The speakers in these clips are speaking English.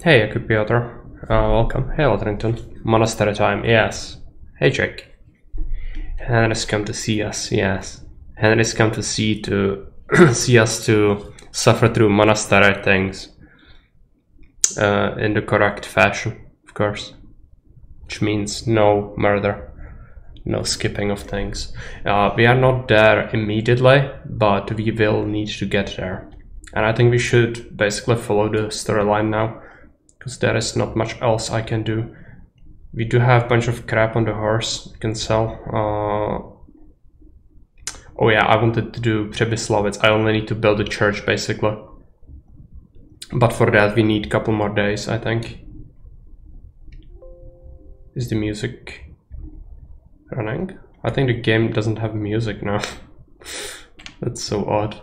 Hey, Piotr. Welcome. Hey, Alterington. Monastery time, yes. Hey, Jake. Henry's come to see us, yes. Henry's come to see us to suffer through monastery things. In the correct fashion, of course. Which means no murder. No skipping of things. We are not there immediately, but we will need to get there. And I think we should basically follow the storyline now, because there is not much else I can do. We do have a bunch of crap on the horse we can sell. Oh yeah, I wanted to do Přebyslavec. I only need to build a church basically. But for that we need a couple more days, I think. Is the music running? I think the game doesn't have music now. That's so odd.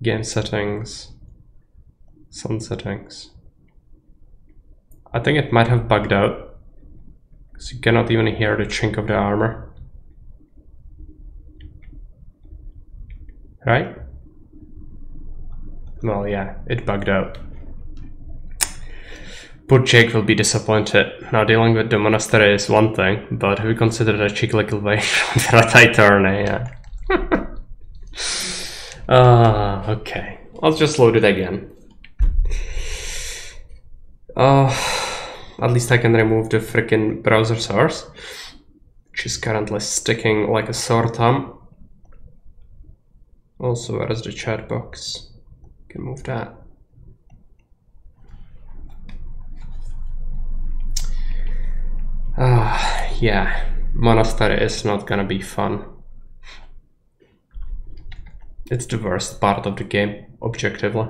Game settings. Sun settings. I think it might have bugged out, because you cannot even hear the chink of the armor. Right? Well, yeah, it bugged out. Poor Jake will be disappointed. Now, dealing with the monastery is one thing, but we consider the cyclical way for a tight turn, yeah. Okay. I'll just load it again. At least I can remove the freaking browser source, which is currently sticking like a sore thumb. Also, where is the chat box? Can move that. Yeah, monastery is not gonna be fun. It's the worst part of the game, objectively.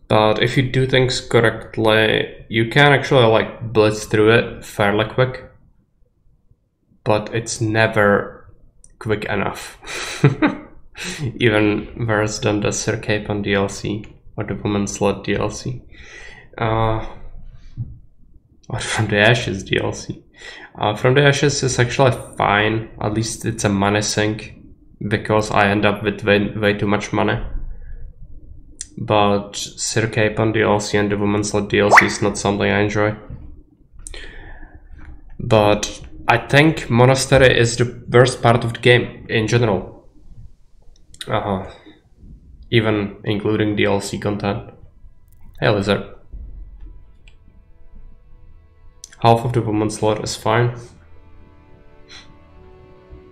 But if you do things correctly, you can actually like blitz through it fairly quick. But it's never quick enough. Even worse than the Circapan DLC or the Woman's Slot DLC. Or From the Ashes DLC. From the Ashes is actually fine. At least it's a money sink, because I end up with way too much money. But Circapan DLC and the Woman's Slot DLC is not something I enjoy. But I think Monastery is the worst part of the game in general. Even including DLC content. Hey, Lizard. Half of the Woman's Slot is fine.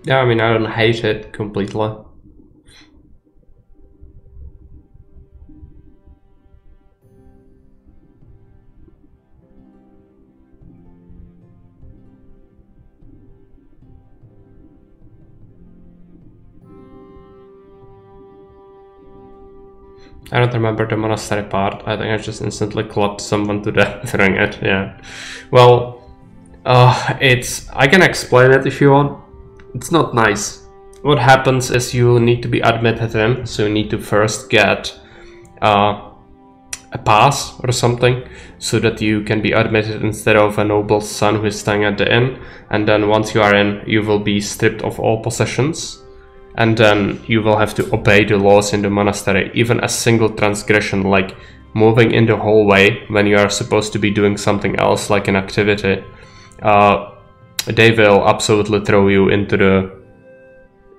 Yeah, I mean, I don't hate it completely. I don't remember the monastery part. I think I just instantly clapped someone to death during it, yeah. Well, I can explain it if you want. It's not nice. What happens is you need to be admitted in, so you need to first get a pass or something, so that you can be admitted instead of a noble's son who is staying at the inn. And then once you are in, you will be stripped of all possessions. And then you will have to obey the laws in the monastery. Even a single transgression, like moving in the hallway when you are supposed to be doing something else, like an activity, they will absolutely throw you into the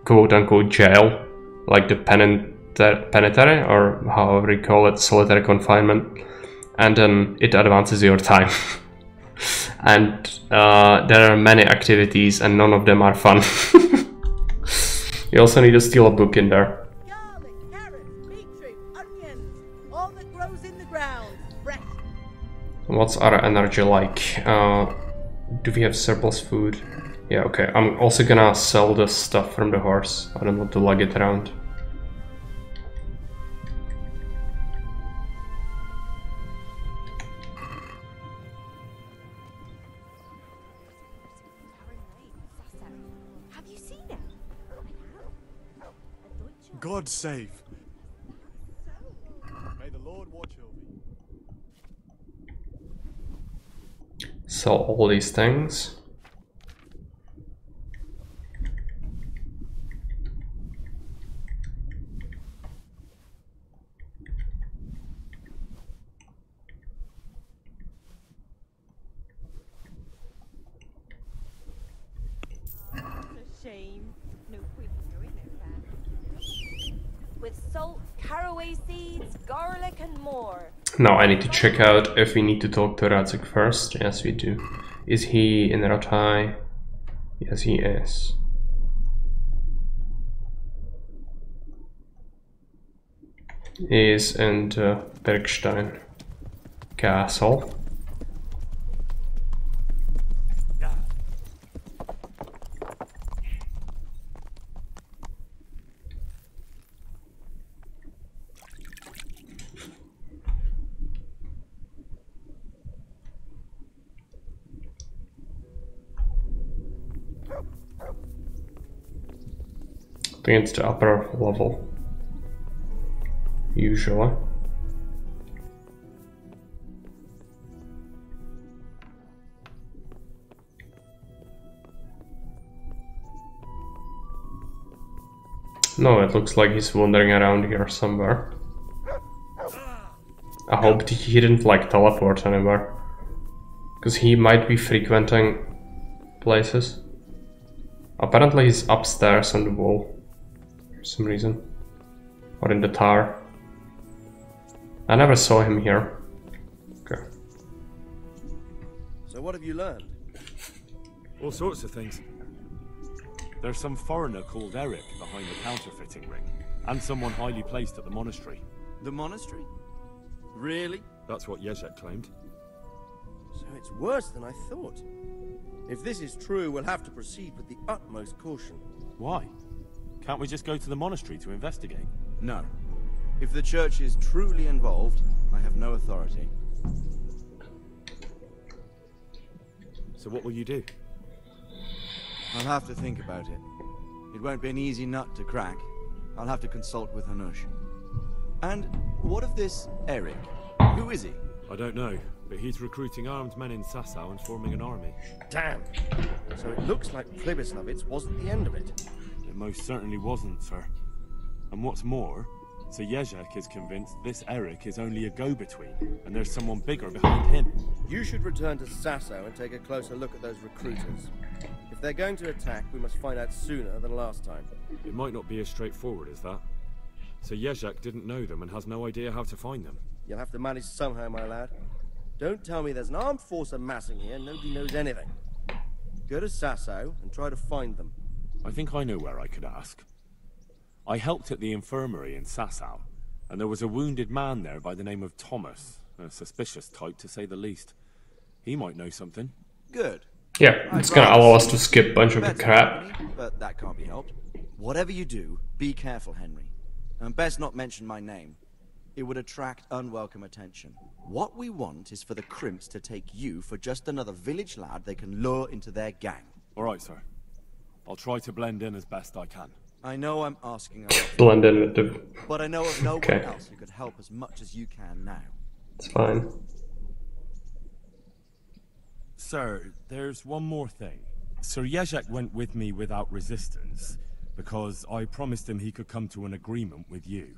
quote-unquote jail, like the penitentiary, or however you call it, solitary confinement, and then it advances your time. And there are many activities, and none of them are fun. You also need to steal a book in there. Garlic, carrots, beetroot, onions, all that grows in the ground. Fresh. What's our energy like? Do we have surplus food? Yeah, okay. I'm also gonna sell the stuff from the horse. I don't want to lug it around. Have you seen it? God save. May the Lord watch over you. Sell all these things. caraway seeds, garlic, and more. Now I need to check out if we need to talk to Radzik first. Yes, we do. Is he in Ratai? Yes, he is. He is in the Bergstein Castle. I think it's the upper level, usually. No, it looks like he's wandering around here somewhere. I hope he didn't like teleport anywhere, because he might be frequenting places. Apparently he's upstairs on the wall for some reason, or in the tower. I never saw him here. Okay. So what have you learned? All sorts of things. There's some foreigner called Eric behind the counterfeiting ring, and someone highly placed at the monastery. The monastery? Really? That's what Jezek claimed. So it's worse than I thought. If this is true, we'll have to proceed with the utmost caution. Why? Can't we just go to the monastery to investigate? No. If the church is truly involved, I have no authority. So what will you do? I'll have to think about it. It won't be an easy nut to crack. I'll have to consult with Hanush. And what of this Eric? Who is he? I don't know, but he's recruiting armed men in Sasau and forming an army. Damn! So it looks like Plibislavitz wasn't the end of it. It most certainly wasn't, sir. And what's more, Sir Jezek is convinced this Eric is only a go-between, and there's someone bigger behind him. You should return to Sasau and take a closer look at those recruiters. If they're going to attack, we must find out sooner than last time. It might not be as straightforward as that. Sir Jezek didn't know them and has no idea how to find them. You'll have to manage somehow, my lad. Don't tell me there's an armed force amassing here and nobody knows anything. Go to Sasau and try to find them. I think I know where I could ask. I helped at the infirmary in Sasau, and there was a wounded man there by the name of Thomas, a suspicious type to say the least. He might know something. Good. Yeah, it's gonna allow us to skip a bunch of the crap. But that can't be helped. Whatever you do, be careful, Henry. And best not mention my name. It would attract unwelcome attention. What we want is for the crimps to take you for just another village lad they can lure into their gang. All right, sir. I'll try to blend in as best I can. I know I'm asking a lot, Blend in with the... but I know of no Okay. one else who could help as much as you can now. It's fine. Sir, there's one more thing. Sir Jezek went with me without resistance, because I promised him he could come to an agreement with you.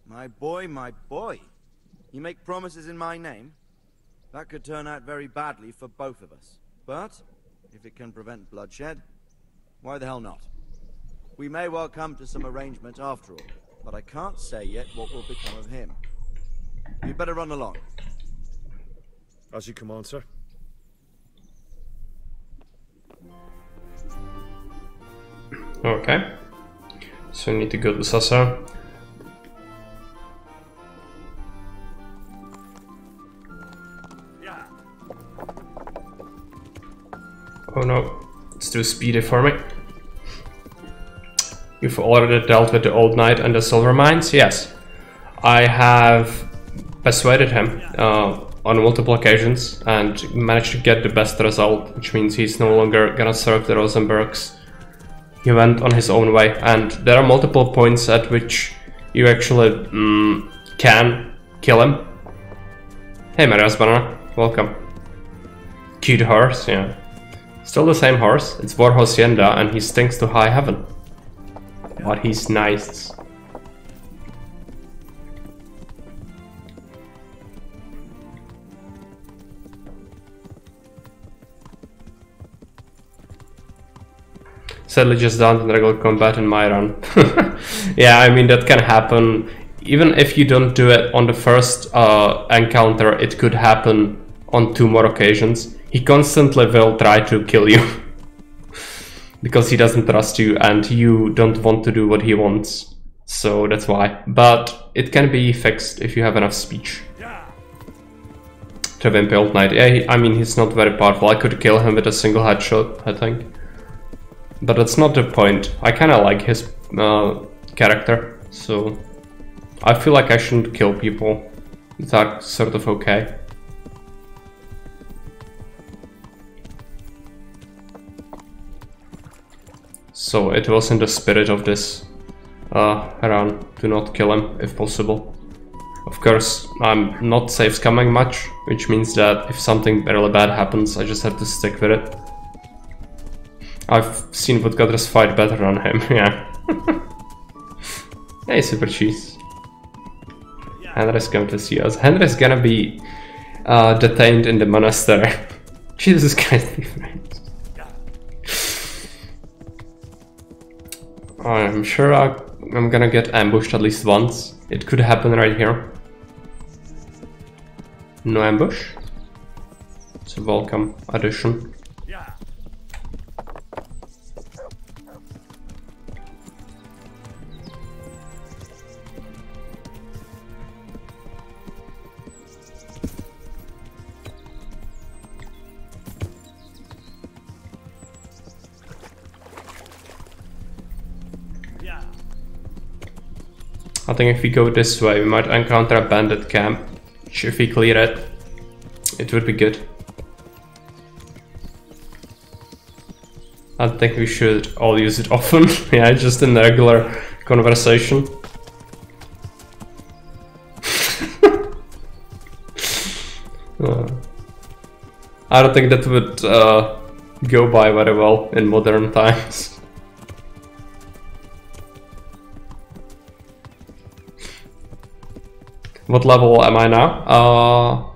My boy, my boy. You make promises in my name? That could turn out very badly for both of us. But, if it can prevent bloodshed, why the hell not? We may well come to some arrangement after all, but I can't say yet what will become of him. You'd better run along. As you command, sir. Okay. So we need to go to Sasau. Oh no, it's too speedy for me. You've already dealt with the Old Knight and the Silver Mines? Yes. I have persuaded him on multiple occasions and managed to get the best result, which means he's no longer gonna serve the Rosenbergs. He went on his own way, and there are multiple points at which you actually can kill him. Hey Marius Banana, welcome. Cute horse, yeah. Still the same horse, it's Warhorse Yenda, and he stinks to high heaven. But he's nice. Sadly just down in regular combat in my run. Yeah, I mean that can happen even if you don't do it on the first encounter, it could happen on 2 more occasions. He constantly will try to kill you because he doesn't trust you and you don't want to do what he wants. So that's why. But it can be fixed if you have enough speech. To Impaled Knight. Yeah, I mean, he's not very powerful. I could kill him with a single headshot, I think. But that's not the point. I kind of like his character, so I feel like I shouldn't kill people that are sort of okay. So it was in the spirit of this run to not kill him if possible. Of course, I'm not safe scamming much, which means that if something really bad happens, I just have to stick with it. I've seen Woodcutter's fight better on him, yeah. Hey, Super Cheese. Henry's come to see us. Henry's gonna be detained in the monastery. Jesus Christ, different. I'm sure I'm gonna get ambushed at least once. It could happen right here. No ambush. It's a welcome addition. I think if we go this way, we might encounter a bandit camp. Which if we clear it, it would be good. I think we should all use it often. Yeah, just in regular conversation. I don't think that would go by very well in modern times. What level am I now?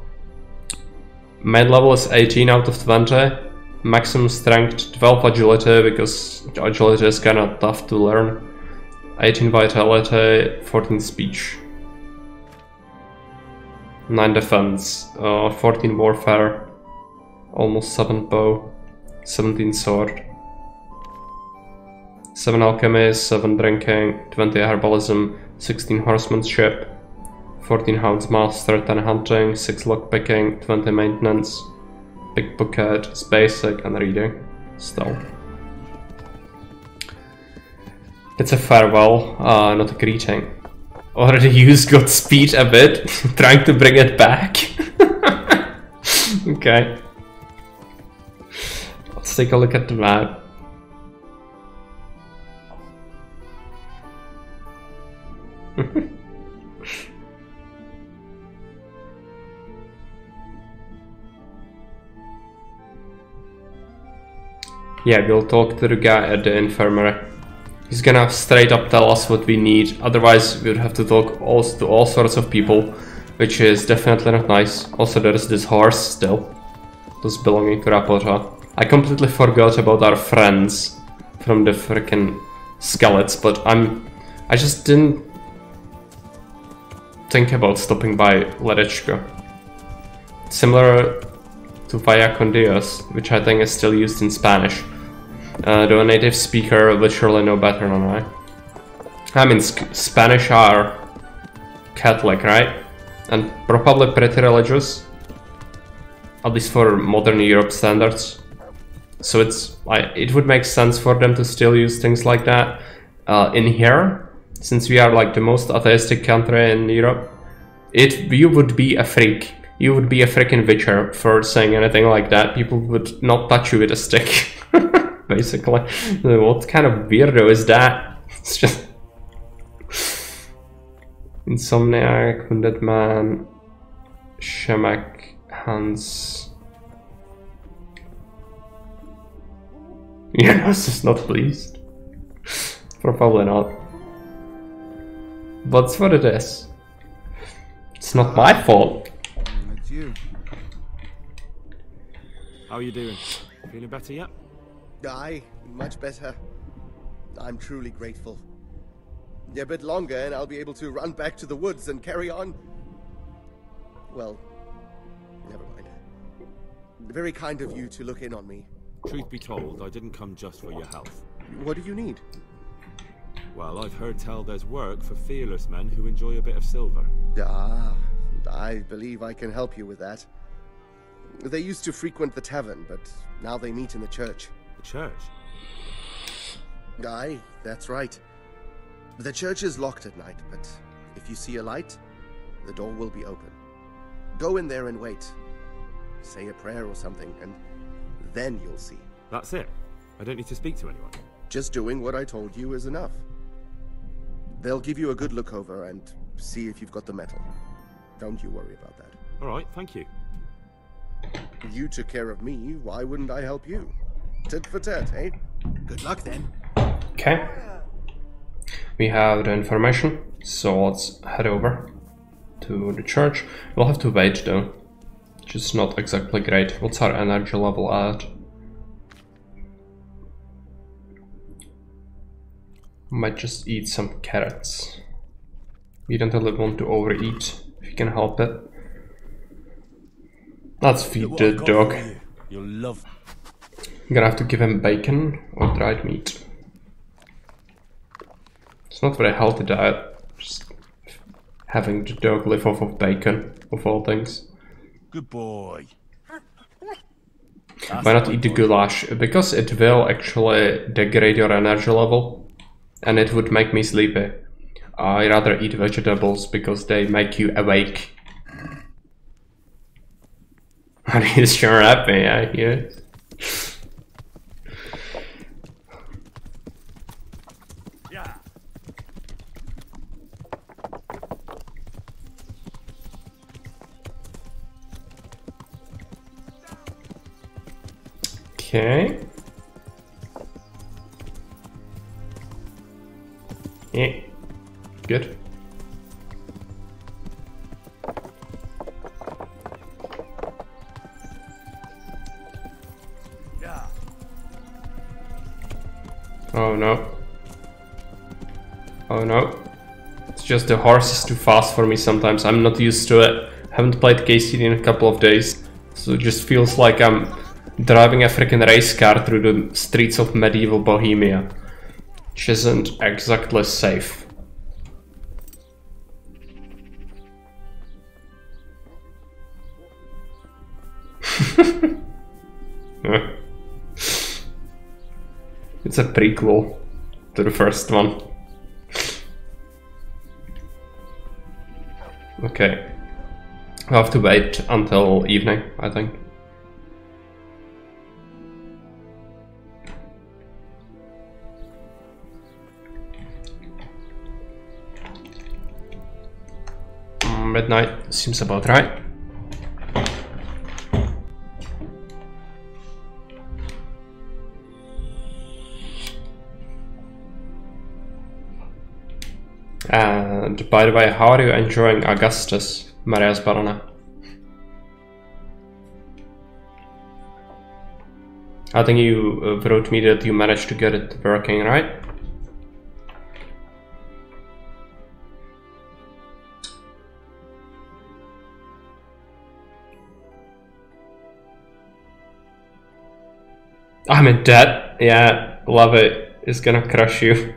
Main level is 18 out of 20. Maximum strength 12 agility, because agility is kinda tough to learn. 18 vitality, 14 speech. 9 defense, 14 warfare, almost 7 bow, 17 sword. 7 alchemy, 7 drinking, 20 herbalism, 16 horsemanship. 14 hounds master, 10 hunting, 6 lockpicking, 20 maintenance, pickpocket is basic, and reading still. It's a farewell, not a greeting. Already used Godspeed a bit, trying to bring it back. Okay. Let's take a look at the map. Yeah, we'll talk to the guy at the infirmary. He's gonna straight up tell us what we need, otherwise we would have to talk also to all sorts of people, which is definitely not nice. Also, there is this horse still, that's belonging to Rapota. I completely forgot about our friends from the freaking skeletons, but I just didn't think about stopping by Lerechko. Similar to Vaya con Dios, which I think is still used in Spanish. Though a native speaker would surely know better than I. I mean, Spanish are Catholic, right? And probably pretty religious, at least for modern Europe standards. So it would make sense for them to still use things like that in here, since we are like the most atheistic country in Europe. You would be a freak. You would be a freaking witcher for saying anything like that. People would not touch you with a stick. Basically. What kind of weirdo is that? It's just... Insomniac, Wounded Man, Shemek, Hans... Jonas is not pleased. Probably not. But it's what it is. It's not my fault. It's you. How are you doing? Feeling better yet? Aye, much better. I'm truly grateful. A bit longer and I'll be able to run back to the woods and carry on. Well, never mind. Very kind of you to look in on me. Truth be told, I didn't come just for your health. What do you need? Well, I've heard tell there's work for fearless men who enjoy a bit of silver. Ah, I believe I can help you with that. They used to frequent the tavern, but now they meet in the church. The church? Aye, that's right. The church is locked at night, but if you see a light, the door will be open. Go in there and wait. Say a prayer or something, and then you'll see. That's it? I don't need to speak to anyone? Just doing what I told you is enough. They'll give you a good look over and see if you've got the metal. Don't you worry about that. Alright, thank you. You took care of me, why wouldn't I help you? Tit for tat, eh? Good luck then. Okay. We have the information, so let's head over to the church. We'll have to wait though, which is not exactly great. What's our energy level at? Might just eat some carrots. We don't really want to overeat, if you can help it. Let's feed the dog. You'll love. I'm gonna have to give him bacon or dried meat. It's not very healthy diet, just having the dog live off of bacon, of all things. Good boy. Why not eat the goulash? Because it will actually degrade your energy level. And it would make me sleepy. I rather eat vegetables because they make you awake. And he's sure happy, I hear. Yeah. Okay. Yeah, good. Yeah. Oh no. Oh no. It's just the horse is too fast for me sometimes. I'm not used to it. Haven't played KCD in a couple of days. So it just feels like I'm driving a freaking race car through the streets of medieval Bohemia. Which isn't exactly safe. It's a prequel to the first one. Okay. I'll have to wait until evening, I think. Midnight seems about right. And by the way, how are you enjoying Augustus, Maria's Barona? I think you wrote me that you managed to get it working, right? I'm in debt. Yeah, love it. It's gonna crush you.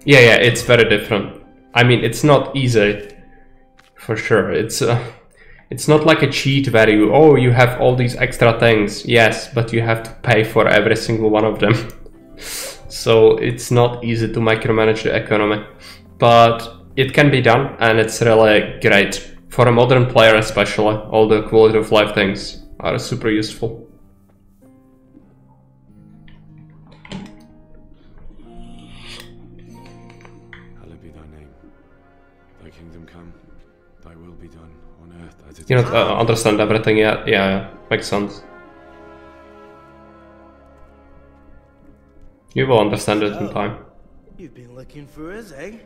Yeah, it's very different. I mean, it's not easy, for sure. It's not like a cheat where you have all these extra things. Yes, but you have to pay for every single one of them. So it's not easy to micromanage the economy, but it can be done, and it's really great for a modern player, especially. All the quality of life things are super useful. You don't understand everything yet? Yeah, makes sense. You will understand it in time. You've been looking for us, eh?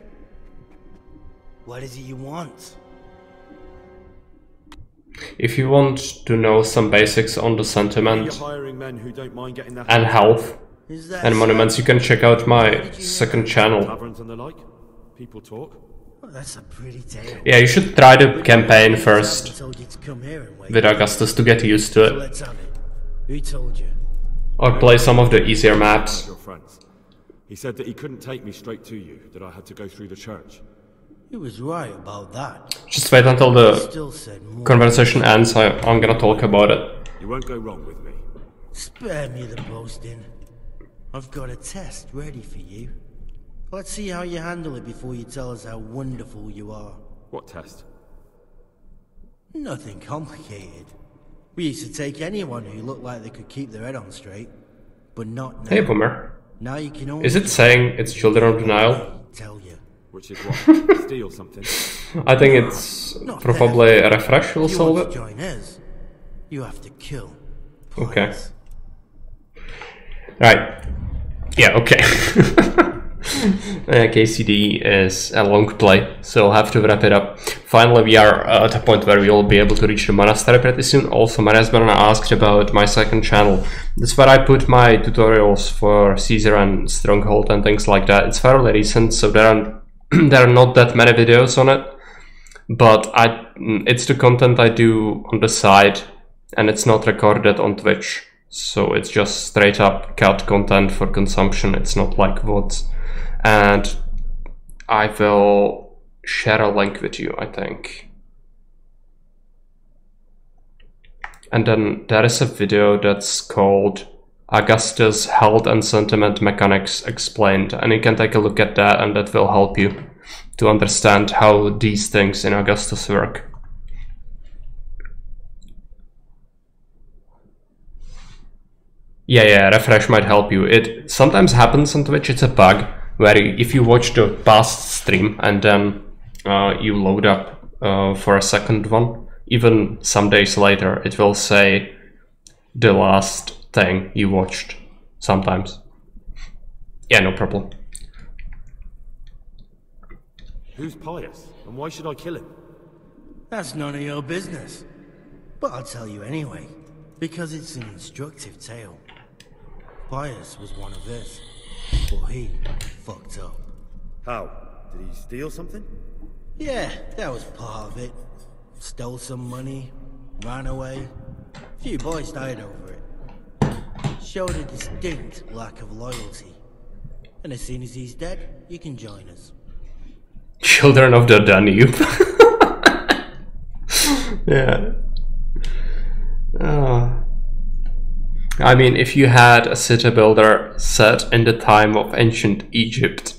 What is it you want? If you want to know some basics on the sentiment You're hiring men who don't mind getting their and health Is that and monuments, you can check out my second channel. taverns and the like. People talk. Well, that's a pretty tale. Yeah, you should try the campaign first Told you to come here and wait. with Augustus to get used to So it, let's have it. Who told you? or play some of the easier maps. Your friends. He said that he couldn't take me straight to you, that I had to go through the church. He was right about that. Just wait until the Still said more. conversation ends, I'm gonna talk about it. You won't go wrong with me. Spare me the boasting. I've got a test ready for you. Let's see how you handle it before you tell us how wonderful you are. What test? Nothing complicated. We used to take anyone who looked like they could keep their head on straight, but not now. Hey Boomer, Now you can only is it saying it's Children of the Nile? tell you. Which is what? Steal something. I think it's Not probably a refresh will If you solve want to it. join us, you have to kill. Okay. Pious. Right. Yeah, okay. KCD is a long play, so I'll have to wrap it up. Finally, we are at a point where we will be able to reach the monastery pretty soon. Also, Manesman asked about my second channel. That's where I put my tutorials for Caesar and Stronghold and things like that. It's fairly recent, so there are not that many videos on it. But it's the content I do on the side, and it's not recorded on Twitch. So it's just straight up cut content for consumption. It's not like VODs. And I will share a link with you, I think. And then there is a video that's called Augustus Health and Sentiment Mechanics Explained. And you can take a look at that, and that will help you to understand how these things in Augustus work. Yeah, refresh might help you. It sometimes happens on Twitch, it's a bug, where if you watch the past stream and then you load up for a second one, even some days later, it will say the last thing you watched, sometimes. Yeah, no problem. Who's Pious? And why should I kill him? That's none of your business. But I'll tell you anyway, because it's an instructive tale. Pius was one of us, but he fucked up. How? Did he steal something? Yeah, that was part of it. Stole some money, ran away. A few boys died over it. Showed a distinct lack of loyalty. And as soon as he's dead, you can join us. Children of the Danube. Yeah. I mean, if you had a city builder set in the time of ancient Egypt,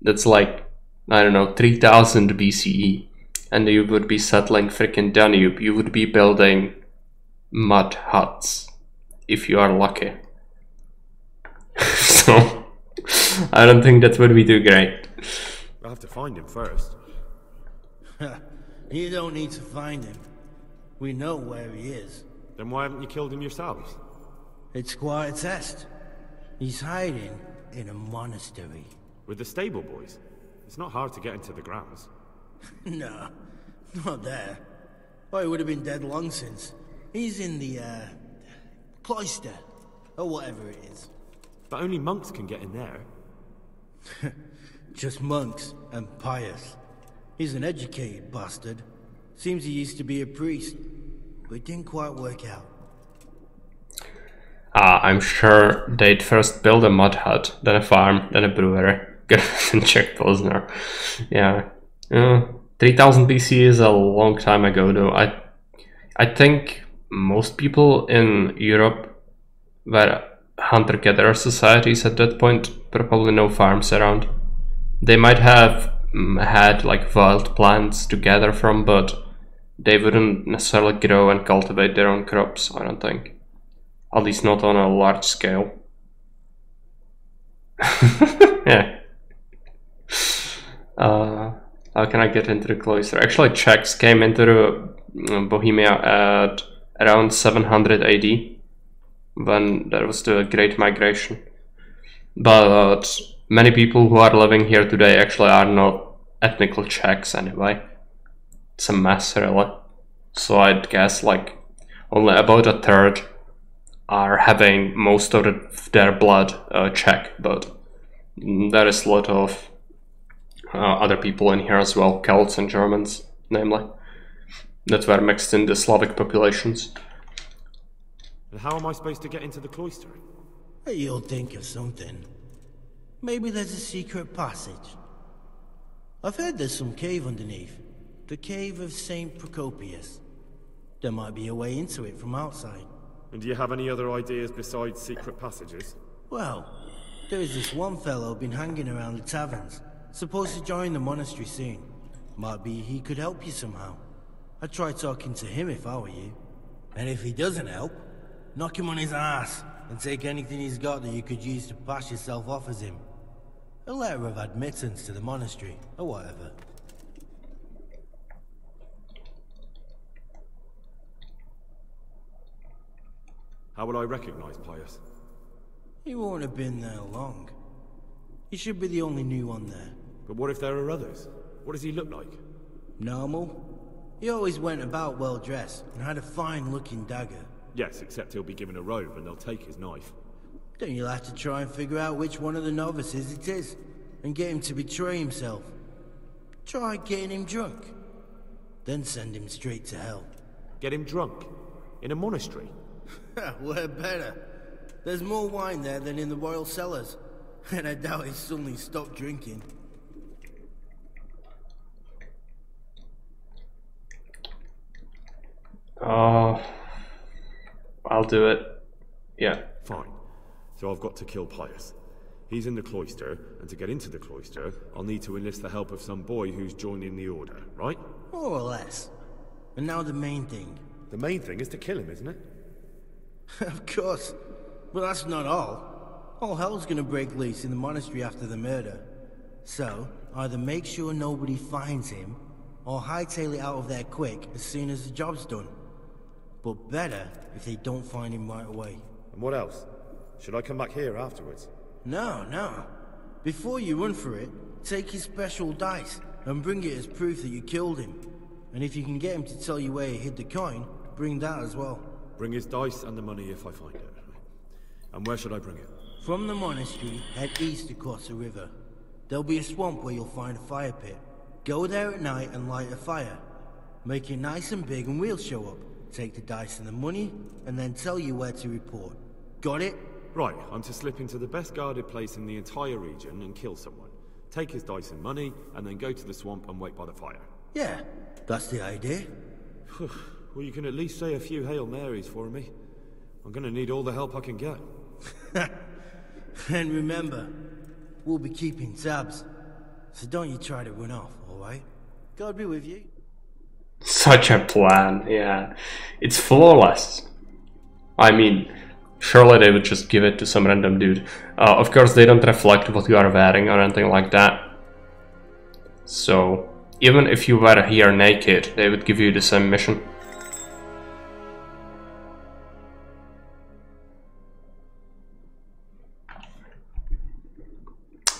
that's like, I don't know, 3000 BCE, and you would be settling freaking Danube, you would be building mud huts, if you are lucky. So, I don't think that would be too great. I have to find him first. You don't need to find him. We know where he is. Then why haven't you killed him yourselves? It's quite a test. He's hiding in a monastery. With the stable boys? It's not hard to get into the grounds. No, not there. Oh, he would have been dead long since. He's in the, cloister, or whatever it is. But only monks can get in there. Just monks and pious. He's an educated bastard. Seems he used to be a priest, but it didn't quite work out. I'm sure they'd first build a mud hut, then a farm, then a brewery. And check Pilsner. Yeah. 3000 BC is a long time ago, though. I think most people in Europe were hunter-gatherer societies at that point. Probably no farms around. They might have had like wild plants to gather from, but they wouldn't necessarily grow and cultivate their own crops, I don't think. At least not on a large scale. Yeah. How can I get into the cloister? Actually, Czechs came into the Bohemia at around 700 AD, when there was the Great Migration. But many people who are living here today actually are not ethnical Czechs anyway. It's a mess, really. So I'd guess like only about a third are having most of their blood checked, but there is a lot of other people in here as well, Celts and Germans, namely, that were mixed in the Slavic populations. And how am I supposed to get into the cloister? You'll think of something. Maybe there's a secret passage. I've heard there's some cave underneath. The cave of St. Procopius. There might be a way into it from outside. And do you have any other ideas besides secret passages? Well, there is this one fellow been hanging around the taverns. Supposed to join the monastery soon. Might be he could help you somehow. I'd try talking to him if I were you. And if he doesn't help, knock him on his ass and take anything he's got that you could use to pass yourself off as him. A letter of admittance to the monastery, or whatever. How would I recognize Pius? He won't have been there long. He should be the only new one there. But what if there are others? What does he look like? Normal. He always went about well dressed and had a fine looking dagger. Yes, except he'll be given a robe and they'll take his knife. Then you'll have to try and figure out which one of the novices it is, and get him to betray himself. Try getting him drunk. Then send him straight to hell. Get him drunk? In a monastery? We're better. There's more wine there than in the royal cellars. And I doubt he's suddenly stopped drinking. I'll do it. Yeah. Fine. So I've got to kill Pius. He's in the cloister, and to get into the cloister, I'll need to enlist the help of some boy who's joining the order, right? More or less. And now the main thing. The main thing is to kill him, isn't it? Of course. But that's not all. All hell's gonna break loose in the monastery after the murder. So, either make sure nobody finds him, or hightail it out of there quick as soon as the job's done. But better if they don't find him right away. And what else? Should I come back here afterwards? No. Before you run for it, take his special dice and bring it as proof that you killed him. And if you can get him to tell you where he hid the coin, bring that as well. Bring his dice and the money if I find it. And where should I bring it? From the monastery, head east across the river. There'll be a swamp where you'll find a fire pit. Go there at night and light a fire. Make it nice and big and we'll show up. Take the dice and the money, and then tell you where to report. Got it? Right, I'm to slip into the best guarded place in the entire region and kill someone. Take his dice and money, and then go to the swamp and wait by the fire. Yeah, that's the idea. Well, you can at least say a few Hail Marys for me. I'm gonna need all the help I can get. And remember, we'll be keeping tabs. So don't you try to run off, alright? God be with you. Such a plan, yeah. It's flawless. I mean, surely they would just give it to some random dude. Of course, they don't reflect what you are wearing or anything like that. So, even if you were here naked, they would give you the same mission.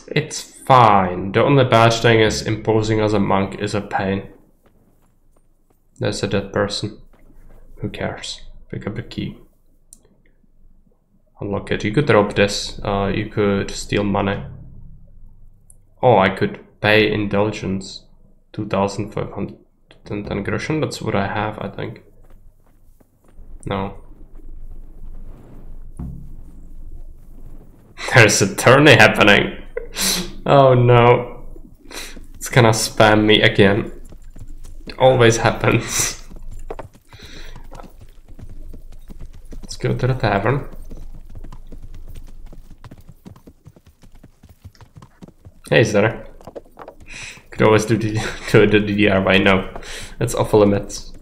It's fine. The only bad thing is imposing as a monk is a pain. There's a dead person. Who cares? Pick up a key. Unlock it. You could rob this. You could steal money. Oh, I could pay indulgence. 2,510 groschen. That's what I have, I think. No. There's a tourney happening. Oh no. It's gonna spam me again. It always happens. Let's go to the tavern. Hey, Zara. Could always do the DIY. No, that's off limits.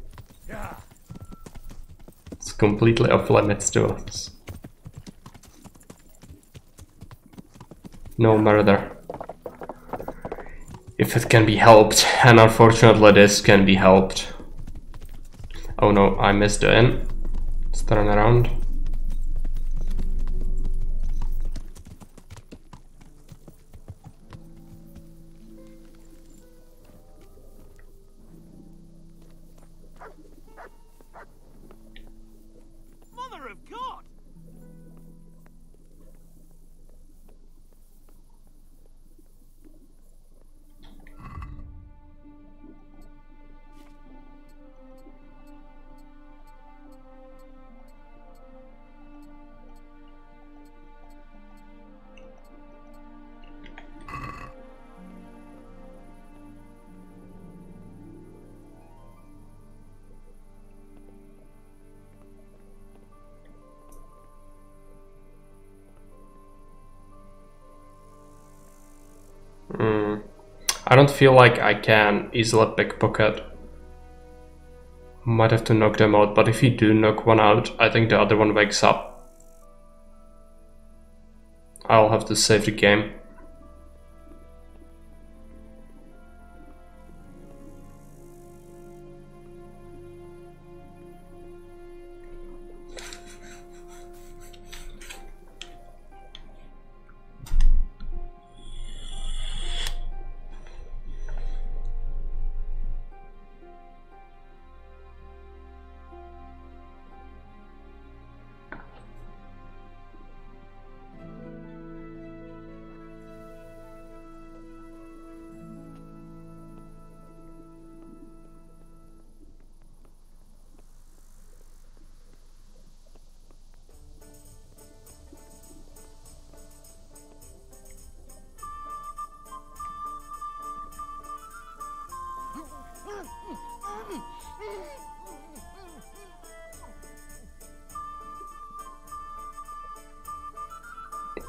It's completely off limits to us. No murder. If it can be helped, and unfortunately this can be helped. Oh no, I missed the inn. Let's turn around. of God! I don't feel like I can easily pickpocket. Might have to knock them out, but if you do knock one out, I think the other one wakes up. I'll have to save the game.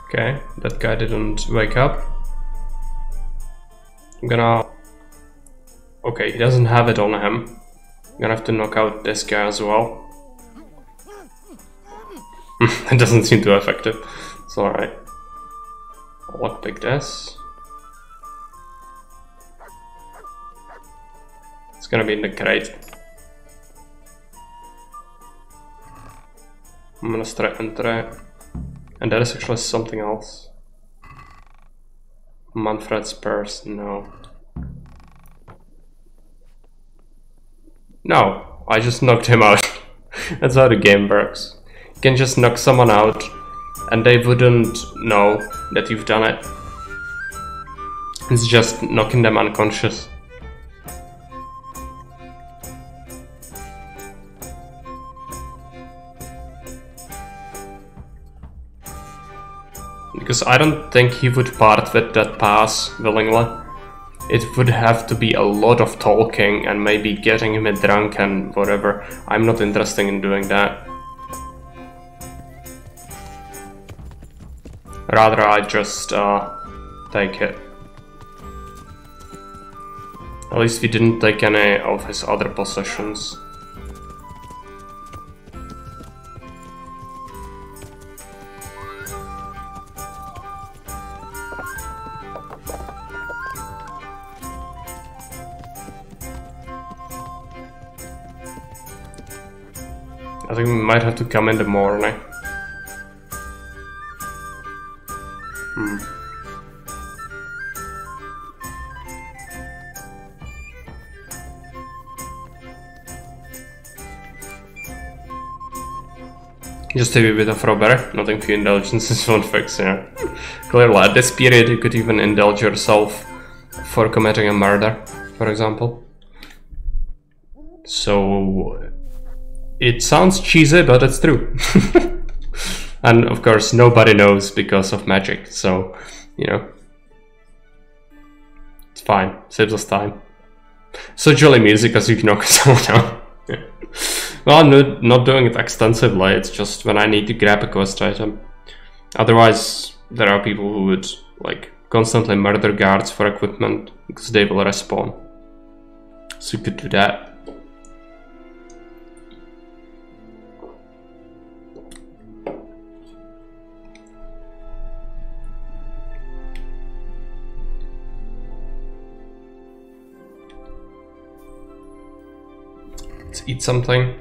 Okay, that guy didn't wake up. I'm gonna... Okay, he doesn't have it on him. I'm gonna have to knock out this guy as well. It doesn't seem too effective. It's alright. I'll lockpick this. It's gonna be in the crate. I'm gonna try enter it. And that is actually something else. Manfred's purse, no. No, I just knocked him out. That's how the game works. You can just knock someone out and they wouldn't know that you've done it. It's just knocking them unconscious. Because I don't think he would part with that pass willingly. It would have to be a lot of talking and maybe getting him drunk and whatever. I'm not interested in doing that. Rather I just take it. At least we didn't take any of his other possessions. I think we might have to come in the morning. Just a bit of robbery, nothing few indulgences won't fix, yeah. Clearly, at this period you could even indulge yourself for committing a murder, for example. So... it sounds cheesy, but it's true. And of course, nobody knows because of magic, so, you know. It's fine, saves us time. So jolly music as you knock someone out. Yeah. Well, I'm not doing it extensively, it's just when I need to grab a quest item. Otherwise, there are people who would, like, constantly murder guards for equipment, because they will respawn. So you could do that. Let's eat something.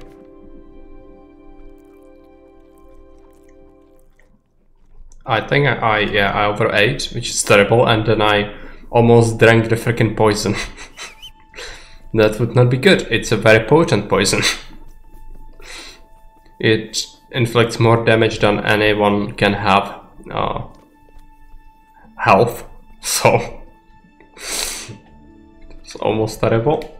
I think I overate, which is terrible, and then I almost drank the freaking poison. That would not be good. It's a very potent poison. It inflicts more damage than anyone can have health, so it's almost terrible.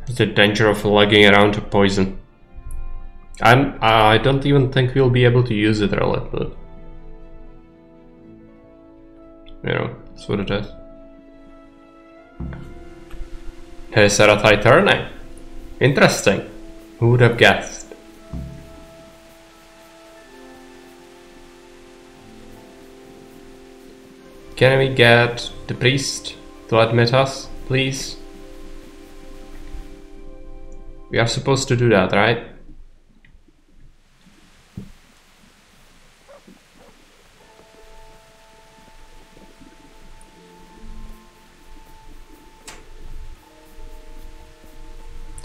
The danger of lugging around a poison. I don't even think we'll be able to use it really, but you know, that's what it is. Here's a turning. Interesting. Who would have guessed? Can we get the priest to admit us, please? We are supposed to do that, right?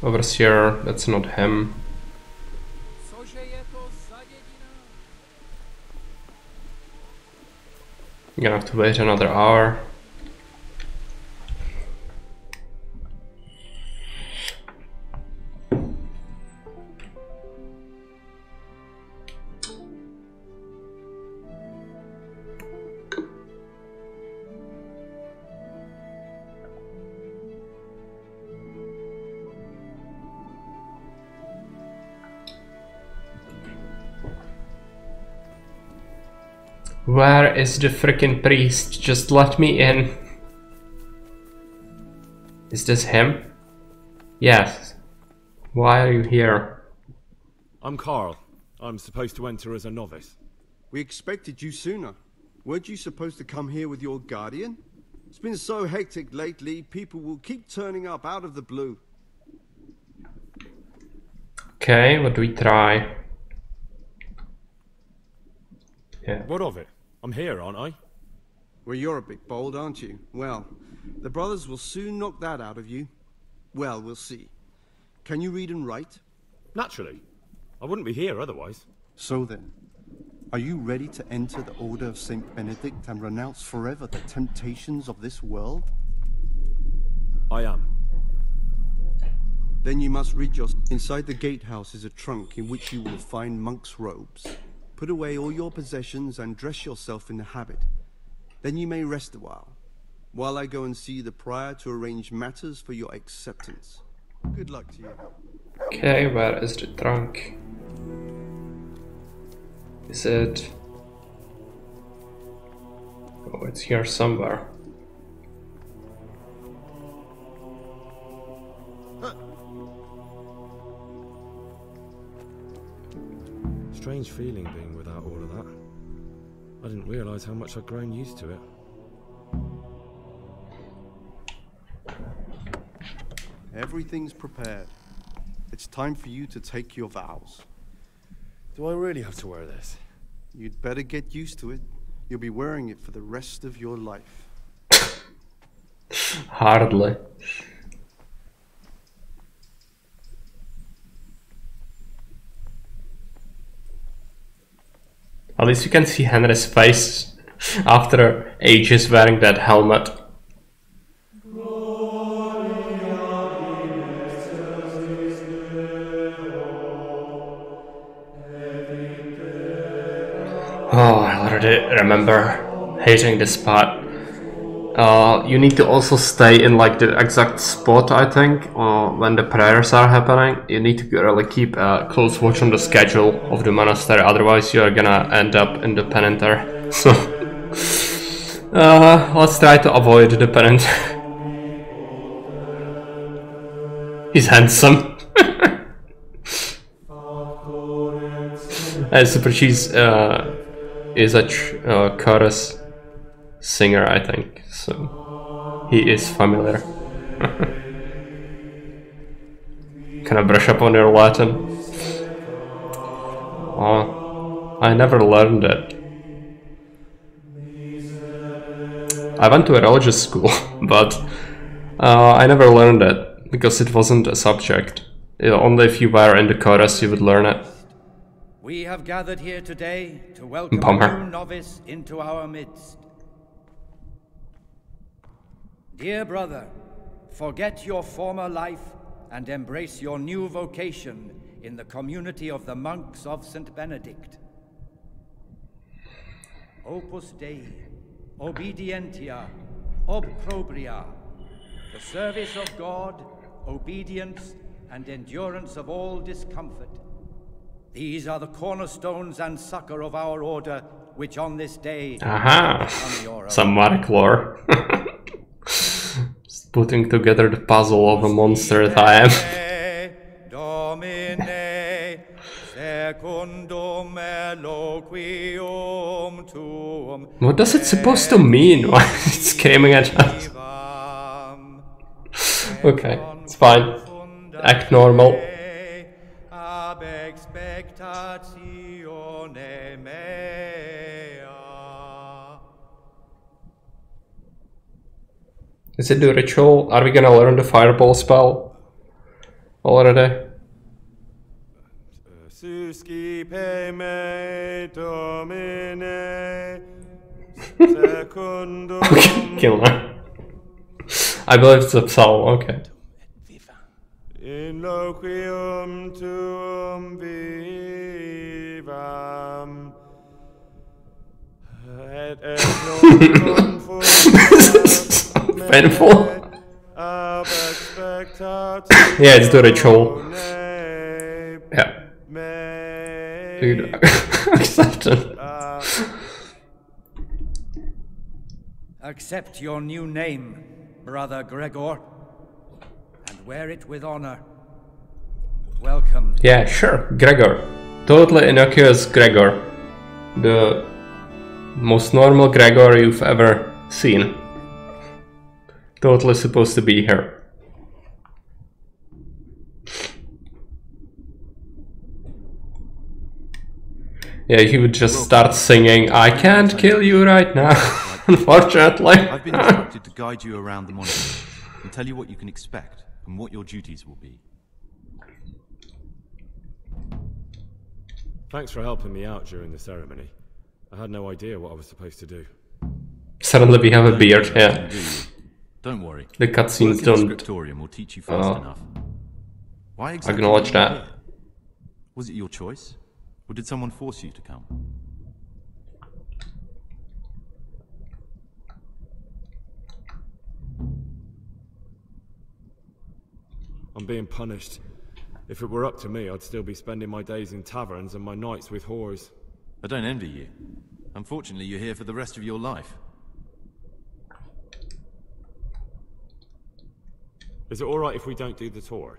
Overseer, that's not him. You're gonna have to wait another hour. Where is the frickin' priest? Just let me in. Is this him? Yes. Why are you here? I'm Carl. I'm supposed to enter as a novice. We expected you sooner. Weren't you supposed to come here with your guardian? It's been so hectic lately, people will keep turning up out of the blue. Okay, what do we try? Yeah. What of it? I'm here, aren't I? Well, you're a bit bold, aren't you? Well, the brothers will soon knock that out of you. Well, we'll see. Can you read and write? Naturally. I wouldn't be here otherwise. So then, are you ready to enter the Order of Saint Benedict and renounce forever the temptations of this world? I am. Then you must rid yourself. Inside the gatehouse is a trunk in which you will find monk's robes. Put away all your possessions and dress yourself in the habit. Then you may rest a while I go and see the prior to arrange matters for your acceptance. Good luck to you. Okay, where is the trunk? Is it? Oh, it's here somewhere. Strange feeling being without all of that. I didn't realize how much I'd grown used to it. Everything's prepared. It's time for you to take your vows. Do I really have to wear this? You'd better get used to it. You'll be wearing it for the rest of your life. Hardly. At least you can see Henry's face after ages wearing that helmet. Oh, I already remember hating this part. You need to also stay in like the exact spot, I think, when the prayers are happening. You need to really keep a close watch on the schedule of the monastery, otherwise you are gonna end up in the penitentiary. So, let's try to avoid the penance. He's handsome. And Super Cheese is a chorus singer, I think, so he is familiar. Can I brush up on your Latin? Oh, I never learned it. I went to a religious school, but I never learned it because it wasn't a subject. Only if you were in the chorus you would learn it. We have gathered here today to welcome Bummer. a new novice into our midst. Dear brother, forget your former life and embrace your new vocation in the community of the monks of St. Benedict. Opus Dei, obedientia, obprobria, the service of God, obedience, and endurance of all discomfort. These are the cornerstones and succor of our order, which on this day Aha! become your own. Some Mark lore. Just putting together the puzzle of a monster that I am. Domine, secundum eloquium tuum. What does it supposed to mean? Why is it screaming at us? Okay, it's fine. Act normal. Ab expectatione mea. Is it the ritual? Are we gonna learn the fireball spell already? Suscipe me, Domine, secundum. Kill her. I believe it's a psalm, okay. In loquium tuum vivam, et non confusa Painful. ab expectatio. Yeah, it's the ritual. Yeah. Dude, accepted. Accept your new name, Brother Gregor, and wear it with honor. Welcome. Yeah, sure, Gregor. Totally innocuous Gregor. The most normal Gregor you've ever seen. Totally supposed to be here. Yeah, he would just start singing, I can't kill you right now, unfortunately. I've been instructed to guide you around the monastery and tell you what you can expect and what your duties will be. Thanks for helping me out during the ceremony. I had no idea what I was supposed to do. Suddenly we have a beard, yeah. Don't worry. The cutscenes Work in the don't scriptorium will teach you fast enough. Why exactly acknowledge were you that. here? Was it your choice? Or did someone force you to come? I'm being punished. If it were up to me, I'd still be spending my days in taverns and my nights with whores. I don't envy you. Unfortunately, you're here for the rest of your life. Is it alright if we don't do the tour?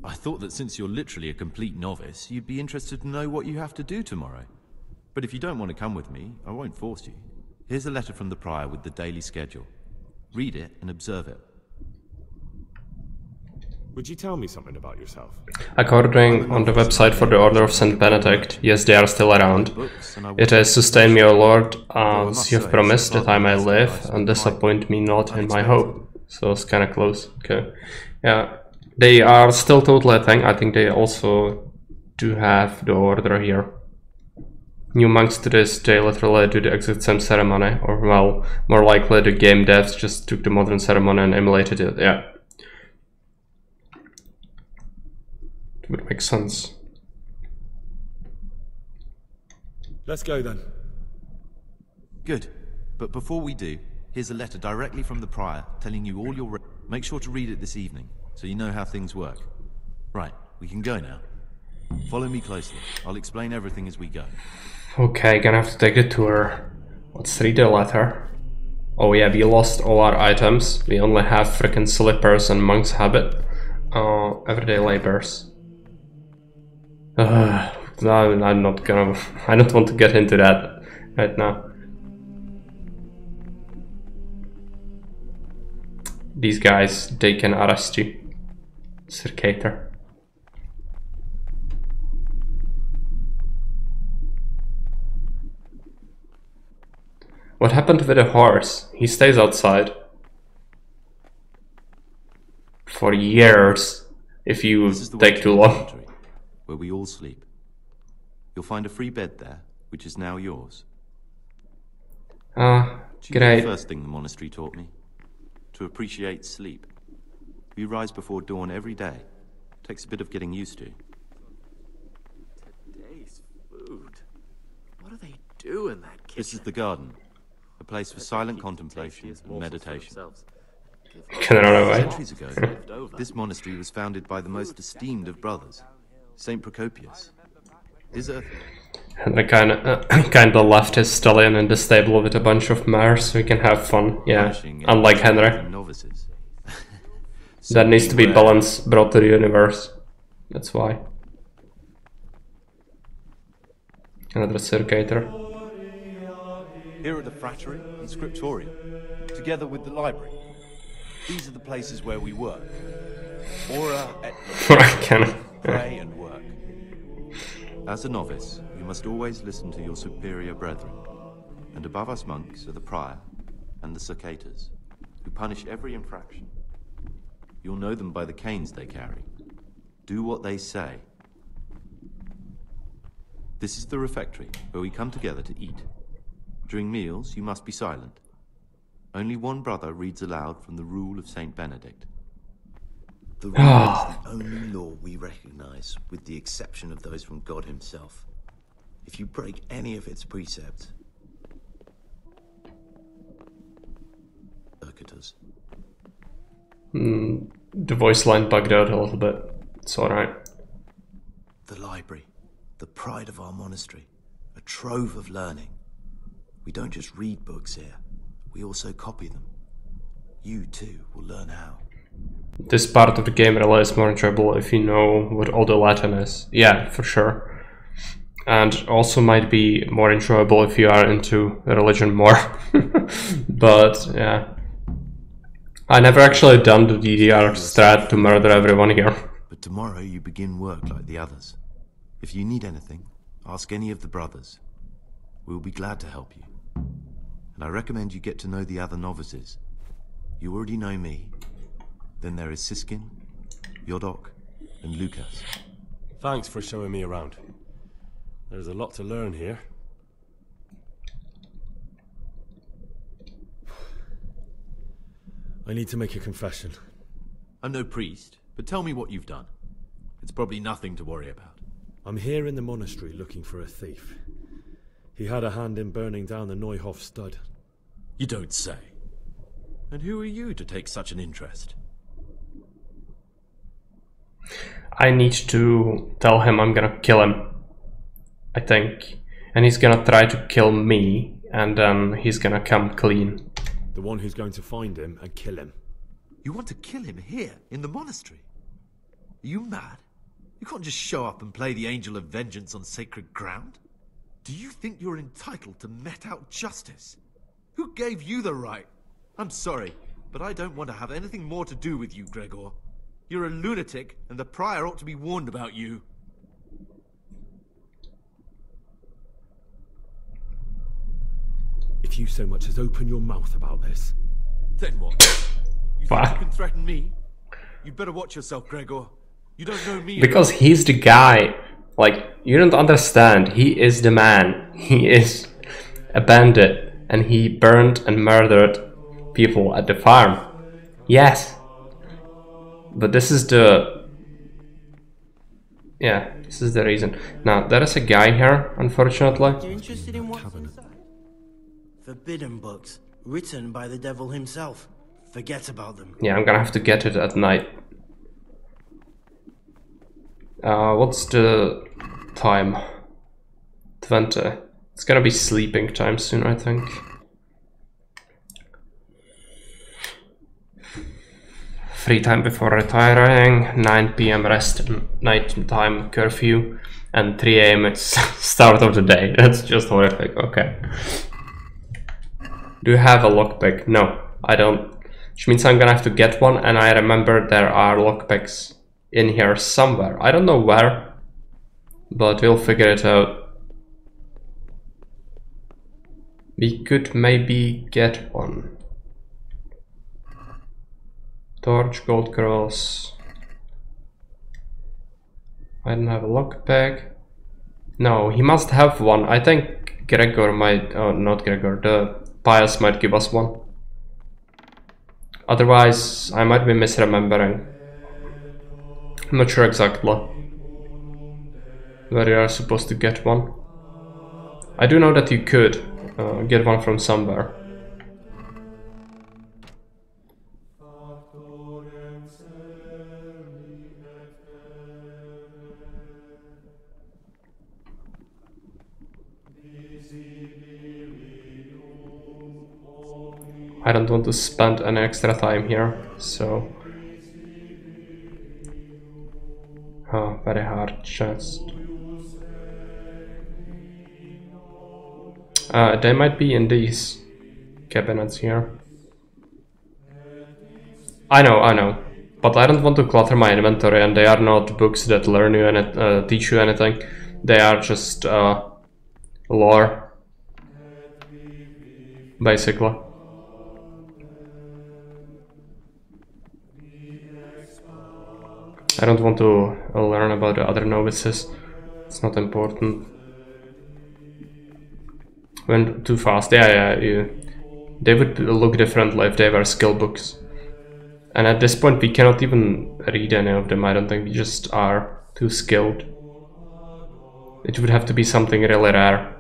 I thought that since you're literally a complete novice, you'd be interested to know what you have to do tomorrow. But if you don't want to come with me, I won't force you. Here's a letter from the prior with the daily schedule. Read it and observe it. Would you tell me something about yourself? According on the website for the Order of St. Benedict, yes, they are still around. It is, sustain me, O Lord, as you have promised, that I may live, and disappoint me not in my hope. So it's kinda close, okay. Yeah, they are still totally a thing. I think they also do have the order here. New monks to this, they literally do the exact same ceremony, or well, more likely the game devs just took the modern ceremony and emulated it, yeah. It would make sense. Let's go then. Good. But before we do, here's a letter directly from the prior telling you all your... Make sure to read it this evening, so you know how things work. Right, we can go now. Follow me closely. I'll explain everything as we go. Okay, gonna have to take the tour. Let's read the letter. Oh yeah, we lost all our items. We only have freaking slippers and monk's habit. Everyday labors. No, I'm not gonna... I don't want to get into that right now. These guys, they can arrest you. Circator. What happened with the horse? He stays outside. For years, if you take too long. Where we all sleep. You'll find a free bed there, which is now yours. Ah, Do you know great. the first thing the monastery taught me? To appreciate sleep. We rise before dawn every day. Takes a bit of getting used to. Today's food. What do they do in that kitchen? This is the garden. A place for silent contemplation and meditation. Can I run away? Centuries ago, this monastery was founded by the most esteemed of brothers, Saint Procopius. His earth... Henry kinda left his stallion in the stable with a bunch of mares so he can have fun. Yeah, unlike Henry. There needs to be balance brought to the universe. That's why. Another circator. Here are the frattery and scriptorium, together with the library. These are the places where we work. Ora et pray and work. As a novice, you must always listen to your superior brethren. And above us monks are the prior and the circators, who punish every infraction. You'll know them by the canes they carry. Do what they say. This is the refectory, where we come together to eat. During meals, you must be silent. Only one brother reads aloud from the rule of Saint Benedict. The rule is the only law we recognize, with the exception of those from God himself. If you break any of its precepts... Circuitous. The voice line bugged out a little bit. It's alright. The library, the pride of our monastery, a trove of learning. We don't just read books here, we also copy them. You too will learn how. This part of the game really is more enjoyable if you know what all the Latin is. Yeah, for sure. And also might be more enjoyable if you are into religion more. But yeah. I never actually done the DDR strat to murder everyone here. But tomorrow you begin work like the others. If you need anything, ask any of the brothers. We'll be glad to help you. And I recommend you get to know the other novices. You already know me. Then there is Siskin, Yodok, and Lucas. Thanks for showing me around. There's a lot to learn here. I need to make a confession. I'm no priest, but tell me what you've done. It's probably nothing to worry about. I'm here in the monastery looking for a thief. He had a hand in burning down the Neuhof stud. You don't say. And who are you to take such an interest? I need to tell him I'm gonna kill him, I think. And he's gonna try to kill me, and then he's gonna come clean. The one who's going to find him and kill him. You want to kill him here, in the monastery? Are you mad? You can't just show up and play the angel of vengeance on sacred ground. Do you think you're entitled to met out justice? Who gave you the right? I'm sorry, but I don't want to have anything more to do with you, Gregor. You're a lunatic, and the prior ought to be warned about you. If you so much as open your mouth about this... Then what? You think you can threaten me? You'd better watch yourself, Gregor. You don't know me. Because he's the guy. Like, you don't understand. He is the man. He is a bandit. And he burned and murdered people at the farm. Yes. But this is the... Yeah, this is the reason. Now, there is a guy here, unfortunately. You're interested in what's inside? Forbidden books, written by the devil himself. Forget about them. Yeah, I'm gonna have to get it at night. What's the time? 20. It's gonna be sleeping time soon, I think. Free time before retiring, 9 PM rest, night time curfew, and 3 AM it's start of the day. That's just horrific. Okay. Do you have a lockpick? No, I don't. Which means I'm gonna have to get one, and I remember there are lockpicks in here somewhere. I don't know where, but we'll figure it out. We could maybe get one. Torch, gold cross. I don't have a lockpick. No, he must have one. I think Gregor might... Oh, not Gregor. The Pius might give us one. Otherwise, I might be misremembering. I'm not sure exactly where you are supposed to get one. I do know that you could get one from somewhere. I don't want to spend any extra time here, so... Oh, very hard chest. They might be in these cabinets here. I know. But I don't want to clutter my inventory, and they are not books that learn you and teach you anything. They are just lore, basically. I don't want to learn about the other novices. It's not important. Went too fast. Yeah. They would look differently if they were skill books. And at this point we cannot even read any of them, I don't think. We just are too skilled. It would have to be something really rare.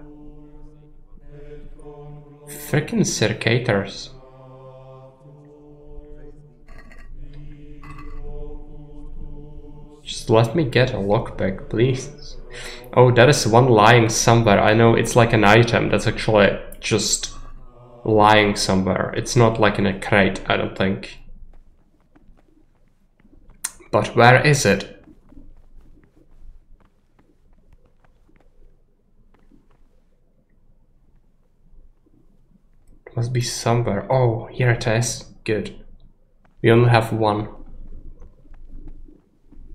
Frickin' circuitors. Just let me get a lockpick, please. Oh, there is one lying somewhere. I know it's like an item that's actually just lying somewhere. It's not like in a crate, I don't think. But where is it? It must be somewhere. Oh, here it is. Good. We only have one.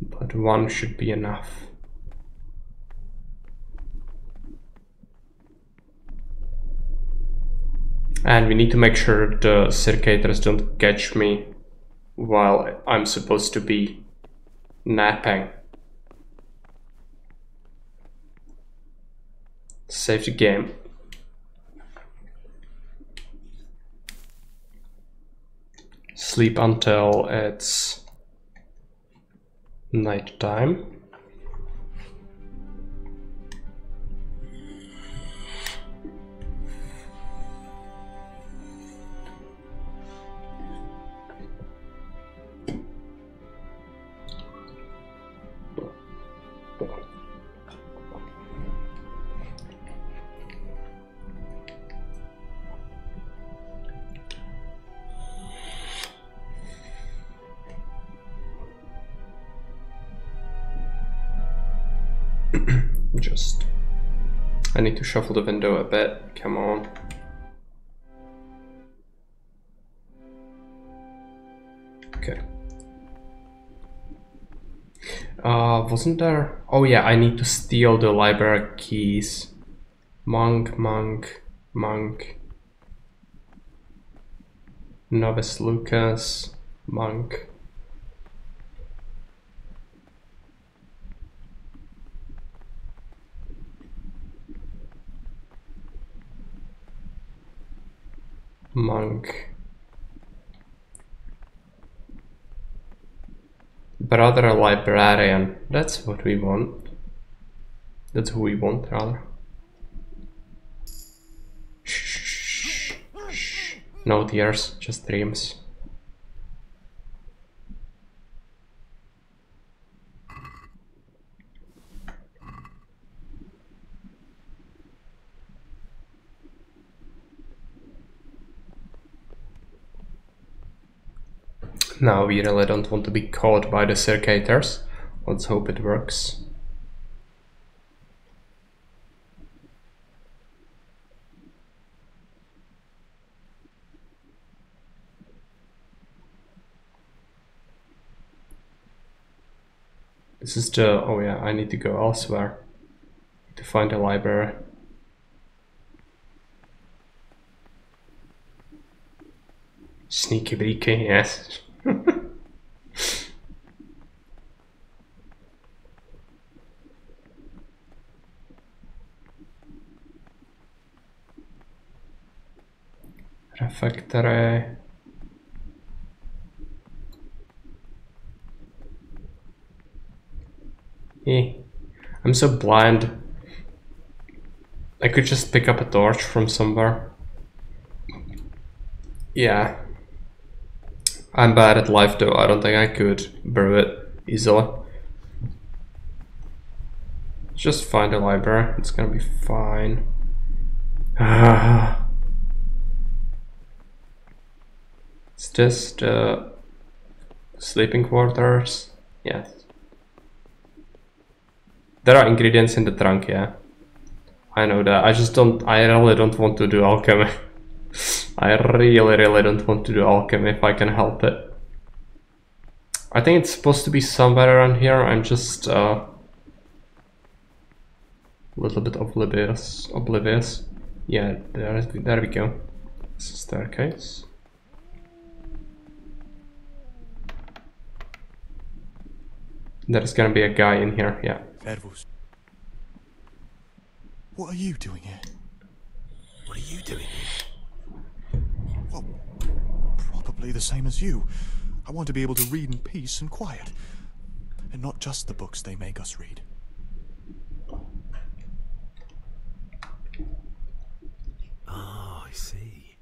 But one should be enough. And we need to make sure the circuitors don't catch me while I'm supposed to be napping. Save the game. Sleep until it's night time. I need to shuffle the window a bit. Come on. Okay. Wasn't there? Oh yeah, I need to steal the library keys. Monk. Novice Lucas. Monk. Monk. Brother librarian. That's what we want. That's who we want, rather. Shh. No tears, just dreams. Now we really don't want to be caught by the circuitors. Let's hope it works. This is the... oh yeah, I need to go elsewhere to find a library. Sneaky beaky, yes. Refectory. I'm so blind. I could just pick up a torch from somewhere. Yeah. I'm bad at life though, I don't think I could brew it easily. Just find a library, it's gonna be fine. Is this the sleeping quarters? Yes. There are ingredients in the trunk, yeah. I know that. I really don't want to do alchemy. I really don't want to do alchemy if I can help it. I think it's supposed to be somewhere around here. I'm just a little bit oblivious. Yeah, there we go. It's a staircase. There's gonna be a guy in here, yeah. Servus. What are you doing here? What are you doing here? Well, probably the same as you. I want to be able to read in peace and quiet. And not just the books they make us read. Ah, I see.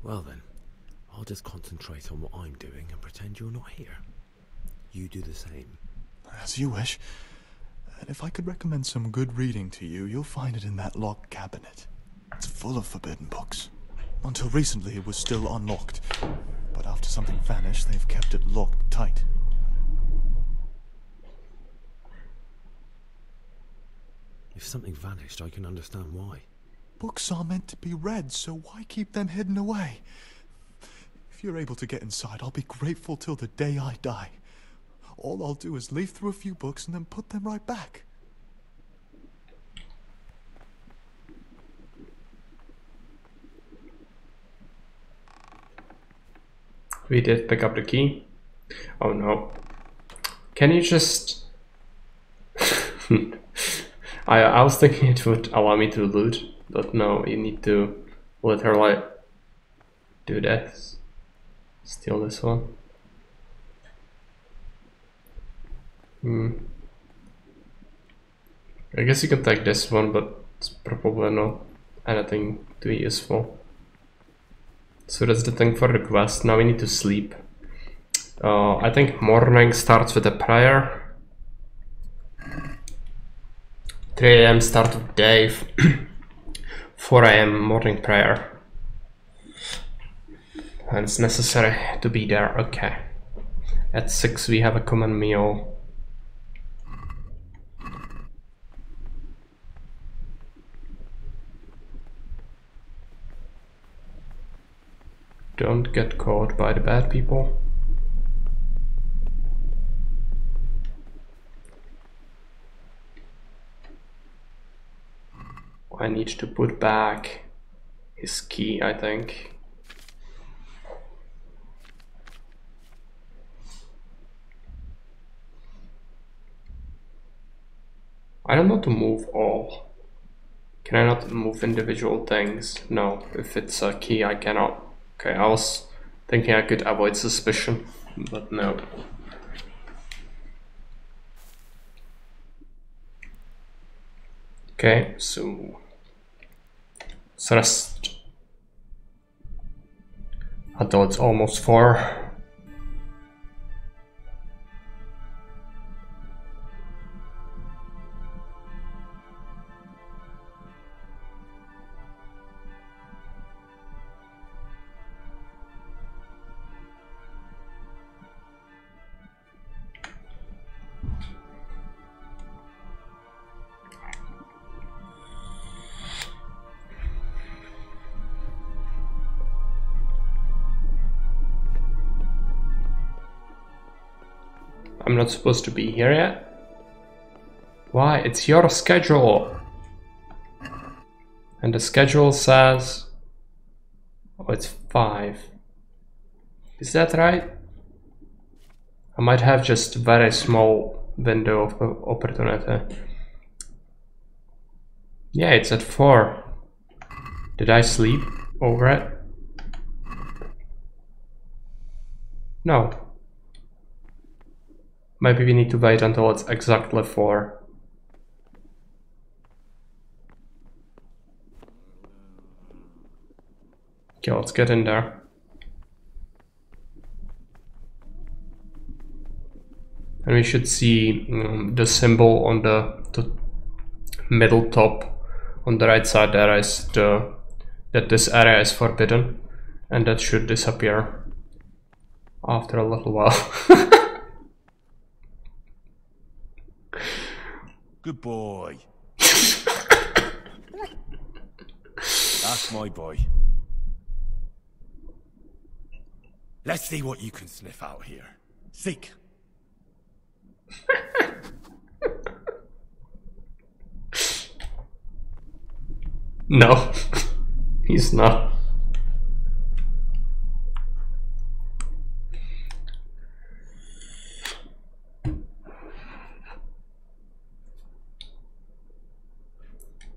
Well then, I'll just concentrate on what I'm doing and pretend you're not here. You do the same. As you wish. And if I could recommend some good reading to you, you'll find it in that locked cabinet. It's full of forbidden books. Until recently it was still unlocked. But after something vanished, they've kept it locked tight. If something vanished, I can understand why. Books are meant to be read, so why keep them hidden away? If you're able to get inside, I'll be grateful till the day I die. All I'll do is leaf through a few books and then put them right back. We did pick up the key. Oh no. Can you just... I was thinking it would allow me to loot, but no, you need to literally do this. Steal this one. I guess you can take this one, but it's probably not anything too useful. So that's the thing for the quest. Now we need to sleep. I think morning starts with a prayer. 3 AM start with Dave. 4 AM morning prayer. And it's necessary to be there. Okay. At 6 we have a common meal. Don't get caught by the bad people. I need to put back his key, I think. I don't know to move all. Can I not move individual things? No, if it's a key I cannot. Okay, I was thinking I could avoid suspicion, but no. Okay, so let's rest until it's almost 4. I'm not supposed to be here yet? Why? It's your schedule! And the schedule says... Oh, it's 5. Is that right? I might have just a very small window of opportunity. Yeah, it's at 4. Did I sleep over it? No. Maybe we need to wait until it's exactly 4. Okay, let's get in there. And we should see the symbol on the middle top on the right side. There is that this area is forbidden, and that should disappear after a little while. Good boy. That's my boy. Let's see what you can sniff out here. Seek. No, he's not.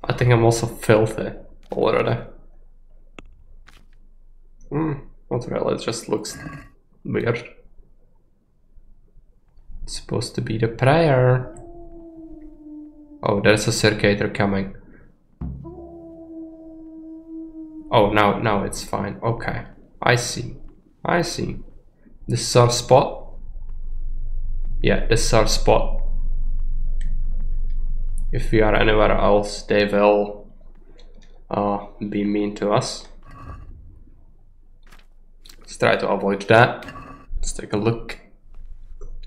I think I'm also filthy already. Not really, it just looks weird. It's supposed to be the prayer. Oh, there's a circuiter coming. Oh, now it's fine. Okay, I see. I see. This is our spot. Yeah, this is our spot. If we are anywhere else, they will be mean to us. Let's try to avoid that. Let's take a look.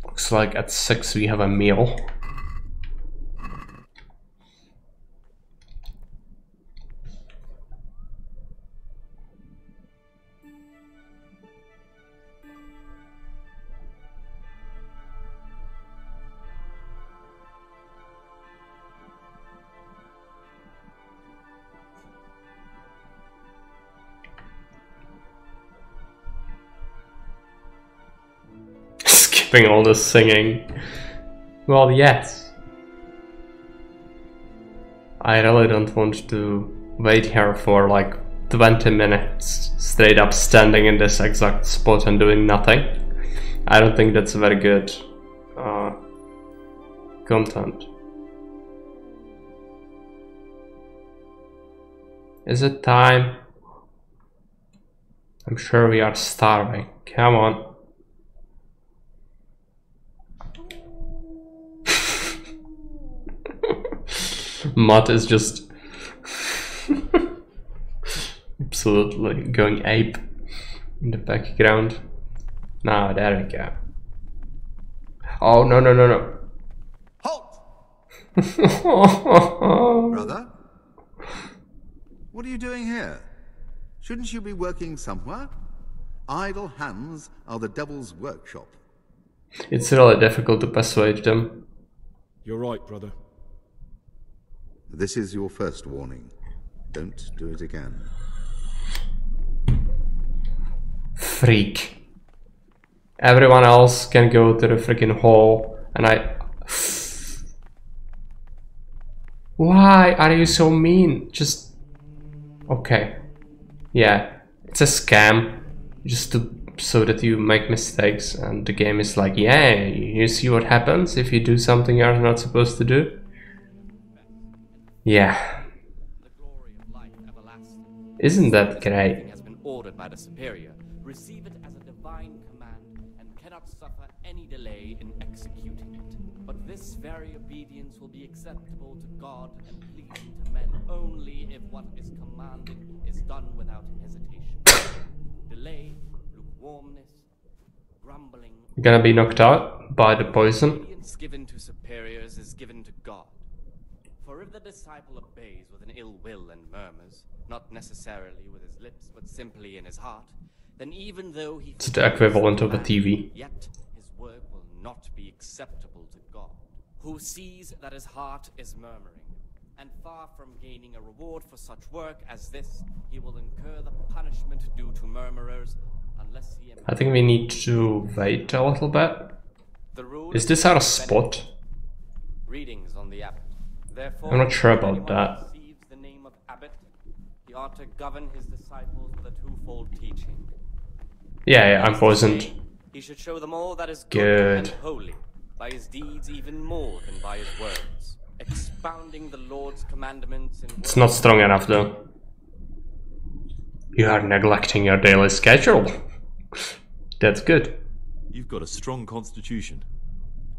Looks like at 6 we have a meal. Skipping all the singing. Well, yes. I really don't want to wait here for like 20 minutes straight up standing in this exact spot and doing nothing. I don't think that's very good content. Is it time? I'm sure we are starving. Come on. Mutt is just absolutely going ape in the background. Now there we go. Oh no. Halt! Brother? What are you doing here? Shouldn't you be working somewhere? Idle hands are the devil's workshop. It's really difficult to persuade them. You're right, brother. This is your first warning. Don't do it again. Freak. Everyone else can go to the freaking hall, and I... Why are you so mean? Just... Okay. Yeah, it's a scam. Just so that you make mistakes, and the game is like, yeah, you see what happens if you do something you're not supposed to do? Yeah. Isn't that great? Has been ordered by the superior. Receive it as a divine command and cannot suffer any delay in executing it. But this very obedience will be acceptable to God and pleasing to men only if what is commanded is done without hesitation. Delay, lukewarmness, grumbling. You're gonna be knocked out by the poison. Obedience given to superiors is given to God. For if the disciple obeys with an ill will and murmurs, not necessarily with his lips, but simply in his heart, then even though he... It's the equivalent of a TV. Yet his work will not be acceptable to God, who sees that his heart is murmuring. And far from gaining a reward for such work as this, he will incur the punishment due to murmurers, unless he... I think we need to wait a little bit. Is this our spot? Readings on the abbot. Therefore, I'm not sure about that. The name of abbot, he ought to govern his disciples with a twofold teaching. Yeah, I'm poisoned. He should show them all that is good and holy, by his deeds even more than by his words, expounding the Lord's commandments in words. It's not strong enough though. You are neglecting your daily schedule. That's good. You've got a strong constitution.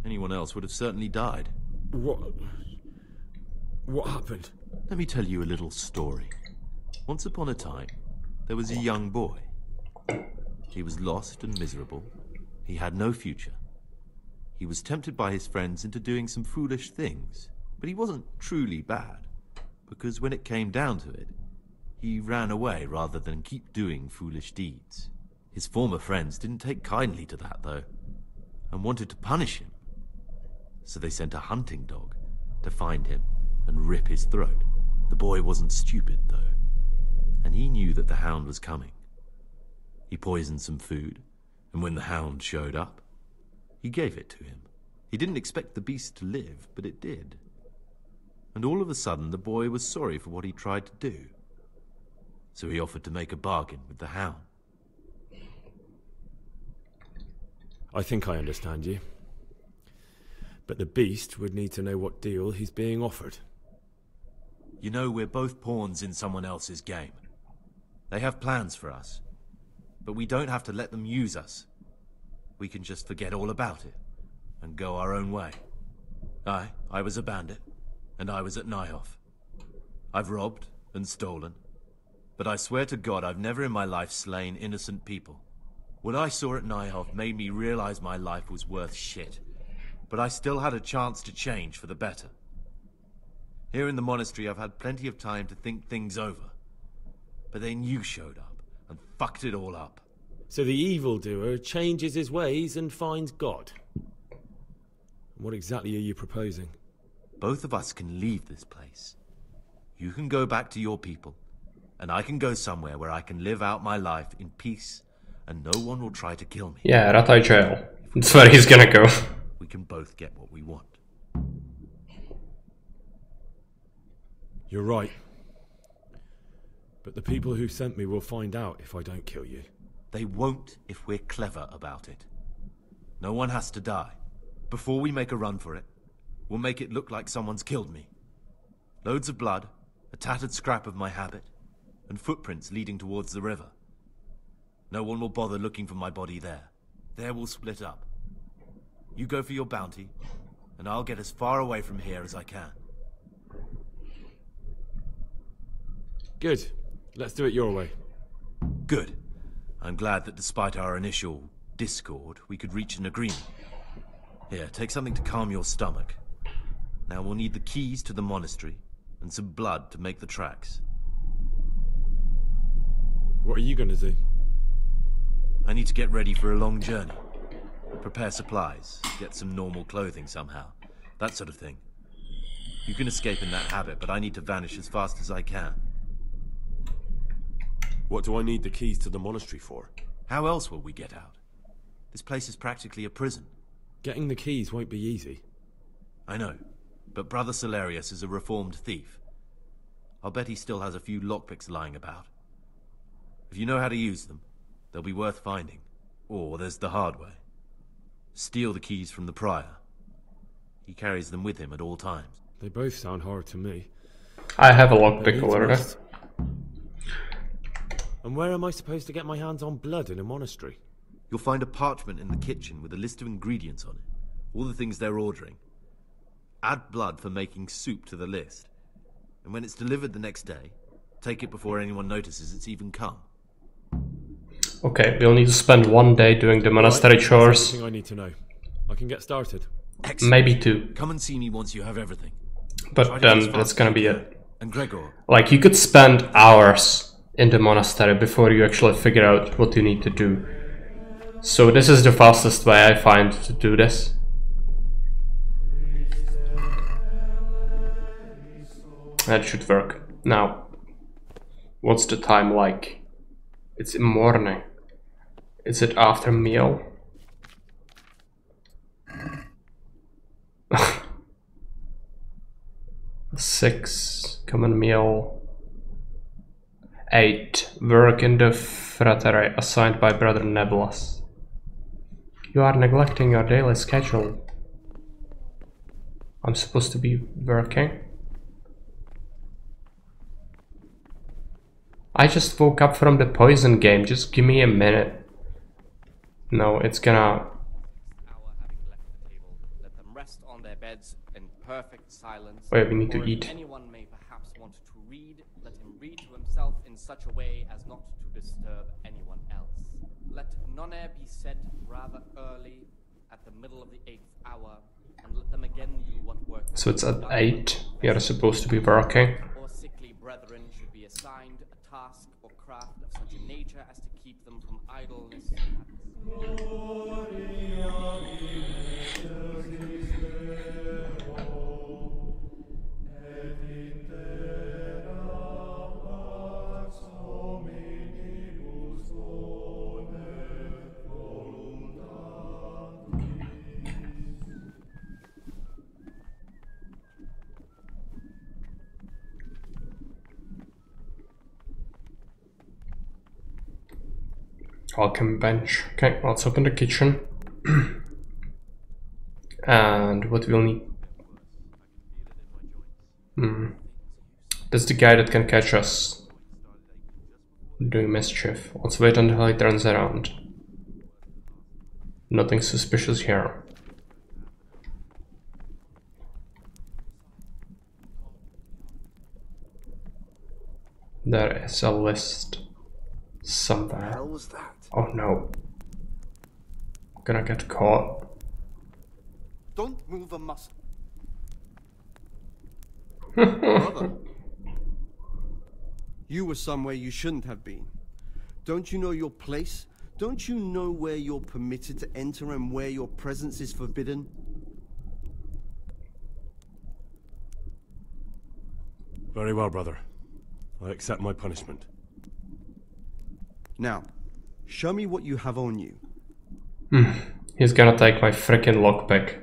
Anyone else would have certainly died. What happened? Let me tell you a little story. Once upon a time, there was a young boy. He was lost and miserable. He had no future. He was tempted by his friends into doing some foolish things, but he wasn't truly bad, because when it came down to it, he ran away rather than keep doing foolish deeds. His former friends didn't take kindly to that, though, and wanted to punish him. So they sent a hunting dog to find him and rip his throat. The boy wasn't stupid, though, and he knew that the hound was coming. He poisoned some food, and when the hound showed up, he gave it to him. He didn't expect the beast to live, but it did. And all of a sudden, the boy was sorry for what he tried to do. So he offered to make a bargain with the hound. I think I understand you. But the beast would need to know what deal he's being offered. You know, we're both pawns in someone else's game. They have plans for us, but we don't have to let them use us. We can just forget all about it and go our own way. I was a bandit, and I was at Nyhoff. I've robbed and stolen, but I swear to God I've never in my life slain innocent people. What I saw at Nyhoff made me realize my life was worth shit, but I still had a chance to change for the better. Here in the monastery I've had plenty of time to think things over, but then you showed up and fucked it all up. So the evildoer changes his ways and finds God. What exactly are you proposing? Both of us can leave this place. You can go back to your people, and I can go somewhere where I can live out my life in peace, and no one will try to kill me. Yeah, Rataj jail. That's where he's gonna go. We can both get what we want. You're right. But the people who sent me will find out if I don't kill you. They won't if we're clever about it. No one has to die. Before we make a run for it, we'll make it look like someone's killed me. Loads of blood, a tattered scrap of my habit, and footprints leading towards the river. No one will bother looking for my body there. There we'll split up. You go for your bounty, and I'll get as far away from here as I can. Good. Let's do it your way. Good. I'm glad that despite our initial discord, we could reach an agreement. Here, take something to calm your stomach. Now we'll need the keys to the monastery, and some blood to make the tracks. What are you gonna do? I need to get ready for a long journey. Prepare supplies, get some normal clothing somehow. That sort of thing. You can escape in that habit, but I need to vanish as fast as I can. What do I need the keys to the monastery for? How else will we get out? This place is practically a prison. Getting the keys won't be easy. I know, but Brother Salarius is a reformed thief. I'll bet he still has a few lockpicks lying about. If you know how to use them, they'll be worth finding. Or there's the hard way. Steal the keys from the prior. He carries them with him at all times. They both sound hard to me. I have a lockpick already. And where am I supposed to get my hands on blood in a monastery? You'll find a parchment in the kitchen with a list of ingredients on it. All the things they're ordering. Add blood for making soup to the list. And when it's delivered the next day, take it before anyone notices it's even come. Okay, we'll need to spend one day doing the monastery chores. That's everything I need to know. I can get started. Excellent. Maybe two. Come and see me once you have everything. But then that's gonna be it. And Gregor. Like, you could spend hours in the monastery before you actually figure out what you need to do. So this is the fastest way I find to do this. That should work. Now, what's the time like? It's in morning. Is it after meal? Six, common meal. 8, work in the fratery assigned by Brother Nebulas. You are neglecting your daily schedule. I'm supposed to be working. I just woke up from the poison game. Just give me a minute. No, it's gonna... Let them rest on their beds in perfect silence. Wait, we need to Or if eat. anyone may perhaps want to read, let him read to himself in such a way as not to disturb anyone else. Let none be said rather early, at the middle of the 8th hour, and let them again do what work. So it's at 8. We are supposed to be working. Or sickly brethren should be assigned a task or craft of such a nature as to keep them from idleness. Welcome bench. Okay, let's open the kitchen. And what we'll need... That's the guy that can catch us doing mischief. Let's wait until he turns around. Nothing suspicious here. There is a list somewhere. What the hell was that? Oh no. I'm gonna get caught. Don't move a muscle. Brother, you were somewhere you shouldn't have been. Don't you know your place? Don't you know where you're permitted to enter and where your presence is forbidden? Very well, brother. I accept my punishment. Now, show me what you have on you. He's gonna take my frickin' lockpick.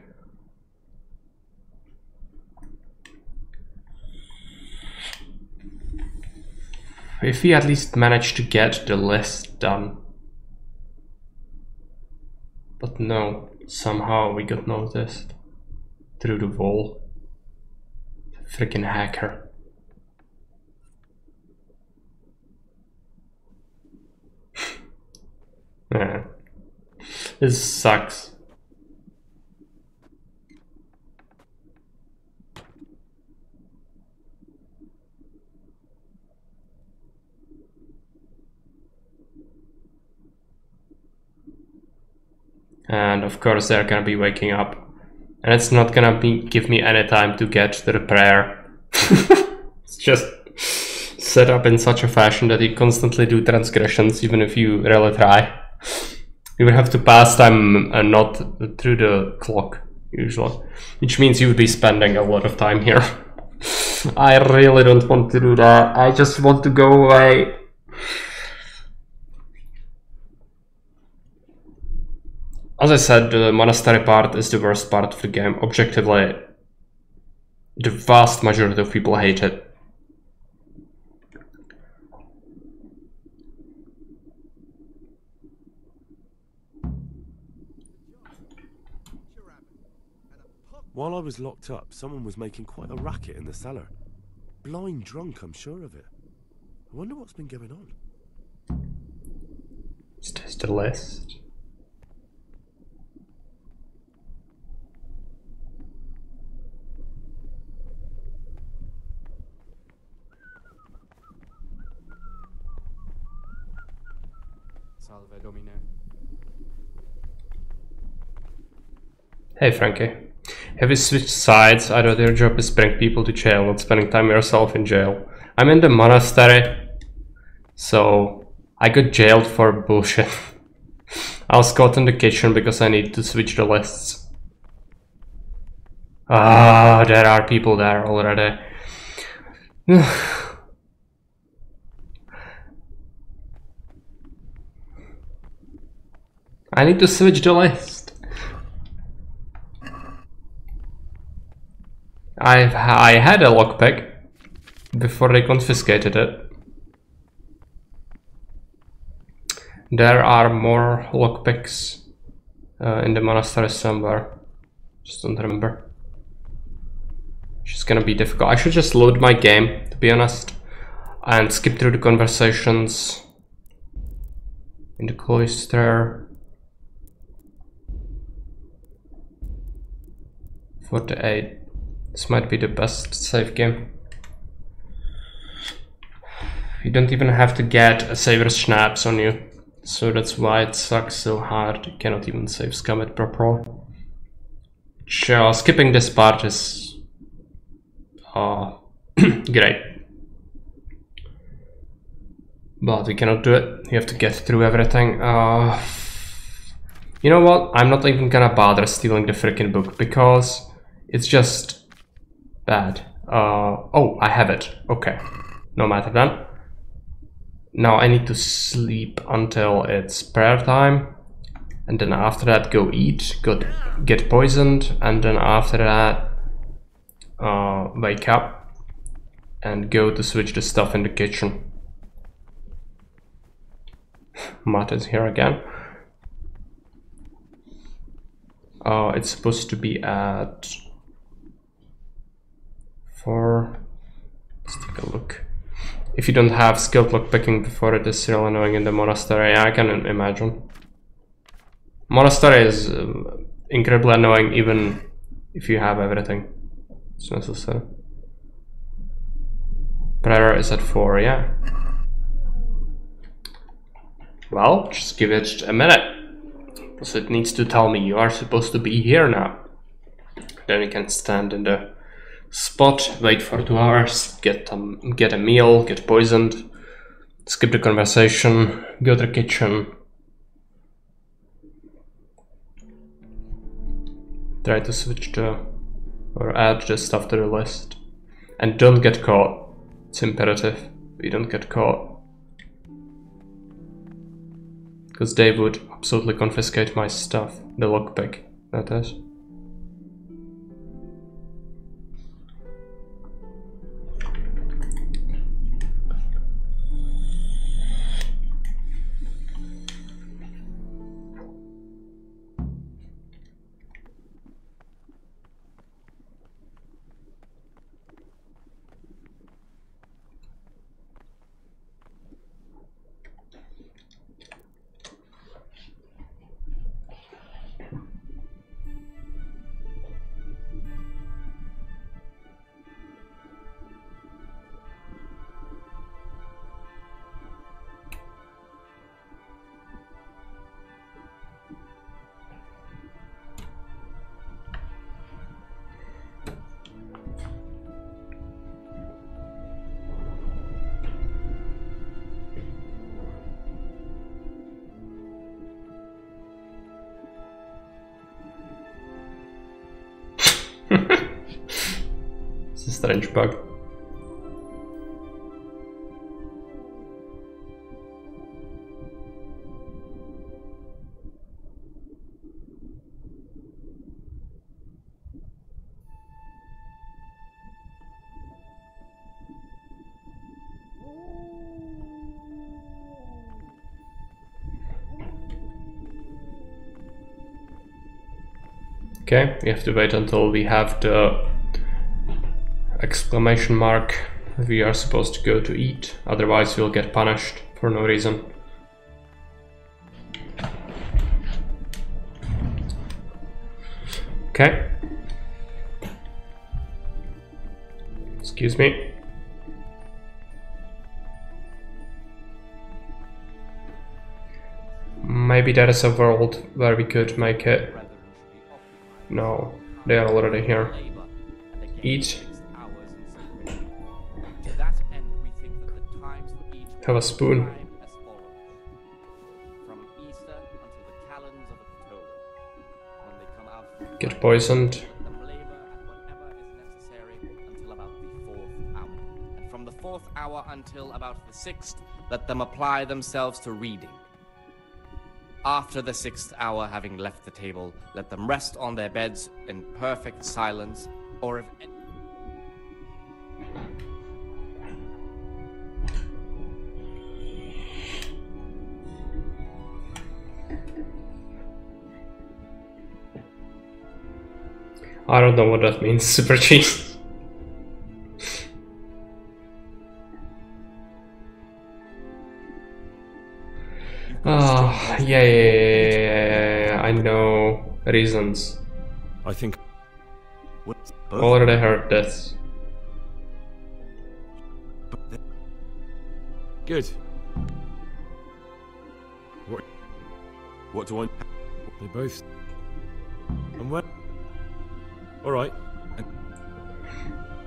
If we at least manage to get the list done. But no, somehow we got noticed. Through the wall. Frickin' hacker. Yeah. This sucks. And of course they're gonna be waking up. And it's not gonna give me any time to get to the prayer. It's just set up in such a fashion that you constantly do transgressions even if you really try. You would have to pass time not through the clock, usually. Which means you would be spending a lot of time here. I really don't want to do that. I just want to go away. As I said, the monastery part is the worst part of the game. Objectively, the vast majority of people hate it. While I was locked up, someone was making quite a racket in the cellar. Blind drunk, I'm sure of it. I wonder what's been going on. Is this the list? Salve Domine. Hey Frankie. Have you switched sides? I thought your job is bring people to jail, not spending time yourself in jail. I'm in the monastery, so I got jailed for bullshit. I was caught in the kitchen because I need to switch the lists. Ah, there are people there already. I need to switch the list. I had a lockpick before they confiscated it. There are more lockpicks in the monastery somewhere. Just don't remember. It's just gonna be difficult. I should just load my game, to be honest. and skip through the conversations in the cloister. 48. This might be the best save game. You don't even have to get a saver's schnapps on you, so that's why it sucks so hard. You cannot even save scum it properly. Sure, skipping this part is great. But we cannot do it. You have to get through everything. You know what? I'm not even gonna bother stealing the freaking book because it's just bad. Oh, I have it. Okay. No matter then. Now I need to sleep until it's prayer time. And then after that go eat, get poisoned. And then after that wake up and go to switch the stuff in the kitchen. Matt is here again. It's supposed to be at 4. Let's take a look. If you don't have skilled lockpicking before, it is real annoying in the monastery. I can imagine. Monastery is incredibly annoying even if you have everything. It's necessary. Prayer is at 4, yeah. Well, just give it a minute. Because it needs to tell me you are supposed to be here now. Then we can stand in the spot, wait for 2 hours, get a meal, get poisoned, skip the conversation, go to the kitchen, try to switch or add the stuff to the list, and don't get caught. It's imperative we don't get caught, because they would absolutely confiscate my stuff, the lockpick, that is. It's a strange bug. Okay, we have to wait until we have the exclamation mark. We are supposed to go to eat, otherwise we'll get punished for no reason. Okay. Excuse me. Maybe there is a world where we could make it. No, they are already here. Eat. Have a spoon. Get poisoned. And from the 4th hour until about the 6th, let them apply themselves to reading. After the 6th hour, having left the table, let them rest on their beds in perfect silence, or if I don't know what that means, super cheese. Yeah, I know reasons. I think... Already heard this. Good. What do I... They both... And where... Alright.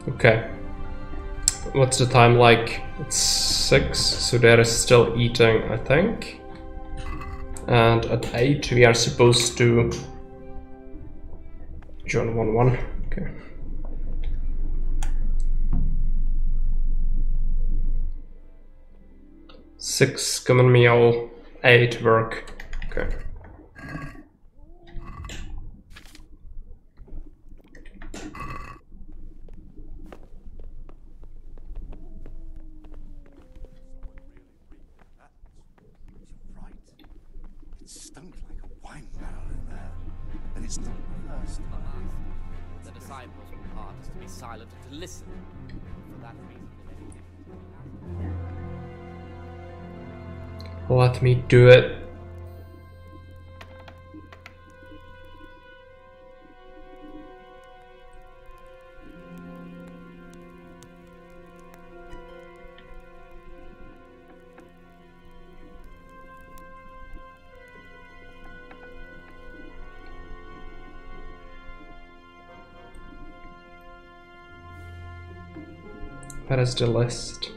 Okay. What's the time like? It's 6, so they're still eating, I think. And at 8 we are supposed to join 1-1. Okay. Six common meal, 8 work. Okay. It stunk like a wine barrel in there. And it's not the first time. The disciples' part is to be silent and to listen. For that reason, Let me do it. Where is the list?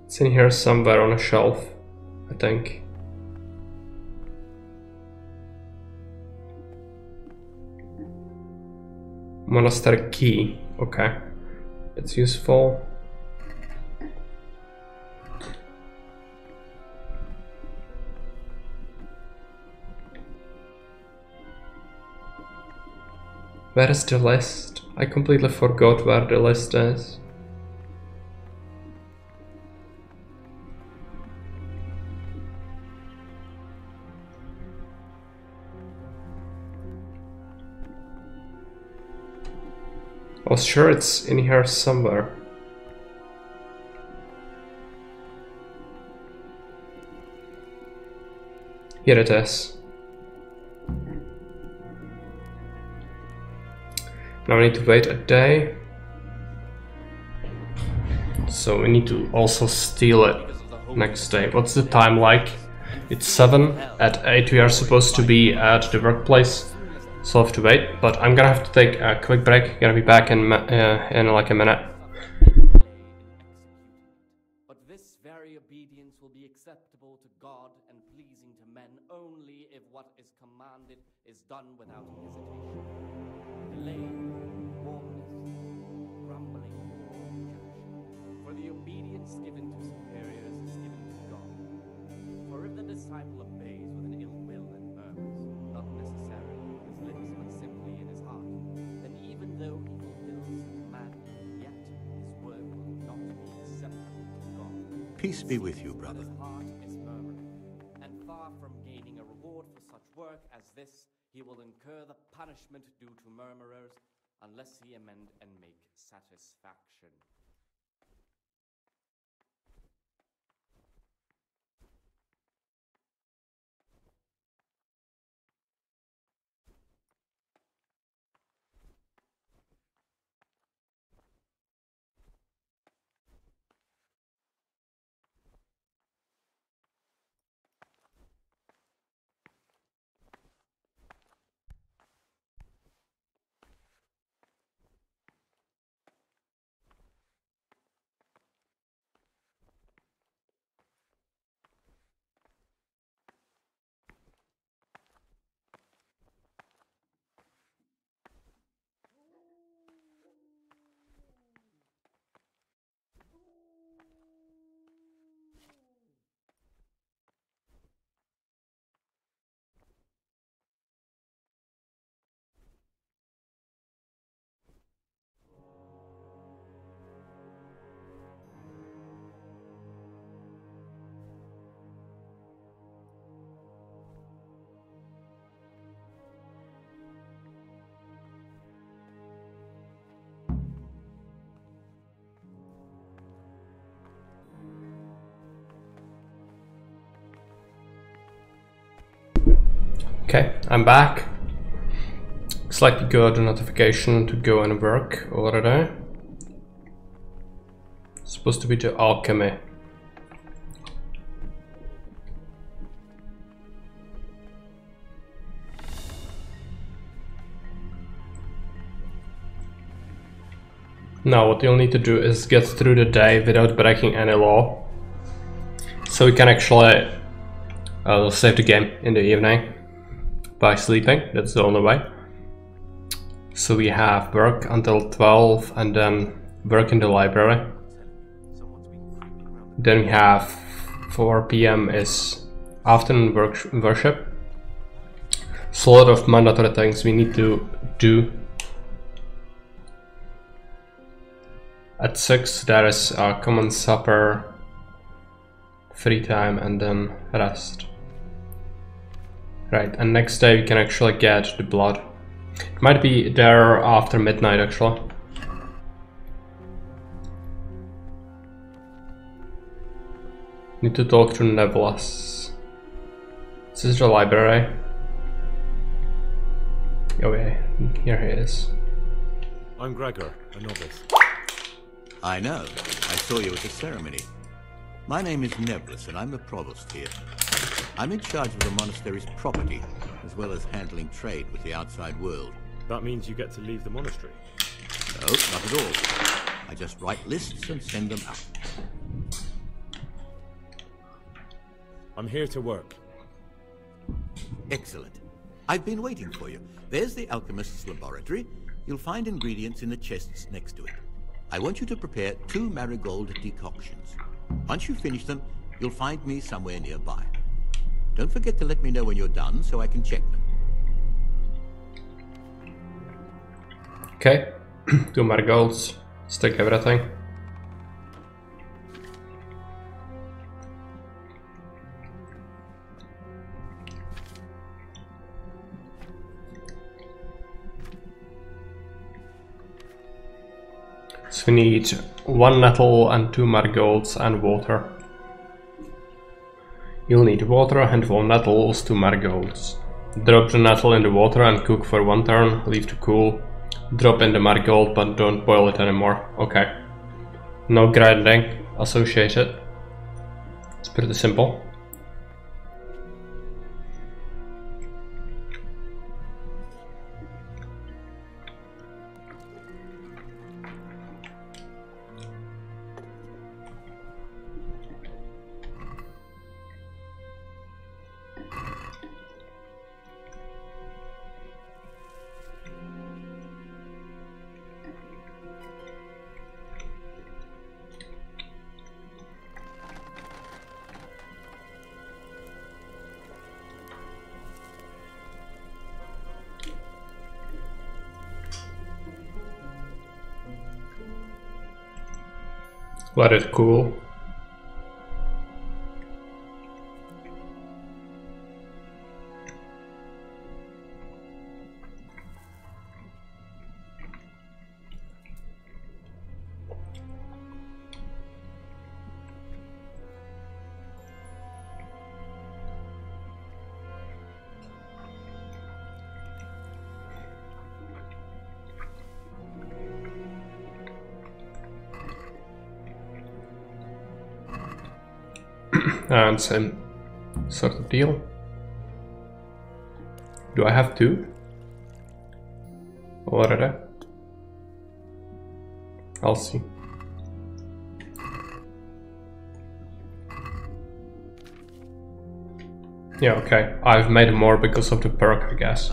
It's in here somewhere on a shelf, I think. Monastery key, okay. It's useful. Where is the list? I completely forgot where the list is. I was sure it's in here somewhere. Here it is. Now we need to wait a day. So we need to also steal it next day. What's the time like? It's 7. At 8 we are supposed to be at the workplace. So I'll have to wait, but I'm gonna have to take a quick break. Gonna be back in like a minute. But this very obedience will be acceptable to God and pleasing to men only if what is commanded is done without hesitation. Delay, warmness, grumbling, objection. For the obedience given to superiors is given to God. For if the disciple obeys with an ill will and murmurs, not necessarily with his lips, but simply in his heart, then even though he fulfills the command, yet his work will not be acceptable to God. Peace be with you, brother. His heart is murmuring, and far from gaining a reward for such work as this, he will incur the punishment due to murmurers, unless he amend and make satisfaction. Okay, I'm back. Looks like we got a notification to go and work already. It's supposed to be the alchemy. Now what you'll need to do is get through the day without breaking any law. So we can actually save the game in the evening by sleeping. That's the only way. So we have work until 12 and then work in the library. Then we have 4 PM is afternoon worship. So a lot of mandatory things we need to do. At 6 there is a common supper, free time, and then rest. Right, and next day we can actually get the blood. It might be there after midnight actually. Need to talk to Nebulas. This is the library. Oh yeah, here he is. I'm Gregor, a novice. I know. I saw you at the ceremony. My name is Nebulus, and I'm the provost here. I'm in charge of the monastery's property, as well as handling trade with the outside world. That means you get to leave the monastery? No, not at all. I just write lists and send them out. I'm here to work. Excellent. I've been waiting for you. There's the alchemist's laboratory. You'll find ingredients in the chests next to it. I want you to prepare 2 marigold decoctions. Once you finish them, you'll find me somewhere nearby. Don't forget to let me know when you're done so I can check them. Okay, 2 marigolds, stick everything. So we need 1 nettle and 2 marigolds and water. You'll need water and 1 nettles, 2 marigolds. Drop the nettle in the water and cook for 1 turn, leave to cool. Drop in the marigold but don't boil it anymore. Okay. No grinding associated. It's pretty simple. Let it cool. And same sort of deal. Do I have 2? What are they? I'll see. Yeah, okay. I've made more because of the perk, I guess.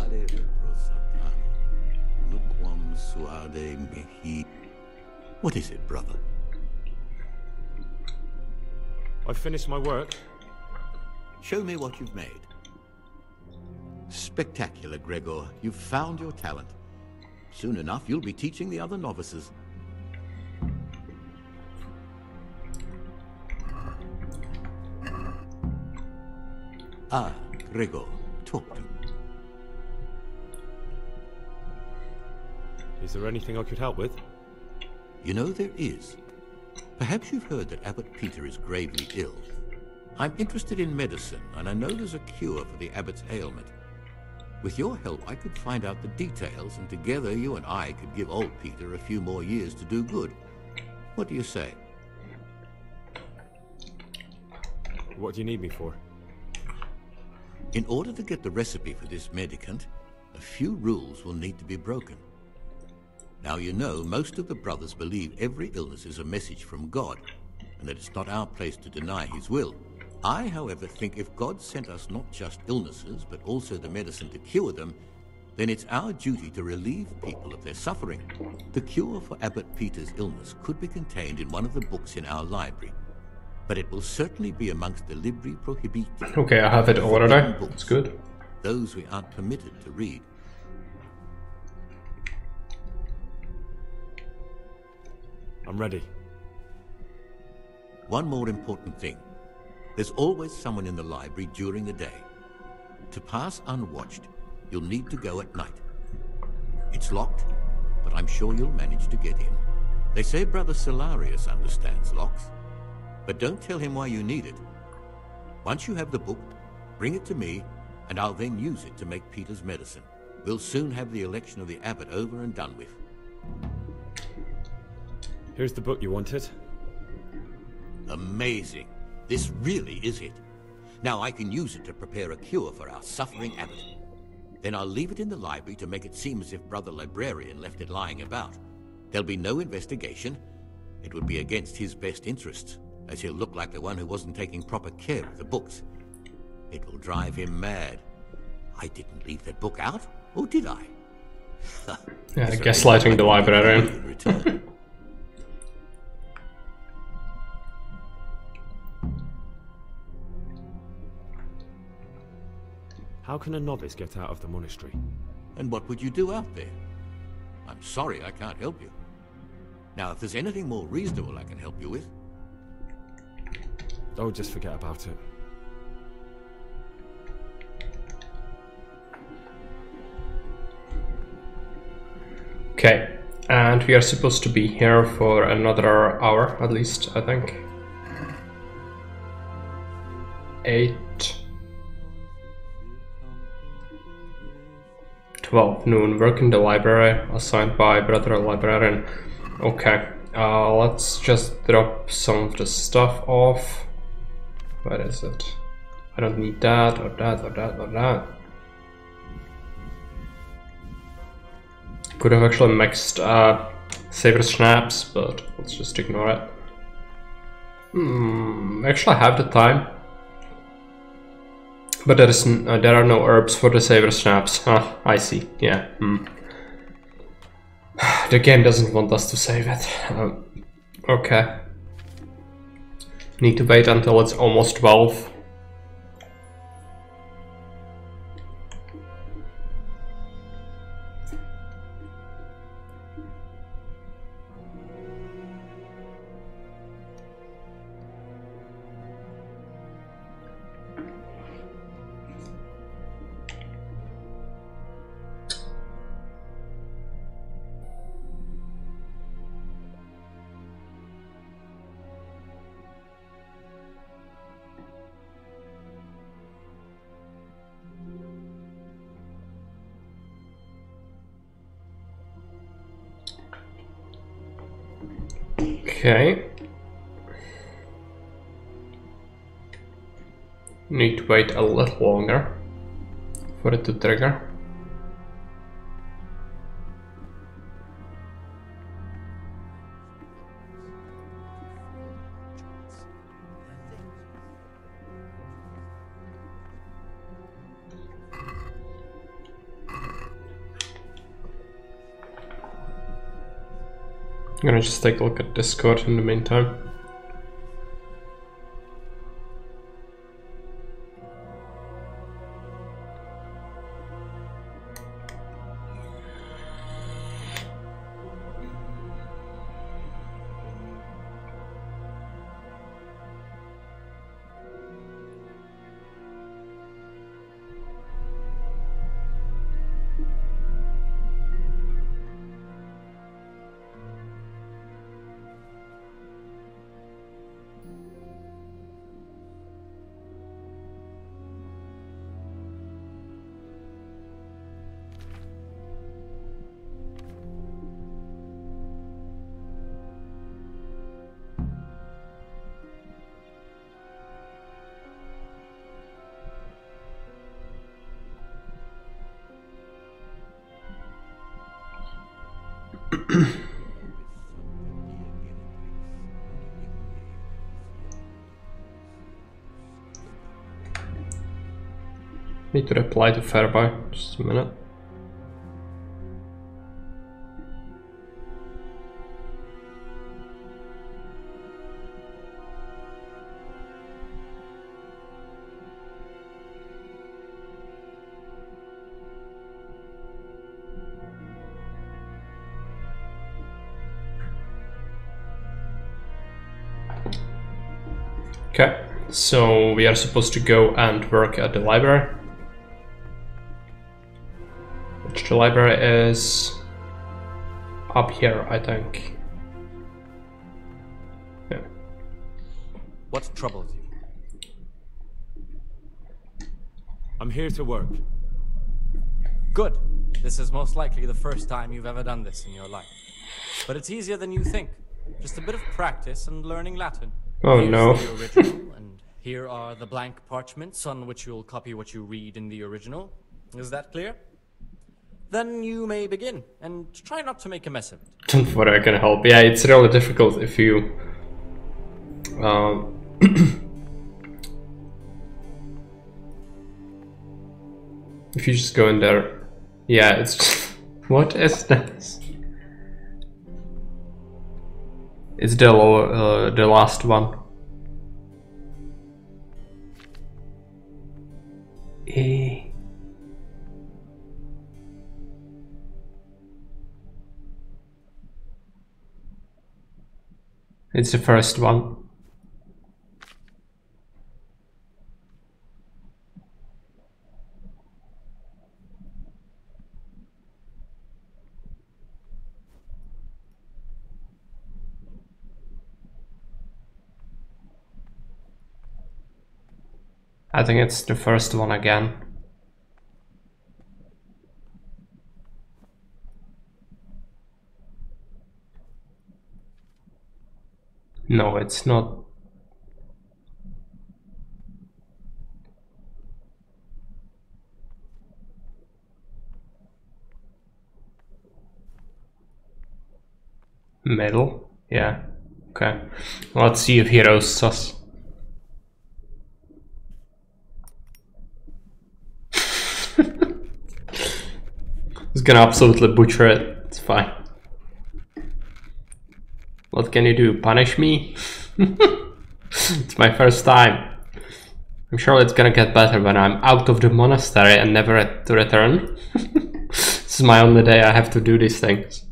What is it, brother? I've finished my work. Show me what you've made. Spectacular, Gregor. You've found your talent. Soon enough, you'll be teaching the other novices. Ah, Gregor, talk to me. Is there anything I could help with? You know, there is. Perhaps you've heard that Abbot Peter is gravely ill. I'm interested in medicine, and I know there's a cure for the abbot's ailment. With your help, I could find out the details, and together you and I could give old Peter a few more years to do good. What do you say? What do you need me for? In order to get the recipe for this medicament, a few rules will need to be broken. Now, you know, most of the brothers believe every illness is a message from God, and that it's not our place to deny his will. I, however, think if God sent us not just illnesses, but also the medicine to cure them, then it's our duty to relieve people of their suffering. The cure for Abbot Peter's illness could be contained in one of the books in our library, but it will certainly be amongst the Libri Prohibiti. Okay, I have it already. That's good. Those we aren't permitted to read. I'm ready. One more important thing. There's always someone in the library during the day. To pass unwatched, you'll need to go at night. It's locked, but I'm sure you'll manage to get in. They say Brother Solarius understands locks, but don't tell him why you need it. Once you have the book, bring it to me, and I'll then use it to make Peter's medicine. We'll soon have the election of the abbot over and done with. Here's the book you wanted. Amazing. This really is it. Now I can use it to prepare a cure for our suffering abbot. Then I'll leave it in the library to make it seem as if Brother Librarian left it lying about. There'll be no investigation. It would be against his best interests, as he'll look like the one who wasn't taking proper care of the books. It will drive him mad. I didn't leave that book out, or did I? Yeah, gaslighting the librarian. How can a novice get out of the monastery? And what would you do out there? I'm sorry I can't help you. Now, if there's anything more reasonable I can help you with... Oh, just forget about it. Okay, and we are supposed to be here for another hour, at least, I think. 12 noon, work in the library, assigned by Brother Librarian. Okay, let's just drop some of the stuff off. Where is it? I don't need that, or that, or that, or that. Could have actually mixed Saver Schnapps, but let's just ignore it. Actually I have the time. But there are no herbs for the Saver Schnapps. I see, yeah. The game doesn't want us to save it. Okay. Need to wait until it's almost 12. Okay. Need to wait a little longer for it to trigger. I'm gonna just take a look at Discord in the meantime. Need to reply to Fairby. Just a minute. Okay, so we are supposed to go and work at the library. Which the library is up here, I think. Yeah. What troubles you? I'm here to work. Good. This is most likely the first time you've ever done this in your life. But it's easier than you think. Just a bit of practice and learning Latin. Oh, Here's no. the original, and here are the blank parchments on which you'll copy what you read in the original. Is that clear? Then you may begin, and try not to make a mess of it. Don't worry, I can help. Yeah, it's really difficult if you... if you just go in there. Yeah, it's just... What is this? It's the last one. It's the first one. I think it's the first one again. No, it's not. Middle? Yeah. Okay. Let's see if Hero's sus. He's gonna absolutely butcher it. It's fine. What can you do? Punish me? It's my first time. I'm sure it's gonna get better when I'm out of the monastery and never to return. This is my only day I have to do these things.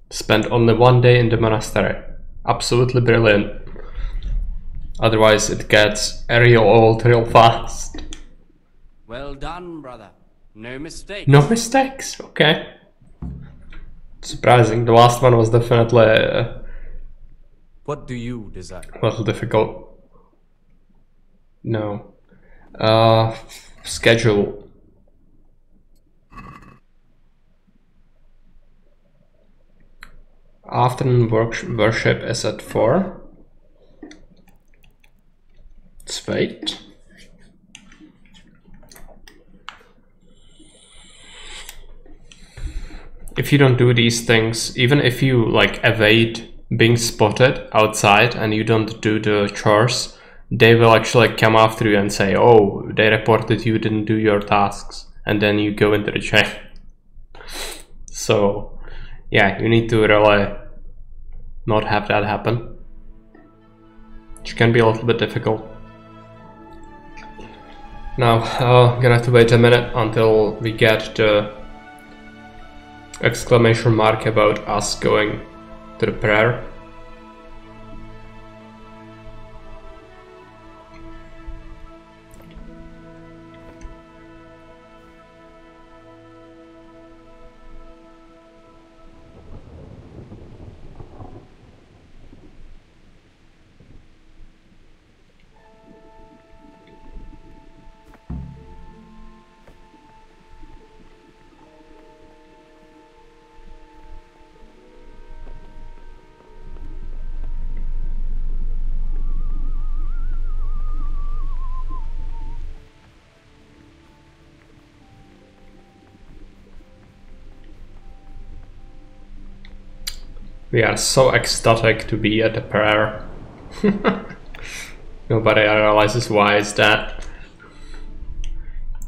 Spend only one day in the monastery. Absolutely brilliant. Otherwise it gets real old real fast. Well done, brother. No mistakes. No mistakes, okay. Surprising, the last one was definitely What do you desire? a little difficult. No. Schedule. Afternoon worship is at 4. Let's wait. If you don't do these things, even if you like evade being spotted outside and you don't do the chores, they will actually come after you and say, oh, they reported you didn't do your tasks, and then you go into the jail. So yeah, you need to really not have that happen, which can be a little bit difficult. Now I'm gonna have to wait a minute until we get the exclamation mark about us going to the prayer. We are so ecstatic to be at the prayer. Nobody realizes why is that.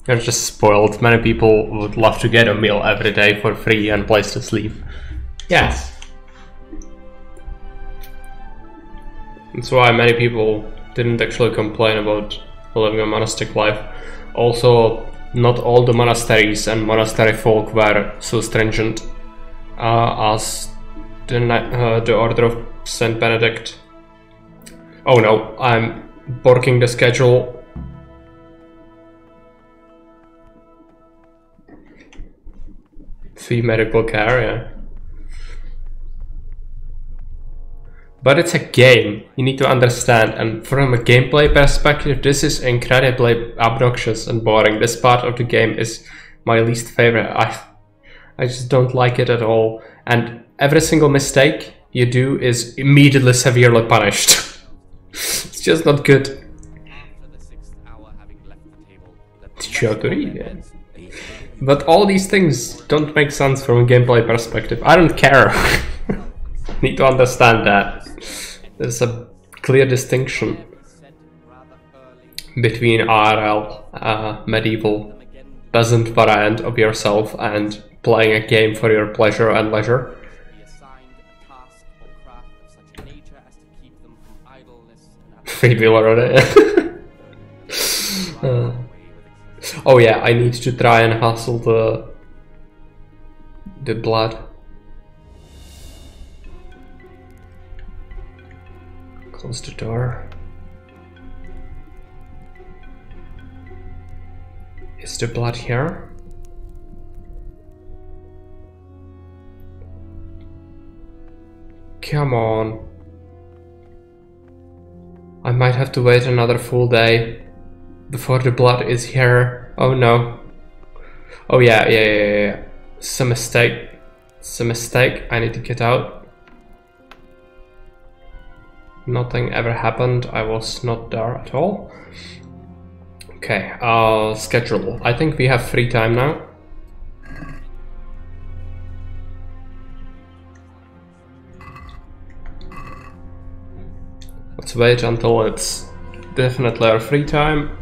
They're just spoiled. Many people would love to get a meal every day for free and a place to sleep. Yes. That's why many people didn't actually complain about living a monastic life. Also, not all the monasteries and monastery folk were so stringent as the Order of Saint Benedict. Oh no, I'm working the schedule. Free medical care, yeah. But it's a game, you need to understand, and from a gameplay perspective, this is incredibly obnoxious and boring. This part of the game is my least favorite. I just don't like it at all, and every single mistake you do is immediately severely punished. It's just not good. Teach you how to read, yeah. But all these things don't make sense from a gameplay perspective. I don't care. Need to understand that. There's a clear distinction between RL, medieval peasant variant of yourself, and playing a game for your pleasure and leisure. Freewheeler on it. Oh yeah, I need to try and hustle the blood. Close the door. Is the blood here? Come on. I might have to wait another full day before the blood is here. Oh no. Oh yeah. It's a mistake. It's a mistake. I need to get out. Nothing ever happened. I was not there at all. Okay, schedule. I think we have free time now. Let's wait until it's definitely our free time.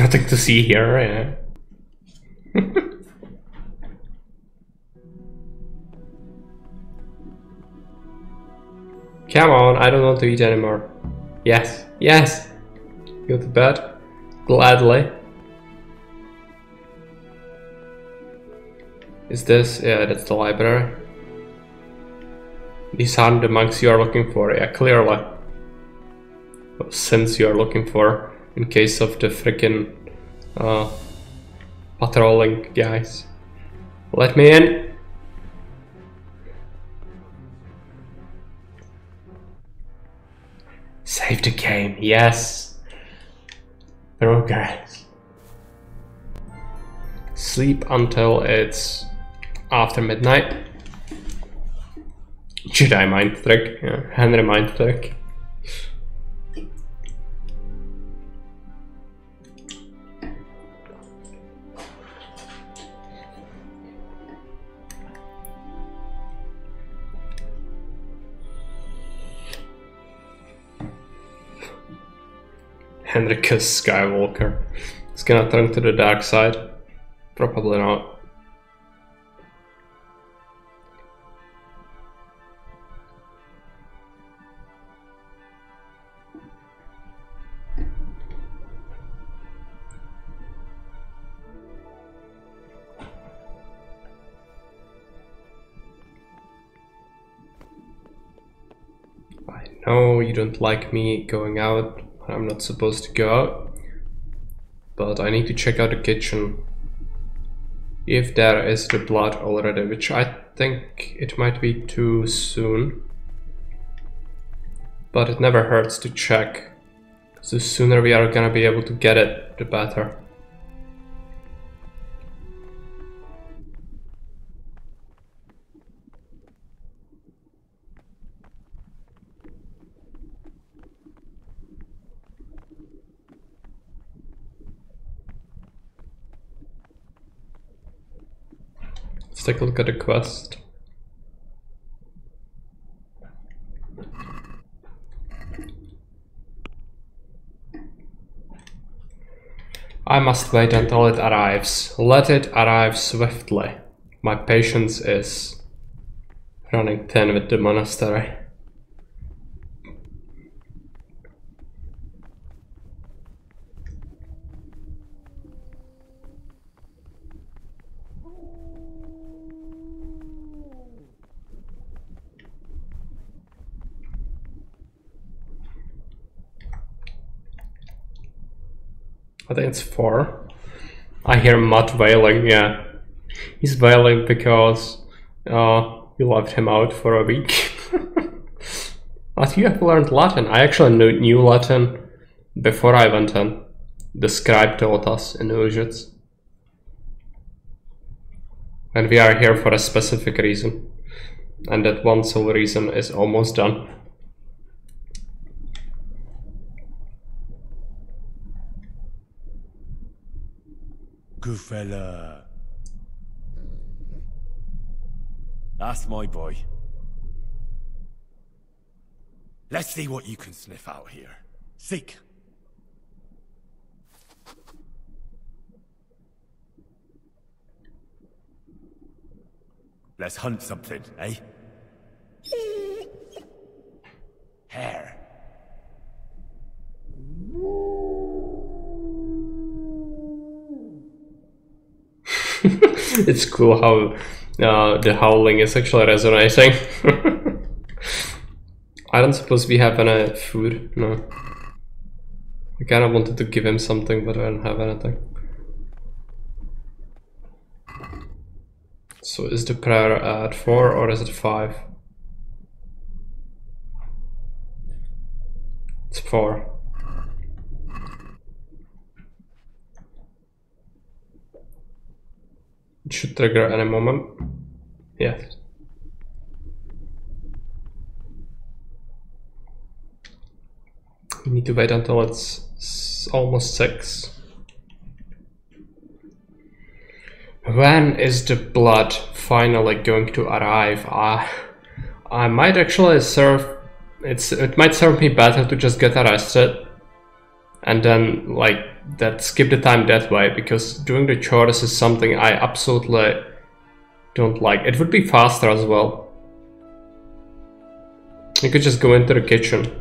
Nothing to see here, yeah. Come on, I don't want to eat anymore. Yes, yes! Go to bed. Gladly. Is this? Yeah, that's the library. These aren't the monks you are looking for, yeah, clearly. Well, since you are looking for, in case of the freaking patrolling guys. Let me in! Save the game, yes! Progress. Sleep until it's after midnight. Jedi mind trick, yeah, Henry mind trick. Henricus Skywalker is gonna turn to the dark side. Probably not. I know you don't like me going out. I'm not supposed to go out, but I need to check out the kitchen if there is the blood already, which I think it might be too soon, but it never hurts to check. So the sooner we are gonna be able to get it, the better. Let's take a look at the quest. I must wait until it arrives. Let it arrive swiftly. My patience is running thin with the monastery. I think it's 4. I hear Matt wailing, yeah. He's wailing because you left him out for a week. But you have learned Latin. I actually knew Latin before I went in. The scribe taught us in Ujits. And we are here for a specific reason. And that one sole reason is almost done. Good fella. That's my boy. Let's see what you can sniff out here. Seek. Let's hunt something, eh? Hare. It's cool how the howling is actually resonating. I don't suppose we have any food, no. I kinda wanted to give him something, but I don't have anything. So is the prayer at 4 or is it 5? It's 4. It should trigger any moment. Yes. We need to wait until it's almost 6. When is the blood finally going to arrive? I might actually it might serve me better to just get arrested and then skip the time that way, because doing the chores is something I absolutely don't like. It would be faster as well. You could just go into the kitchen.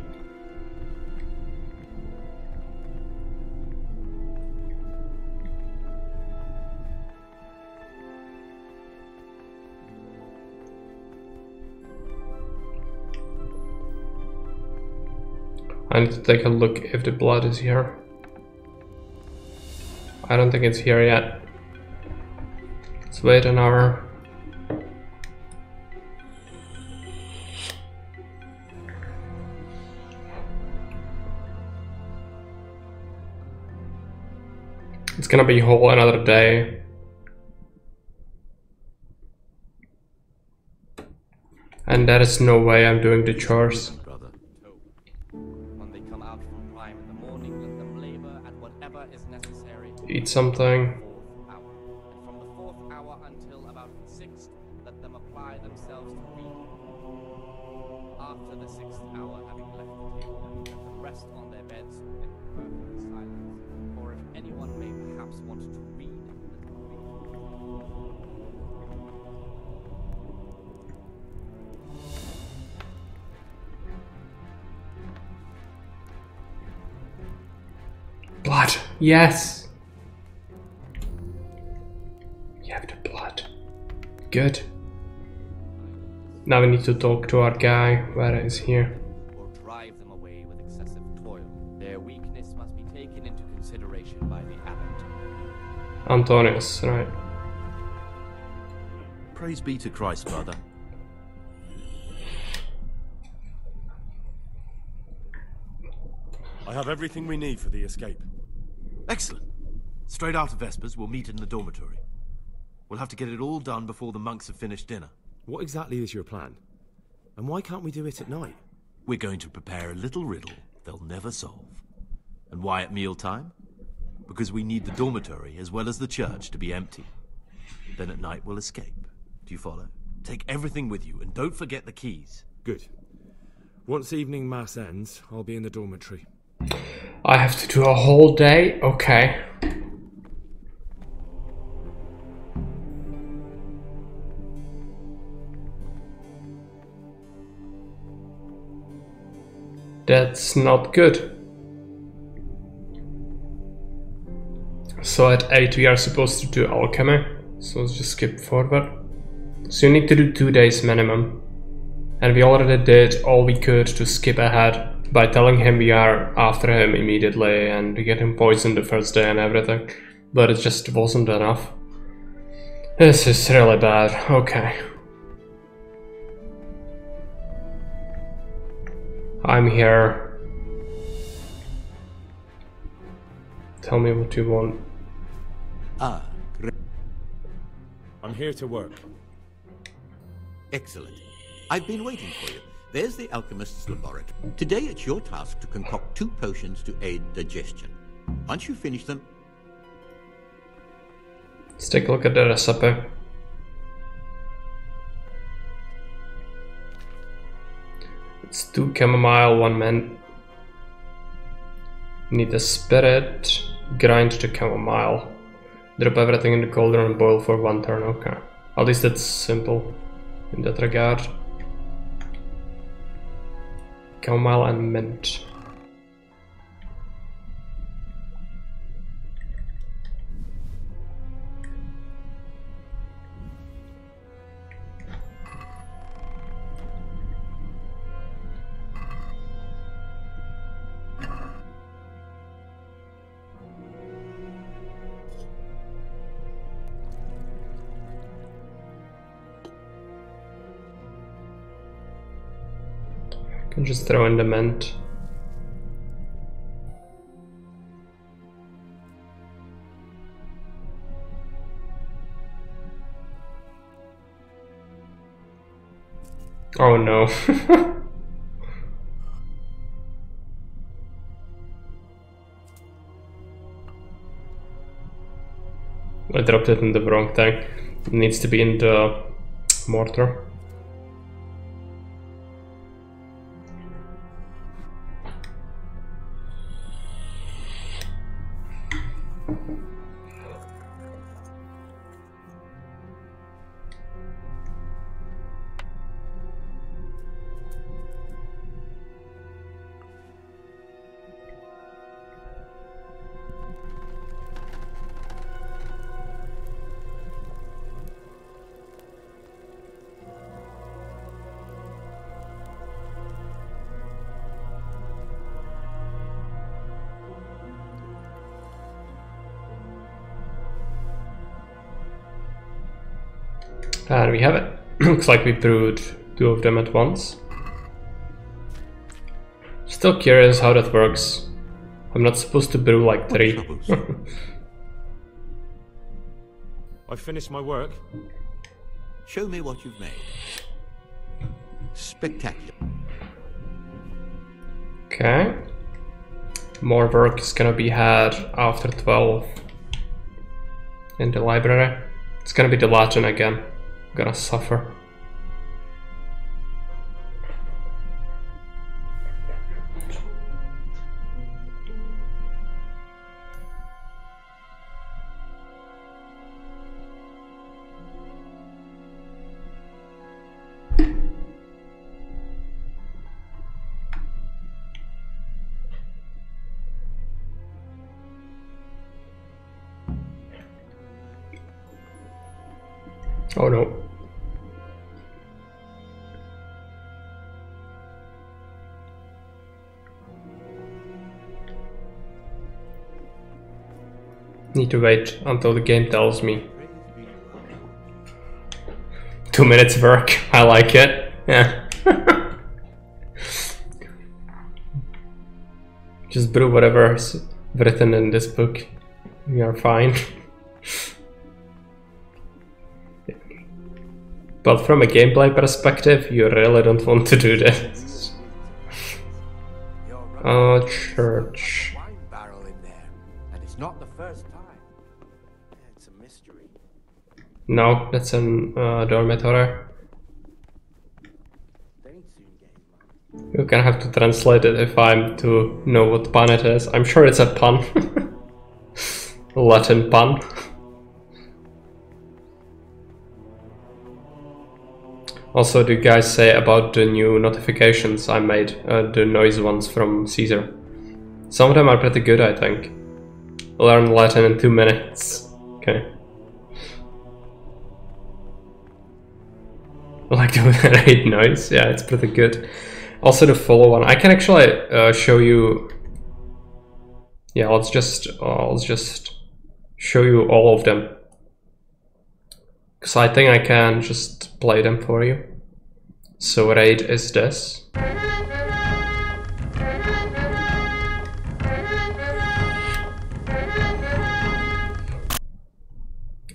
I need to take a look if the blood is here. I don't think it's here yet. Let's wait an hour. It's gonna be a whole another day. And there is no way I'm doing the chores. Eat something. From the 4th hour until about 6, let them apply themselves to reading. After the 6th hour, having left the table, let them rest on their beds in perfect silence. Or if anyone may perhaps want to read, Blood. Yes. Good. Now we need to talk to our guy. Where is he? Or drive them away with excessive toil. Their weakness must be taken into consideration by the abbot. Antonius, right. Praise be to Christ, brother. I have everything we need for the escape. Excellent. Straight after Vespers, we'll meet in the dormitory. We'll have to get it all done before the monks have finished dinner. What exactly is your plan? And why can't we do it at night? We're going to prepare a little riddle they'll never solve. And why at mealtime? Because we need the dormitory as well as the church to be empty. Then at night we'll escape. Do you follow? Take everything with you, and don't forget the keys. Good. Once evening mass ends, I'll be in the dormitory. I have to do a whole day? Okay. That's not good. So at 8 we are supposed to do alchemy. So let's just skip forward. So you need to do 2 days minimum. And we already did all we could to skip ahead by telling him we are after him immediately and we get him poisoned the first day and everything. But it just wasn't enough. This is really bad. Okay. I'm here. Tell me what you want. Ah, I'm here to work. excellent. I've been waiting for you. There's the alchemist's laboratory. Today it's your task to concoct 2 potions to aid digestion. Once you finish them... Let's take a look at the recipe. It's 2 chamomile, 1 mint. Need a spirit. Grind the chamomile. Drop everything in the cauldron and boil for 1 turn. Okay. At least it's simple in that regard. Chamomile and mint. Can just throw in the mint. Oh no. I dropped it in the wrong thing. It needs to be in the mortar. And we have it. Looks like we brewed 2 of them at once. Still curious how that works. I'm not supposed to brew like 3. I've finished my work. Show me what you've made. Spectacular. Okay. More work is gonna be had after 12 in the library. It's gonna be the Latin again. I'm gonna suffer. Oh no. Need to wait until the game tells me. 2 minutes work. I like it. Yeah. Just brew whatever's written in this book. We are fine. But from a gameplay perspective, you really don't want to do this. Oh, church. Wine barrel in there, and it's not the first time. It's a mystery. No, that's an dormitory. You're gonna have to translate it if I'm to know what pun it is. I'm sure it's a pun. Latin pun. Also, do you guys say about the new notifications I made, the noise ones from Caesar? Some of them are pretty good, I think. Learn Latin in 2 minutes. Okay. Like the raid noise, yeah, it's pretty good. Also the follow one, I can actually show you. Yeah, let's just show you all of them. Because I think I can just play them for you. So raid is this.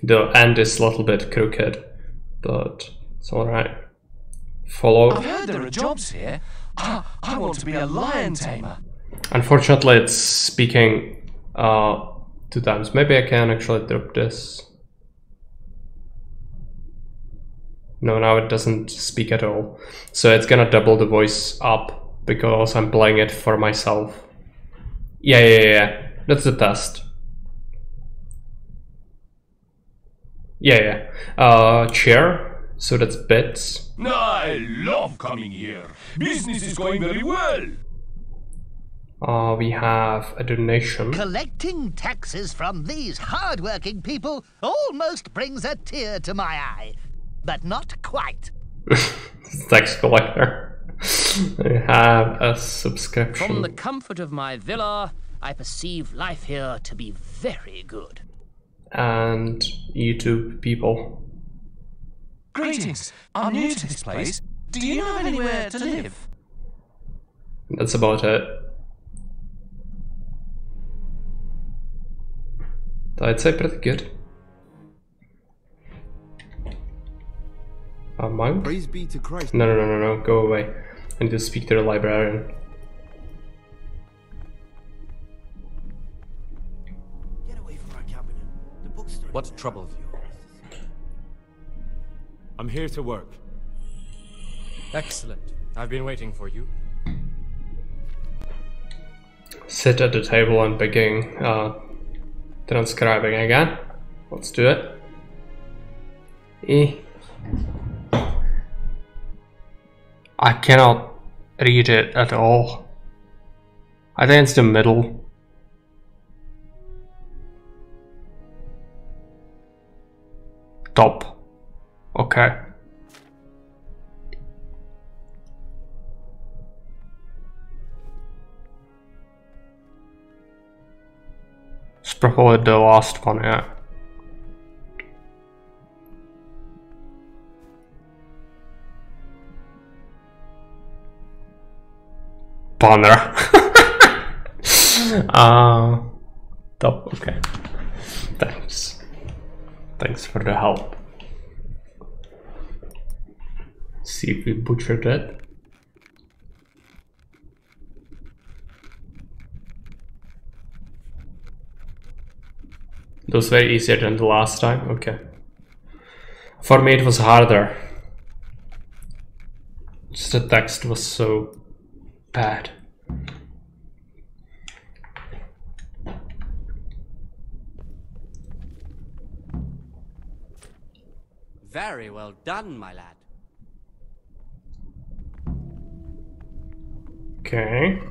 The end is a little bit crooked, but it's alright. Follow. I've heard there are jobs here. I want to be a lion tamer. Unfortunately, it's speaking 2 times. Maybe I can actually drop this. No, now it doesn't speak at all. So it's gonna double the voice up because I'm playing it for myself. Yeah. That's the test. Yeah. Chair. So that's bits. I love coming here. Business is going very well. We have a donation. Collecting taxes from these hard-working people almost brings a tear to my eye. But not quite. Tax collector. I have a subscription. From the comfort of my villa, I perceive life here to be very good. And YouTube people. Greetings. I'm new to this place. Do you know of anywhere to live? That's about it. I'd say pretty good. A monk? Praise be to Christ. No, go away. I need to speak to the librarian. Get away from our cabinet. The book's What troubles you? I'm here to work. Excellent. I've been waiting for you. Sit at the table and begin transcribing again. Let's do it. I cannot read it at all. I think it's the middle. Top. Okay. It's probably the last one, yeah. Banner. Top, okay. Thanks for the help. See if we butchered it. It was very easier than the last time, okay. For me it was harder. Just the text was so bad. Very well done, my lad. Okay.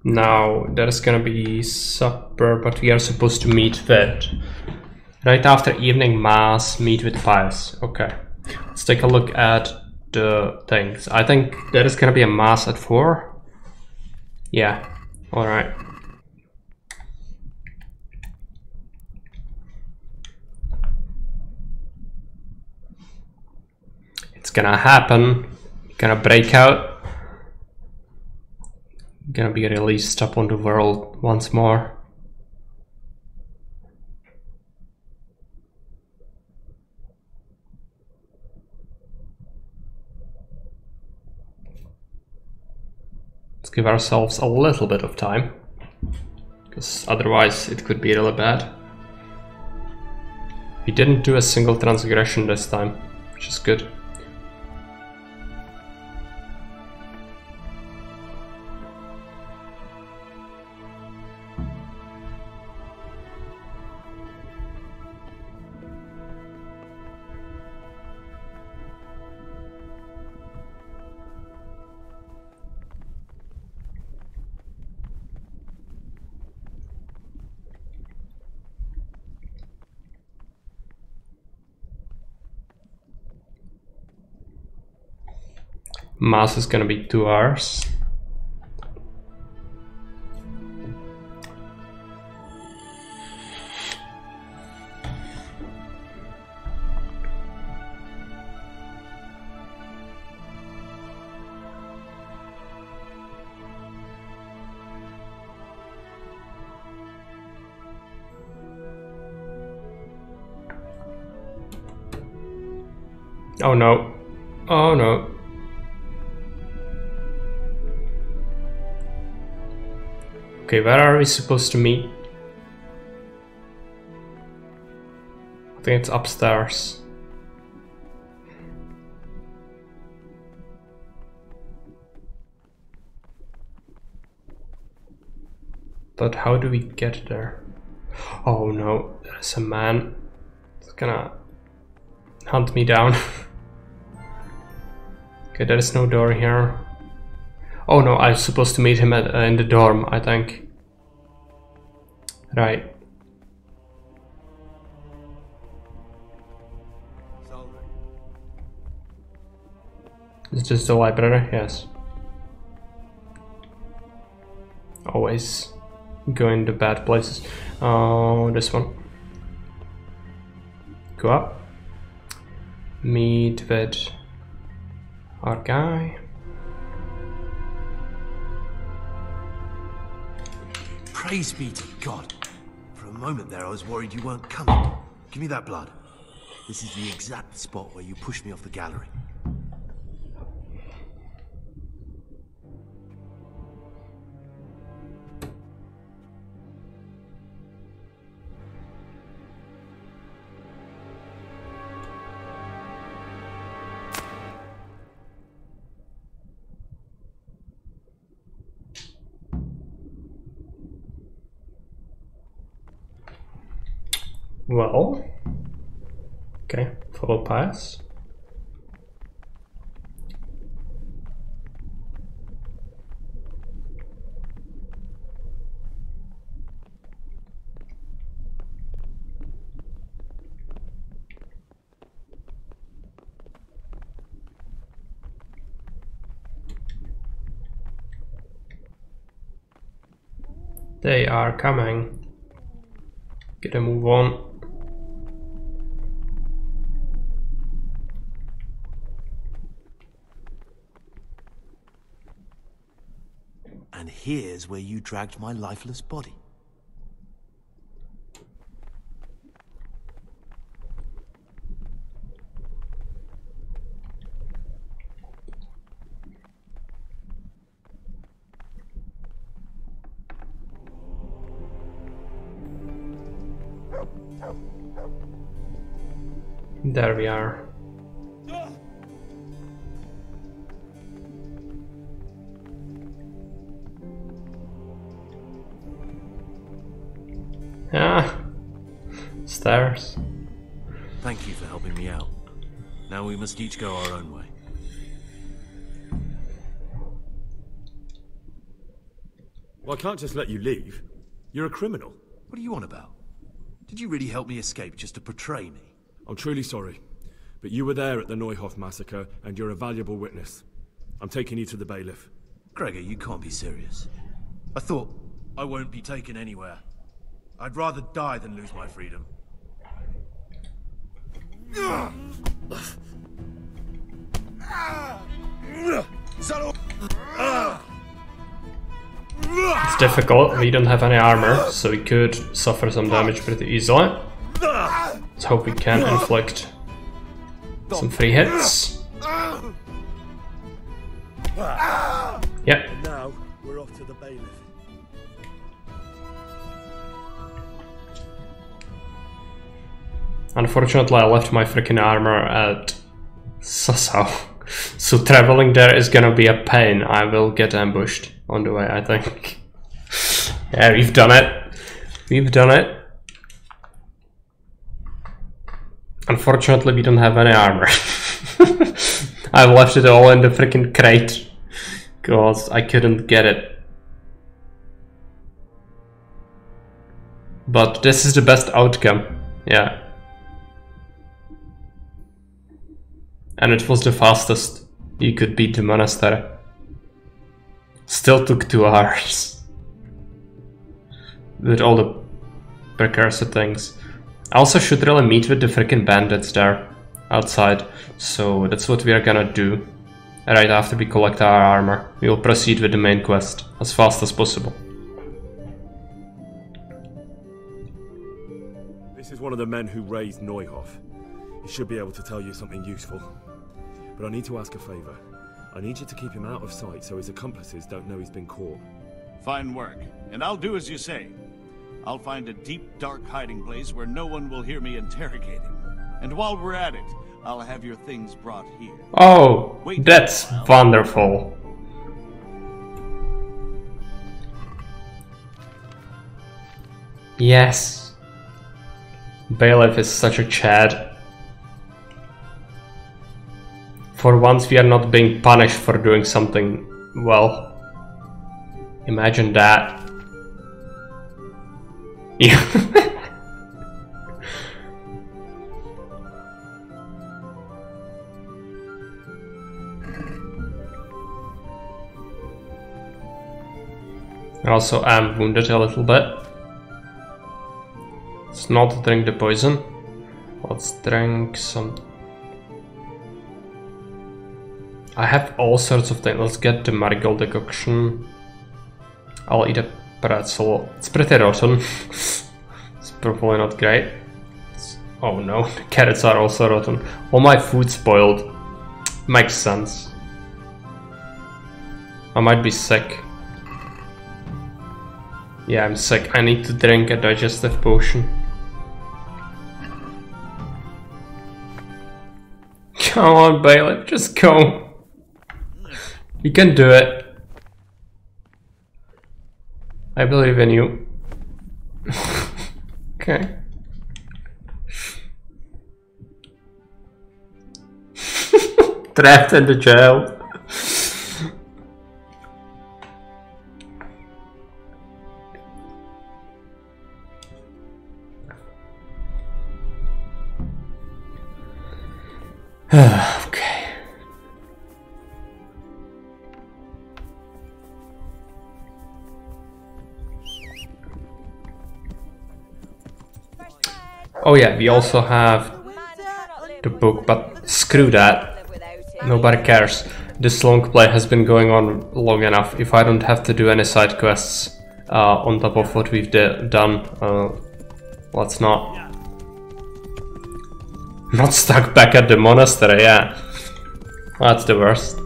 Now there's gonna be supper, but we are supposed to meet with right after evening mass, meet with pious. Okay. Let's take a look at the things. I think there is gonna be a mass at 4. Yeah. Alright. It's gonna happen. Gonna break out. Gonna be released upon the world once more. Let's give ourselves a little bit of time, because otherwise it could be really bad. We didn't do a single transgression this time, which is good. Mass is gonna be 2 hours. Oh no. Oh no. Okay, where are we supposed to meet? I think it's upstairs. But how do we get there? Oh no, there's a man. He's gonna hunt me down. Okay, there is no door here. Oh no, I'm supposed to meet him at, in the dorm, I think. Right. Is this the library? Yes. Always going to bad places. Oh, this one. Go up. Meet with our guy. Praise be to God. For a moment there I was worried you weren't coming. Give me that blood. This is the exact spot where you pushed me off the gallery. Well, okay, follow pass. They are coming. Get a move on. And here's where you dragged my lifeless body. There we are. Ah, stairs. Thank you for helping me out. Now we must each go our own way. Well, I can't just let you leave. You're a criminal. What are you on about? Did you really help me escape just to betray me? I'm truly sorry, but you were there at the Neuhoff massacre, and you're a valuable witness. I'm taking you to the bailiff. Gregor, you can't be serious. I thought I won't be taken anywhere. I'd rather die than lose my freedom. It's difficult, we don't have any armor, so we could suffer some damage pretty easily. Let's hope we can inflict some free hits. Yep. Now we're off to the bailiff. Unfortunately, I left my freaking armor at Sasau, so traveling there is gonna be a pain. I will get ambushed on the way, I think. Yeah, we've done it. We've done it. Unfortunately, we don't have any armor. I've left it all in the freaking crate because I couldn't get it. But this is the best outcome, yeah. And it was the fastest you could beat the monastery. Still took 2 hours. With all the precursor things. I also should really meet with the freaking bandits there, outside. So that's what we are gonna do. Right after we collect our armor, we will proceed with the main quest as fast as possible. This is one of the men who raised Neuhoff. He should be able to tell you something useful. But I need to ask a favor. I need you to keep him out of sight so his accomplices don't know he's been caught. Fine work, and I'll do as you say. I'll find a deep, dark hiding place where no one will hear me interrogate him. And while we're at it, I'll have your things brought here. Oh, that's wonderful. Yes. Bailiff is such a Chad. For once we are not being punished for doing something well. Imagine that. Yeah. I also am wounded a little bit. Let's not drink the poison. Let's drink some. I have all sorts of things. Let's get the marigold decoction. I'll eat a pretzel. It's pretty rotten. It's probably not great. Oh no, the carrots are also rotten. All my food spoiled. Makes sense. I might be sick. Yeah, I'm sick. I need to drink a digestive potion. Come on, Bailiff, just go. You can do it. I believe in you. Okay. Trapped in the jail. Okay. Oh yeah, we also have the book, but screw that. Nobody cares. This long play has been going on long enough. If I don't have to do any side quests on top of what we've done, let's not. Not stuck back at the monastery, yeah. That's the worst.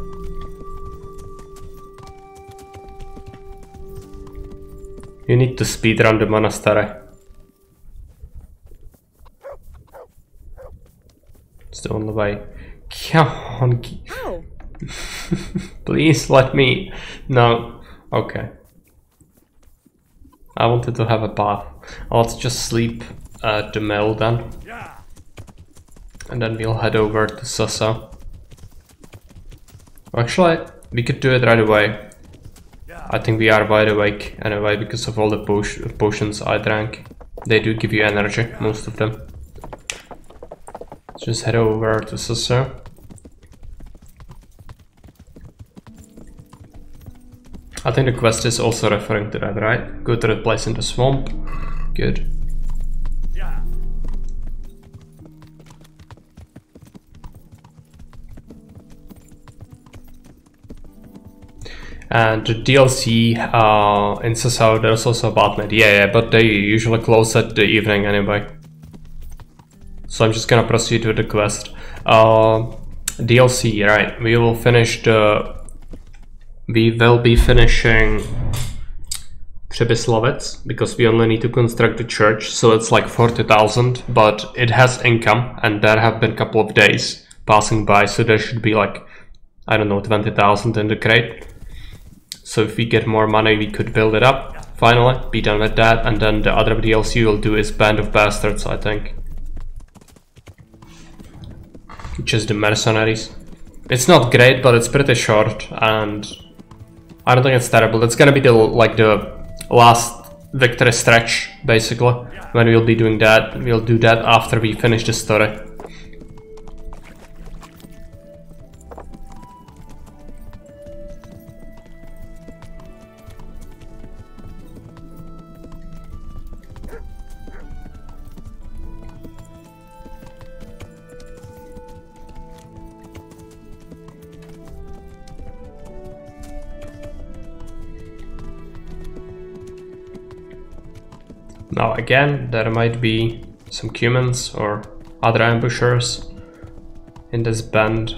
You need to speedrun the monastery. It's the only way. Come on. Please let me. No. Okay. I wanted to have a bath. Let's just sleep at the mill then. And then we'll head over to Sasa. Actually, we could do it right away. I think we are wide awake anyway because of all the potions I drank. They do give you energy, most of them. Let's just head over to Sasa. I think the quest is also referring to that, right? Go to the place in the swamp. Good. And the DLC in Sasau, there's also a Batman. Yeah, but they usually close at the evening anyway. So I'm just gonna proceed with the quest. DLC, right? We will finish the. We will be finishing Přibyslavec, because we only need to construct the church, so it's like 40,000, but it has income, and there have been a couple of days passing by, so there should be like, I don't know, 20,000 in the crate. So if we get more money, we could build it up, finally, be done with that, and then the other DLC we'll do is Band of Bastards, I think. Which is the mercenaries. It's not great, but it's pretty short, and I don't think it's terrible. It's gonna be the last victory stretch, basically, when we'll be doing that. We'll do that after we finish the story. Now again, there might be some Cumans or other ambushers in this band.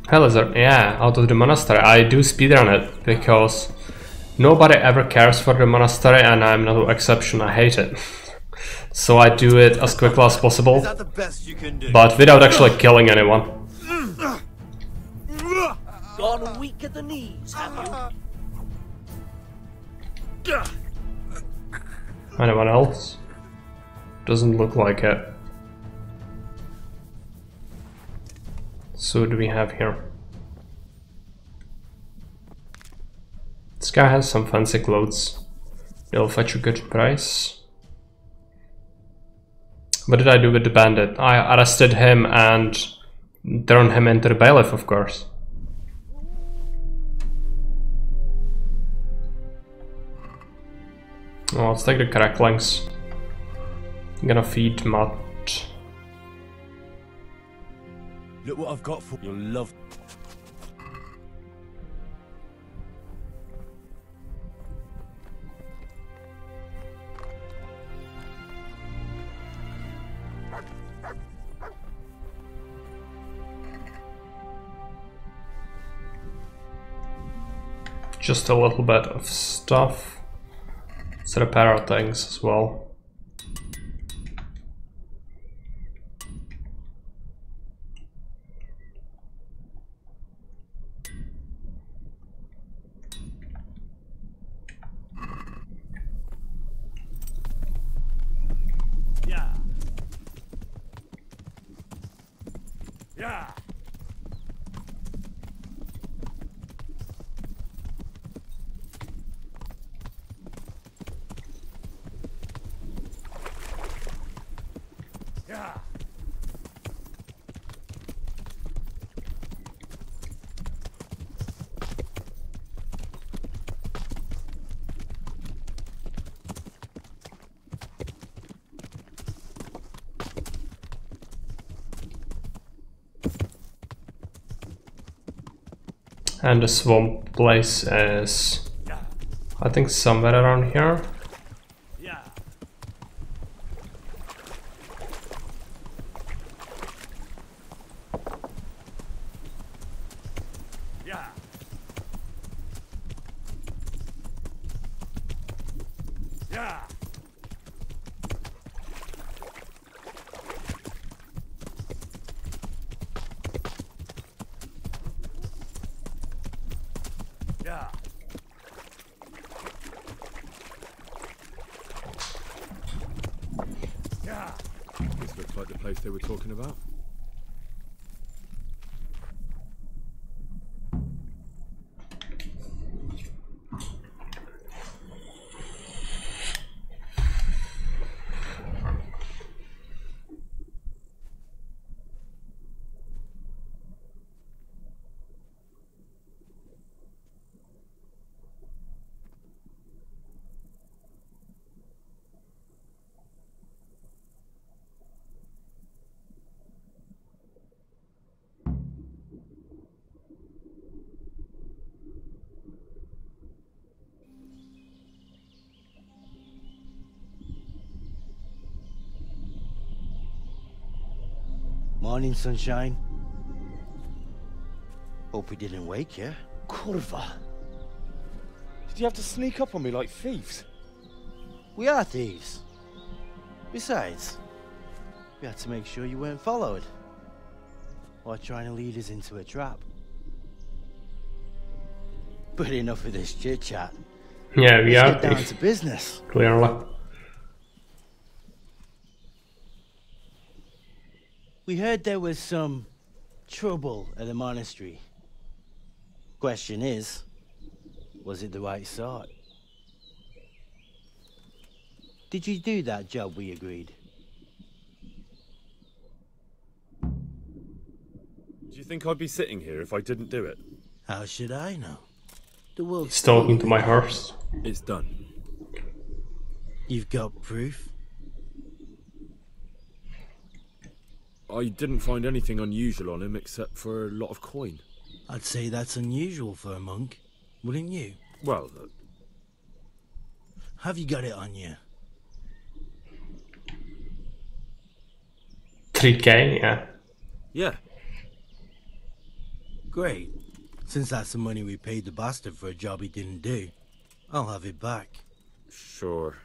Hell is there? Yeah, out of the monastery. I do speedrun it because nobody ever cares for the monastery, and I'm no exception. I hate it. So I do it as quickly as possible, but without actually killing anyone. Gone weak at the knees, have you? Anyone else? Doesn't look like it. So what do we have here? This guy has some fancy clothes. They'll fetch a good price. What did I do with the bandit? I arrested him and turned him into the bailiff, of course. Well, let's take the cracklings. I'm gonna feed Matt. Look what I've got for you. You'll love. Just a little bit of stuff. Let's repair our things as well. Yeah. Yeah. Yeah. And the swamp place is, I think, somewhere around here. Yeah. Yeah. Yeah. Yeah. Yeah. This looks like the place they were talking about. Morning, sunshine. Hope we didn't wake you. Kurva. Did you have to sneak up on me like thieves? We are thieves. Besides, we had to make sure you weren't followed. Or trying to lead us into a trap. But enough of this chit-chat. Yeah, we Let's are get down thieves. to business. Clearly. We heard there was some trouble at the monastery. Question is, was it the right sort? Did you do that job we agreed? Do you think I'd be sitting here if I didn't do it? How should I know? The world's He's talking to my horse. It's done. You've got proof? I didn't find anything unusual on him except for a lot of coin. I'd say that's unusual for a monk, wouldn't you? Well, have you got it on you? 3k, yeah. Yeah. Great. Since that's the money we paid the bastard for a job he didn't do, I'll have it back. Sure.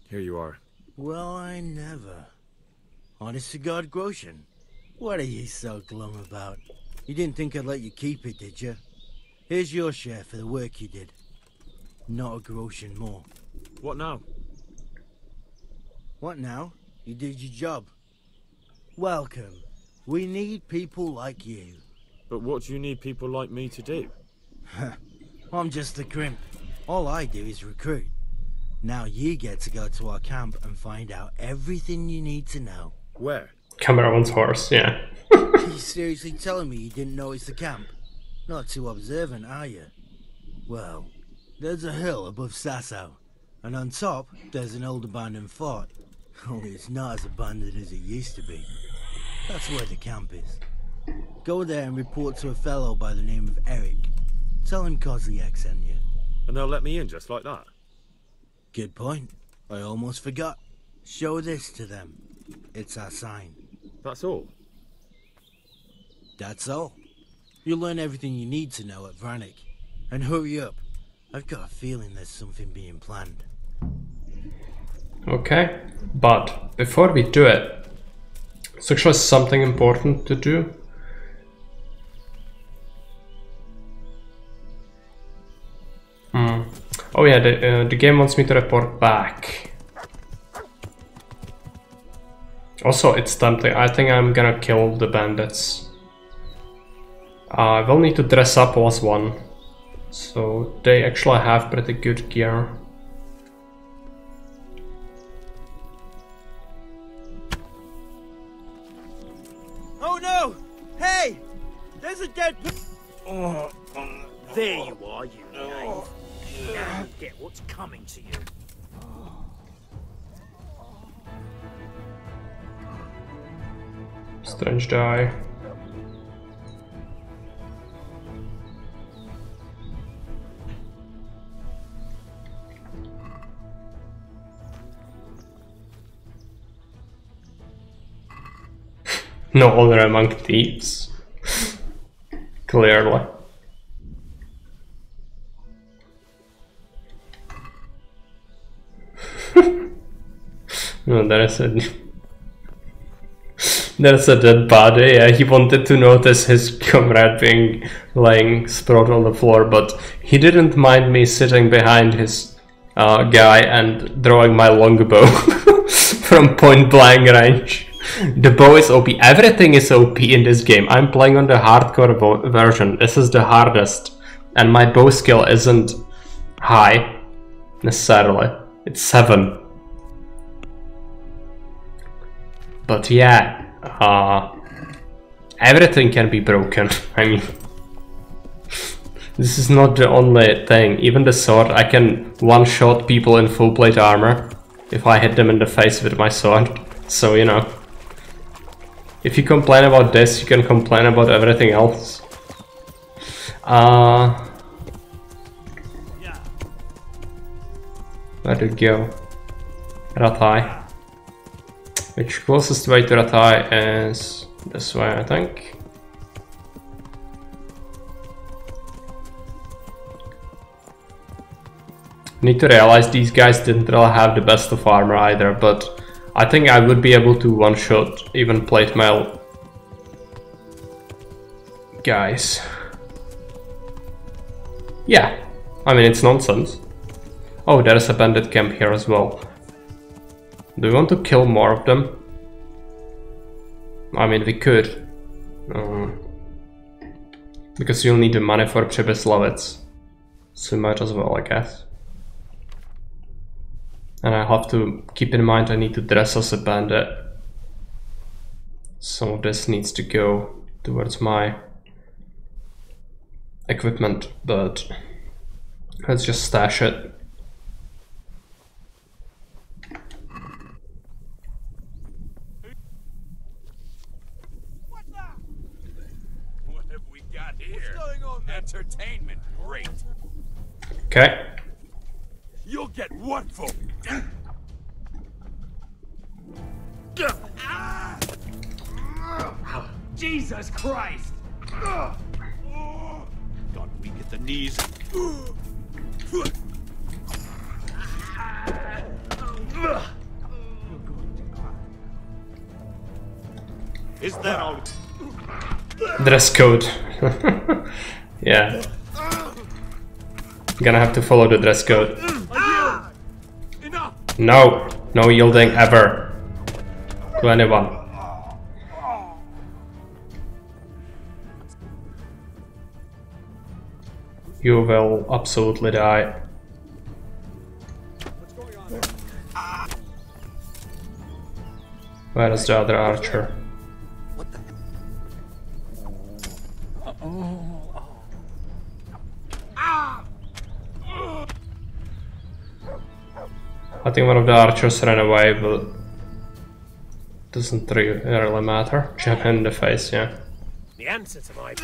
Here you are. Well, I never. Honest to God, Groshen. What are you so glum about? You didn't think I'd let you keep it, did you? Here's your share for the work you did. Not a Groshen more. What now? What now? You did your job. Welcome. We need people like you. But what do you need people like me to do? I'm just a crimp. All I do is recruit. Now you get to go to our camp and find out everything you need to know. Where? Cameraman's horse, yeah. Are you seriously telling me you didn't know it's the camp? Not too observant, are you? Well, there's a hill above Sasau, and on top there's an old abandoned fort. Only it's not as abandoned as it used to be. That's where the camp is. Go there and report to a fellow by the name of Eric. Tell him Kozliak sent you. And they'll let me in just like that? Good point. I almost forgot. Show this to them. It's our sign. That's all? That's all. You'll learn everything you need to know at Vranik. And hurry up. I've got a feeling there's something being planned. Okay, but before we do it, there's actually something important to do. Oh yeah, the game wants me to report back. Also, it's tempting. I think I'm gonna kill the bandits. I will need to dress up as one. So they actually have pretty good gear. Oh no! Hey! There's a dead Oh, there you are, you knave. Now you get what's coming to you. Strange die. No honor among thieves. Clearly. No, there's a dead body. Yeah, he wanted to notice his comrade being lying sprawled on the floor, but he didn't mind me sitting behind his guy and drawing my longbow from point blank range. The bow is OP. Everything is OP in this game. I'm playing on the hardcore version. This is the hardest, and my bow skill isn't high necessarily. It's 7. But yeah, everything can be broken. I mean, this is not the only thing. Even the sword, I can one-shot people in full plate armor if I hit them in the face with my sword. So, you know, if you complain about this, you can complain about everything else. Where to go? Ratai. Which closest way to Ratai is this way, I think. Need to realize these guys didn't really have the best of armor either, but I think I would be able to one-shot even plate mail guys. Yeah, I mean, it's nonsense. Oh, there's a bandit camp here as well. Do we want to kill more of them? I mean, we could. Because you'll need the money for Przemyslowiec. So we might as well, I guess. And I have to keep in mind I need to dress as a bandit. Some of this needs to go towards my equipment, but let's just stash it. What have we got here? What's going on? Entertainment, great. Okay. You'll get what for? Jesus Christ! Gone weak at the knees. Is that all? Dress code. Yeah. Gonna have to follow the dress code. No, no yielding ever to anyone. You will absolutely die. Where is the other archer? I think one of the archers ran away, but doesn't really matter. Jab him in the face, yeah. The answer to my...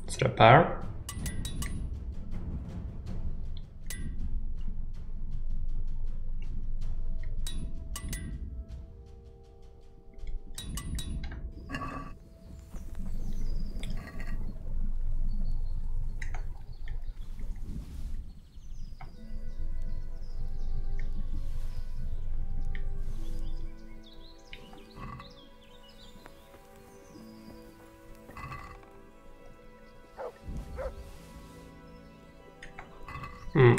Let's repair.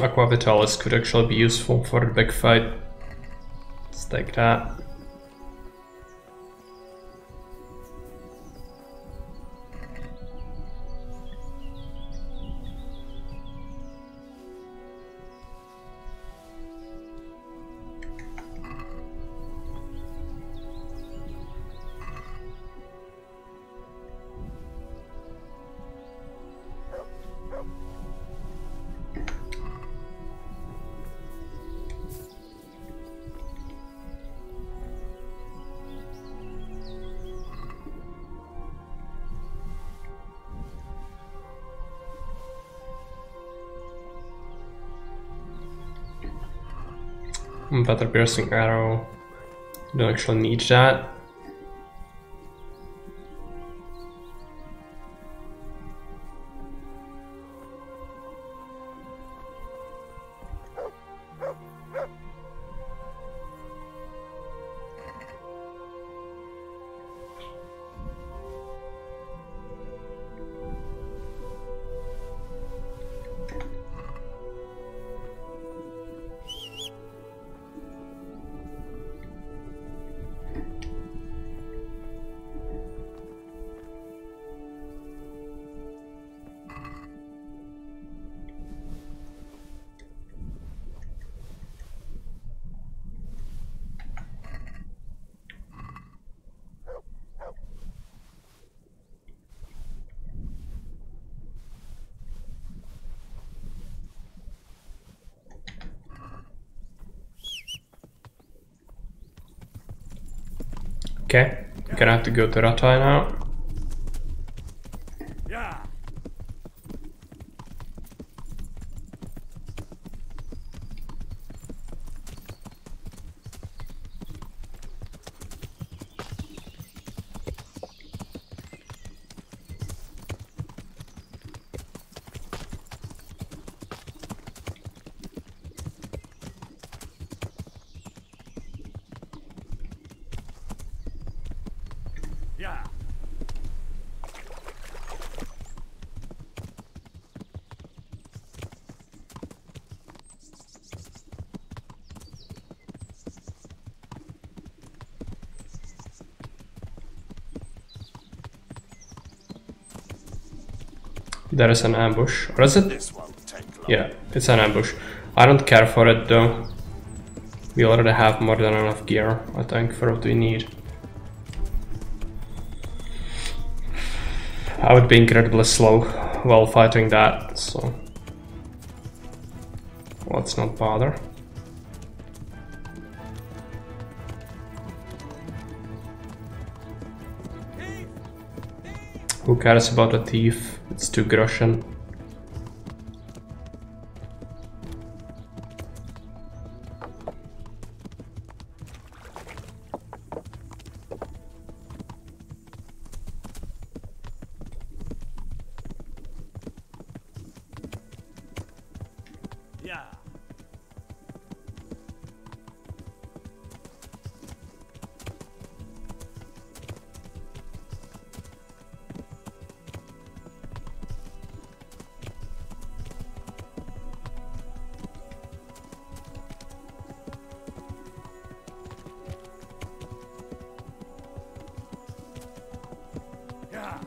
Aqua Vitalis could actually be useful for the big fight. Let's take that. Better piercing arrow. Don't actually need that. Okay, I'm gonna have to go to Ratai now. Yeah. There is an ambush. Or is it? Yeah, it's an ambush. I don't care for it though. We already have more than enough gear, I think, for what we need. I would be incredibly slow while fighting that, so let's not bother. Who cares about a thief? It's too groschen. Yeah. Yeah.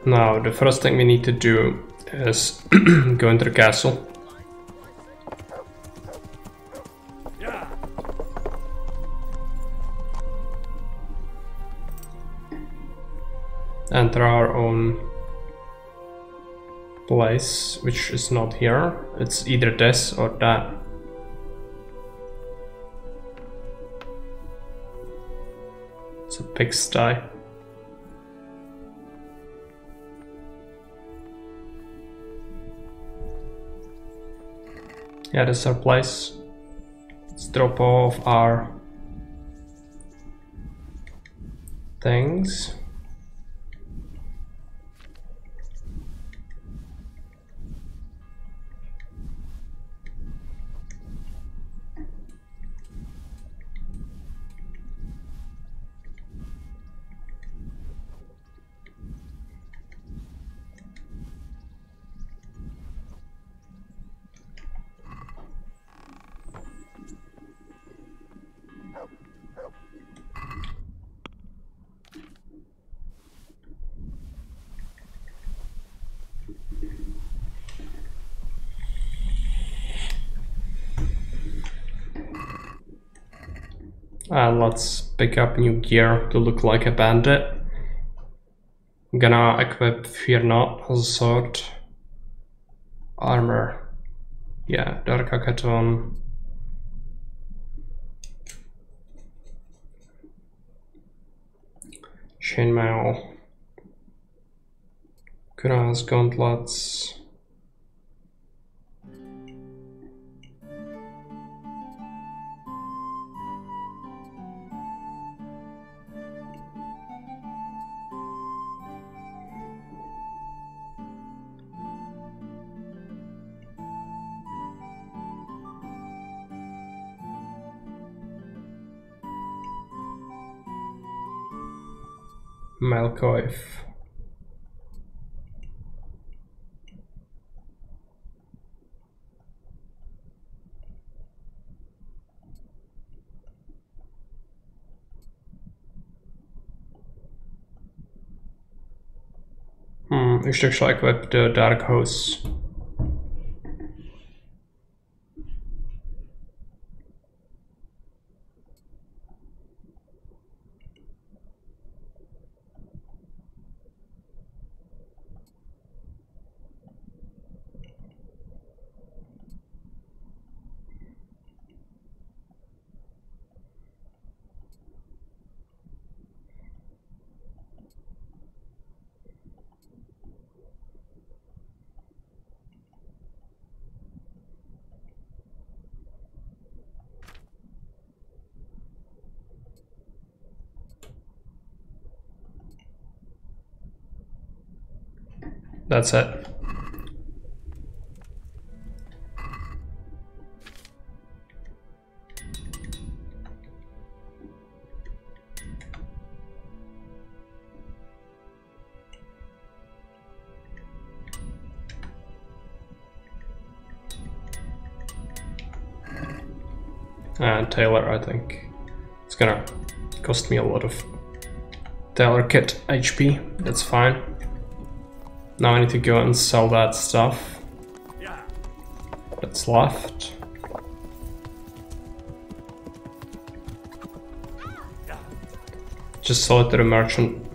Now, the first thing we need to do is go into the castle. Yeah. Enter our own place, which is not here. It's either this or that. It's a pigsty. Yeah, this is our place. Let's drop off our things. And let's pick up new gear to look like a bandit. I'm gonna equip Fear Not as a sword. Armor. Yeah, Dark Hackathon. Chainmail. Kuraz gauntlets. Malkoif. Ještě šla equip the Dark House. That's it. And Taylor, I think it's gonna cost me a lot of Taylor kit HP. That's fine. Now I need to go and sell that stuff that's left. Just sell it to the merchant.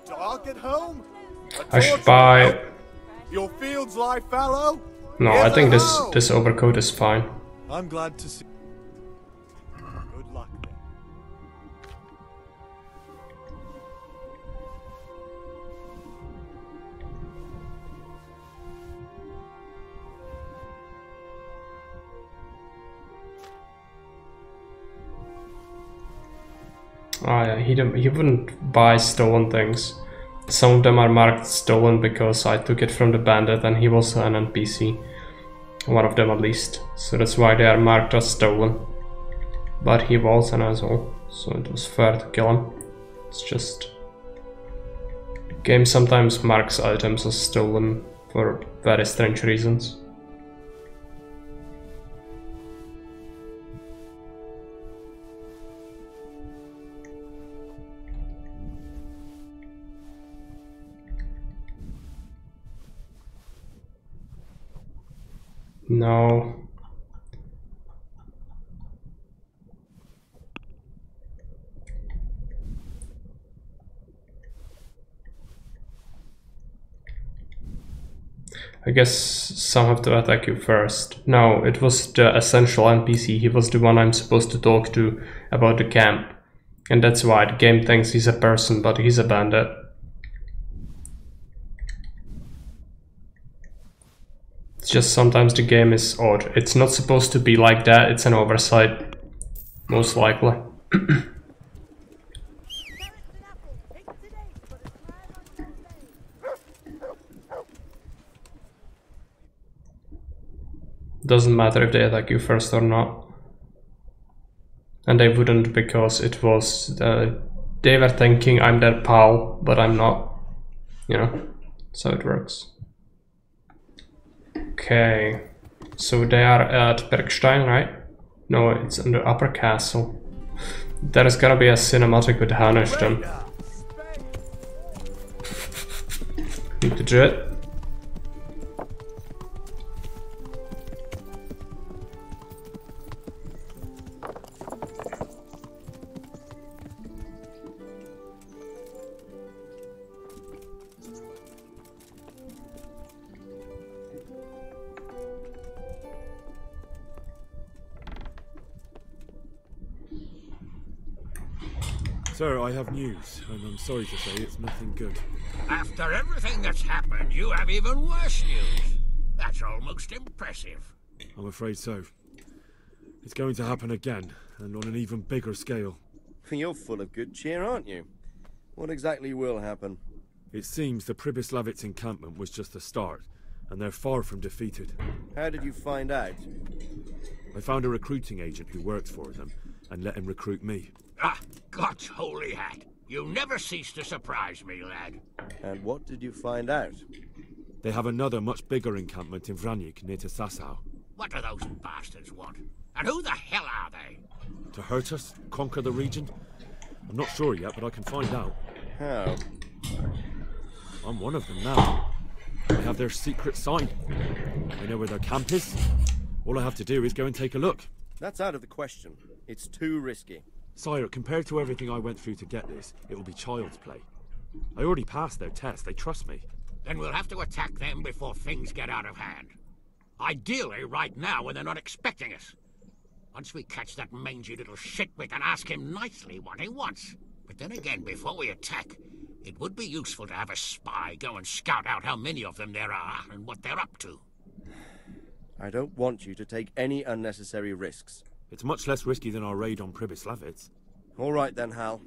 Dark at home? I should buy. Your fields lie fallow? No, I think this overcoat is fine. I'm glad to see. Good luck then. Oh yeah, he wouldn't buy stolen things. Some of them are marked stolen because I took it from the bandit and he was an NPC. One of them at least. So that's why they are marked as stolen. But he was an asshole, so it was fair to kill him. It's just... the game sometimes marks items as stolen for very strange reasons. No. I guess some have to attack you first. No, it was the essential NPC. He was the one I'm supposed to talk to about the camp. And that's why the game thinks he's a person, but he's a bandit. It's just sometimes the game is odd. It's not supposed to be like that, it's an oversight. Most likely. Doesn't matter if they attack you first or not. And they wouldn't because it was... they were thinking I'm their pal, but I'm not. You know, that's how it works. Okay, so they are at Bergstein, right? No, it's in the upper castle. There is gonna be a cinematic with Hanish then. Need to do it. Sir, I have news, and I'm sorry to say it's nothing good. After everything that's happened, you have even worse news. That's almost impressive. I'm afraid so. It's going to happen again, and on an even bigger scale. You're full of good cheer, aren't you? What exactly will happen? It seems the Pribyslavitz encampment was just the start, and they're far from defeated. How did you find out? I found a recruiting agent who works for them, and let him recruit me. Ah, God's holy hat. You never cease to surprise me, lad. And what did you find out? They have another much bigger encampment in Vranyk near to Sasau. What do those bastards want? And who the hell are they? To hurt us? Conquer the region? I'm not sure yet, but I can find out. How? I'm one of them now. They have their secret sign. I know where their camp is. All I have to do is go and take a look. That's out of the question. It's too risky. Sire, compared to everything I went through to get this, it will be child's play. I already passed their test, they trust me. Then we'll have to attack them before things get out of hand. Ideally right now when they're not expecting us. Once we catch that mangy little shit, we can ask him nicely what he wants. But then again, before we attack, it would be useful to have a spy go and scout out how many of them there are and what they're up to. I don't want you to take any unnecessary risks. It's much less risky than our raid on Pribyslavitz. All right then, Hal.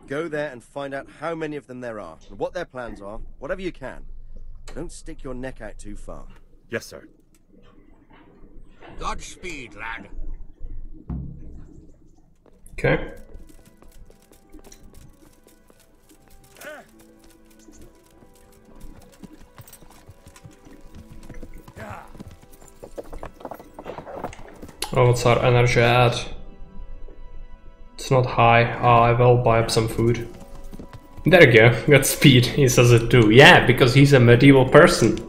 Go there and find out how many of them there are, and what their plans are, whatever you can. Don't stick your neck out too far. Yes, sir. Godspeed, lad. Okay. Oh, what's our energy at? It's not high. I will buy up some food. There you go, got speed, he says it too. Yeah, because he's a medieval person.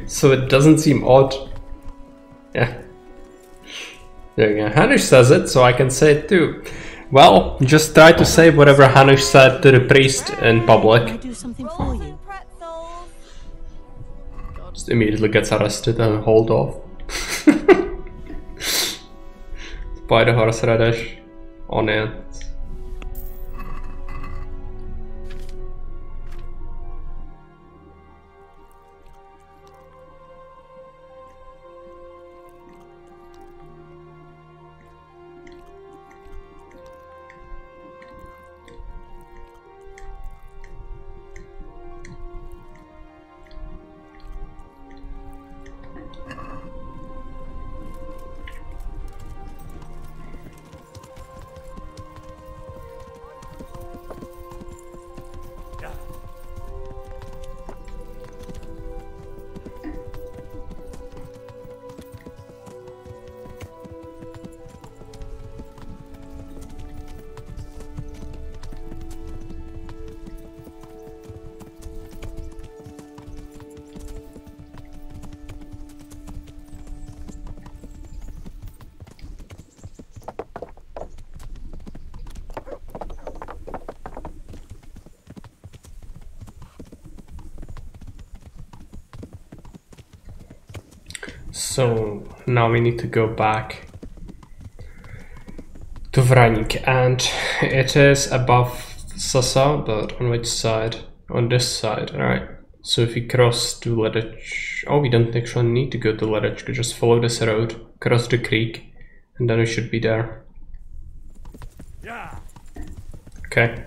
So it doesn't seem odd. Yeah. There you go. Hanush says it, so I can say it too. Well, just try to say whatever Hanush said to the priest in public. Can I do something for you? Just immediately gets arrested and hauled off. By the horseradish on it. So now we need to go back to Vranik, and it is above Sasa, but on which side? On this side, alright. So if we cross to Ledech, oh, we don't actually need to go to Ledech, we just follow this road, cross the creek, and then we should be there. Okay.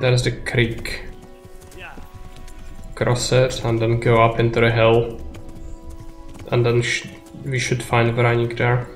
There's the creek. Cross it and then go up into the hill, and then we should find Vranik there.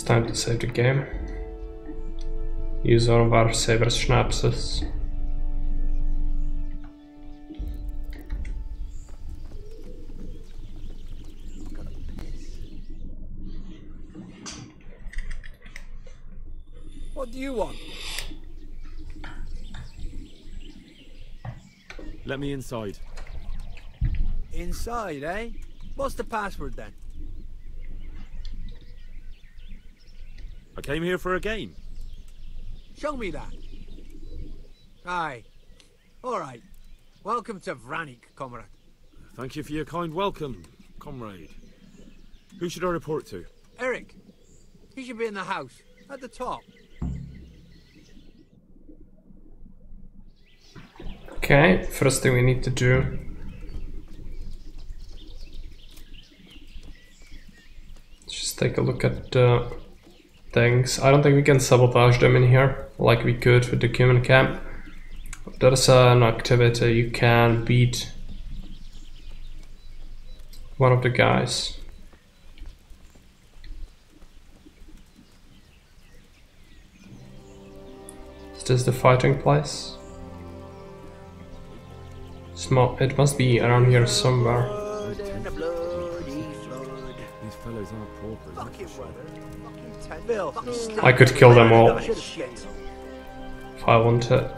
time to save the game. Use one of our saber schnapses. What do you want? Let me inside. Inside, eh? What's the password then? I came here for a game. Show me that. Aye. Alright. Welcome to Vranik, comrade. Thank you for your kind welcome, comrade. Who should I report to? Eric. He should be in the house, at the top. Okay, first thing we need to do. Just take a look at the things. I don't think we can sabotage them in here like we could with the human camp. There's an activity you can beat one of the guys. Is this the fighting place? It must be around here somewhere. These fellows aren't paupers. I could kill them all if I wanted,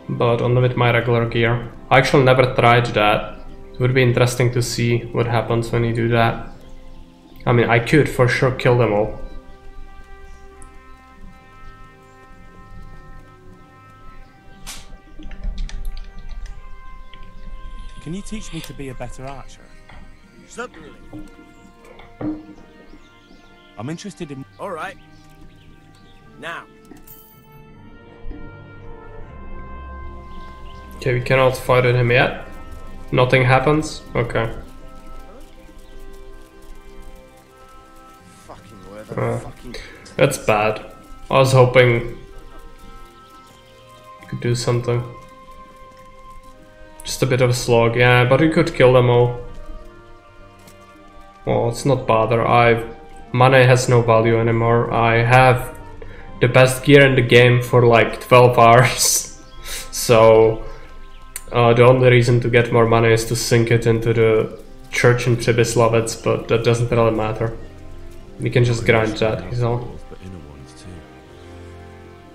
but only with my regular gear. I actually never tried that. It would be interesting to see what happens when you do that. I mean, I could for sure kill them all. Can you teach me to be a better archer? Certainly. I'm interested in... Alright. Now. Okay, we cannot fight with him yet. Nothing happens? Okay. That's bad. I was hoping you could do something. Just a bit of a slog, yeah, but we could kill them all. Well, it's not bother. Money has no value anymore. I have the best gear in the game for like 12 hours. So the only reason to get more money is to sink it into the church in Przemyslowiec, but that doesn't really matter. We can just grind that, is all.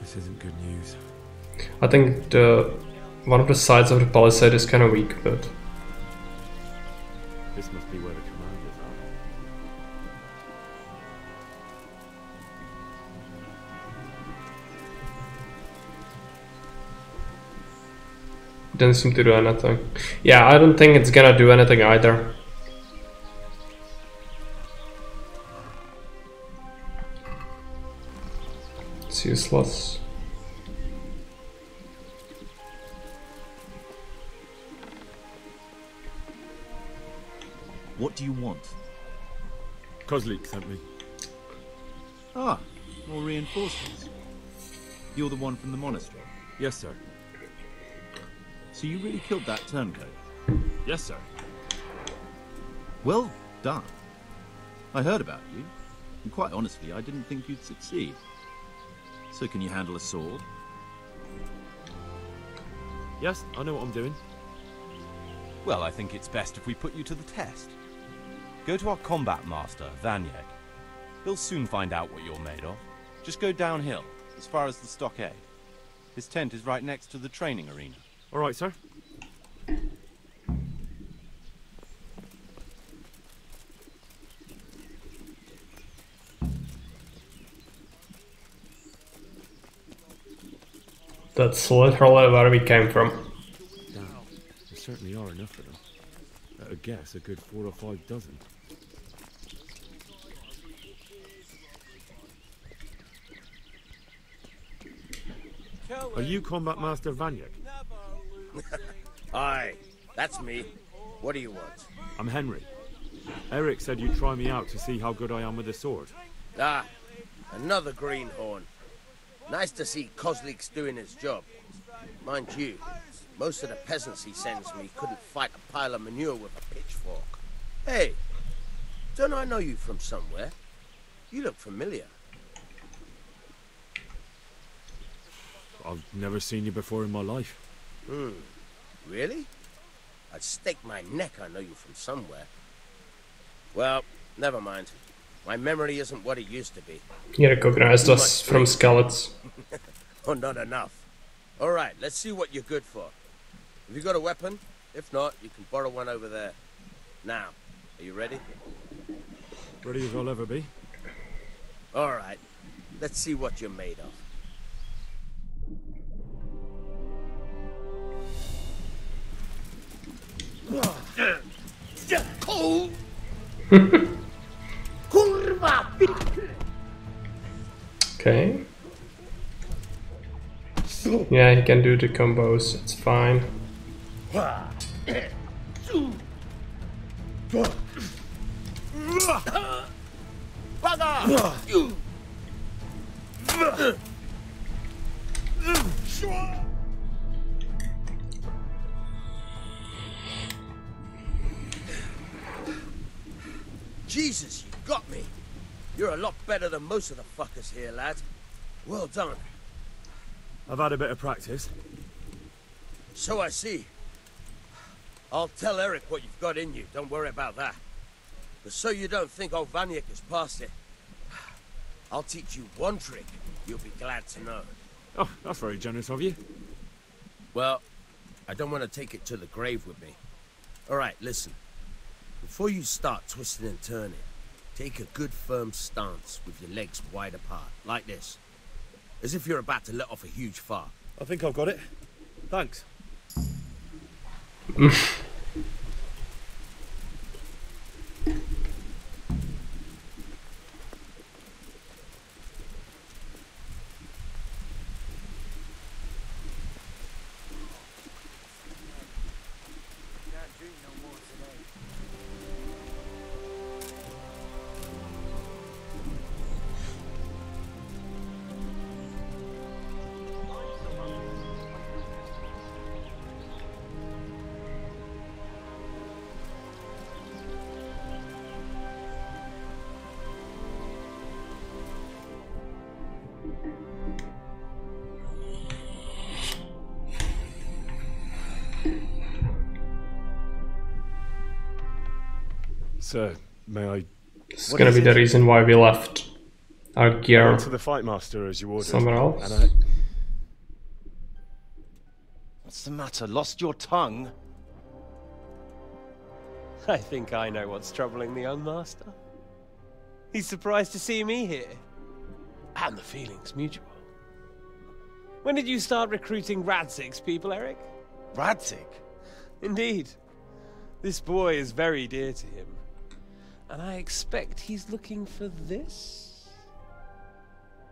This isn't good news. I think one of the sides of the palisade is kind of weak, but... This must be where the commanders are. Didn't seem to do anything. Yeah, I don't think it's gonna do anything either. It's useless. What do you want? Kozlik sent me. Ah, more reinforcements. You're the one from the monastery? Yes, sir. So you really killed that turncoat? Yes, sir. Well done. I heard about you, and quite honestly, I didn't think you'd succeed. So can you handle a sword? Yes, I know what I'm doing. Well, I think it's best if we put you to the test. Go to our combat master, Vanyek. He'll soon find out what you're made of. Just go downhill, as far as the stockade. His tent is right next to the training arena. All right, sir. That's literally where we came from. Damn, there certainly are enough of them. At a guess, a good 4 or 5 dozen. Are you Combat Master Vanyek? Aye, that's me. What do you want? I'm Henry. Eric said you'd try me out to see how good I am with a sword. Ah, another greenhorn. Nice to see Kozlik's doing his job. Mind you, most of the peasants he sends me couldn't fight a pile of manure with a pitchfork. Hey, don't I know you from somewhere? You look familiar. I've never seen you before in my life. Really? I'd stake my neck I know you from somewhere. Well, never mind. My memory isn't what it used to be. He recognized us from Skeleton. Oh, not enough. All right, let's see what you're good for. Have you got a weapon? If not, you can borrow one over there. Now, are you ready? Ready as I'll ever be. All right, let's see what you're made of. Okay. Yeah, he can do the combos, it's fine. Jesus, you got me. You're a lot better than most of the fuckers here, lad. Well done. I've had a bit of practice. So I see. I'll tell Eric what you've got in you. Don't worry about that. But so you don't think old Vanyek has passed it, I'll teach you one trick you'll be glad to know. Oh, that's very generous of you. Well, I don't want to take it to the grave with me. All right, listen. Before you start twisting and turning, take a good firm stance with your legs wide apart, like this. As if you're about to let off a huge fart. I think I've got it. Thanks. Sir, may I... This is gonna be the reason why we left our I gear went to the fight master as you ordered. somewhere else. And What's the matter? Lost your tongue? I think I know what's troubling the young master. He's surprised to see me here. And the feeling's mutual. When did you start recruiting Radzig's people, Eric? Radzig? Indeed. This boy is very dear to him. And I expect he's looking for this?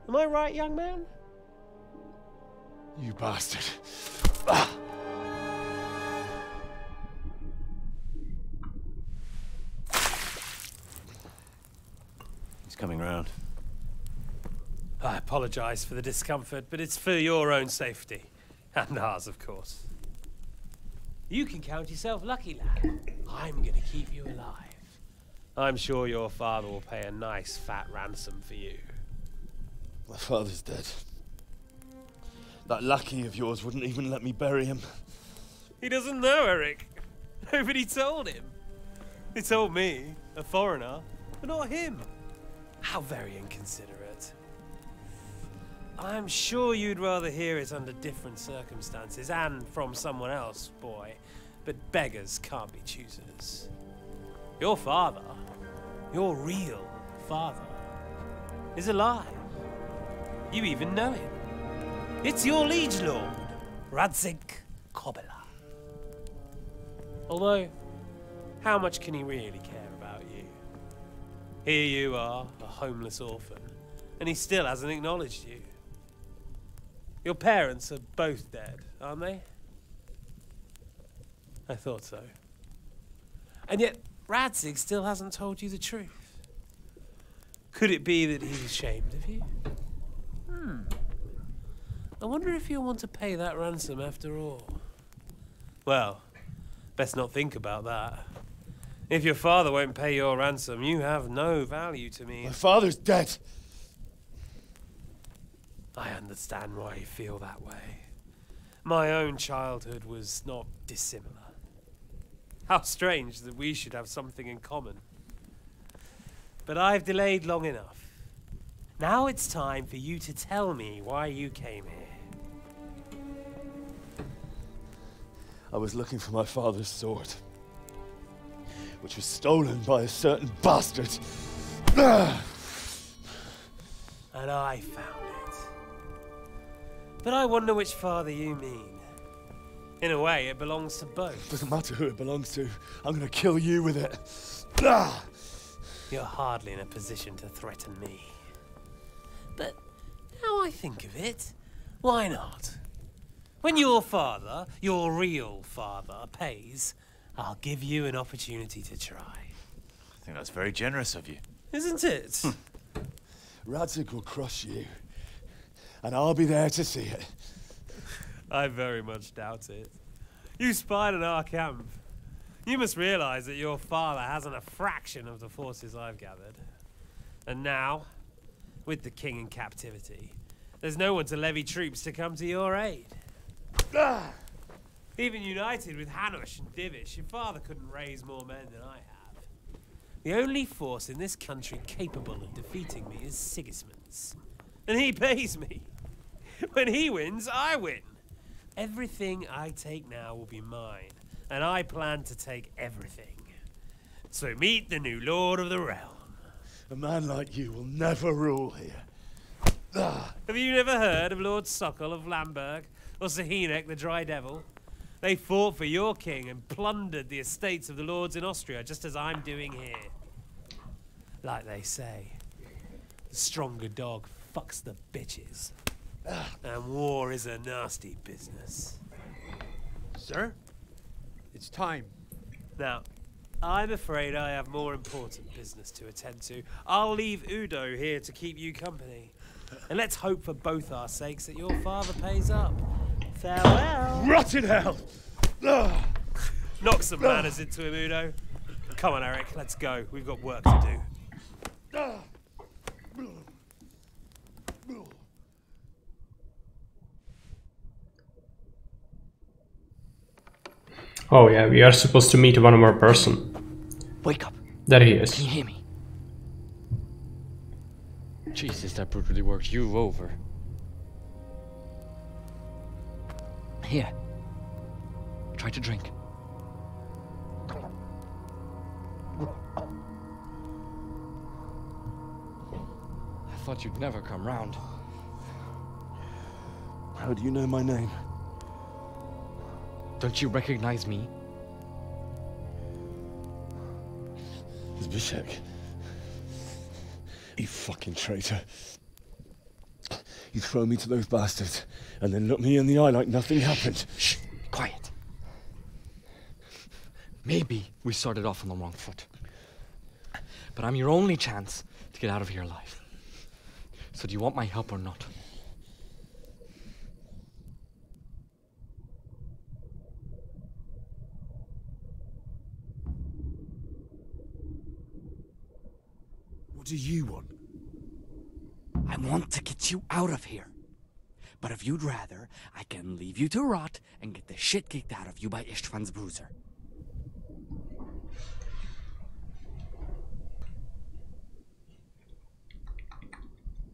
Am I right, young man? You bastard. He's coming round. I apologize for the discomfort, but it's for your own safety. And ours, of course. You can count yourself lucky, lad. I'm gonna keep you alive. I'm sure your father will pay a nice fat ransom for you. My father's dead. That lackey of yours wouldn't even let me bury him. He doesn't know, Eric. Nobody told him. They told me, a foreigner, but not him. How very inconsiderate. I'm sure you'd rather hear it under different circumstances and from someone else, boy. But beggars can't be choosers. Your father, your real father, is alive. You even know him. It's your liege lord, Radzig Kobyla. Although, how much can he really care about you? Here you are, a homeless orphan, and he still hasn't acknowledged you. Your parents are both dead, aren't they? I thought so. And yet, Radzig still hasn't told you the truth. Could it be that he's ashamed of you? I wonder if you'll want to pay that ransom after all. Well, best not think about that. If your father won't pay your ransom, you have no value to me. My father's dead. I understand why you feel that way. My own childhood was not dissimilar. How strange that we should have something in common. But I've delayed long enough. Now it's time for you to tell me why you came here. I was looking for my father's sword, which was stolen by a certain bastard. And I found it. But I wonder which father you mean. In a way, it belongs to both. Doesn't matter who it belongs to. I'm gonna kill you with it. You're hardly in a position to threaten me. But now I think of it, why not? When your father, your real father, pays, I'll give you an opportunity to try. I think that's very generous of you. Isn't it? Radzig will crush you, and I'll be there to see it. I very much doubt it. You spied on our camp. You must realize that your father hasn't a fraction of the forces I've gathered. And now, with the king in captivity, there's no one to levy troops to come to your aid. Even united with Hanush and Divish, your father couldn't raise more men than I have. The only force in this country capable of defeating me is Sigismund's. And he pays me. When he wins, I win. Everything I take now will be mine, and I plan to take everything. So meet the new Lord of the Realm. A man like you will never rule here. Have you never heard of Lord Sokol of Lamberg, or Sahinek the Dry Devil? They fought for your king and plundered the estates of the lords in Austria, just as I'm doing here. Like they say, the stronger dog fucks the bitches. And war is a nasty business. Sir, it's time. Now, I'm afraid I have more important business to attend to. I'll leave Udo here to keep you company. And let's hope for both our sakes that your father pays up. Farewell! Rot in hell! Knock some manners into him, Udo. Come on, Eric, let's go. We've got work to do. Oh yeah, we are supposed to meet one more person. Wake up. There he is. Can you hear me? Jesus, that brutally worked you over. Here. Try to drink. I thought you'd never come round. How do you know my name? Don't you recognize me? Zbyszek. You fucking traitor. You throw me to those bastards, and then look me in the eye like nothing happened. Shh, quiet. Maybe we started off on the wrong foot. But I'm your only chance to get out of here alive. So do you want my help or not? What do you want? I want to get you out of here. But if you'd rather, I can leave you to rot and get the shit kicked out of you by Ishtvan's bruiser.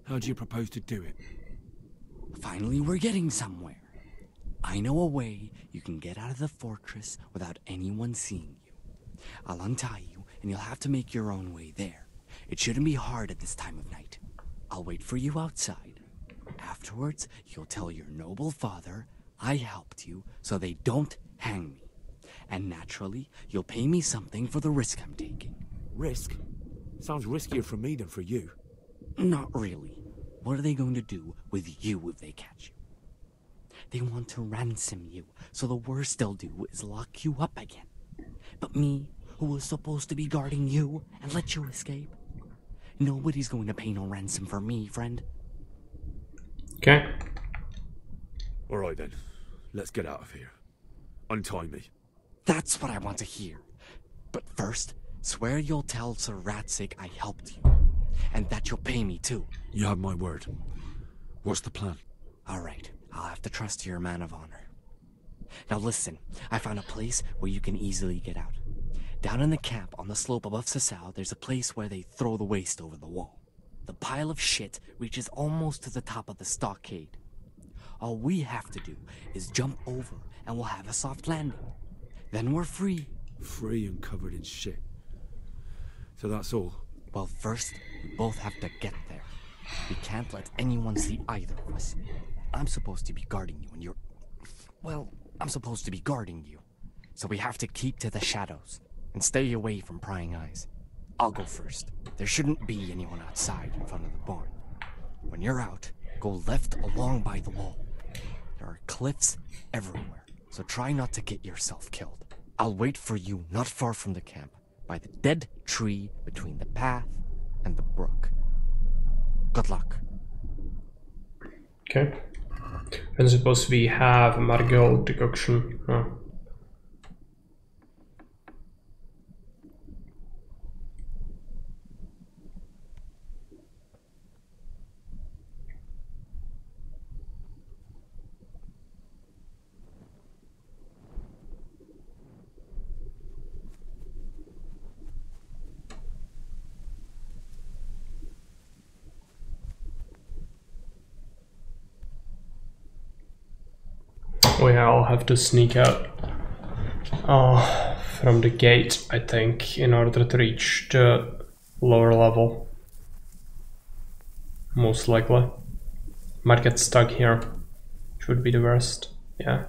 How do you propose to do it? Finally, we're getting somewhere. I know a way you can get out of the fortress without anyone seeing you. I'll untie you, and you'll have to make your own way there. It shouldn't be hard at this time of night. I'll wait for you outside. Afterwards, you'll tell your noble father I helped you so they don't hang me. And naturally, you'll pay me something for the risk I'm taking. Risk? Sounds riskier for me than for you. Not really. What are they going to do with you if they catch you? They want to ransom you, so the worst they'll do is lock you up again. But me, who was supposed to be guarding you and let you escape, nobody's going to pay no ransom for me, friend. Okay. Alright then. Let's get out of here. Untie me. That's what I want to hear. But first, Swear you'll tell Sir Ratsig I helped you. And that you'll pay me too. You have my word. What's the plan? Alright, I'll have to trust your man of honor. Now listen, I found a place where you can easily get out. Down in the camp on the slope above Sasau, there's a place where they throw the waste over the wall. The pile of shit reaches almost to the top of the stockade. All we have to do is jump over and we'll have a soft landing. Then we're free. Free and covered in shit. So that's all? Well, first, we both have to get there. We can't let anyone see either of us. I'm supposed to be guarding you and you're... Well, I'm supposed to be guarding you. So we have to keep to the shadows and stay away from prying eyes. I'll go first. There shouldn't be anyone outside in front of the barn. When you're out, go left along by the wall. There are cliffs everywhere, so try not to get yourself killed. I'll wait for you not far from the camp, by the dead tree between the path and the brook. Good luck. Okay. And suppose we have a Margol decoction. Huh. Oh yeah, I'll have to sneak out from the gate, I think, in order to reach the lower level. Most likely. Might get stuck here, which would be the worst. Yeah.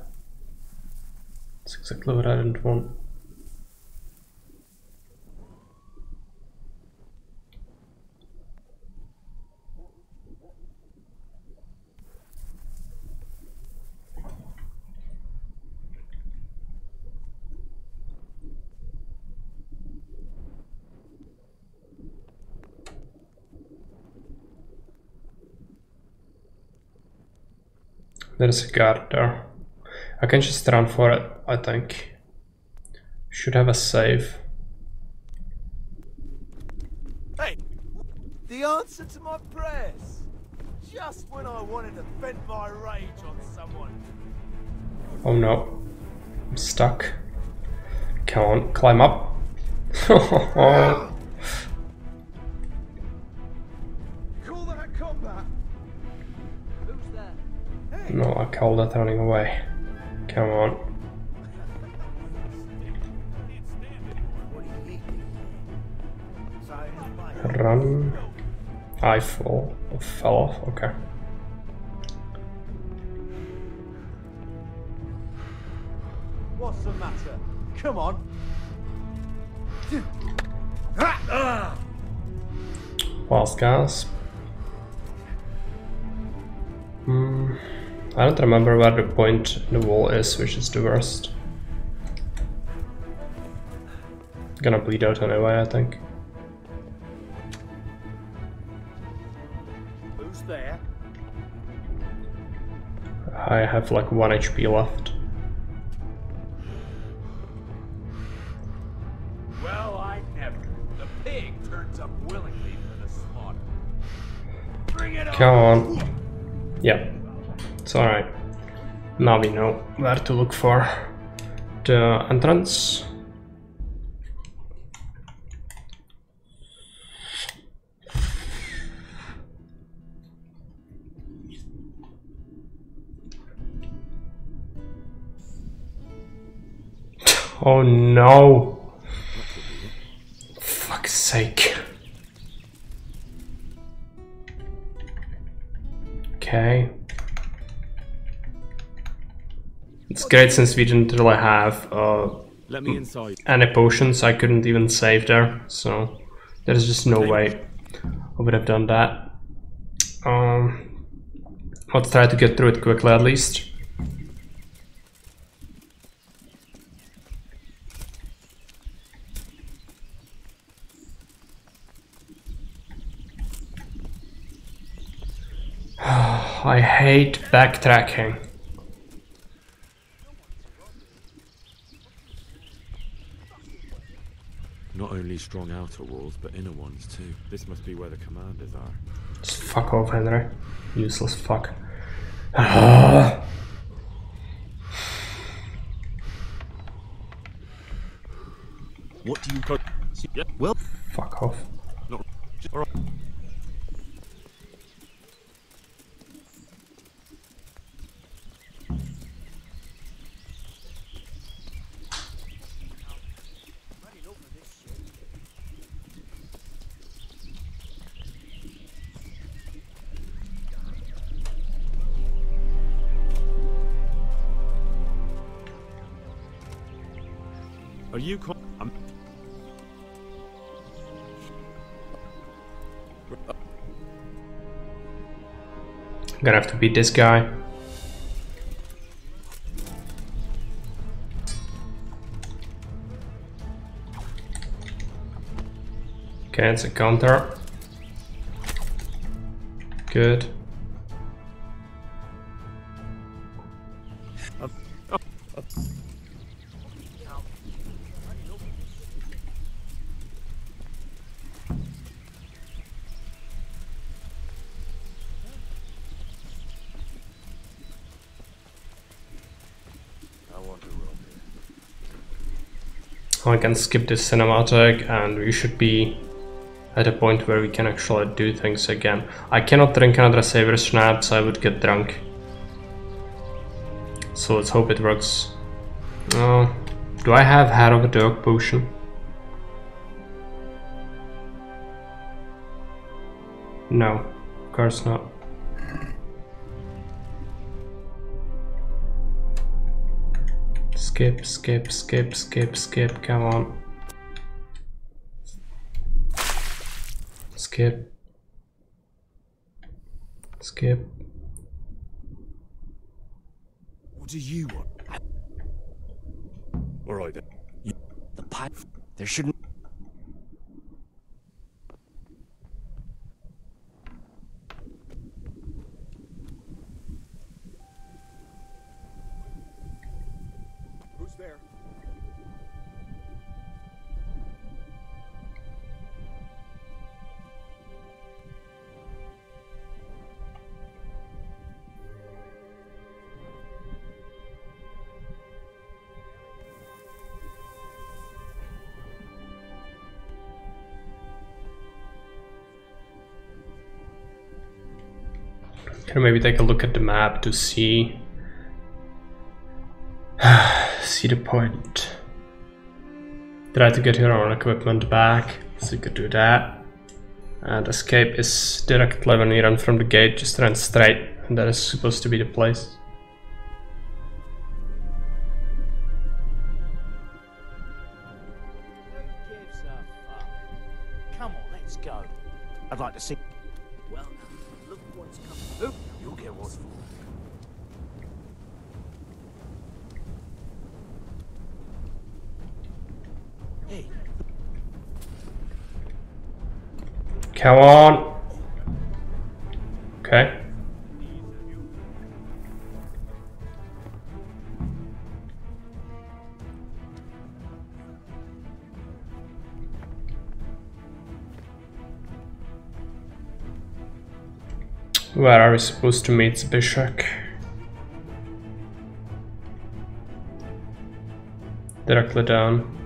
That's exactly what I didn't want. There's a guard there. I can just run for it, I think. Should have a save. Hey! The answer to my prayers! Just when I wanted to vent my rage on someone. Oh no. I'm stuck. Come on, climb up. Oh. Call that combat! No, I call that running away. Come on. Run. I fall. Oh, fell off. Okay. What's the matter? Come on. Last gasp. I don't remember where the point in the wall is, which is the worst. Gonna bleed out anyway, I think. Who's there? I have like 1 HP left. Well, I never. The pig turns up willingly for the slaughter. Bring it on! Come on. Yeah. It's alright. Now we know where to look for the entrance. Oh no! Fuck's sake. Okay. It's great since we didn't really have Let me inside. any potions. I couldn't even save there, so there's just no way I would have done that. Let's try to get through it quickly at least. I hate backtracking. Not only strong outer walls, but inner ones too. This must be where the commanders are. Just fuck off, Henry. Useless fuck. What do you got? Yeah, well, fuck off. No, all right. Are you? I'm gonna have to beat this guy. Okay, it's a counter. Good. I can skip this cinematic and we should be at a point where we can actually do things again. I cannot drink another Saver Schnapps, I would get drunk. So let's hope it works. Do I have Head of a Dog potion? No, of course not. Skip, skip, skip, skip, skip, come on. Skip. Skip. What do you want? All right then. The pipe. There shouldn't. Who's there? Can I maybe take a look at the map to see see the point? Try to get your own equipment back, so you could do that. And escape is directly when you run from the gate, just run straight, and that is supposed to be the place. Who gives a fuck? Come on, let's go. I'd like to see. Well, look what's coming. You'll get what's for. Hey. Come on. Okay. Where are we supposed to meet Zbyszek? Directly down.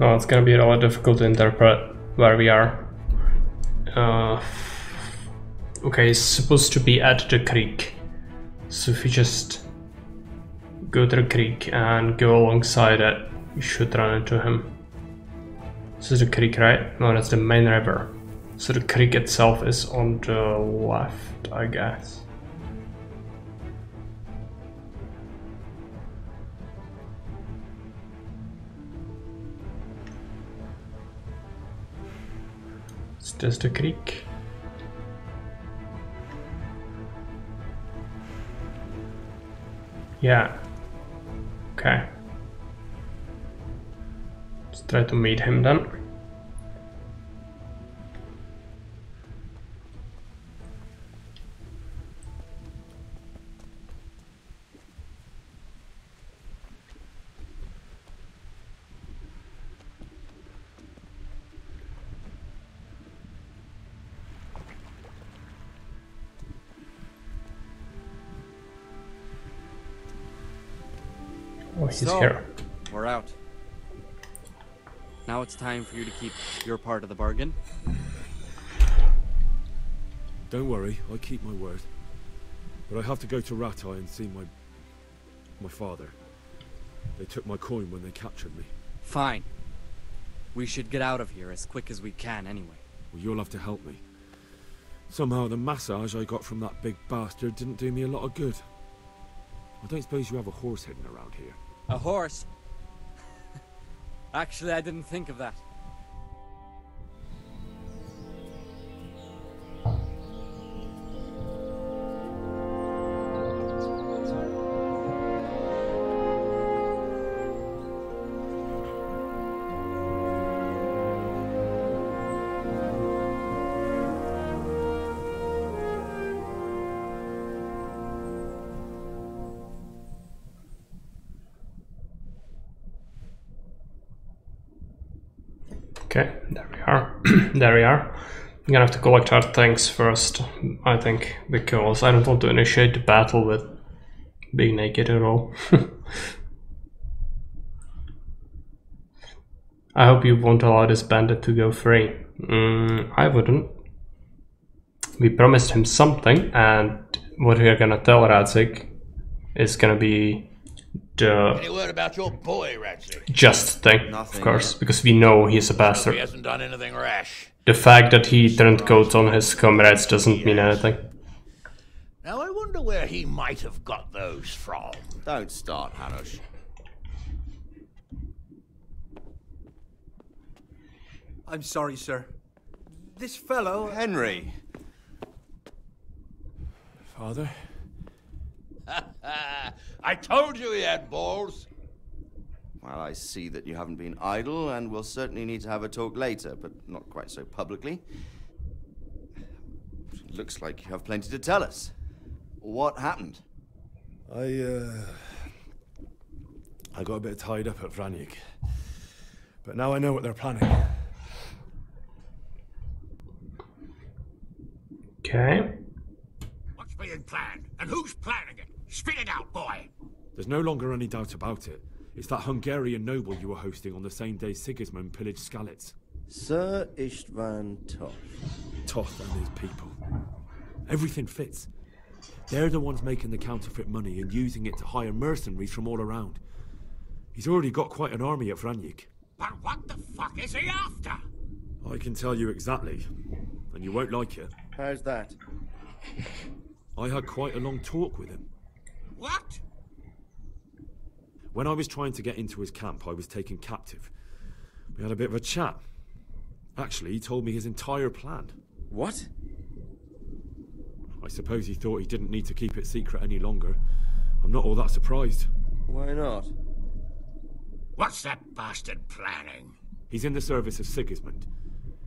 Oh, it's gonna be really difficult to interpret where we are. Okay, it's supposed to be at the creek. So if we just go to the creek and go alongside it. You should run into him. This is the creek, right? No, that's the main river. So the creek itself is on the left, I guess. Is this the creek? Yeah. Okay. Let's try to meet him then. Oh, he's here. We're out. Now it's time for you to keep your part of the bargain. Don't worry, I keep my word. But I have to go to Rattay and see my father. They took my coin when they captured me. Fine. We should get out of here as quick as we can anyway. Well, you'll have to help me. Somehow the massage I got from that big bastard didn't do me a lot of good. I don't suppose you have a horse hidden around here? A horse? Actually, I didn't think of that. Okay, there we are. There we are. I'm gonna have to collect our things first, I think, because I don't want to initiate the battle with being naked at all. I hope you won't allow this bandit to go free. I wouldn't. We promised him something, and what we're gonna tell Radzik is gonna be Any word about your boy, Radzik? just thing, of course, because we know he's a He bastard. hasn't done anything rash. The fact that he turned coat on his comrades doesn't mean anything. Now I wonder where he might have got those from. Don't start, Hanush. I'm sorry, sir. This fellow... Henry! Father? I told you he had balls. Well, I see that you haven't been idle, and we'll certainly need to have a talk later, but not quite so publicly. Looks like you have plenty to tell us. What happened? I got a bit tied up at Vranyik. But now I know what they're planning. Okay. What's being planned? And who's planning it? Spit it out, boy. There's no longer any doubt about it. It's that Hungarian noble you were hosting on the same day Sigismund pillaged Skalitz. Sir Istvan Toth. Toth and his people. Everything fits. They're the ones making the counterfeit money and using it to hire mercenaries from all around. He's already got quite an army at Vranyik. But what the fuck is he after? I can tell you exactly, and you won't like it. How's that? I had quite a long talk with him. What? When I was trying to get into his camp, I was taken captive. We had a bit of a chat. Actually, he told me his entire plan. What? I suppose he thought he didn't need to keep it secret any longer. I'm not all that surprised. Why not? What's that bastard planning? He's in the service of Sigismund.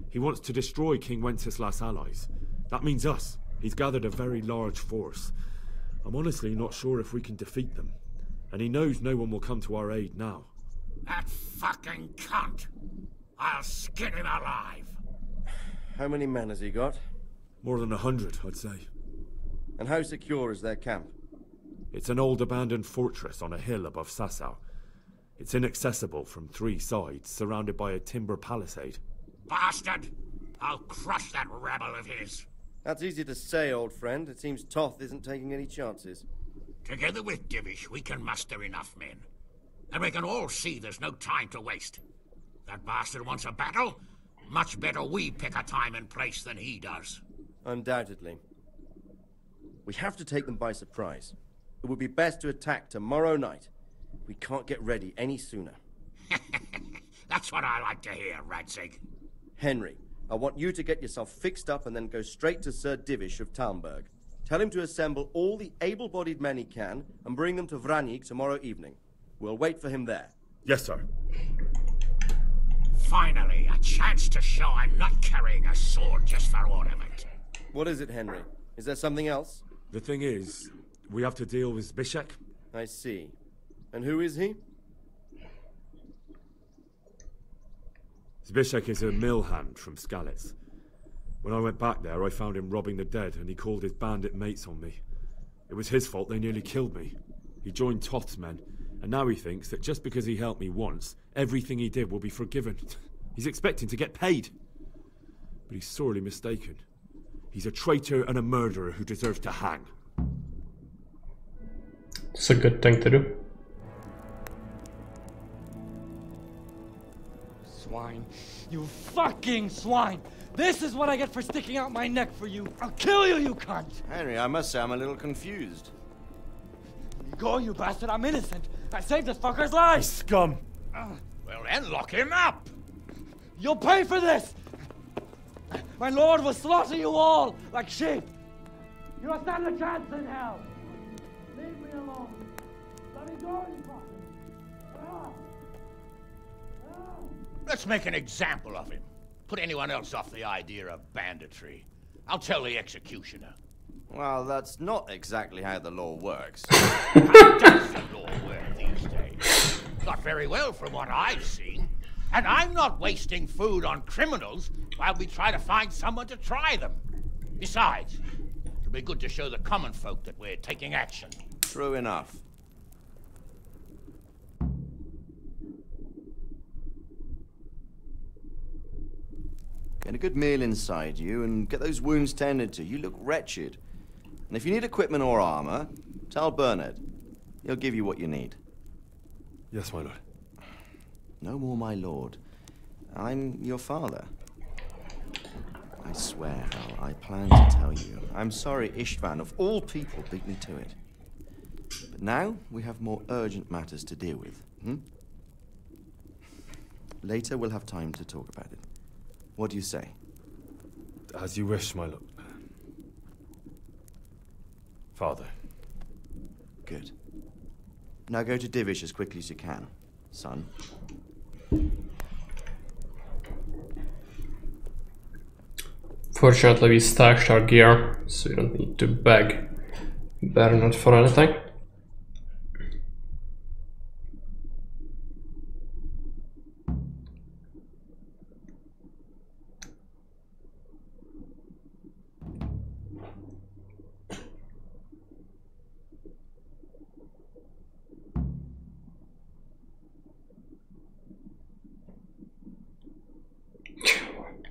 He wants to destroy King Wenceslas' allies. That means us. He's gathered a very large force. I'm honestly not sure if we can defeat them. And he knows no one will come to our aid now. That fucking cunt! I'll skin him alive! How many men has he got? More than 100, I'd say. And how secure is their camp? It's an old abandoned fortress on a hill above Sasau. It's inaccessible from 3 sides, surrounded by a timber palisade. Bastard! I'll crush that rebel of his! That's easy to say, old friend. It seems Toth isn't taking any chances. Together with Divish, we can muster enough men. And we can all see there's no time to waste. That bastard wants a battle. Much better we pick a time and place than he does. Undoubtedly. We have to take them by surprise. It would be best to attack tomorrow night. We can't get ready any sooner. That's what I like to hear, Radzig. Henry, I want you to get yourself fixed up and then go straight to Sir Divish of Talmberg. Tell him to assemble all the able-bodied men he can and bring them to Vranik tomorrow evening. We'll wait for him there. Yes, sir. Finally, a chance to show I'm not carrying a sword just for ornament. What is it, Henry? Is there something else? The thing is, we have to deal with Zbyszek. I see. And who is he? Zbyszek is a mill hand from Skalitz. When I went back there, I found him robbing the dead, and he called his bandit mates on me. It was his fault they nearly killed me. He joined Toth's men, and now he thinks that just because he helped me once, everything he did will be forgiven. He's expecting to get paid. But he's sorely mistaken. He's a traitor and a murderer who deserves to hang. It's a good thing to do. Swine. You fucking swine! This is what I get for sticking out my neck for you. I'll kill you, you cunt! Henry, I must say I'm a little confused. You go, you bastard. I'm innocent. I saved this fucker's life. Scum. Well, then lock him up. You'll pay for this. My lord will slaughter you all like sheep. You don't stand a chance in hell. Leave me alone. Let me go, you fucker. Let's make an example of him. Put anyone else off the idea of banditry. I'll tell the executioner. Well, that's not exactly how the law works. How does the law work these days? Not very well from what I've seen. And I'm not wasting food on criminals while we try to find someone to try them. Besides, it'll be good to show the common folk that we're taking action. True enough. Get a good meal inside you and get those wounds tended to. You look wretched. And if you need equipment or armor, tell Bernard. He'll give you what you need. Yes, my lord. No more, my lord. I'm your father. I swear, Hal, I plan to tell you. I'm sorry Istvan, of all people, beat me to it. But now we have more urgent matters to deal with. Later we'll have time to talk about it. What do you say? As you wish, my lord. Father. Good. Now go to Divish as quickly as you can, son. Fortunately, we stashed our gear, so we don't need to beg Bernard for anything.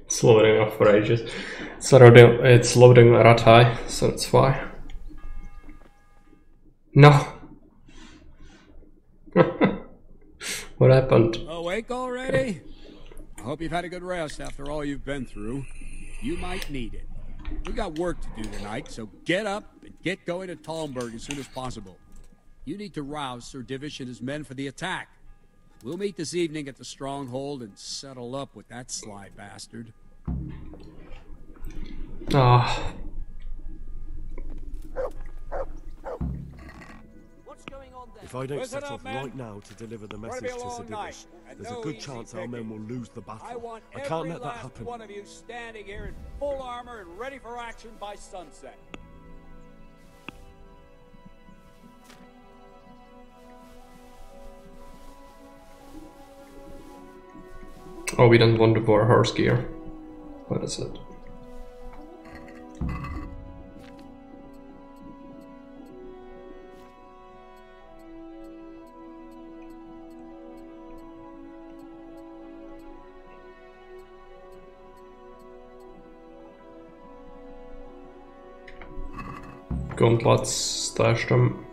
It's loading up for ages. It's loading Ratai, so that's why. No! What happened? Awake already? I hope you've had a good rest after all you've been through. You might need it. We got work to do tonight, so get up and get going to Talmberg as soon as possible. You need to rouse Sir Divish and his men for the attack. We'll meet this evening at the stronghold and settle up with that sly bastard. Ah. If I don't set off right now to deliver the message to Sir Divish, there's a good chance our men will lose the battle. I can't let that happen. One of you standing here in full armor and ready for action by sunset. Oh, we don't want the warhorse gear. What is it? Gauntlets, stash them.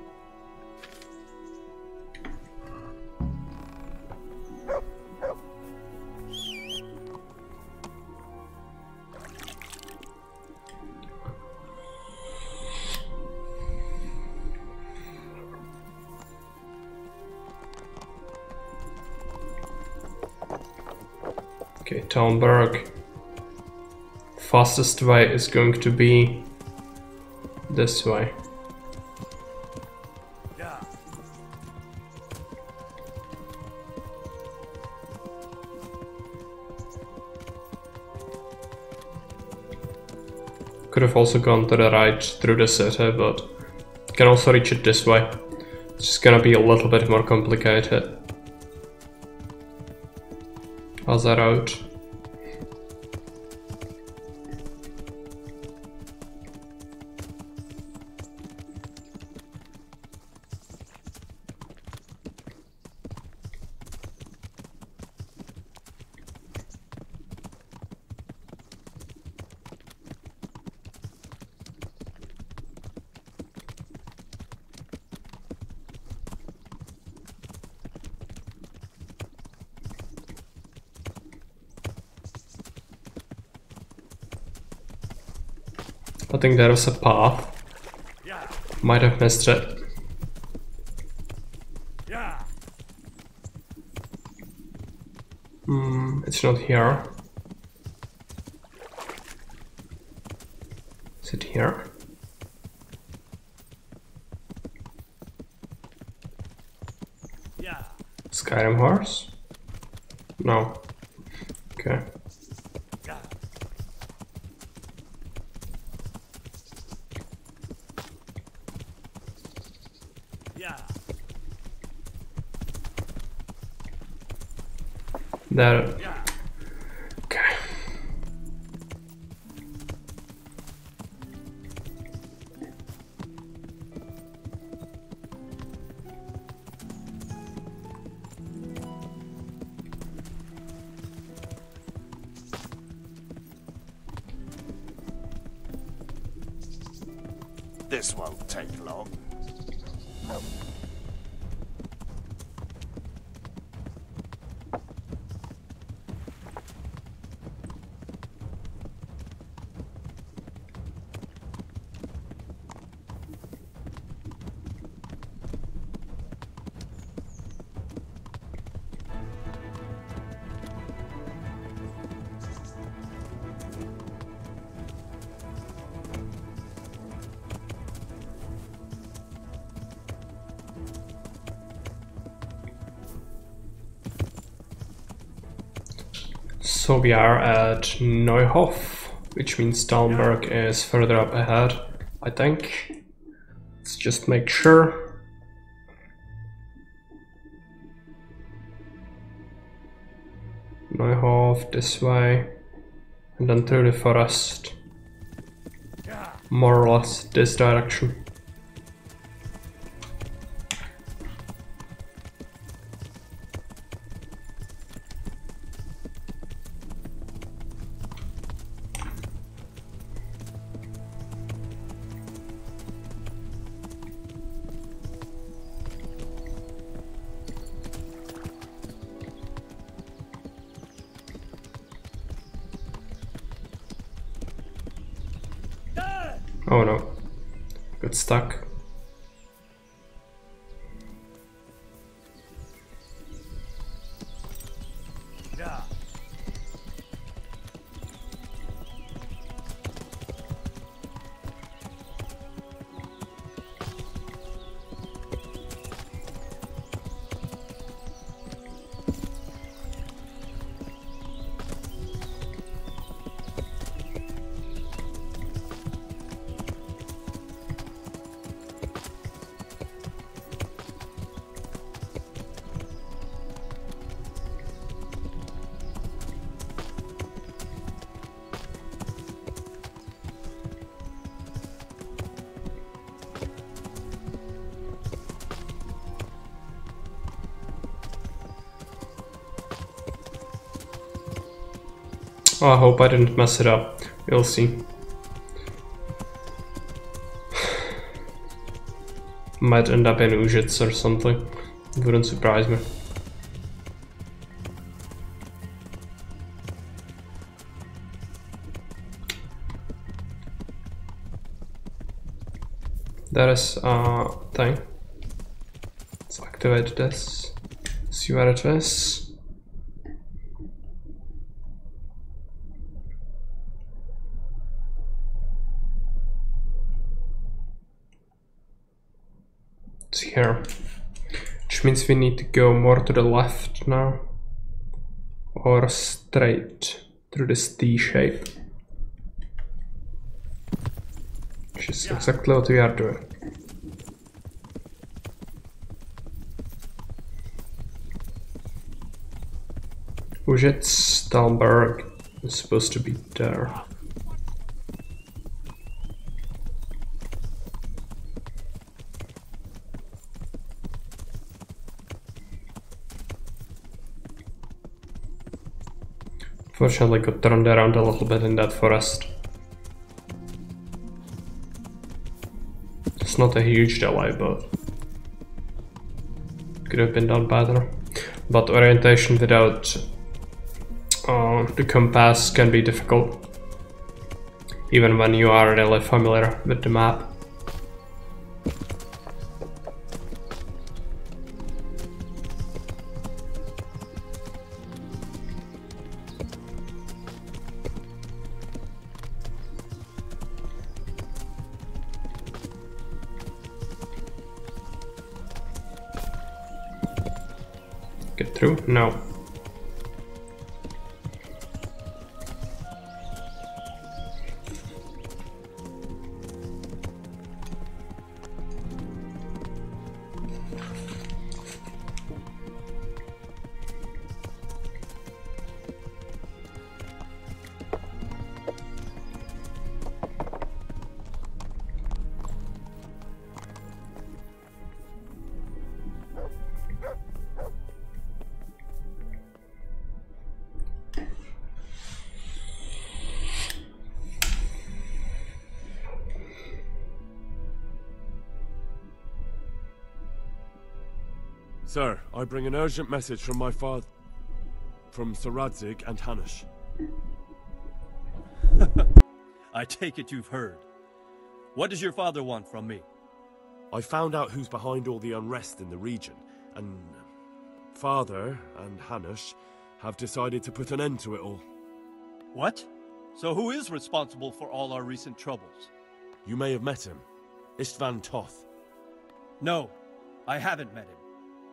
Okay, Talmberg. Fastest way is going to be this way. Could have also gone to the right through the city, but can also reach it this way. It's just gonna be a little bit more complicated. As a road. I think there was a path. Might have missed it. It's not here. Is it here? Skyrim horse? No. Okay. There. Okay. This won't take long. So we are at Neuhof, which means Talmberg is further up ahead, I think. Let's just make sure. Neuhof this way, and then through the forest. More or less this direction. Oh no, got stuck. Oh, I hope I didn't mess it up. We'll see. Might end up in Ujits or something. Wouldn't surprise me. There is a thing. Let's activate this. See where it is. It's here. Which means we need to go more to the left now. Or straight through this T shape. Which is exactly what we are doing. Stalberg is supposed to be there. Fortunately, got turned around a little bit in that forest. It's not a huge delay, but could have been done better. But orientation without the compass can be difficult, even when you are really familiar with the map. Get through? No. Sir, I bring an urgent message from my father, from Sir Radzig and Hanush. I take it you've heard. What does your father want from me? I found out who's behind all the unrest in the region, and Father and Hanush have decided to put an end to it all. What? So who is responsible for all our recent troubles? You may have met him. Istvan Toth. No, I haven't met him.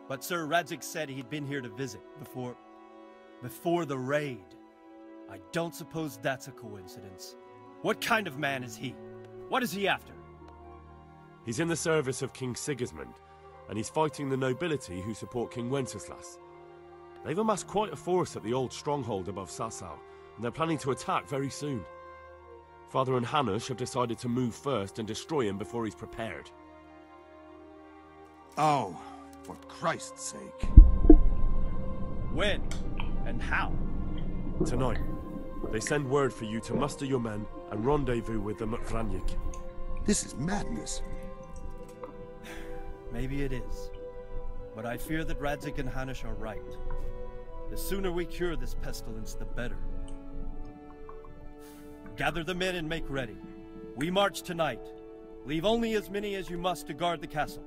But Sir Radzig said he'd been here to visit before the raid. I don't suppose that's a coincidence. What kind of man is he? What is he after? He's in the service of King Sigismund, and he's fighting the nobility who support King Wenceslas. They've amassed quite a force at the old stronghold above Sasau, and they're planning to attack very soon. Father and Hanush have decided to move first and destroy him before he's prepared. Oh. For Christ's sake. When? And how? Tonight. They send word for you to muster your men and rendezvous with them at Vranyik. This is madness. Maybe it is. But I fear that Radzig and Hanush are right. The sooner we cure this pestilence, the better. Gather the men and make ready. We march tonight. Leave only as many as you must to guard the castle.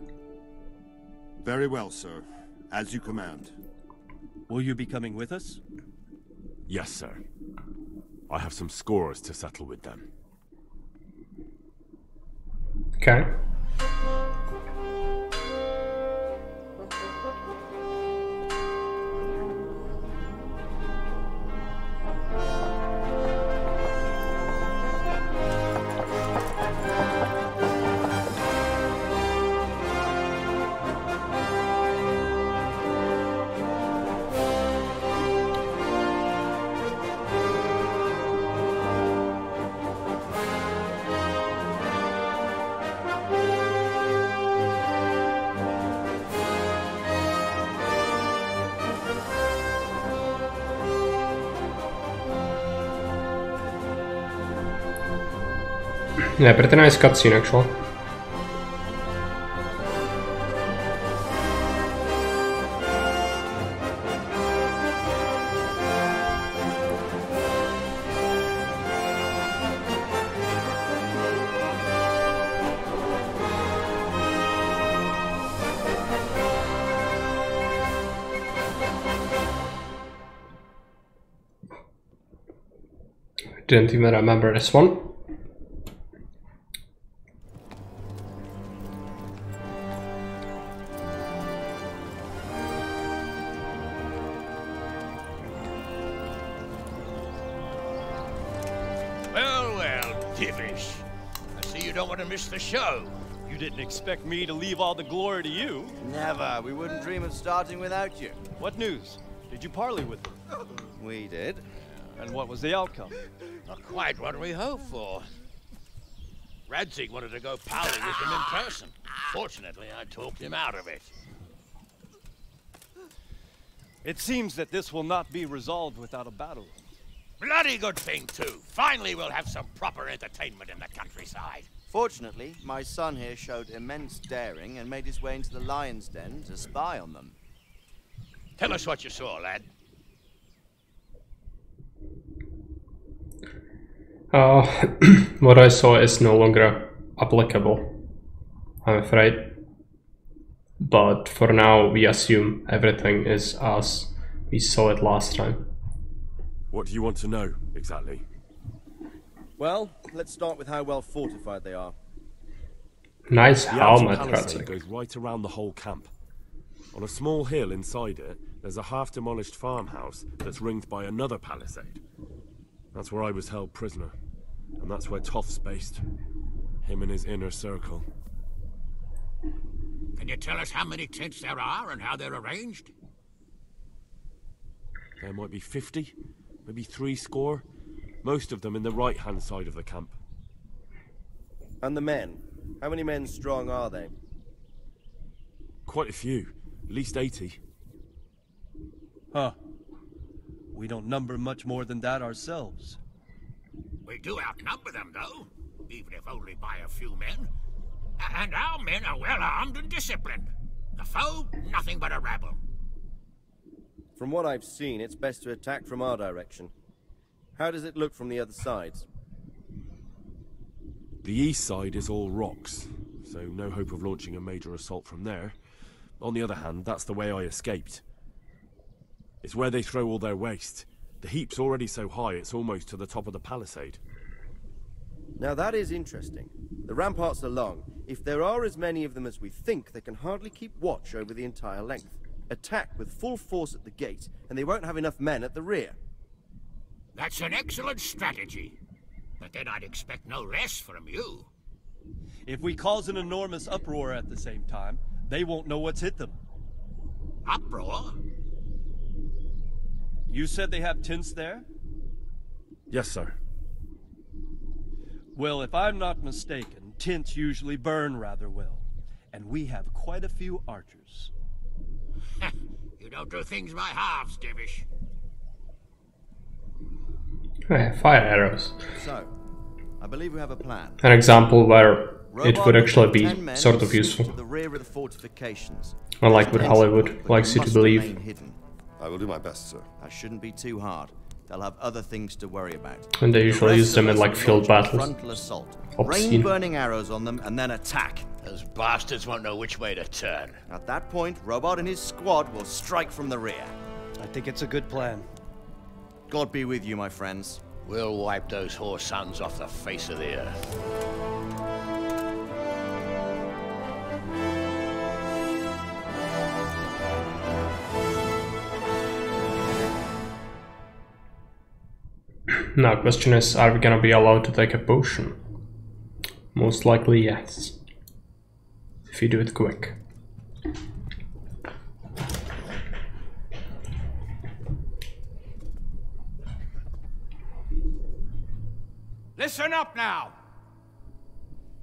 Very well, sir. As you command. Will you be coming with us? Yes, sir. I have some scores to settle with them. Okay. Yeah, pretty nice cutscene actually. Didn't even remember this one. Divish. I see you don't want to miss the show. You didn't expect me to leave all the glory to you. Never. We wouldn't dream of starting without you. What news? Did you parley with them? We did. And what was the outcome? Not quite what we hoped for. Radzig wanted to go parley with him in person. Fortunately, I talked him out of it. It seems that this will not be resolved without a battle. Bloody good thing, too. Finally, we'll have some proper entertainment in the countryside. Fortunately, my son here showed immense daring and made his way into the lion's den to spy on them. Tell us what you saw, lad. What I saw is no longer applicable, I'm afraid. But for now, we assume everything is as we saw it last time. What do you want to know, exactly? Well, let's start with how well fortified they are. Nice The helmet, outer palisade Radzig. goes right around the whole camp. On a small hill inside it, there's a half-demolished farmhouse that's ringed by another palisade. That's where I was held prisoner, and that's where Toff's based. Him and his inner circle. Can you tell us how many tents there are and how they're arranged? There might be 50, maybe 70. Most of them in the right-hand side of the camp. And the men? How many men strong are they? Quite a few, at least 80. Huh. We don't number much more than that ourselves. We do outnumber them, though, even if only by a few men. And our men are well armed and disciplined. The foe, nothing but a rabble. From what I've seen, it's best to attack from our direction. How does it look from the other sides? The east side is all rocks, so no hope of launching a major assault from there. On the other hand, that's the way I escaped. It's where they throw all their waste. The heap's already so high it's almost to the top of the palisade. Now that is interesting. The ramparts are long. If there are as many of them as we think, they can hardly keep watch over the entire length. Attack with full force at the gate, and they won't have enough men at the rear. That's an excellent strategy. But then I'd expect no less from you. If we cause an enormous uproar at the same time, they won't know what's hit them. Uproar? You said they have tents there? Yes, sir. Well, if I'm not mistaken, tents usually burn rather well. And we have quite a few archers. You don't do things by halves, Divish. Fire arrows. So, I believe we have a plan. An example where it would actually be 10 men sort of sneak useful. to the rear of the fortifications. Unlike what Hollywood But likes you to must believe. remain hidden. I will do my best, sir. That shouldn't be too hard. They'll have other things to worry about. And they The usually rest use them of in us like will field launch a battles. Frontal assault. Obscene. Rain burning arrows on them and then attack. Those bastards won't know which way to turn. At that point, Robot and his squad will strike from the rear. I think it's a good plan. God be with you, my friends. We'll wipe those whore sons off the face of the earth. Now, question is, are we gonna be allowed to take a potion? Most likely, yes. If you do it quick. Listen up now.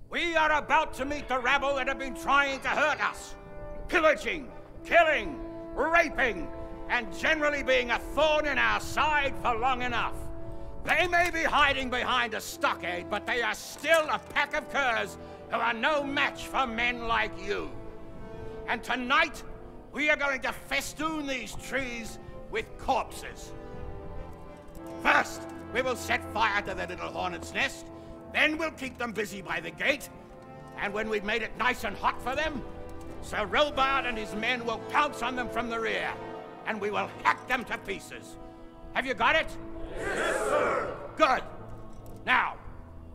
We are about to meet the rabble that have been trying to hurt us. Pillaging, killing, raping, and generally being a thorn in our side for long enough. They may be hiding behind a stockade, but they are still a pack of curs who are no match for men like you. And tonight, we are going to festoon these trees with corpses. First, we will set fire to their little hornet's nest. Then we'll keep them busy by the gate. And when we've made it nice and hot for them, Sir Robard and his men will pounce on them from the rear. And we will hack them to pieces. Have you got it? Yes, sir! Good. Now,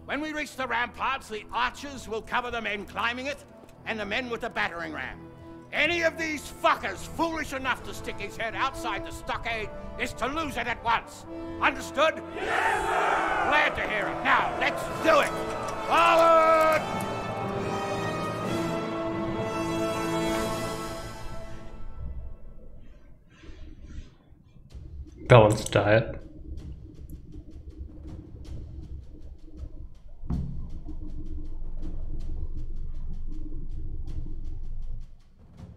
when we reach the ramparts, the archers will cover the men climbing it, and the men with the battering ram. Any of these fuckers foolish enough to stick his head outside the stockade is to lose it at once. Understood? Yes, sir! Glad to hear it. Now, let's do it! Forward! Balanced diet.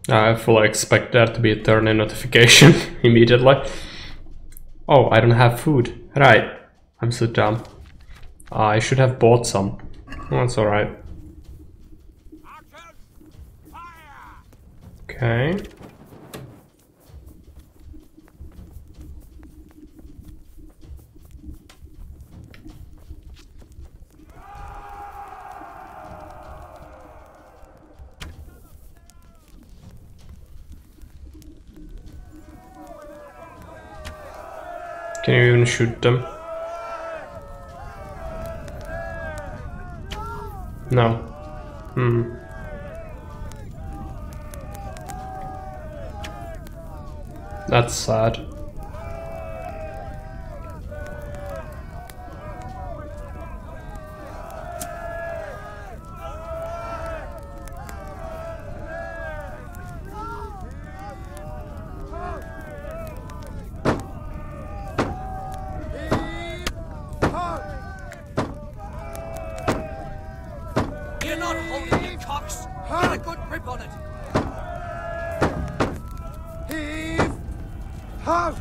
I fully expect there to be a turn-in notification immediately. Oh, I don't have food. Right. I'm so dumb. I should have bought some. That's alright. Okay. Can you even shoot them? No. That's sad. You're not holding it, cocks! Get a good grip on it! Heave! Have!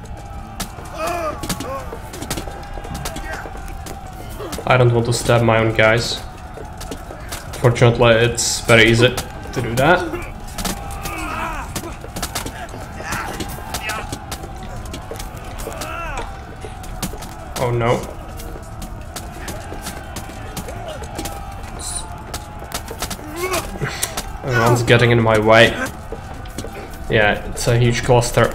I don't want to stab my own guys. Fortunately, it's very easy to do that. Oh no. Everyone's getting in my way. Yeah, it's a huge cluster.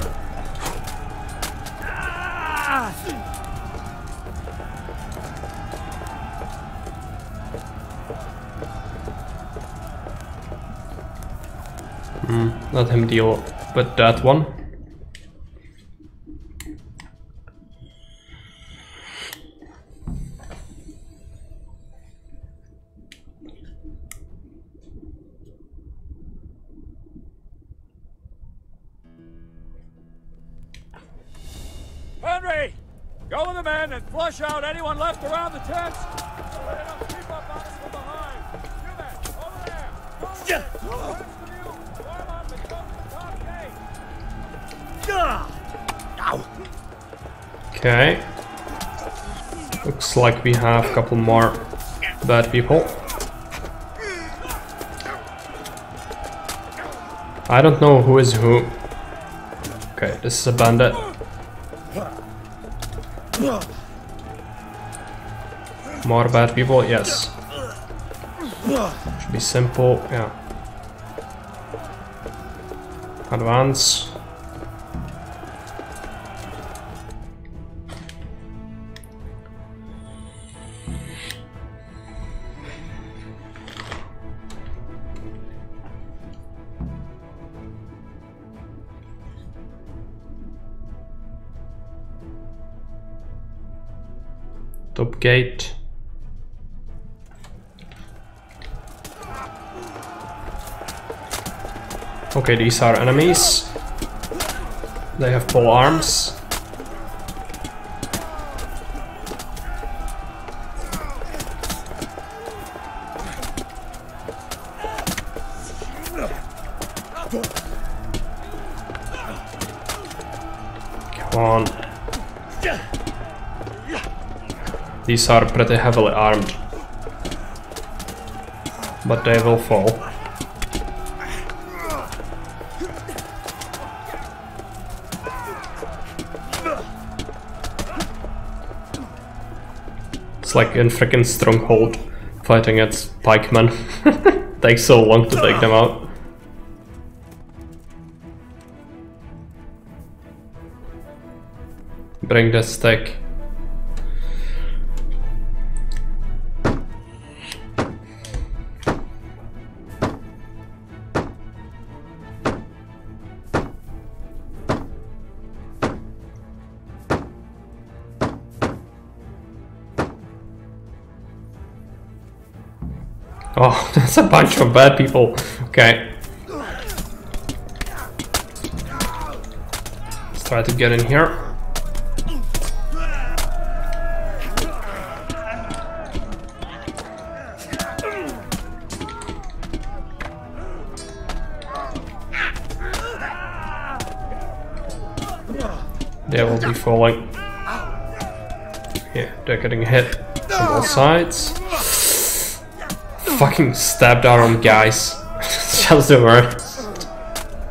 Let him deal with that one. Henry! Go with the men and flush out anyone left around the tents! Keep up on us from behind! You men, over there! Okay. Looks like we have a couple more bad people. I don't know who is who. Okay, this is a bandit. More bad people? Yes. Should be simple, yeah. Advance. Top gate. Okay, these are enemies. They have pole arms. Come on. These are pretty heavily armed, but they will fall. It's like in frickin' Stronghold fighting against pikemen. Takes so long to take them out. Bring the stick. Oh, that's a bunch of bad people. Okay. Let's try to get in here. They will be falling. Yeah, they're getting hit from all sides. Fucking stabbed our own guys. It's just the worst.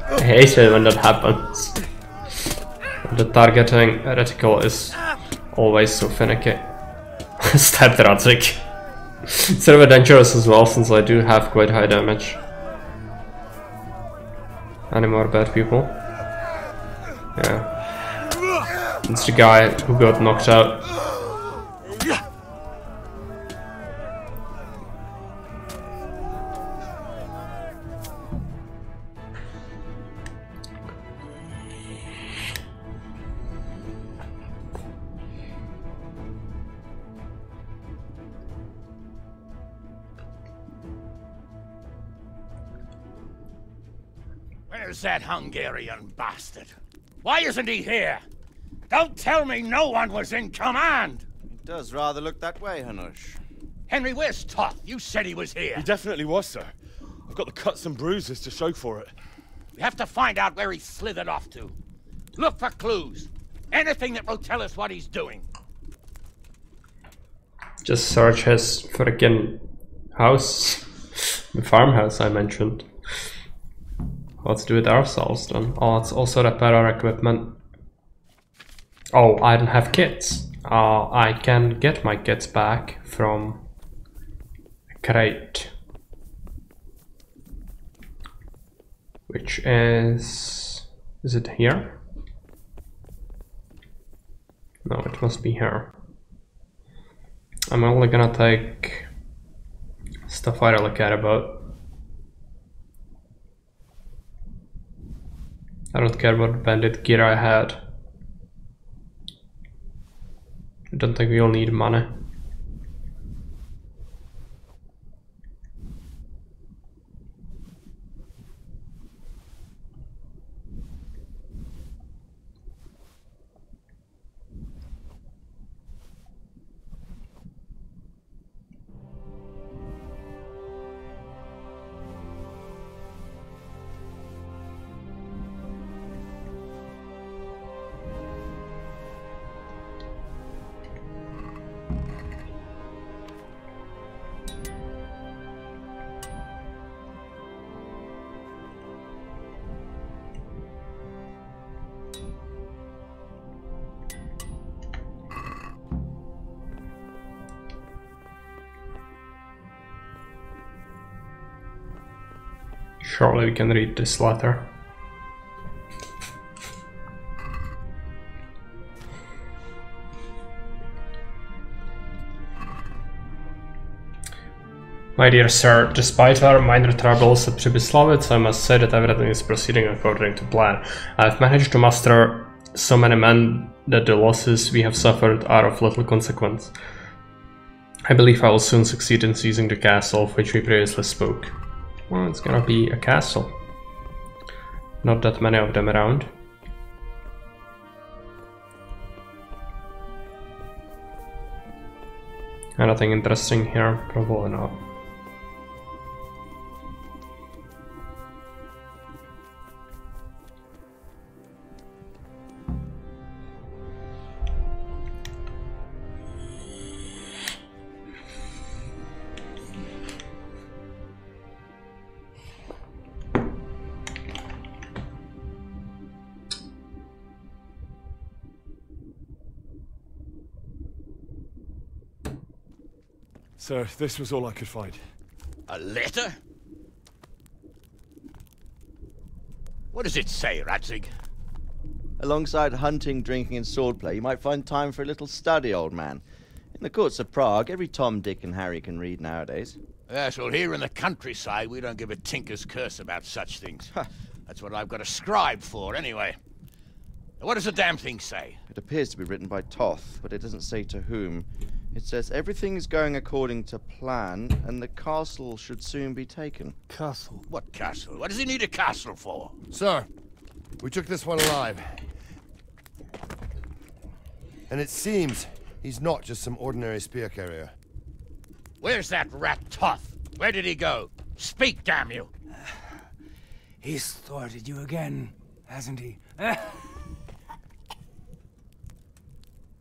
I hate it when that happens. The targeting reticle is always so finicky. Stabbed Radzik. It's sort of dangerous as well, since I do have quite high damage. Any more bad people? Yeah. It's the guy who got knocked out. Where's that Hungarian bastard? Why isn't he here? Don't tell me no one was in command! It does rather look that way, Hanush. Henry, where's Toth? You said he was here. He definitely was, sir. I've got the cuts and bruises to show for it. We have to find out where he slithered off to. Look for clues. Anything that will tell us what he's doing. Just search his freaking house. The farmhouse I mentioned. Let's do it ourselves then. Oh, let's also repair our equipment. Oh, I don't have kits. I can get my kits back from a crate. Which is it here? No, it must be here. I'm only gonna take stuff I really care about. I don't care what bandit gear I had. I don't think we'll need money. Surely we can read this letter. My dear sir, despite our minor troubles at Przemyslowiec, I must say that everything is proceeding according to plan. I've managed to muster so many men that the losses we have suffered are of little consequence. I believe I will soon succeed in seizing the castle of which we previously spoke. Well, it's gonna be a castle. Not that many of them around. Anything interesting here? Probably not. Sir, this was all I could find. A letter? What does it say, Radzig? Alongside hunting, drinking, and swordplay, you might find time for a little study, old man. In the courts of Prague, every Tom, Dick, and Harry can read nowadays. Yes, well, here in the countryside, we don't give a tinker's curse about such things. That's what I've got a scribe for, anyway. What does the damn thing say? It appears to be written by Toth, but it doesn't say to whom. It says everything is going according to plan, and the castle should soon be taken. Castle? What castle? What does he need a castle for? Sir, we took this one alive. And it seems he's not just some ordinary spear carrier. Where's that rat Toth? Where did he go? Speak, damn you! He's thwarted you again, hasn't he?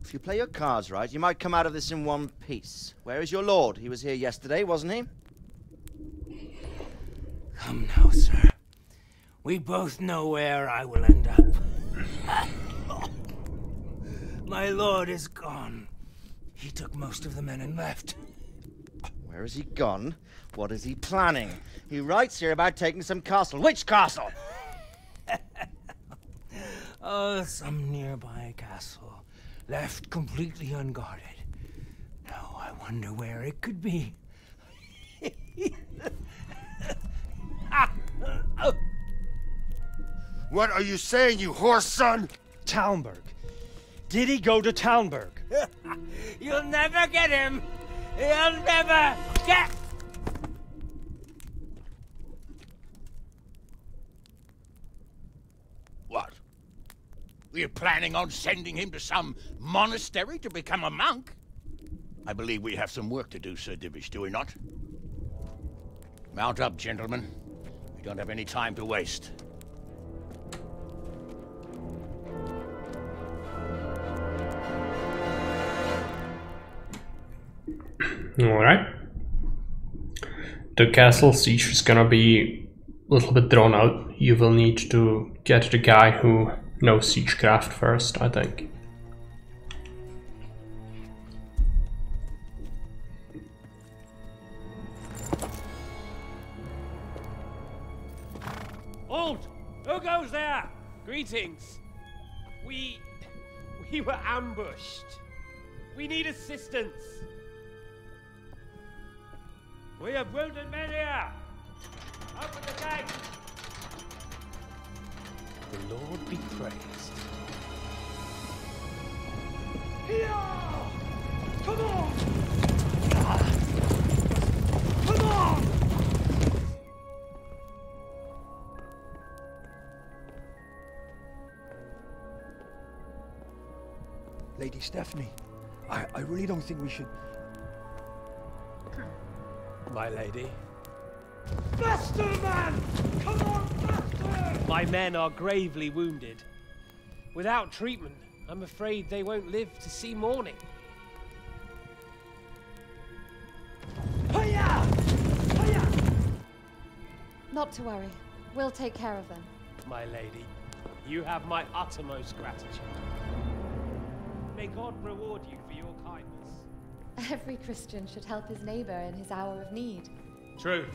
If you play your cards right, you might come out of this in one piece. Where is your lord? He was here yesterday, wasn't he? Come now, sir. We both know where I will end up. My lord is gone. He took most of the men and left. Where has he gone? What is he planning? He writes here about taking some castle. Which castle? Oh, some nearby castle. Left completely unguarded. Now I wonder where it could be. What are you saying, you horse son? Talmberg. Did he go to Talmberg? You'll never get him! You'll never get... What? Were you planning on sending him to some monastery to become a monk? I believe we have some work to do, Sir Divish, do we not? Mount up, gentlemen. We don't have any time to waste. Alright. The castle siege is gonna be a little bit drawn out. You will need to get the guy who knows siegecraft first, I think. Halt! Who goes there? Greetings. We were ambushed. We need assistance. We have wounded men here. Open the gate. The Lord be praised. Here! Come on! Come on! Lady Stephanie, I really don't think we should... My lady. Faster, man! Come on, faster! My men are gravely wounded. Without treatment, I'm afraid they won't live to see morning. Hiya! Hiya! Not to worry. We'll take care of them. My lady, you have my uttermost gratitude. May God reward you for your kindness. Every Christian should help his neighbor in his hour of need. True.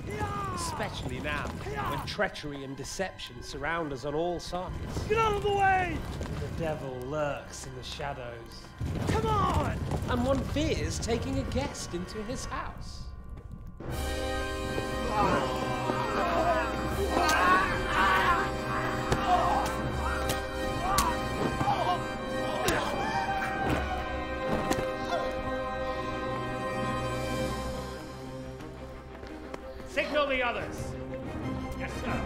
Especially now, when treachery and deception surround us on all sides. Get out of the way! The devil lurks in the shadows. Come on! And one fears taking a guest into his house. Signal the others. Yes, sir.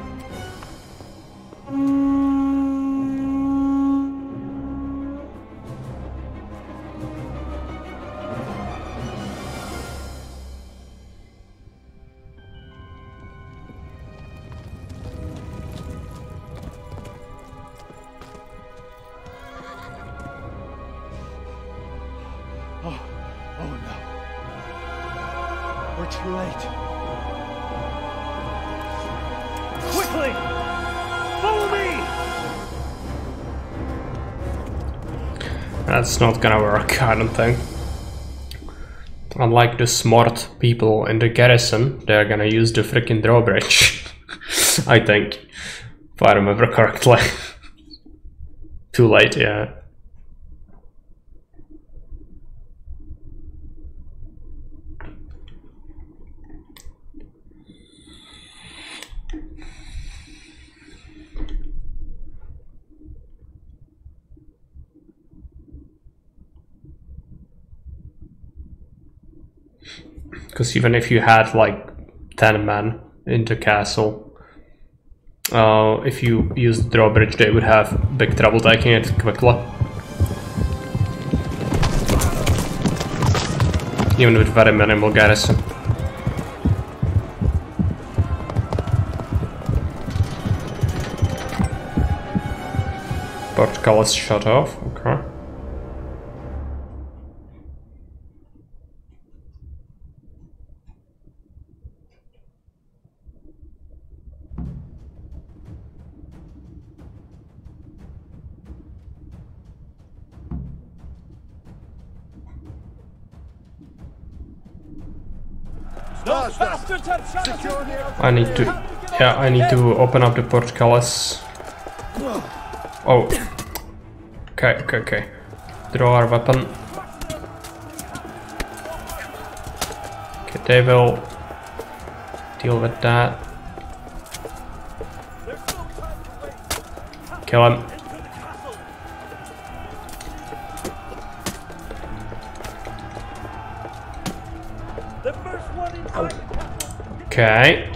Oh no. We're too late. Quickly! Follow me! That's not gonna work, I don't think. Unlike the smart people in the garrison, they're gonna use the freaking drawbridge. I think. If I remember correctly. Too late, yeah. Because even if you had like 10 men in the castle, if you used the drawbridge, they would have big trouble taking it quickly. Even with very minimal garrison. Portcullis shut off, okay. I need to, yeah, I need to open up the portcullis. Oh, okay. Draw our weapon. Okay, they will deal with that. Kill him. Okay.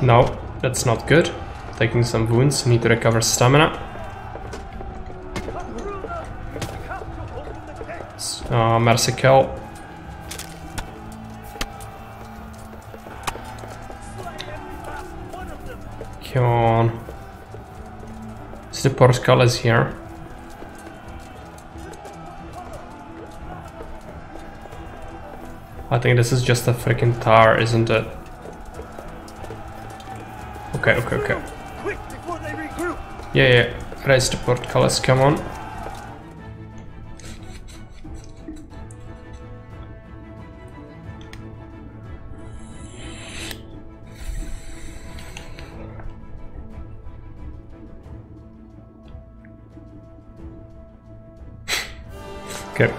No, that's not good. Taking some wounds, need to recover stamina. Mercy kill. Come on. The portcullis here. I think this is just a freaking tower, isn't it? Okay. Yeah. Raise the portcullis, come on. Okay.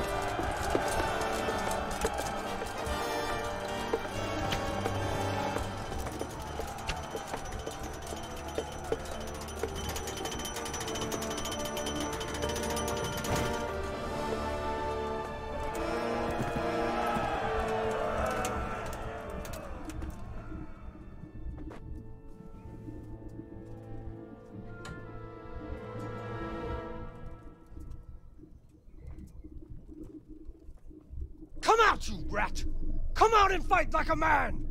Come out, you rat! Come out and fight like a man!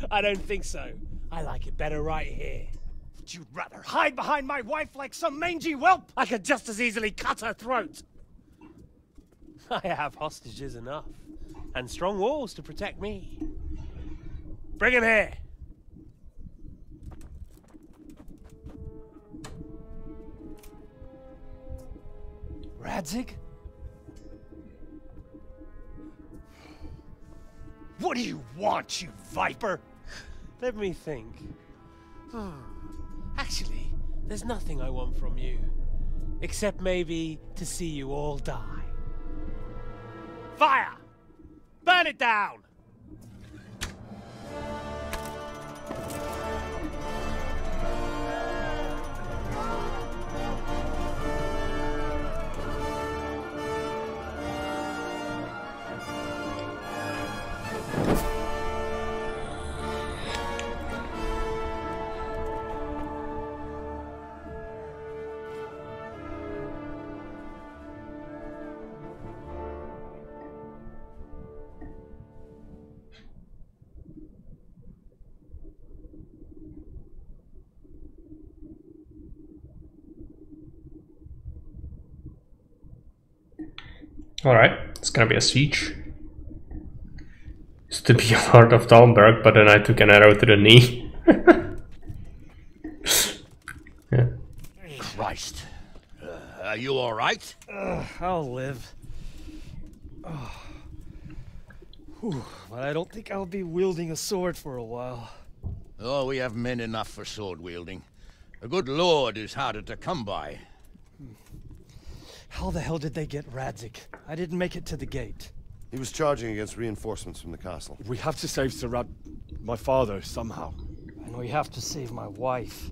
I don't think so. I like it better right here. Would you rather hide behind my wife like some mangy whelp? I could just as easily cut her throat. I have hostages enough, and strong walls to protect me. Bring him here. Radzig? What do you want, you viper? Let me think. Actually, there's nothing I want from you. Except maybe to see you all die. Fire! Burn it down! Alright, it's gonna be a siege. Used to be a Lord of Talmberg, but then I took an arrow to the knee. Yeah. Christ. Are you alright? I'll live. Whew, but I don't think I'll be wielding a sword for a while. Oh, we have men enough for sword wielding. A good lord is harder to come by. How the hell did they get Radzig? I didn't make it to the gate. He was charging against reinforcements from the castle. We have to save Sir my father, somehow. And we have to save my wife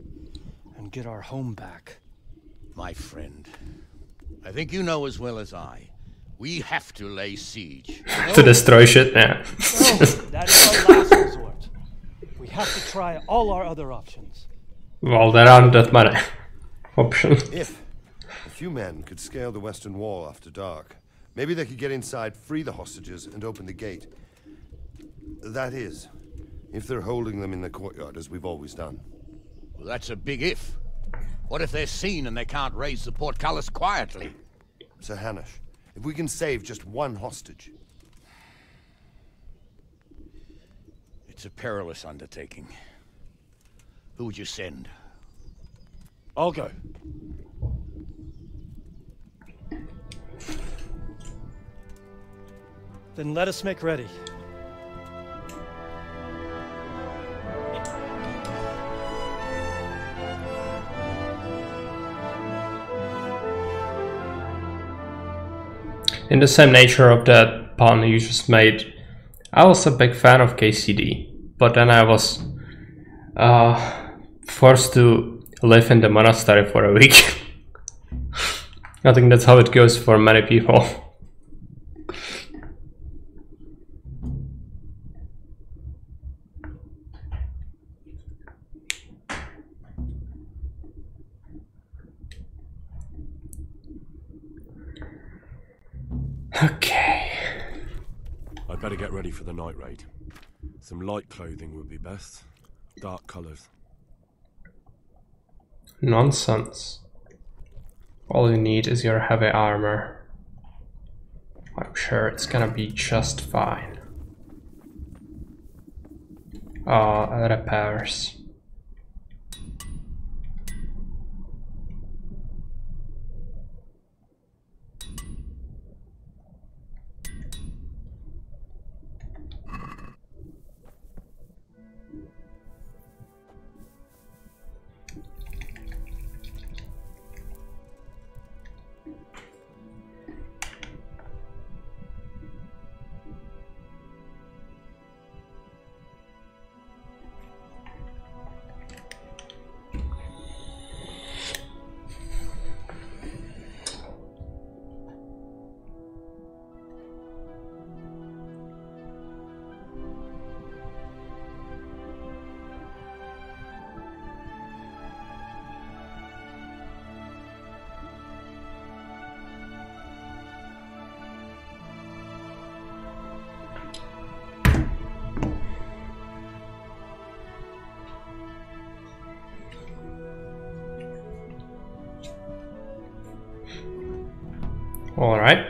and get our home back. My friend, I think you know as well as I. We have to lay siege. To destroy shit, yeah. No, that is our last resort. We have to try all our other options. Well, there aren't that many options. If a few men could scale the western wall after dark, maybe they could get inside, free the hostages, and open the gate. That is, if they're holding them in the courtyard, as we've always done. Well, that's a big if. What if they're seen and they can't raise the portcullis quietly? Sir Hanush, if we can save just one hostage. It's a perilous undertaking. Who would you send? I'll go. Then let us make ready. In the same nature of that pun you just made, I was a big fan of KCD, but then I was forced to live in the monastery for a week. I think that's how it goes for many people. Okay. I'd better get ready for the night raid. Some light clothing would be best. Dark colours. Nonsense. All you need is your heavy armor. I'm sure it's gonna be just fine. Repairs. Alright.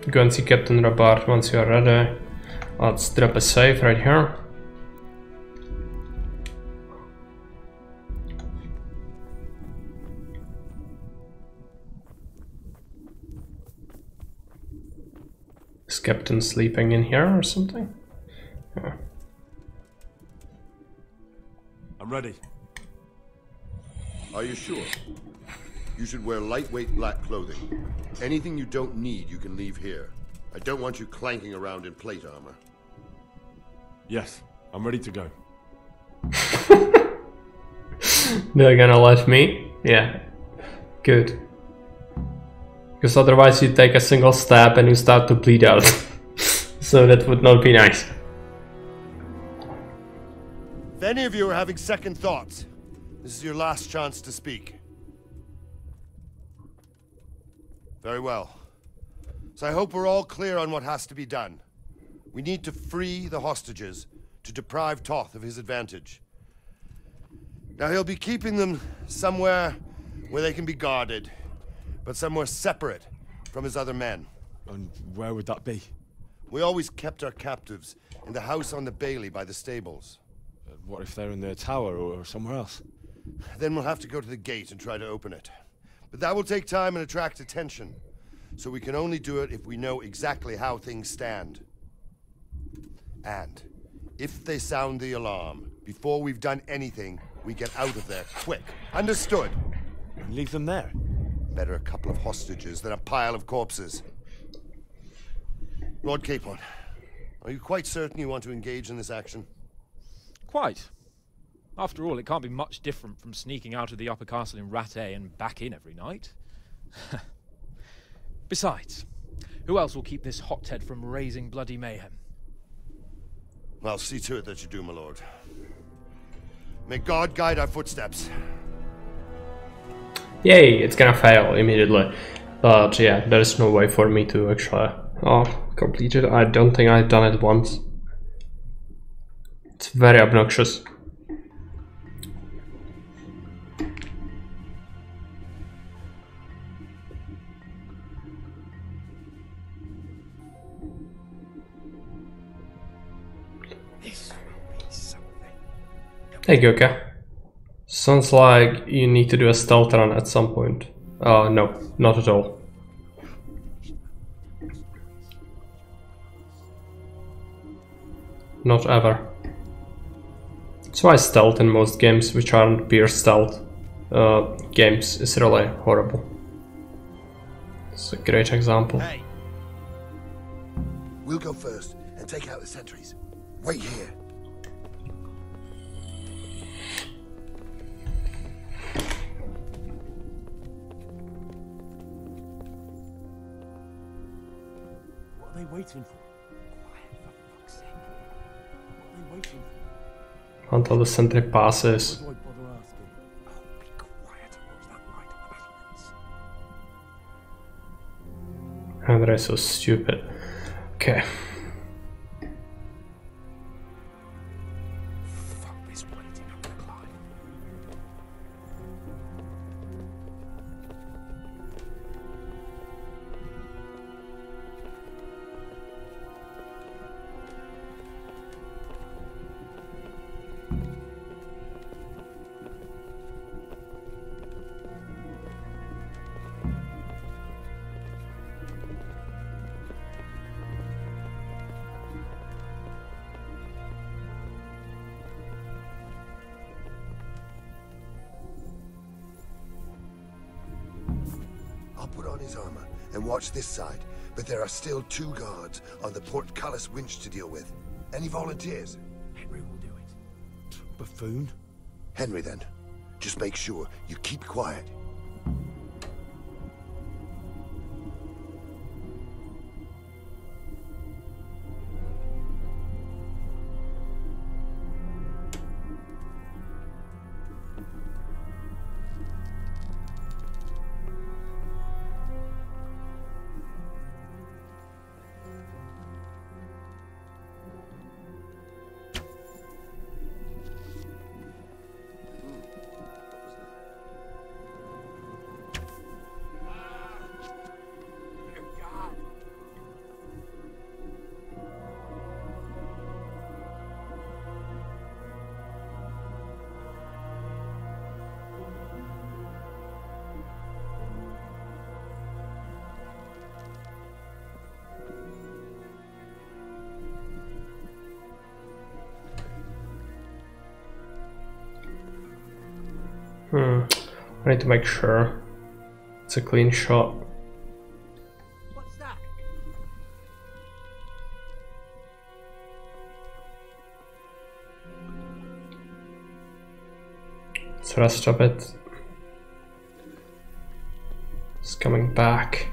Go and see Captain Robert once you're ready. Let's drop a save right here. Is Captain sleeping in here or something? Yeah. I'm ready. Are you sure? You should wear lightweight black clothing. Anything you don't need, you can leave here. I don't want you clanking around in plate armor. Yes, I'm ready to go. They're gonna let me? Yeah. Good. Because otherwise you take a single step and you start to bleed out. So that would not be nice. If any of you are having second thoughts, this is your last chance to speak. Very well. So I hope we're all clear on what has to be done. We need to free the hostages to deprive Toth of his advantage. Now he'll be keeping them somewhere where they can be guarded, but somewhere separate from his other men. And where would that be? We always kept our captives in the house on the Bailey by the stables. What if they're in their tower or somewhere else? Then we'll have to go to the gate and try to open it. But that will take time and attract attention. So we can only do it if we know exactly how things stand. And if they sound the alarm, before we've done anything, we get out of there quick. Understood? And leave them there? Better a couple of hostages than a pile of corpses. Lord Capon, are you quite certain you want to engage in this action? Quite. After all, it can't be much different from sneaking out of the upper castle in Rattay and back in every night. Besides, who else will keep this hothead from raising bloody mayhem? I'll see to it that you do, my lord. May God guide our footsteps. Yay, it's gonna fail immediately. But yeah, there is no way for me to actually complete it. I don't think I've done it once. It's very obnoxious. Hey Gyoka. Sounds like you need to do a stealth run at some point. No, not at all. Not ever. That's why stealth in most games which aren't pure stealth games is really horrible. It's a great example. Hey. We'll go first and take out the sentries. Wait here. What are they waiting for? Quiet, for fuck's sake. What are they waiting for? Until the sentry passes. Why bother asking? Oh, be quiet. What's that light on the battlements? Andre is so stupid. Okay. Fuck this waiting up the climb. I'll put on his armor and watch this side, but there are still 2 guards on the portcullis winch to deal with. Any volunteers? Henry will do it. Buffoon? Henry, then. Just make sure you keep quiet. I need to make sure it's a clean shot. What's that? It's the rest of it. It's coming back.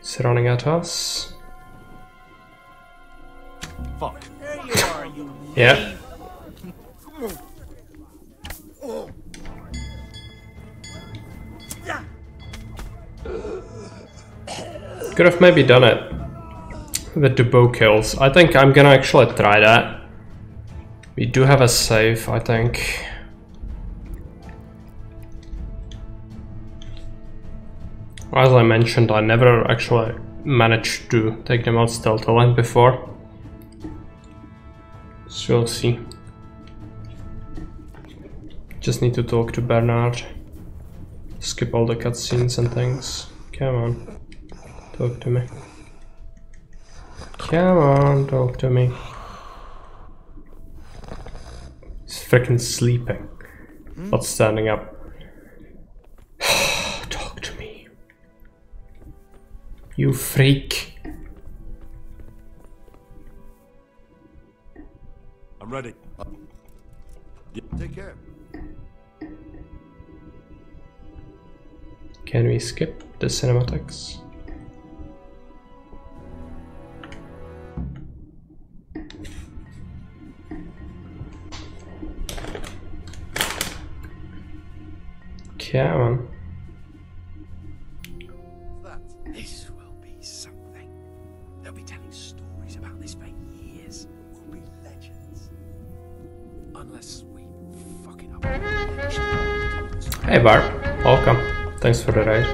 It's running at us. Fuck. There you are, you. Yeah. Could have maybe done it with the bow kills. I think I'm gonna actually try that. We do have a save, I think. As I mentioned, I never actually managed to take them out stealthily before. So we'll see. Just need to talk to Bernard. Skip all the cutscenes and things. Come on. Talk to me. Come on, talk to me. He's freaking sleeping. Not standing up. Talk to me. You freak. I'm ready. Take care. Can we skip the cinematics? Come on. This will be something. They'll be telling stories about this for years. We'll be legends. Unless we fuck it up. Hey Barb, welcome. Thanks for the raid.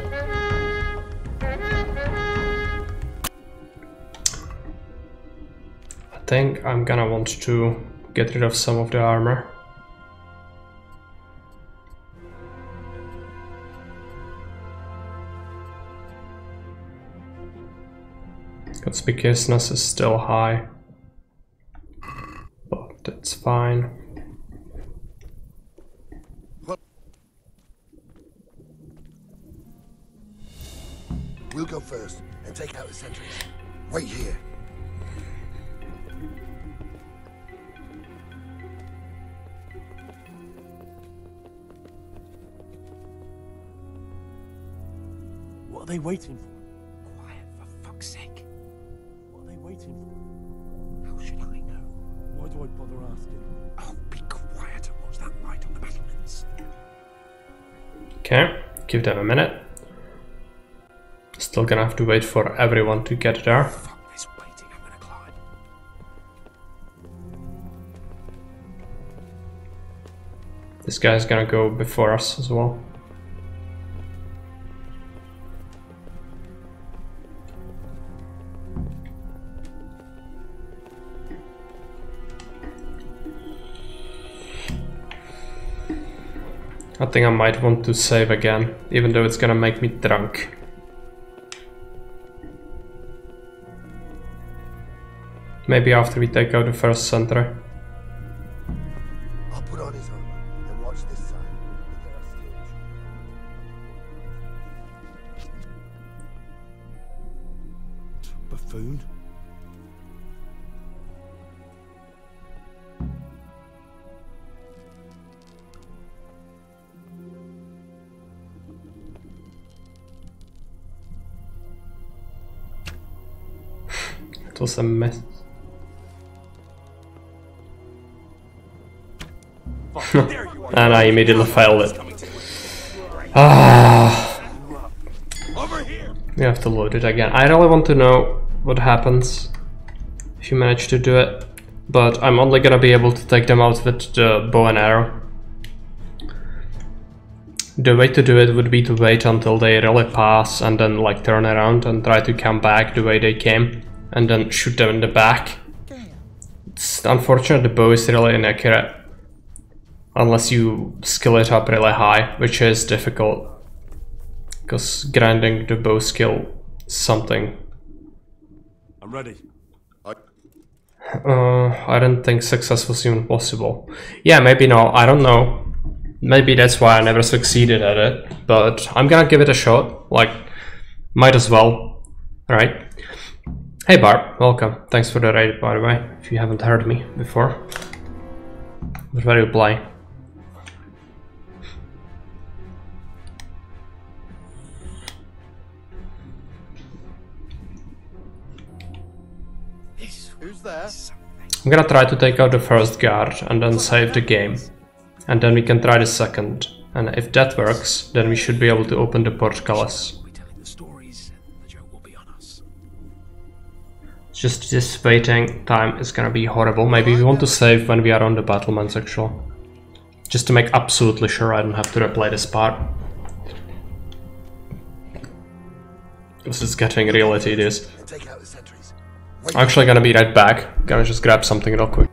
I think I'm gonna want to get rid of some of the armor. Conspicuousness is still high, but that's fine. We'll go first and take out the sentries. Wait here. What are they waiting for? Quiet, for fuck's sake. What are they waiting for? How should I know? Why do I bother asking? Oh, be quiet and watch that light on the battlements. Okay, give them a minute. Still gonna have to wait for everyone to get there. Fuck this waiting, I'm gonna climb. This guy's gonna go before us as well. I think I might want to save again, even though it's gonna make me drunk. Maybe after we take out the first sentry. I'll put on his armor and watch this side. Buffoon? It was a mess. And I immediately failed it. We have to load it again. I really want to know what happens if you manage to do it, but I'm only gonna be able to take them out with the bow and arrow. The way to do it would be to wait until they really pass and then like turn around and try to come back the way they came and then shoot them in the back. It's unfortunate the bow is really inaccurate unless you skill it up really high, which is difficult because grinding the bow skill is something. I'm ready. I don't think success was even possible. Yeah, maybe no, I don't know. Maybe that's why I never succeeded at it, but I'm gonna give it a shot, like, might as well, right? Hey Barb, welcome. Thanks for the raid, by the way, if you haven't heard me before. But where are you playing? Who's there? I'm gonna try to take out the first guard and then save the game. And then we can try the second. And if that works, then we should be able to open the portcullis. Just this waiting time is gonna be horrible. Maybe we want to save when we are on the battlements actually. Just to make absolutely sure I don't have to replay this part. This is getting really tedious. I'm actually gonna be right back. Gonna just grab something real quick.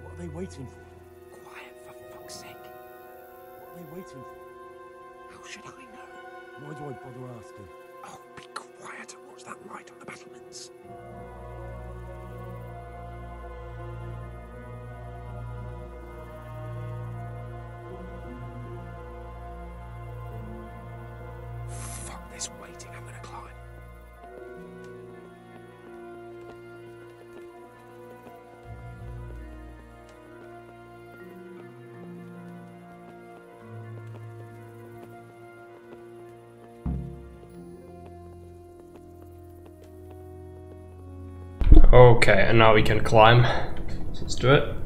What are they waiting for? Quiet, for fuck's sake. What are they waiting for? How should I know? Why do I bother asking? Oh, be quiet and watch that light on the battlements. Okay, and now we can climb. So let's do it.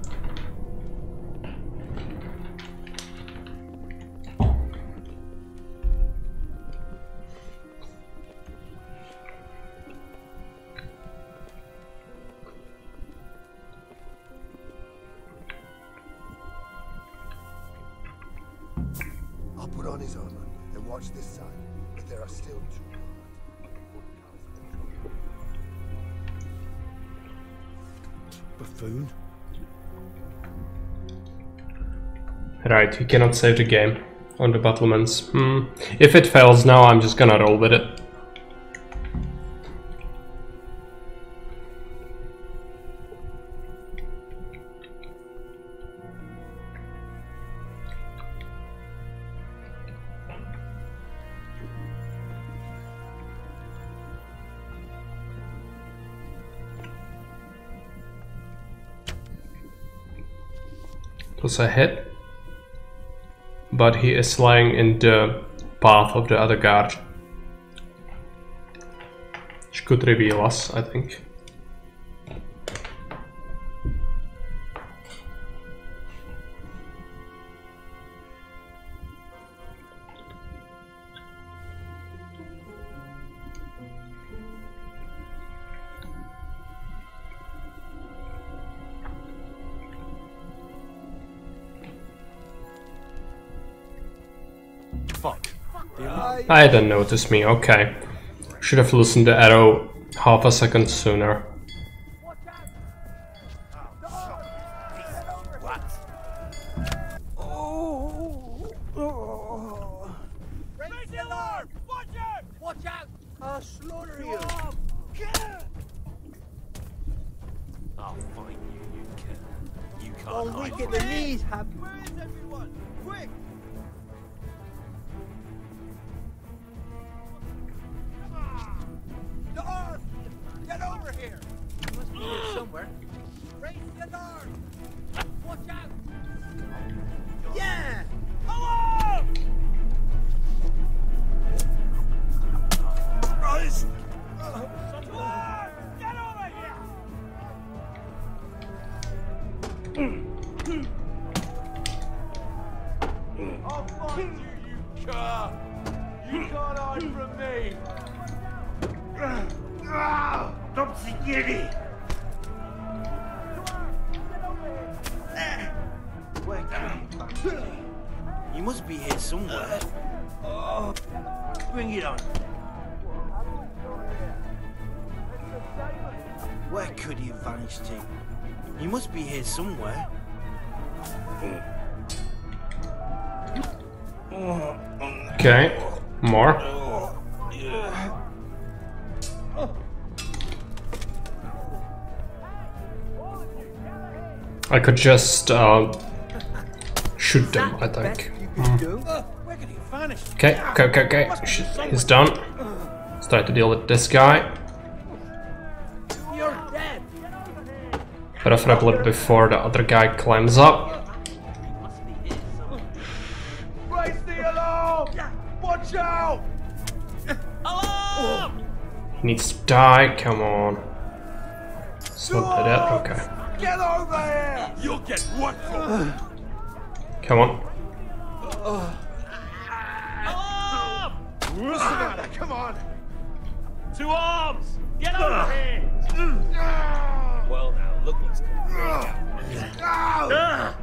I'll put on his armor and watch this side, but there are still two. Buffoon. Right, we cannot save the game on the battlements. If it fails now, I'm just gonna roll with it. Was a hit, but he is lying in the path of the other guard, which could reveal us, I think. Fuck. I didn't notice me, okay. Should have loosened the arrow half a second sooner. Raise the alarm! Watch out! Watch out! I'll slaughter you! I'll find you, you killer. You can't I'll hide weaken from the me. knees, Hab. Where is everyone? Quick! The arm! Get over here! You must be here somewhere. Raise the alarm! Watch out! Yeah! Alarm! Rise! Alarm! Get over here! I'll find you, you cur! You can't hide from me! Don't see giddy! Where you must be here somewhere. Bring it on. Where could he have vanished to? You must be here somewhere. Okay, more. I could just shoot them, I think. Okay. He's done. Let's try to deal with this guy. You're dead. Preferably before the other guy climbs up. Raise the alarm! Watch out! Alarm! He needs to die, come on. It's not dead yet, okay. Get over here! You'll get what for? Come on. Alarm! What's the matter? Come on! Two arms! Get over here! Well now, look what's going Alarm!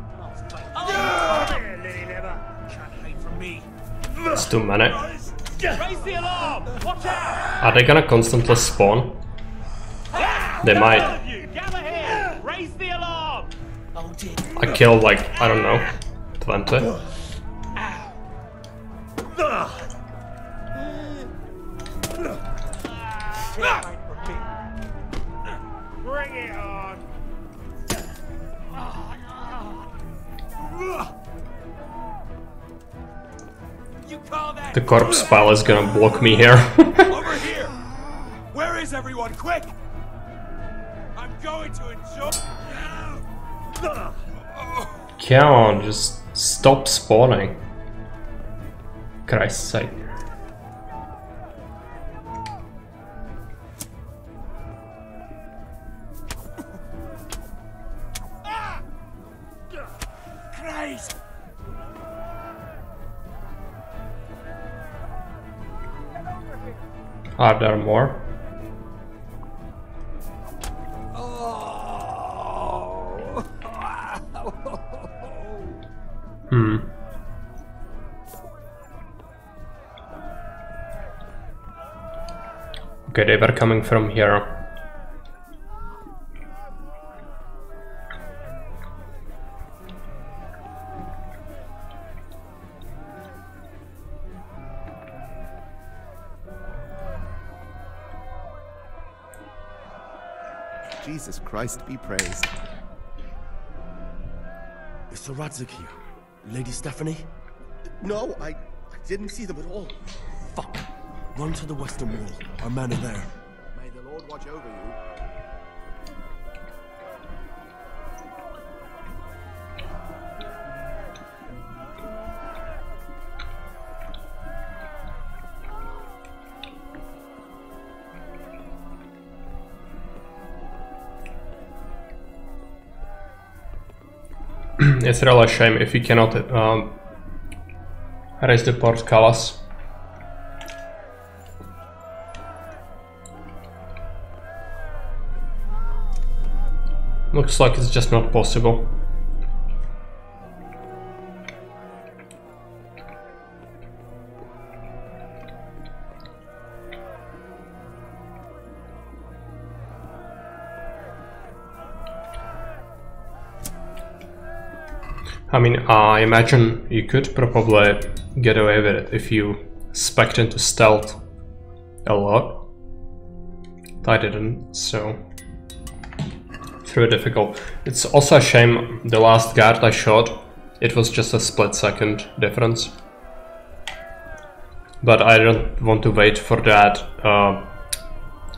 Here, Lily Liver. Can't hide from me. It's too many. Raise the alarm! Watch out! Are they gonna constantly spawn? They might. Gather here! Raise the alarm! Oh dear. I killed like, I don't know, 20. Bring it on! You call that? The corpse pile is gonna block me here. Over here! Where is everyone? Quick! I'm going to enjoy. Come on, just stop spawning. Christ's sake. Are there more? Hmm. Okay, they were coming from here. Jesus Christ be praised. Is Sir Radzig here? Lady Stephanie? No, I didn't see them at all. Fuck. Run to the western wall. Our men are there. May the Lord watch over you. It's really a shame if you cannot raise the portcullis. Looks like it's just not possible. I mean, I imagine you could probably get away with it if you spec'd into stealth a lot. I didn't, so it's really difficult. It's also a shame the last guard I shot, it was just a split-second difference. But I don't want to wait for that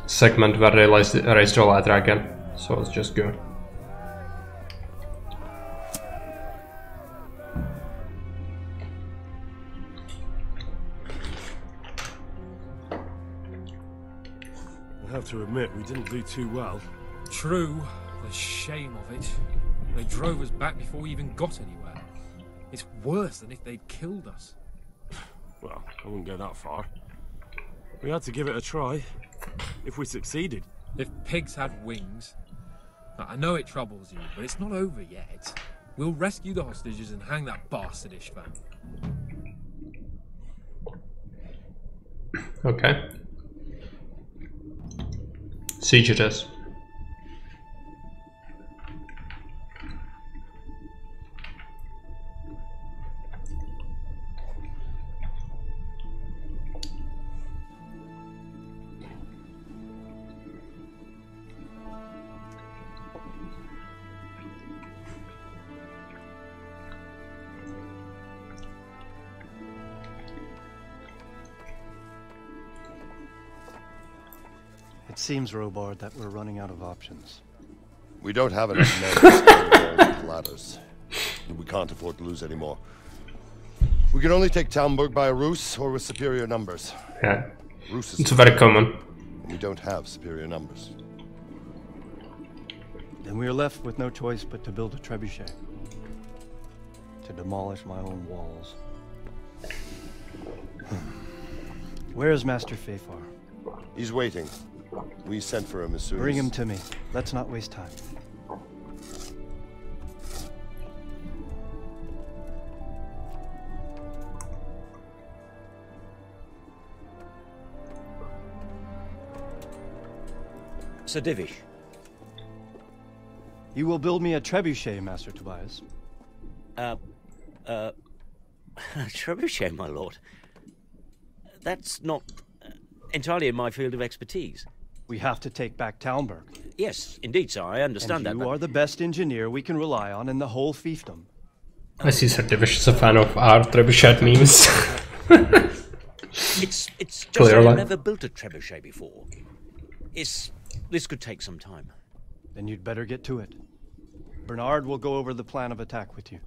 segment where they raise the ladder again, so let's just go. I have to admit, we didn't do too well. True. The shame of it. They drove us back before we even got anywhere. It's worse than if they'd killed us. Well, I wouldn't go that far. We had to give it a try. If we succeeded. If pigs had wings... I know it troubles you, but it's not over yet. We'll rescue the hostages and hang that bastard Ishvan. Okay. Siege it is. It seems, Robard, that we're running out of options. We don't have enough men to scale the walls with ladders. We can't afford to lose any more. We can only take Talmberg by a ruse or with superior numbers. Yeah, Ruse is it's very common. We don't have superior numbers. Then we are left with no choice but to build a trebuchet. To demolish my own walls. Where is Master Fafar? He's waiting. We sent for him as soon as... Bring him to me. Let's not waste time. Sir Divish. You will build me a trebuchet, Master Tobias. Trebuchet, my lord. That's not entirely in my field of expertise. We have to take back Talmberg. Yes, indeed, sir. I understand and that. You are the best engineer we can rely on in the whole fiefdom. I see Sir Divish is a fan of our trebuchet memes. It's just that I've never built a trebuchet before. This could take some time. Then you'd better get to it. Bernard will go over the plan of attack with you.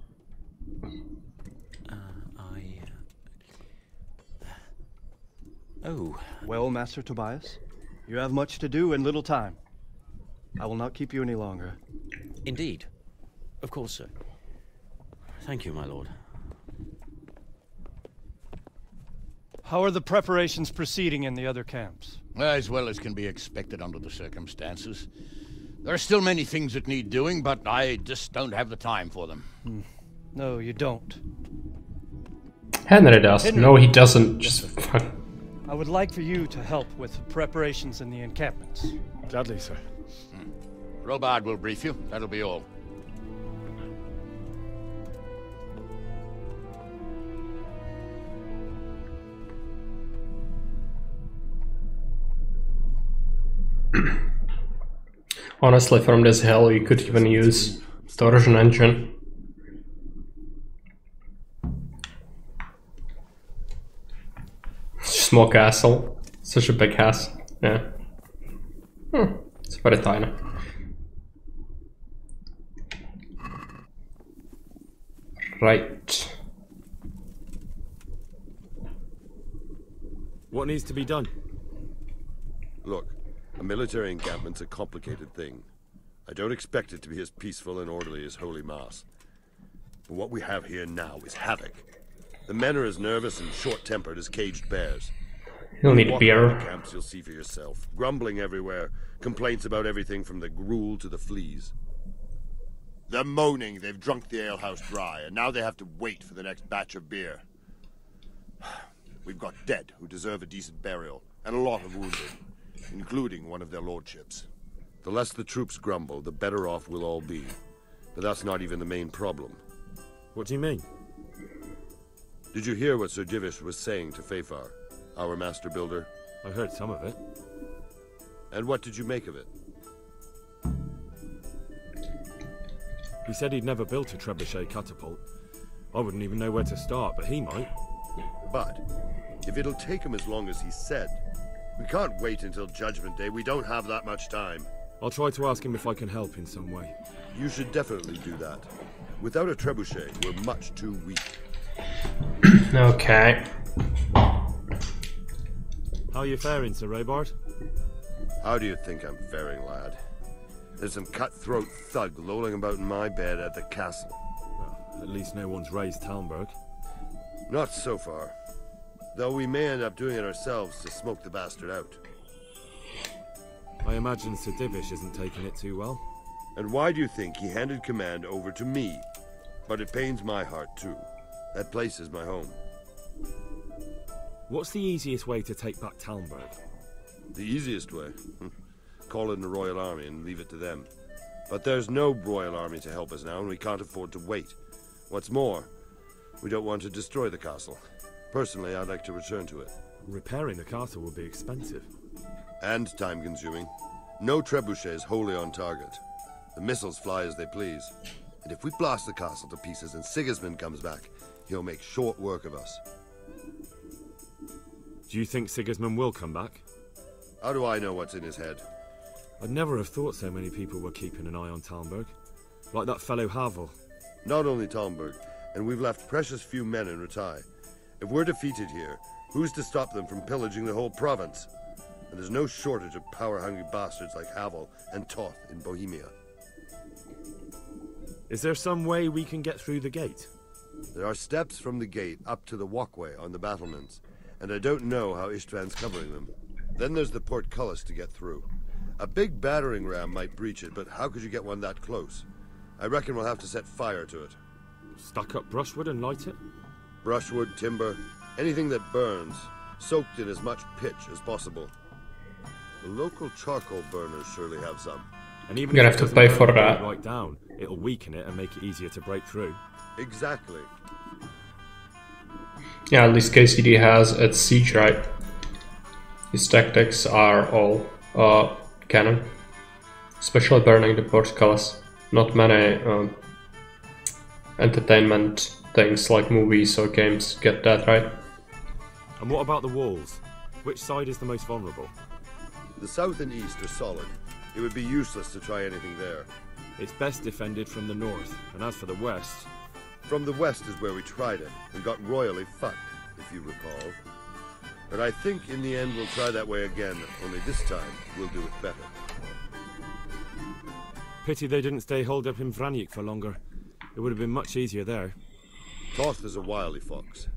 Oh. Well, Master Tobias, you have much to do and little time. I will not keep you any longer. Indeed. Of course, sir. Thank you, my lord. How are the preparations proceeding in the other camps? As well as can be expected under the circumstances. There are still many things that need doing, but I just don't have the time for them. No, you don't. Henry does. Henry. No, he doesn't. Just I would like for you to help with preparations in the encampments. Gladly, sir. Robard will brief you. That'll be all. Honestly, from this hill, you could even use torsion engine. Small castle. Such a big house. Yeah. It's very tiny. Right. What needs to be done? Look, a military encampment's a complicated thing. I don't expect it to be as peaceful and orderly as Holy Mass. But what we have here now is havoc. The men are as nervous and short-tempered as caged bears. You'll need Walk beer. around the camps, you'll see for yourself. Grumbling everywhere, complaints about everything from the gruel to the fleas. They're moaning they've drunk the alehouse dry, and now they have to wait for the next batch of beer. We've got dead who deserve a decent burial, and a lot of wounded, including one of their lordships. The less the troops grumble, the better off we'll all be. But that's not even the main problem. What do you mean? Did you hear what Sir Divish was saying to Fafar, our master builder? I heard some of it. And what did you make of it? He said he'd never built a trebuchet catapult. I wouldn't even know where to start, but he might. But if it'll take him as long as he said, we can't wait until Judgment Day. We don't have that much time. I'll try to ask him if I can help in some way. You should definitely do that. Without a trebuchet, we're much too weak. Okay. How are you faring, Sir Robard? How do you think I'm faring, lad? There's some cutthroat thug lolling about in my bed at the castle. Well, at least no one's raised Talmberg. Not so far. Though we may end up doing it ourselves to smoke the bastard out. I imagine Sir Divish isn't taking it too well. And why do you think he handed command over to me? But it pains my heart too. That place is my home. What's the easiest way to take back Talmberg? The easiest way? Call in the Royal Army and leave it to them. But there's no Royal Army to help us now, and we can't afford to wait. What's more, we don't want to destroy the castle. Personally, I'd like to return to it. Repairing the castle would be expensive. And time-consuming. No trebuchet is wholly on target. The missiles fly as they please. And if we blast the castle to pieces and Sigismund comes back, he'll make short work of us. Do you think Sigismund will come back? How do I know what's in his head? I'd never have thought so many people were keeping an eye on Talmberg. Like that fellow Havel. Not only Talmberg, and we've left precious few men in Ratai. If we're defeated here, who's to stop them from pillaging the whole province? And there's no shortage of power-hungry bastards like Havel and Toth in Bohemia. Is there some way we can get through the gate? There are steps from the gate up to the walkway on the battlements, and I don't know how Istvan's covering them. Then there's the portcullis to get through. A big battering ram might breach it, but how could you get one that close? I reckon we'll have to set fire to it. Stuck up brushwood and light it? Brushwood, timber, anything that burns, soaked in as much pitch as possible. The local charcoal burners surely have some. And even You're if gonna have it to pay doesn't for burn that. right down, it'll weaken it and make it easier to break through. Exactly. Yeah, at least KCD has its siege right. His tactics are all canon. Especially burning the portcullis. Not many entertainment things like movies or games get that right. And what about the walls? Which side is the most vulnerable? The south and east are solid. It would be useless to try anything there. It's best defended from the north, and as for the west... From the west is where we tried it, and got royally fucked, if you recall. But I think in the end we'll try that way again, only this time we'll do it better. Pity they didn't stay holed up in Vranic for longer. It would have been much easier there. Toth is a wily fox.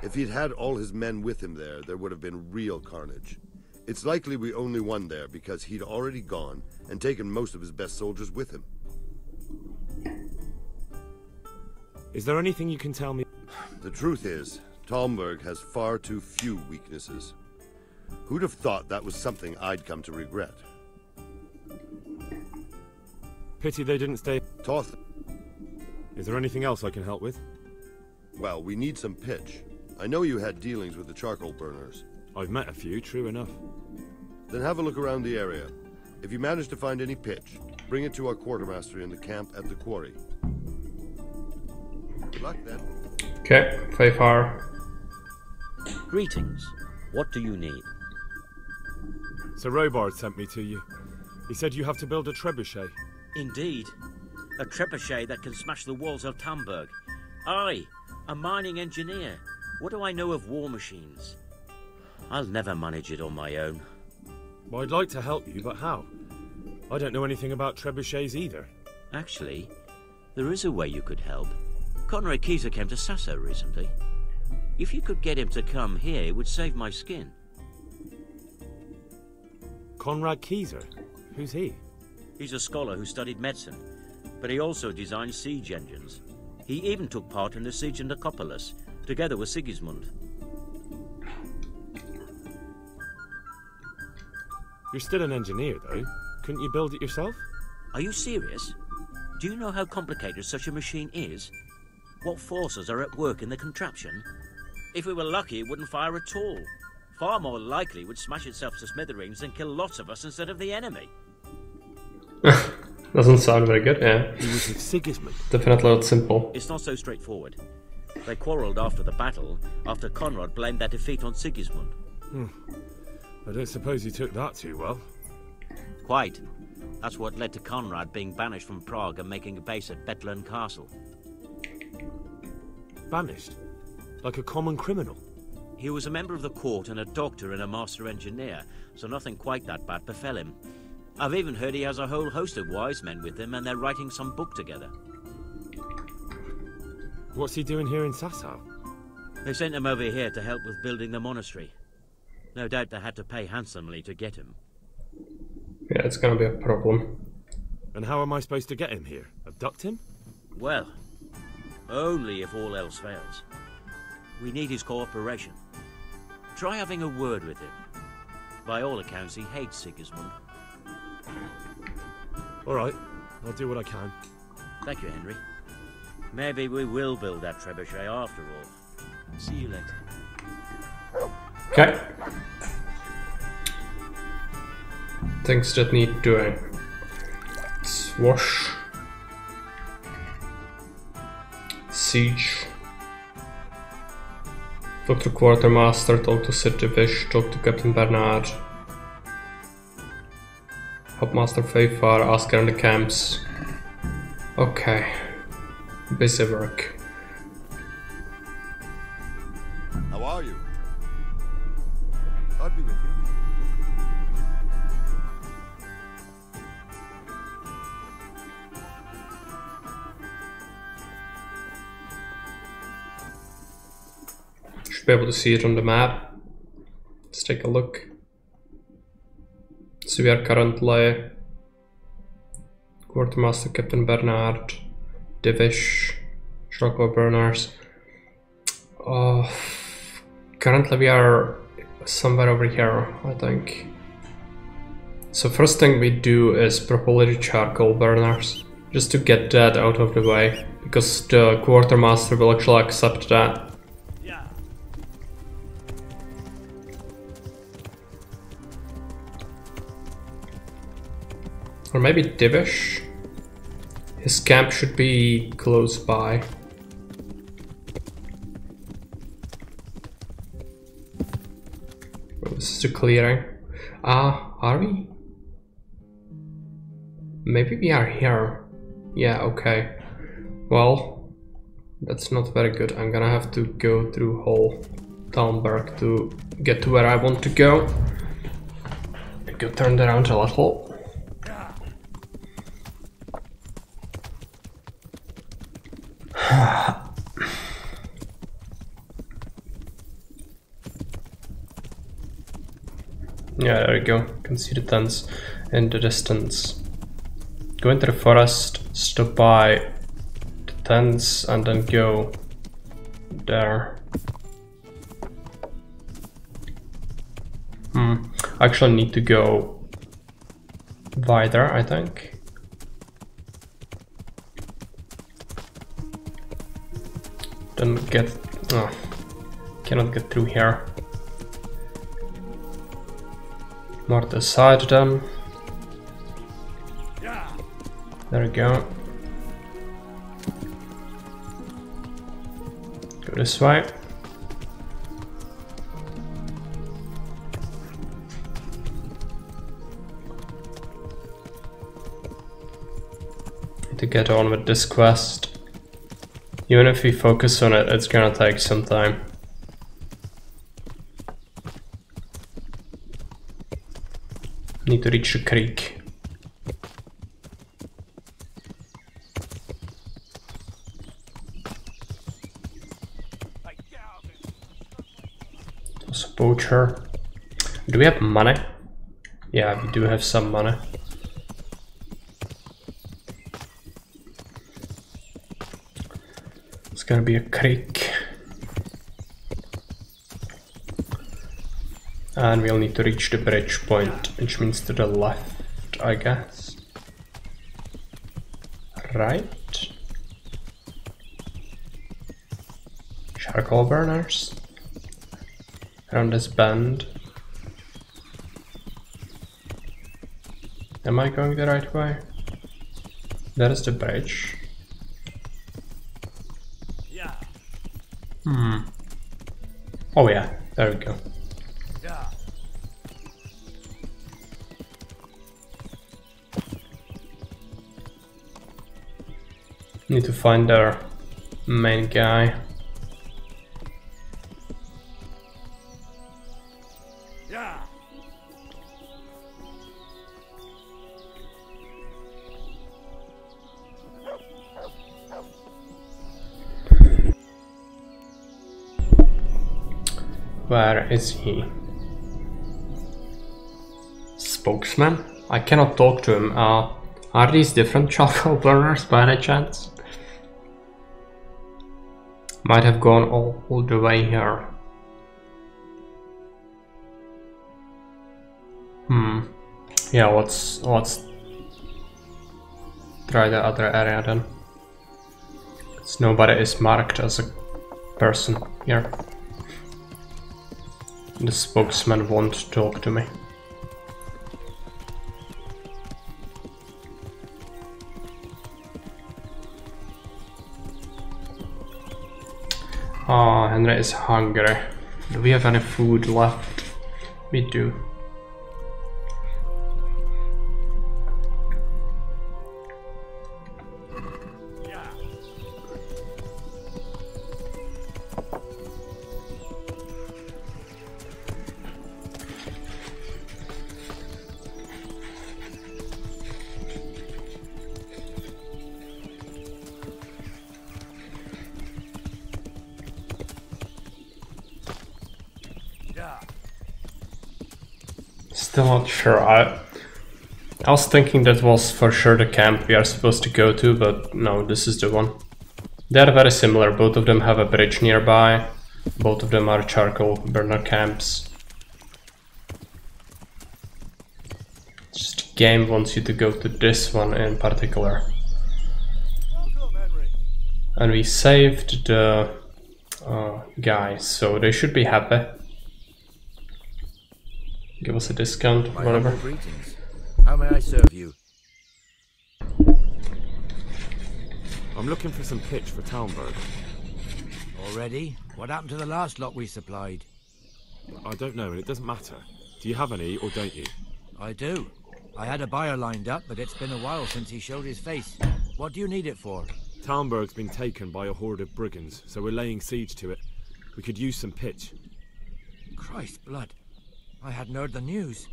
If he'd had all his men with him there would have been real carnage. It's likely we only won there because he'd already gone and taken most of his best soldiers with him. Is there anything you can tell me? The truth is, Talmberg has far too few weaknesses. Who'd have thought that was something I'd come to regret? Pity they didn't stay. Toth. Is there anything else I can help with? Well, we need some pitch. I know you had dealings with the charcoal burners. I've met a few, true enough. Then have a look around the area. If you manage to find any pitch, bring it to our quartermaster in the camp at the quarry. Good luck then. Okay, Fayfar. Greetings. What do you need? Sir Robard sent me to you. He said you have to build a trebuchet. Indeed. A trebuchet that can smash the walls of Talmberg. I, a mining engineer. What do I know of war machines? I'll never manage it on my own. Well, I'd like to help you, but how? I don't know anything about trebuchets either. Actually, there is a way you could help. Conrad Kieser came to Sasso recently. If you could get him to come here, it would save my skin. Conrad Kieser? Who's he? He's a scholar who studied medicine, but he also designed siege engines. He even took part in the siege of Nicopolis, together with Sigismund. You're still an engineer, though. Couldn't you build it yourself? Are you serious? Do you know how complicated such a machine is? What forces are at work in the contraption? If we were lucky, it wouldn't fire at all. Far more likely, it would smash itself to smithereens and kill lots of us instead of the enemy. Doesn't sound very good, yeah. He was with Sigismund. Definitely not simple. It's not so straightforward. They quarrelled after the battle, after Conrad blamed their defeat on Sigismund. I don't suppose he took that too well. Quite. That's what led to Conrad being banished from Prague and making a base at Bethlen Castle. Banished? Like a common criminal? He was a member of the court and a doctor and a master engineer, so nothing quite that bad befell him. I've even heard he has a whole host of wise men with him and they're writing some book together. What's he doing here in Sassau? They sent him over here to help with building the monastery. No doubt they had to pay handsomely to get him. Yeah, it's gonna be a problem. And how am I supposed to get him here? Abduct him? Well, only if all else fails. We need his cooperation. Try having a word with him. By all accounts, he hates Sigismund. All right, I'll do what I can. Thank you, Henry. Maybe we will build that trebuchet after all. See you later. Okay. Things that need doing. Swash. Siege. Talk to Quartermaster, talk to Sir Divish, talk to Captain Bernard. Help Master Fayfar, ask around the camps. Okay. Busy work. How are you? I'll be with you. Should be able to see it on the map. Let's take a look. So we are currently Quartermaster Captain Bernard, Divish, Charcoal Burners. Currently we are somewhere over here, I think. So first thing we do is properly Charcoal Burners, just to get that out of the way, because the Quartermaster will actually accept that. Or maybe Divish? His camp should be close by. Oh, this is the clearing. Are we? Maybe we are here. Yeah, okay. Well, that's not very good. I'm gonna have to go through whole Talmberg to get to where I want to go. Go turn around a little. Yeah, there we go. Can see the tents in the distance. Go into the forest, stop by the tents, and then go there. I actually need to go wider, I think. Then get... oh, cannot get through here. More to the side then. There we go. Go this way. Need to get on with this quest. Even if we focus on it, it's gonna take some time. Need to reach the creek. There's a poacher. Do we have money? Yeah, we do have some money. It's gonna be a creek. And we'll need to reach the bridge point, which means to the left, I guess. Right? Charcoal burners. Around this bend. Am I going the right way? That is the bridge. Oh yeah, there we go. Need to find our main guy. Where is he? Spokesman? I cannot talk to him. Are these different charcoal burners by any chance? Might have gone all the way here. Yeah, let's try the other area then. Because nobody is marked as a person here. The spokesman won't talk to me. Oh, Henry is hungry. Do we have any food left? We do. Still not sure. I was thinking that was for sure the camp we are supposed to go to, but no, this is the one. They are very similar. Both of them have a bridge nearby. Both of them are charcoal burner camps. Just the game wants you to go to this one in particular. And we saved the guys, so they should be happy. Give us a discount, whatever. Greetings. How may I serve you? I'm looking for some pitch for Talmberg. Already? What happened to the last lot we supplied? I don't know, and it doesn't matter. Do you have any, or don't you? I do. I had a buyer lined up, but it's been a while since he showed his face. What do you need it for? Talmberg's been taken by a horde of brigands, so we're laying siege to it. We could use some pitch. Christ blood. I hadn't heard the news.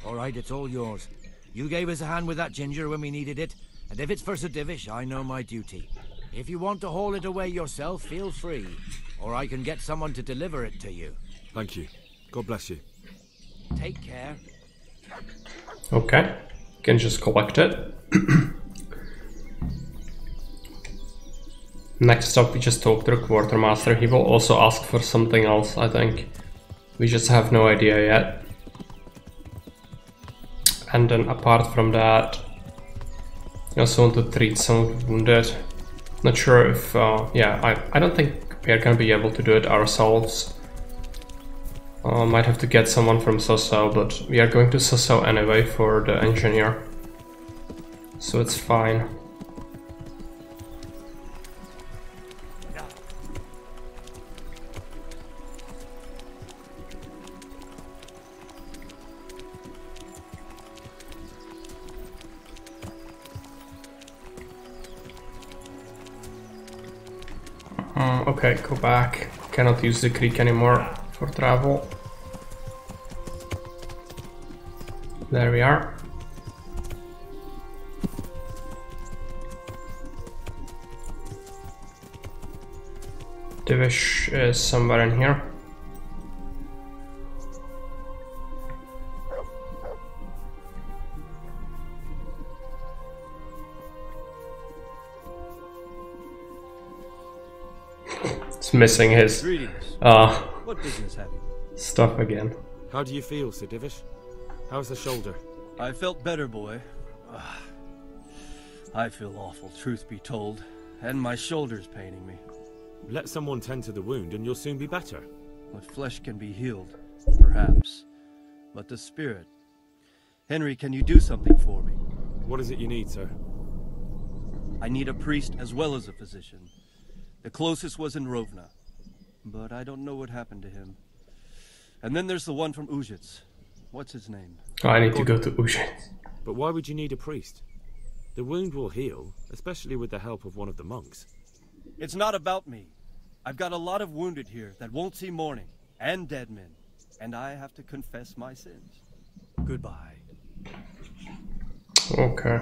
All right, it's all yours. You gave us a hand with that ginger when we needed it, and if it's for Sir Divish, I know my duty. If you want to haul it away yourself, feel free, or I can get someone to deliver it to you. Thank you. God bless you. Take care. Okay, you can just collect it. Next up, we just talk to the quartermaster. He will also ask for something else, I think. We just have no idea yet. And then apart from that, I also want to treat some of the wounded. Not sure if, yeah, I don't think we are gonna be able to do it ourselves. Might have to get someone from Soso, but we are going to Soso anyway for the engineer. So it's fine. Okay, go back. Cannot use the creek anymore for travel. There we are. Divish is somewhere in here. It's missing his What business have you? stuff again. How do you feel, Sir Divish? How's the shoulder? I felt better, boy. I feel awful, truth be told, and my shoulder's paining me. Let someone tend to the wound and you'll soon be better. The flesh can be healed, perhaps, but the spirit... Henry, can you do something for me? What is it you need, sir? I need a priest as well as a physician. The closest was in Rovna, but I don't know what happened to him. And then there's the one from Uzhitz. What's his name? Oh, I need to go to Uzhitz. But why would you need a priest? The wound will heal, especially with the help of one of the monks. It's not about me. I've got a lot of wounded here that won't see morning, and dead men, and I have to confess my sins. Goodbye. Okay.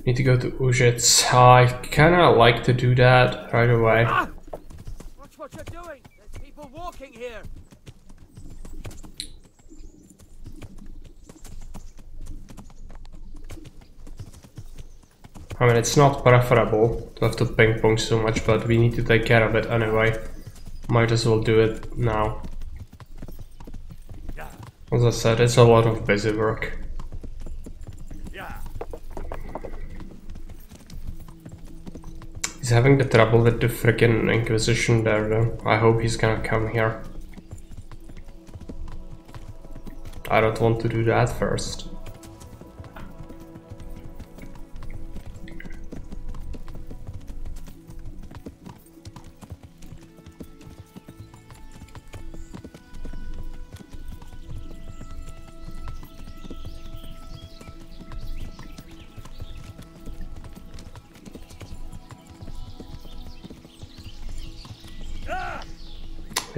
Need to go to Uzhitz. I kinda like to do that right away. Watch what you're doing! There's people walking here! I mean, it's not preferable to have to ping pong so much, but we need to take care of it anyway. Might as well do it now. As I said, it's a lot of busy work. He's having the trouble with the freaking Inquisition there though. I hope he's gonna come here. I don't want to do that first.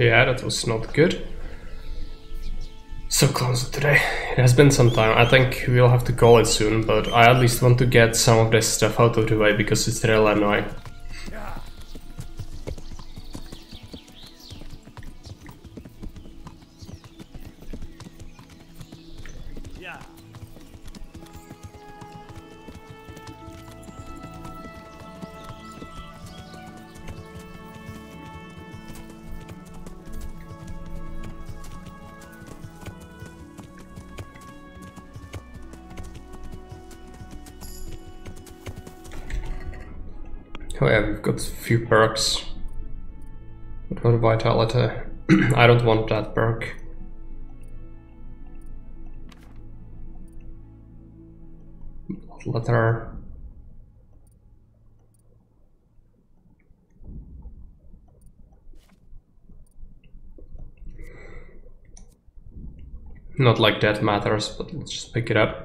Yeah, that was not good. So close today. It has been some time. I think we'll have to call it soon, but I at least want to get some of this stuff out of the way because it's really annoying. Oh yeah, we've got a few perks. What about vitality? I don't want that perk. Letter. Not like that matters, but let's just pick it up.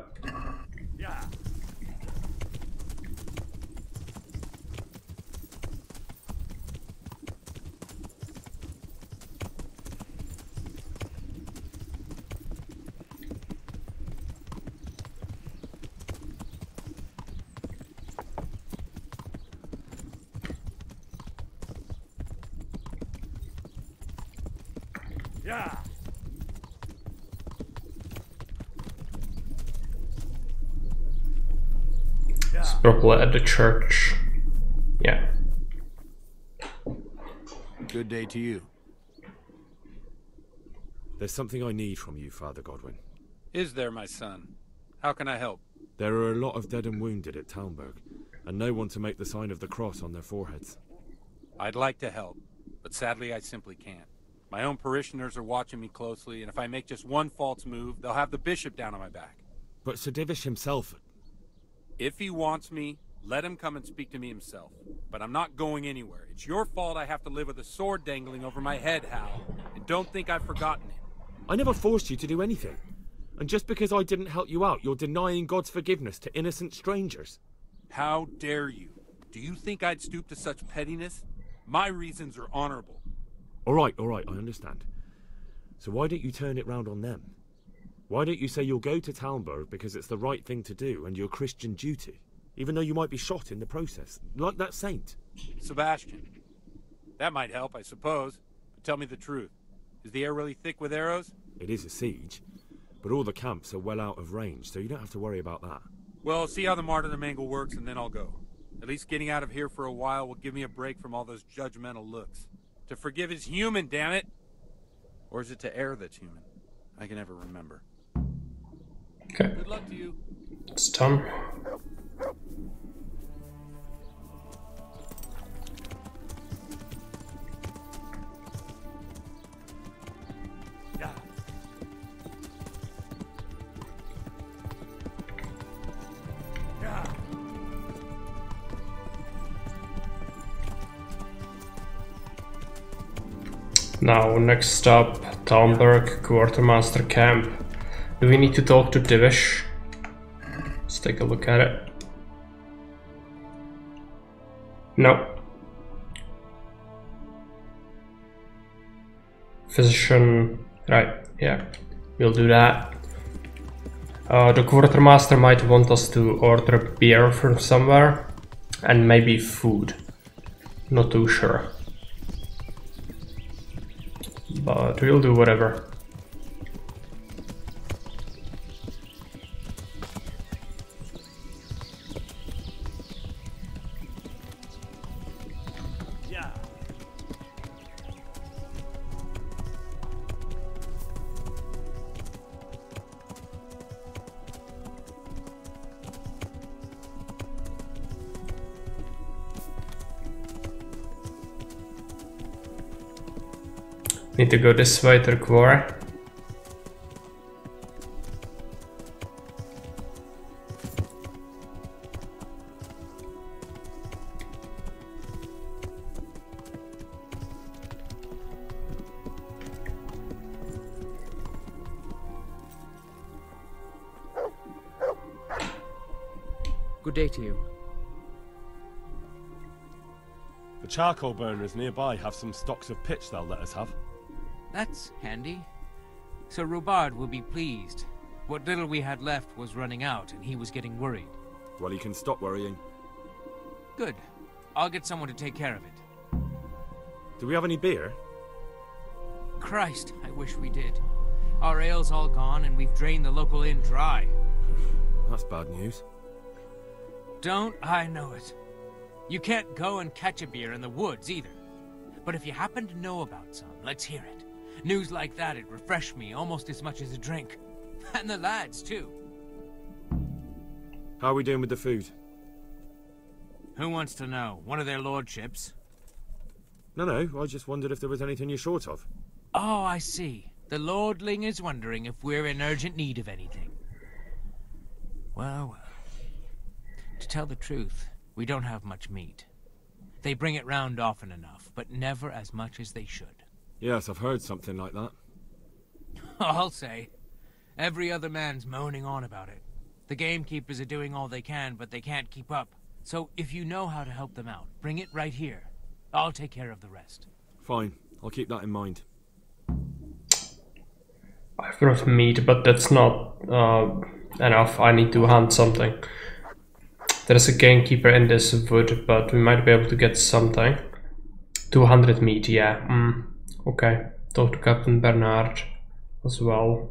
Yeah. It's probably at the church. Yeah. Good day to you. There's something I need from you, Father Godwin. Is there, my son? How can I help? There are a lot of dead and wounded at Talmberg, and no one to make the sign of the cross on their foreheads. I'd like to help, but sadly I simply can't. My own parishioners are watching me closely, and if I make just one false move, they'll have the bishop down on my back. But Sir Divish himself... If he wants me, let him come and speak to me himself. But I'm not going anywhere. It's your fault I have to live with a sword dangling over my head, Hal. And don't think I've forgotten him. I never forced you to do anything. And just because I didn't help you out, you're denying God's forgiveness to innocent strangers. How dare you? Do you think I'd stoop to such pettiness? My reasons are honorable. All right, I understand. So why don't you turn it round on them? Why don't you say you'll go to Talmberg because it's the right thing to do and your Christian duty, even though you might be shot in the process, like that saint? Sebastian. That might help, I suppose. But tell me the truth. Is the air really thick with arrows? It is a siege, but all the camps are well out of range, so you don't have to worry about that. Well, see how the martyrdom angle works and then I'll go. At least getting out of here for a while will give me a break from all those judgmental looks. To forgive is human, damn it! Or is it to err that's human? I can never remember. Okay. Good luck to you. It's done. Now, next stop, Talmberg Quartermaster Camp. Do we need to talk to Divish? Let's take a look at it. No. Physician, right, yeah, we'll do that. The Quartermaster might want us to order beer from somewhere, and maybe food. Not too sure. But we'll do whatever. Yeah. Need to go this way to the quarry. Good day to you. The charcoal burners nearby have some stocks of pitch they'll let us have. That's handy. Sir Rubard will be pleased. What little we had left was running out, and he was getting worried. Well, he can stop worrying. Good. I'll get someone to take care of it. Do we have any beer? Christ, I wish we did. Our ale's all gone, and we've drained the local inn dry. That's bad news. Don't I know it? You can't go and catch a beer in the woods, either. But if you happen to know about some, let's hear it. News like that'd refresh me almost as much as a drink. And the lads, too. How are we doing with the food? Who wants to know? One of their lordships? No, I just wondered if there was anything you're short of. Oh, I see. The lordling is wondering if we're in urgent need of anything. Well. To tell the truth, we don't have much meat. They bring it round often enough, but never as much as they should. Yes, I've heard something like that. I'll say. Every other man's moaning on about it. The gamekeepers are doing all they can, but they can't keep up. So if you know how to help them out, bring it right here. I'll take care of the rest. Fine, I'll keep that in mind. I've brought meat, but that's not enough. I need to hunt something. There's a gamekeeper in this wood, but we might be able to get something. 200 meat, yeah. Okay. Talk to Captain Bernard as well.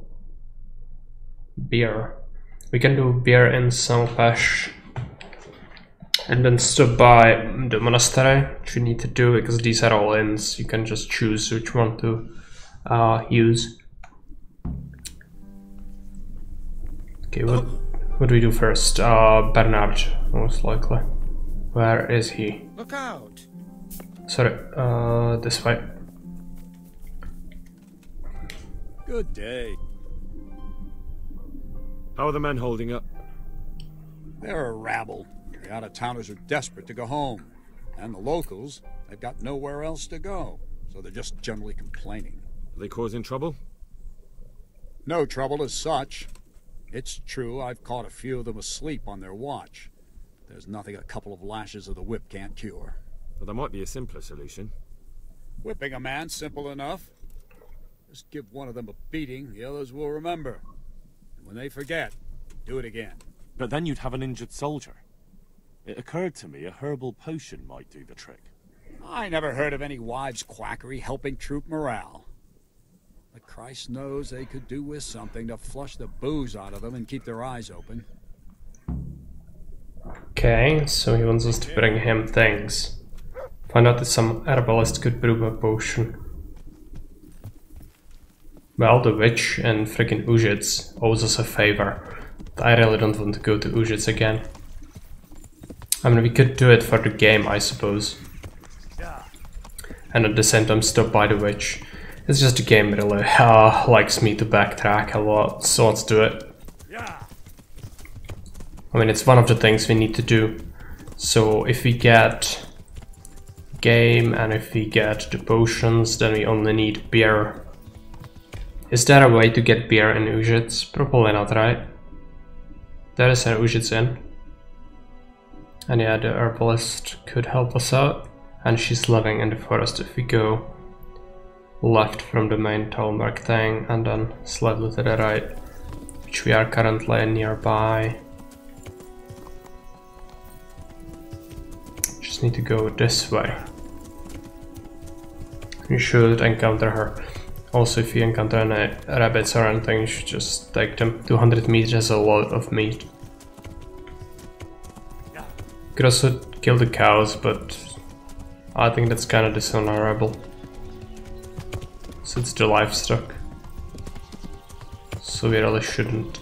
Beer. We can do beer in Saint-Pech. And then stop by the monastery, which we need to do because these are all inns. You can just choose which one to use. Okay, what do we do first? Bernard, most likely. Where is he? Look out! Sorry, this way. Good day. How are the men holding up? They're a rabble. The out-of-towners are desperate to go home. And the locals, they've got nowhere else to go. So they're just generally complaining. Are they causing trouble? No trouble as such. It's true I've caught a few of them asleep on their watch. There's nothing a couple of lashes of the whip can't cure. Well, there might be a simpler solution. Whipping a man, simple enough. Just give one of them a beating, the others will remember. And when they forget, do it again. But then you'd have an injured soldier. It occurred to me a herbal potion might do the trick. I never heard of any wives' quackery helping troop morale. But Christ knows they could do with something to flush the booze out of them and keep their eyes open. Okay, so he wants us to bring him things. Find out if some herbalist could brew a potion. Well, the witch and freaking Uzhitz owes us a favor. I really don't want to go to Uzhitz again. I mean, we could do it for the game, I suppose. And at the same time stop by the witch. It's just the game really likes me to backtrack a lot, so let's do it. I mean, it's one of the things we need to do. So if we get game and if we get the potions, then we only need beer. Is there a way to get beer in Uzhitz? Probably not, right? There is an Uzhitz inn. And yeah, the herbalist could help us out. And she's living in the forest. If we go left from the main Talmberg thing and then slightly to the right, which we are currently nearby. Just need to go this way. You should encounter her. Also, if you encounter any rabbits or anything, you should just take them. 200 meters is a lot of meat. Could also kill the cows, but I think that's kind of dishonorable. So it's the livestock. So we really shouldn't.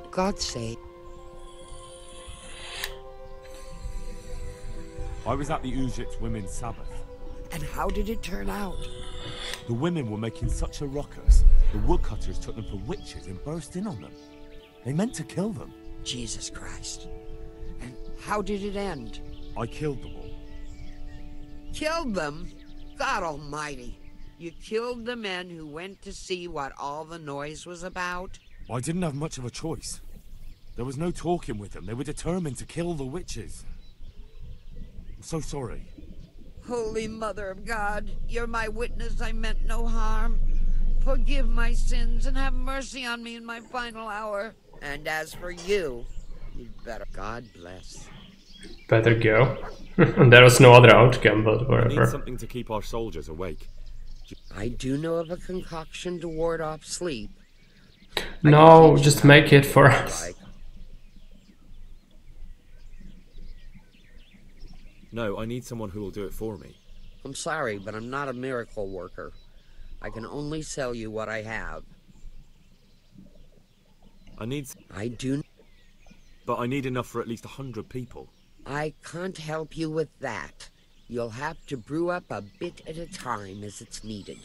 God's sake. I was at the Uzhitz Women's Sabbath. And how did it turn out? The women were making such a ruckus. The woodcutters took them for witches and burst in on them. They meant to kill them. Jesus Christ. And how did it end? I killed them all. Killed them? God Almighty. You killed the men who went to see what all the noise was about? I didn't have much of a choice. There was no talking with them. They were determined to kill the witches. I'm so sorry. Holy Mother of God, you're my witness I meant no harm. Forgive my sins and have mercy on me in my final hour. And as for you, you'd better. God bless. Better go. There was no other outcome, but whatever. We need something to keep our soldiers awake. I do know of a concoction to ward off sleep. No, just make it for us. No, I need someone who will do it for me. I'm sorry, but I'm not a miracle worker. I can only sell you what I have. I do. But I need enough for at least 100 people. I can't help you with that. You'll have to brew up a bit at a time as it's needed.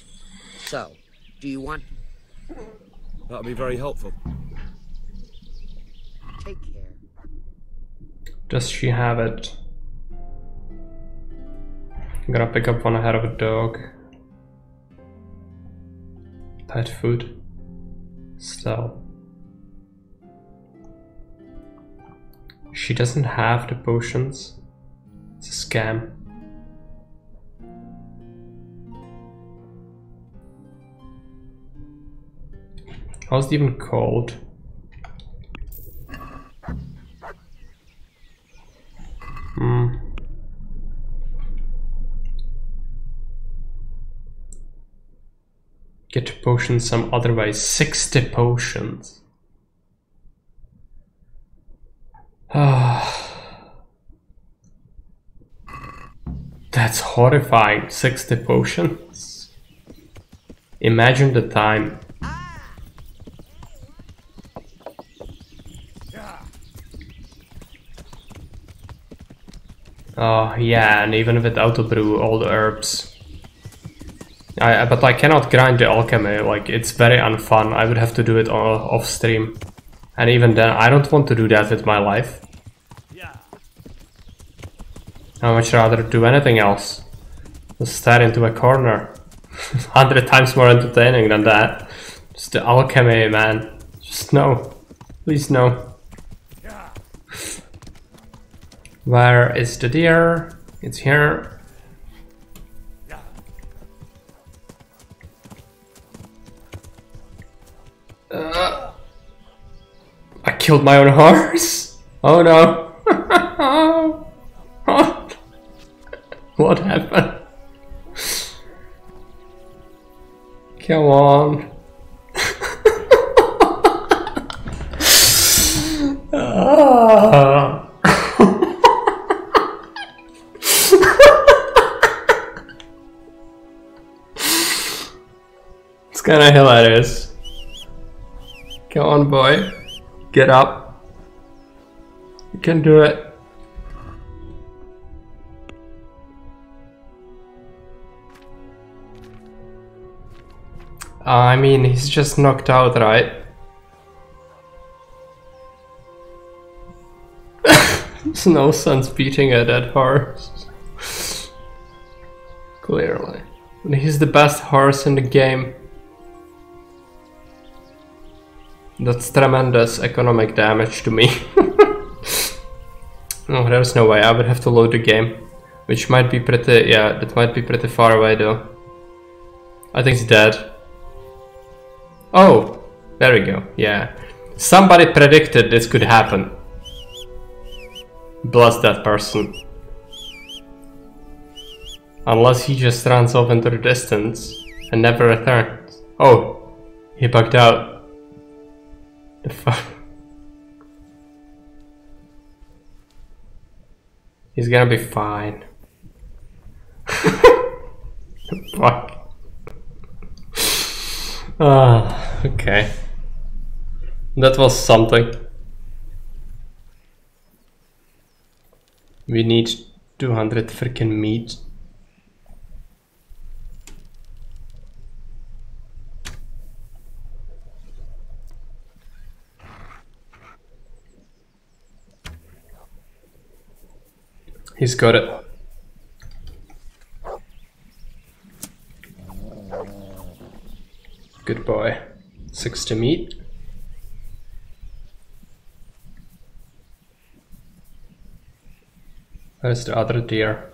So, do you want... That'll be very helpful. Take care. Does she have it? I'm gonna pick up one head of a dog. Pet food. Still. She doesn't have the potions. It's a scam. How's it even called? Get potions some other way. 60 potions. That's horrifying. 60 potions. Imagine the time. Oh yeah, and even with auto brew, all the herbs. But I cannot grind the alchemy, like it's very unfun. I would have to do it off stream. And even then, I don't want to do that with my life. I much rather do anything else. Just stare into a corner. 100 times more entertaining than that. Just the alchemy, man. Just no. Please no. Where is the deer? It's here. I killed my own horse. Oh no. What happened? Come on. It's kinda hilarious. Come on, boy. Get up. You can do it. I mean, he's just knocked out, right? There's no sense beating a dead horse. Clearly. And he's the best horse in the game. That's tremendous economic damage to me. No, there's no way. I would have to load the game. Which might be pretty... yeah, that might be pretty far away though. I think he's dead. Oh, there we go, yeah. Somebody predicted this could happen. Bless that person. Unless he just runs off into the distance and never returns. Oh, he bugged out. The fuck? He's gonna be fine. The fuck? Okay. That was something. We need 200 freaking meat. He's got it. Good boy. 60 meat. Where's the other deer?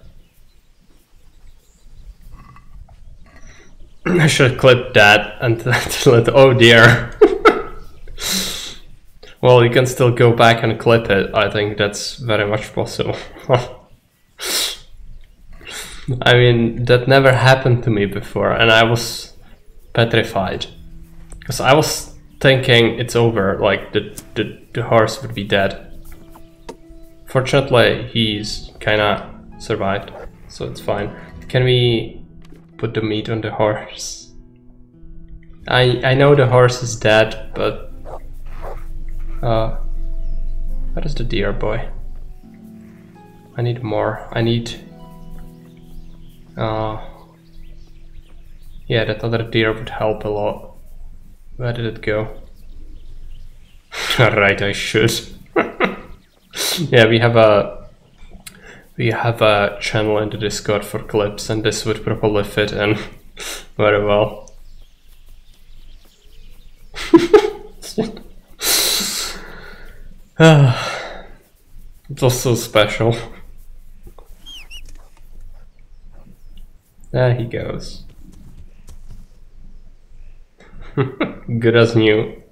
I should clip that and let oh dear. Well, you can still go back and clip it. I think that's very much possible. I mean, that never happened to me before, and I was petrified. Because I was thinking it's over, like the horse would be dead. Fortunately, he's kinda survived, so it's fine. Can we put the meat on the horse? I know the horse is dead, but... where is the deer boy? I need more. I need... yeah, that other deer would help a lot. Where did it go? Right, I should. Yeah, we have a channel in the Discord for clips, and this would probably fit in very well. It was so special. There he goes. Good as new.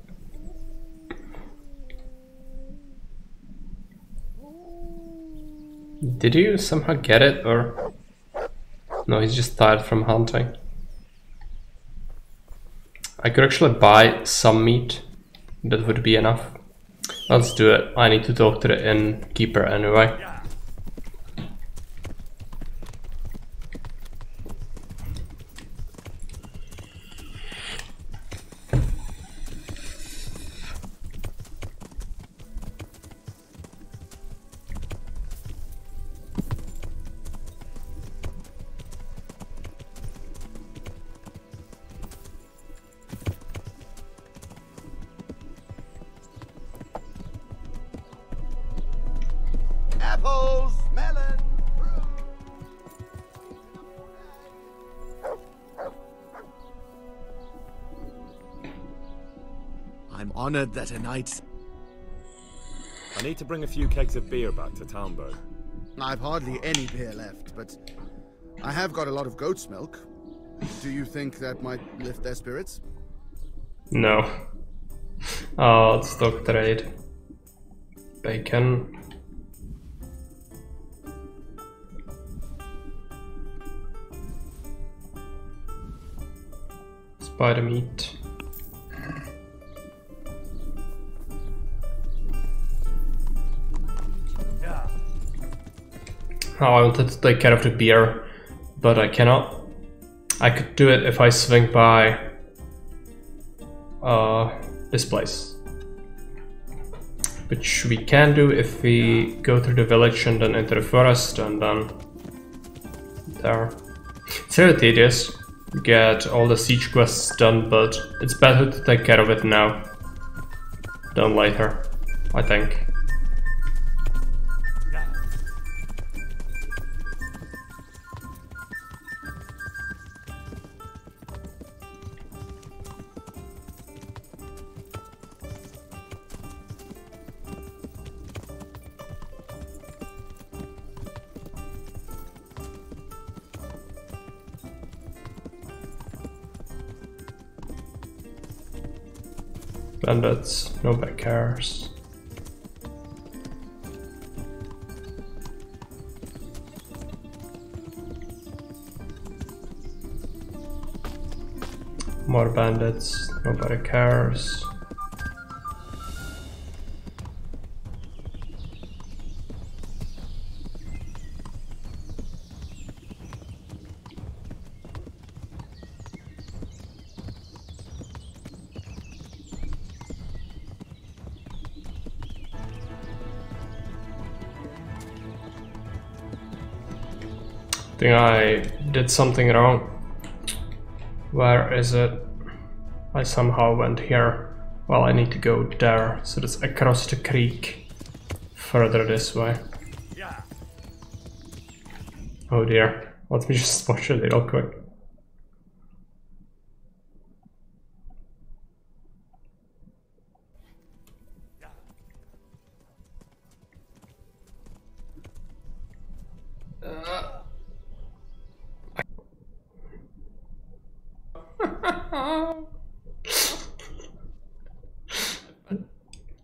Did you somehow get it, or... No, he's just tired from hunting. I could actually buy some meat. That would be enough. Let's do it. I need to talk to the innkeeper anyway. Apples, melon, I'm honored that a knight... I need to bring a few kegs of beer back to Townbow. I've hardly any beer left, but I have got a lot of goat's milk. Do you think that might lift their spirits? No. Oh, stock trade. Bacon. Spider meat. Oh, I wanted to take care of the beer, but I cannot. I could do it if I swing by this place. Which we can do if we go through the village and then into the forest and then there. It's really tedious. Get all the siege quests done, but it's better to take care of it now than later, I think. Bandits, no backers. More bandits, nobody cares. I think I did something wrong. Where is it? I somehow went here. Well, I need to go there, so that's across the creek. Further this way. Oh dear. Let me just watch it real quick.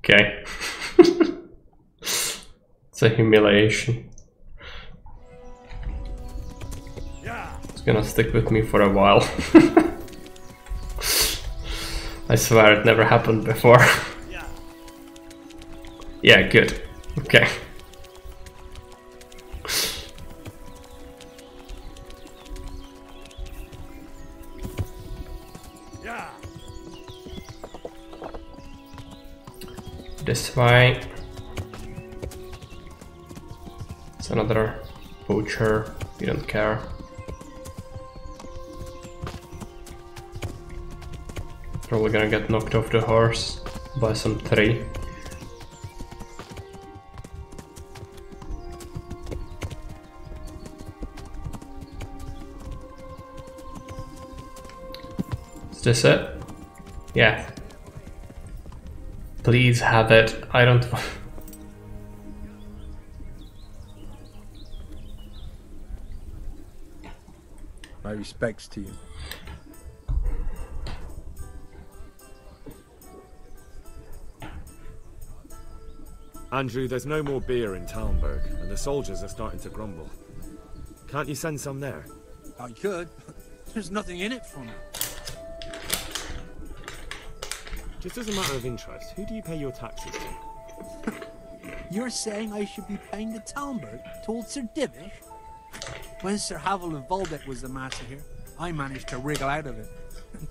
Okay. It's a humiliation. It's gonna stick with me for a while. I swear it never happened before. Yeah, good. Okay. This way. It's another poacher. You don't care. Probably gonna get knocked off the horse by some tree. Is this it? Yeah. Please have it. I don't want... My respects to you. Andrew, there's no more beer in Talmberg, and the soldiers are starting to grumble. Can't you send some there? I could. There's nothing in it for me. Just as a matter of interest, who do you pay your taxes to? You're saying I should be paying the Talmberg to old Sir Divish? When Sir Havel of Volbeck was the master here, I managed to wriggle out of it.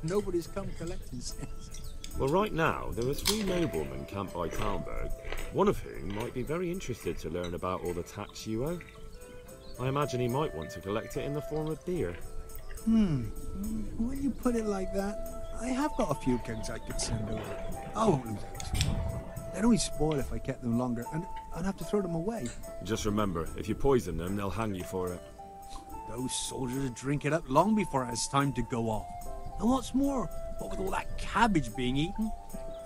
Nobody's come collecting since. Well, right now, there are 3 noblemen camped by Talmberg, one of whom might be very interested to learn about all the tax you owe. I imagine he might want to collect it in the form of beer. When you put it like that, I have got a few kegs I could send over. I won't lose out. They'd only spoil if I kept them longer, and I'd have to throw them away. Just remember, if you poison them, they'll hang you for it. Those soldiers drink it up long before it has time to go off. And what's more, what with all that cabbage being eaten,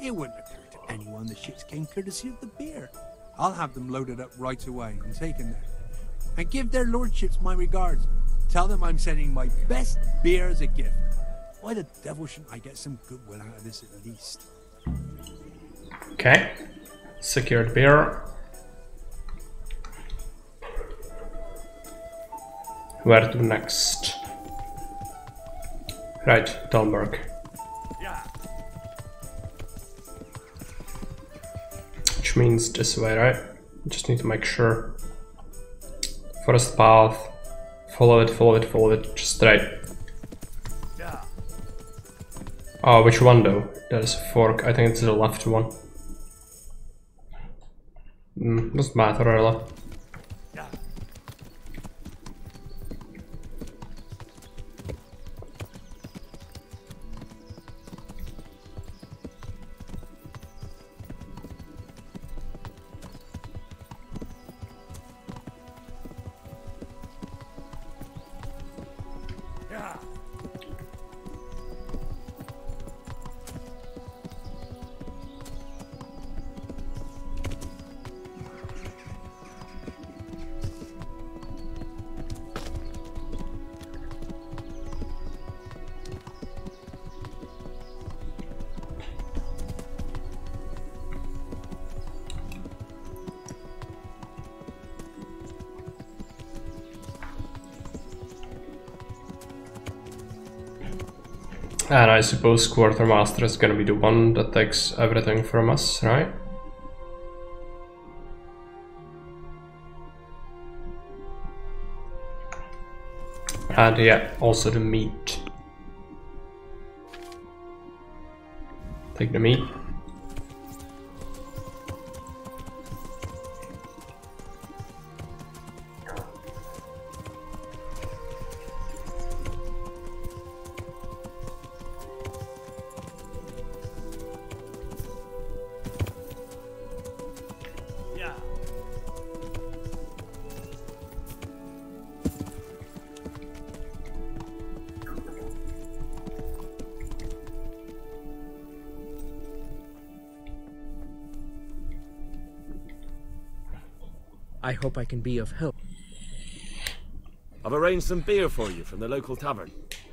it wouldn't occur to anyone the shits came courtesy of the beer. I'll have them loaded up right away and taken there. And give their lordships my regards. Tell them I'm sending my best beer as a gift. Why the devil shouldn't I get some goodwill out of this at least? Okay. Secured beer. Where to next? Right, Talmberg. Which means this way, right? Just need to make sure. Forest path. Follow it, follow it, follow it. Just straight. Oh, which one though? That is a fork. I think it's the left one. Doesn't matter really. And I suppose Quartermaster is gonna be the one that takes everything from us, right? And yeah, also the meat. Take the meat. I hope I can be of help. I've arranged some beer for you from the local tavern.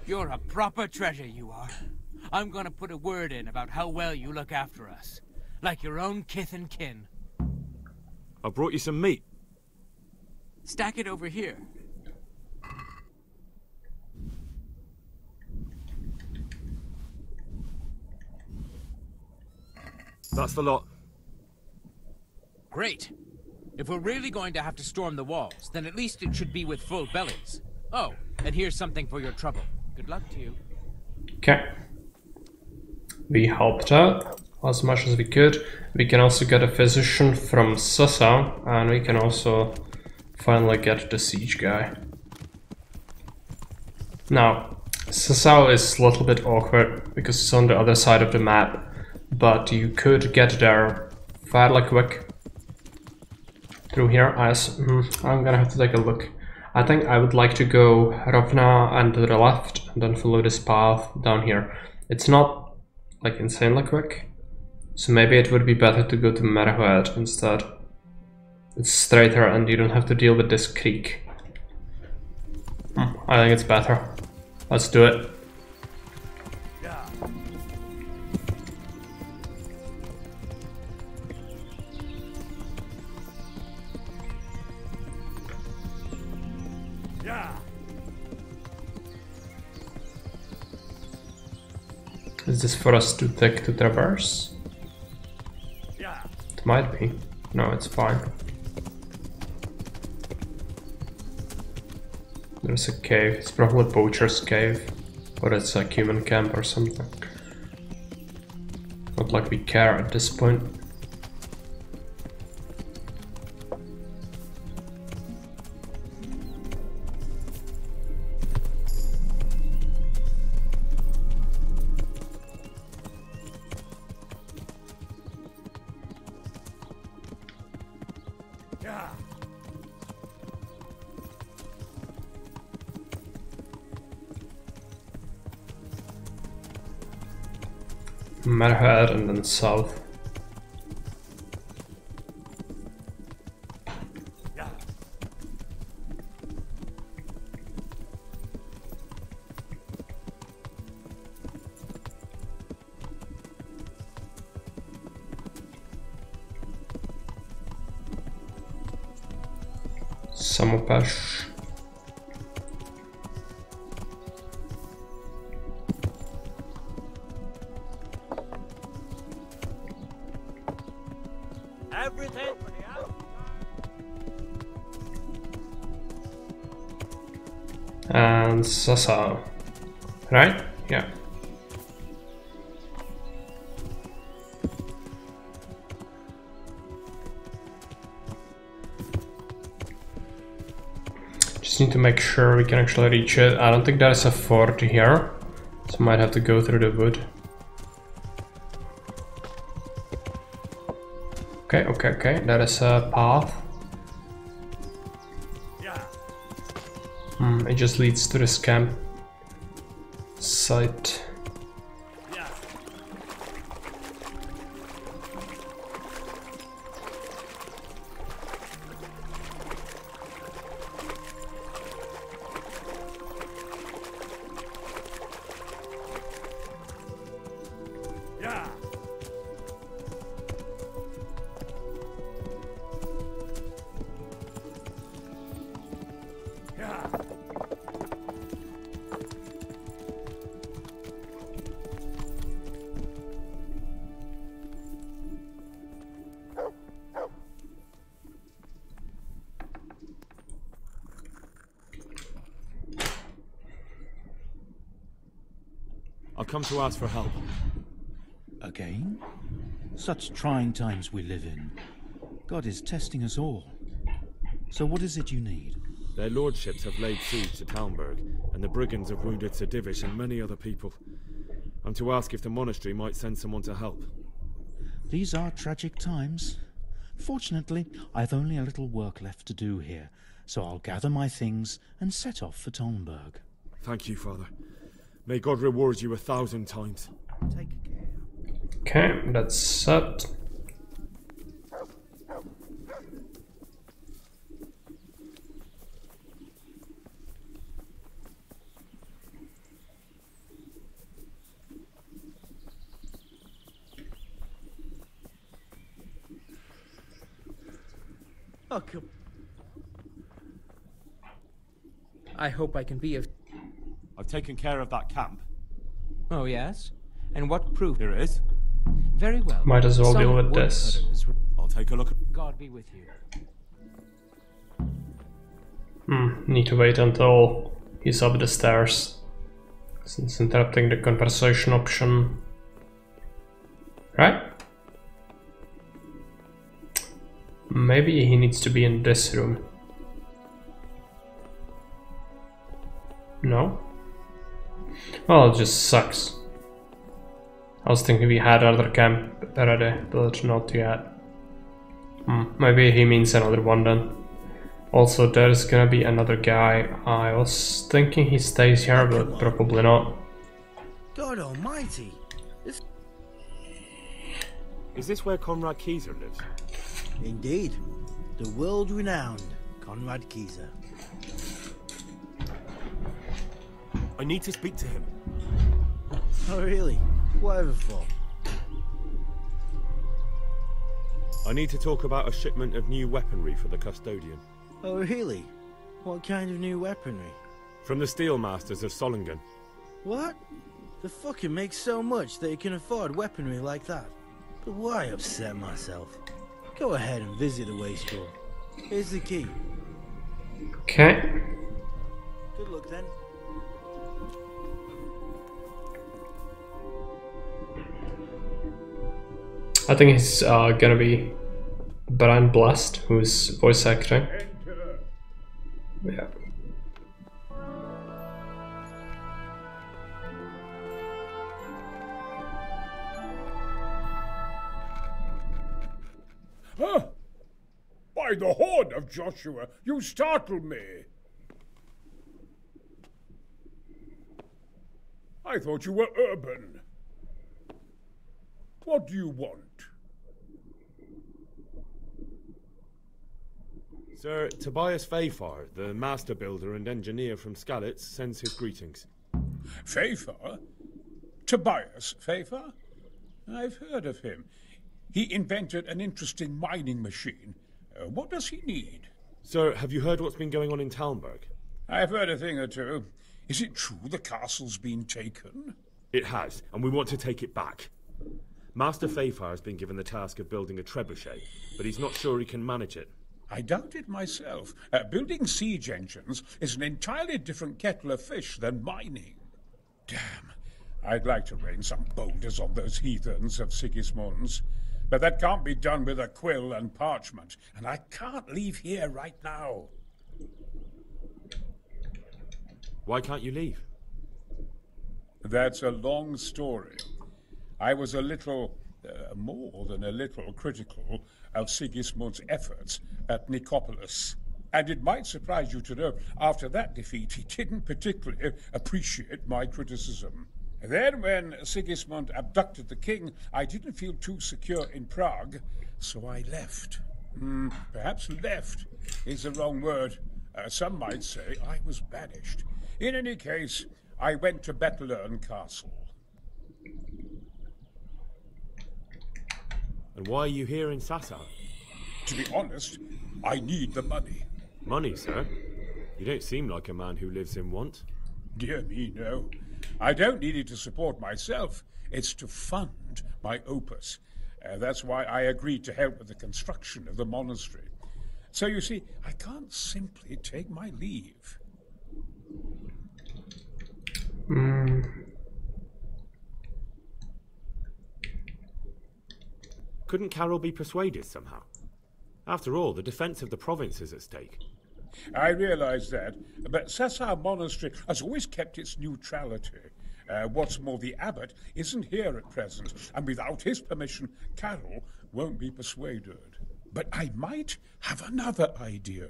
You're a proper treasure, you are. I'm gonna put a word in about how well you look after us. Like your own kith and kin. I brought you some meat. Stack it over here. That's the lot. Great. If we're really going to have to storm the walls, then at least it should be with full bellies. Oh, and here's something for your trouble. Good luck to you. Okay. We helped out as much as we could. We can also get a physician from Sasa, and we can also finally get the siege guy. Now, Sasa is a little bit awkward because it's on the other side of the map, but you could get there fairly quick. Through here, I'm gonna have to take a look. I think I would like to go Rovna and to the left, and then follow this path down here. It's not like insanely quick, so maybe it would be better to go to Merhuet instead. It's straighter and you don't have to deal with this creek. I think it's better. Let's do it. Is this for us to take to traverse? It might be. No, it's fine. There's a cave. It's probably Poacher's Cave. Or it's a human camp or something. Not like we care at this point. Merher and then south. Samopesh. Everything for the out. And Sasa. Right? Yeah. Just need to make sure we can actually reach it. I don't think there's a fort here, so might have to go through the wood. Okay, that is a path. It just leads to this camp site. I've come to ask for help. Again? Such trying times we live in. God is testing us all. So what is it you need? Their lordships have laid siege to Talmberg, and the brigands have wounded Sir Divish and many other people. I'm to ask if the monastery might send someone to help. These are tragic times. Fortunately, I've only a little work left to do here, so I'll gather my things and set off for Talmberg. Thank you, Father. May God reward you 1,000 times. Take care. Okay, that's set. Oh, come. I hope I can be of... I've taken care of that camp. Oh, yes? And what proof? There is. Very well. Might as well deal with this. I'll take a look at... God be with you. Need to wait until he's up the stairs, since interrupting the conversation option. Right? Maybe he needs to be in this room. No? Well, it just sucks. I was thinking we had another camp already, but not yet. Maybe he means another one then. Also, there's gonna be another guy. I was thinking he stays here, but probably not. God almighty! Is this where Conrad Kieser lives? Indeed. The world-renowned Conrad Kieser. I need to speak to him. Oh, really? Whatever for? I need to talk about a shipment of new weaponry for the custodian. Oh, really? What kind of new weaponry? From the Steelmasters of Solingen. What? The fucker makes so much that he can afford weaponry like that. But why upset myself? Go ahead and visit the waste store. Here's the key. Okay. Good luck then. I think it's gonna be Brian Blast who's voice acting. Yeah. Huh? By the horn of Joshua, you startle me. I thought you were urban. What do you want? Sir Tobias Fafar, the master builder and engineer from Skalitz, sends his greetings. Fafar? Tobias Fafar? I've heard of him. He invented an interesting mining machine. What does he need? Sir, have you heard what's been going on in Talmberg? I've heard a thing or two. Is it true the castle's been taken? It has, and we want to take it back. Master Fafar has been given the task of building a trebuchet, but he's not sure he can manage it. I doubt it myself. Building siege engines is an entirely different kettle of fish than mining. Damn, I'd like to rain some boulders on those heathens of Sigismund's. But that can't be done with a quill and parchment, and I can't leave here right now. Why can't you leave? That's a long story. I was a little, more than a little, critical of Sigismund's efforts at Nicopolis. And it might surprise you to know, after that defeat, he didn't particularly appreciate my criticism. Then, when Sigismund abducted the king, I didn't feel too secure in Prague, so I left. Perhaps left is the wrong word. Some might say I was banished. In any case, I went to Bettelern Castle. And why are you here in Sassa? To be honest, I need the money. Money, sir? You don't seem like a man who lives in want. Dear me, no. I don't need it to support myself. It's to fund my opus. That's why I agreed to help with the construction of the monastery. So you see, I can't simply take my leave. Couldn't Carol be persuaded somehow? After all, the defense of the province is at stake. I realize that, but Sassa Monastery has always kept its neutrality. What's more, the abbot isn't here at present, and without his permission, Carol won't be persuaded. But I might have another idea.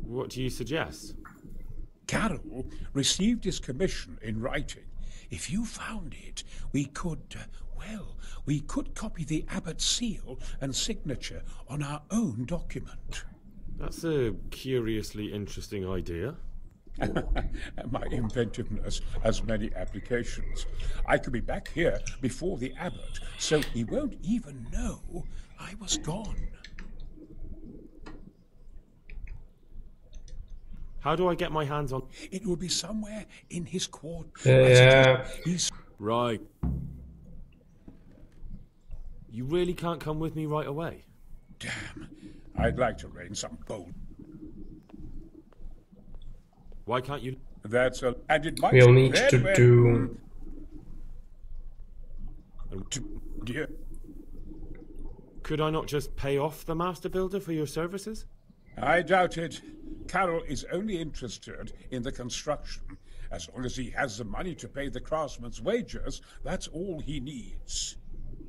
What do you suggest? Carol received his commission in writing. If you found it, we could copy the abbot's seal and signature on our own document. That's a curiously interesting idea. My inventiveness has many applications. I could be back here before the abbot, so he won't even know I was gone. How do I get my hands on... It will be somewhere in his quarters. Yeah. Right. You really can't come with me right away? Damn. I'd like to rain some bold. Why can't you... That's a... And it might... We'll need to do... Dear. Could I not just pay off the master builder for your services? I doubt it. Carol is only interested in the construction. As long as he has the money to pay the craftsman's wages, that's all he needs.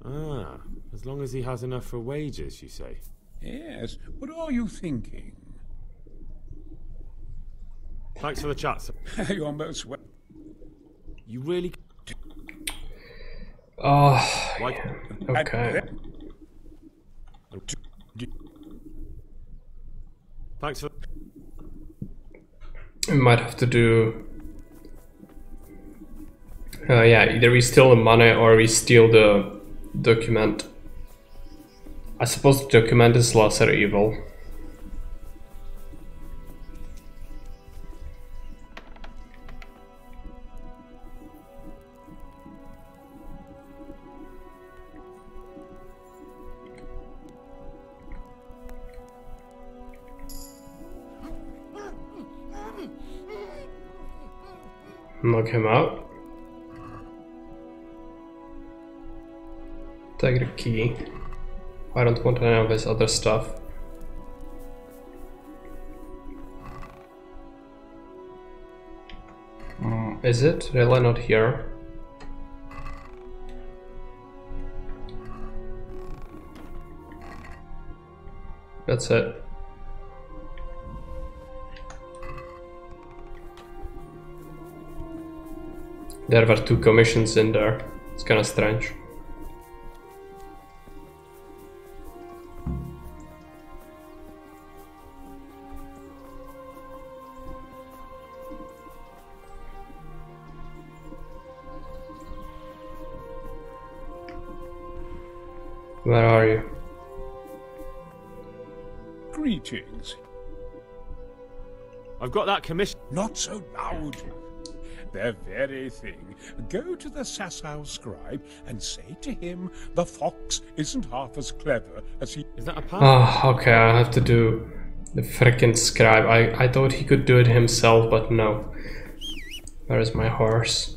Ah, as long as he has enough for wages, you say? Yes. What are you thinking? Thanks for the chat, sir. You're most well. You really... Oh, okay. Thanks for... We might have to do Yeah, either we steal the money or we steal the document. I suppose the document is lesser evil. Knock him out. Take the key. I don't want any of his other stuff. Is it really not here? That's it. There were 2 commissions in there. It's kinda strange. Where are you? Greetings. I've got that commission. Not so loud. The very thing. Go to the Sasau scribe and say to him the fox isn't half as clever as he... Is that a pun? Oh, okay, I have to do the frickin' scribe. I thought he could do it himself, but no. Where is my horse?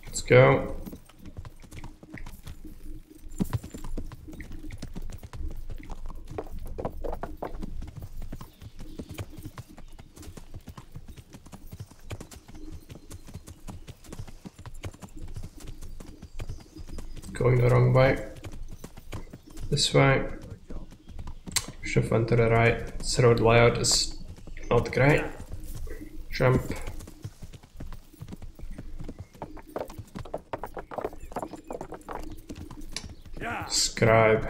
Let's go. Going the wrong way. This way. Should have went to the right. This road layout is not great. Jump. Scribe.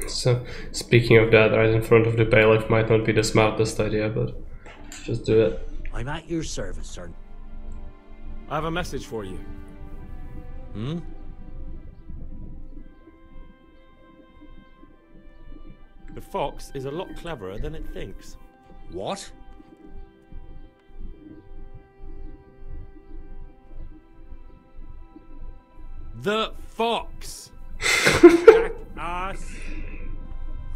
So, speaking of that, right in front of the bailiff might not be the smartest idea, but just do it. I'm at your service, sir. I have a message for you. Hmm? The fox is a lot cleverer than it thinks. What? The fox! Jackass!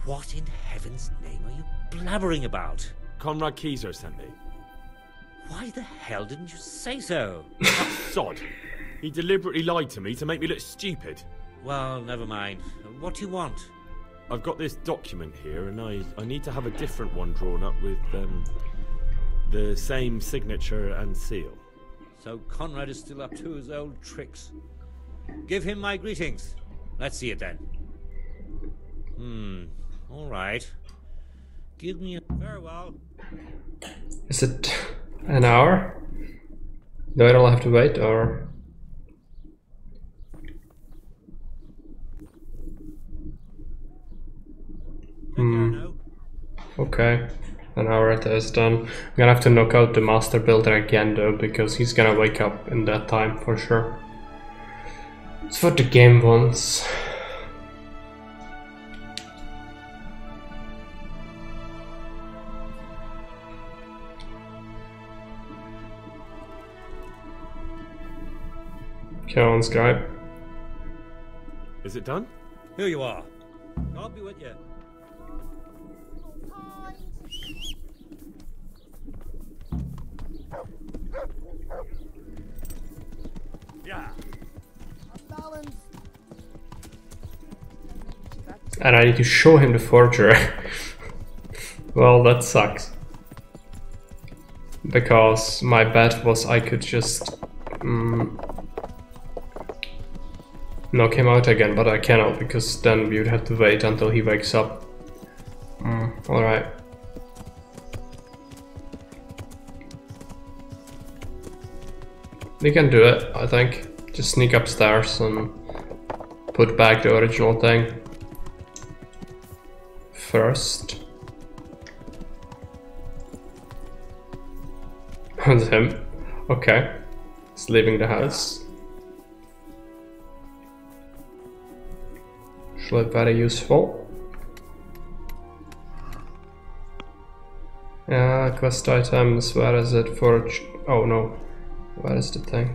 What in heaven's name are you blabbering about? Conrad Keyser sent me. Why the hell didn't you say so? That sod. He deliberately lied to me to make me look stupid. Well, never mind. What do you want? I've got this document here, and I need to have a different one drawn up with the same signature and seal. So Conrad is still up to his old tricks. Give him my greetings. Let's see it then. All right. Give me a farewell. Is it an hour? Do I all have to wait, or? Okay, an hour it is done. I'm gonna have to knock out the master builder again though, because he's gonna wake up in that time for sure. It's what the game wants. Come on, Scribe. Is it done? Here you are. God be with you. Yeah. And I need to show him the forgery. Well, that sucks. Because my bet was I could just knock him out again, but I cannot, because then we would have to wait until he wakes up. Alright. We can do it, I think. Just sneak upstairs and put back the original thing first. That's him. Okay. He's leaving the house. Actually very useful. Quest items, where is it? Forge. Oh no. Where is the thing?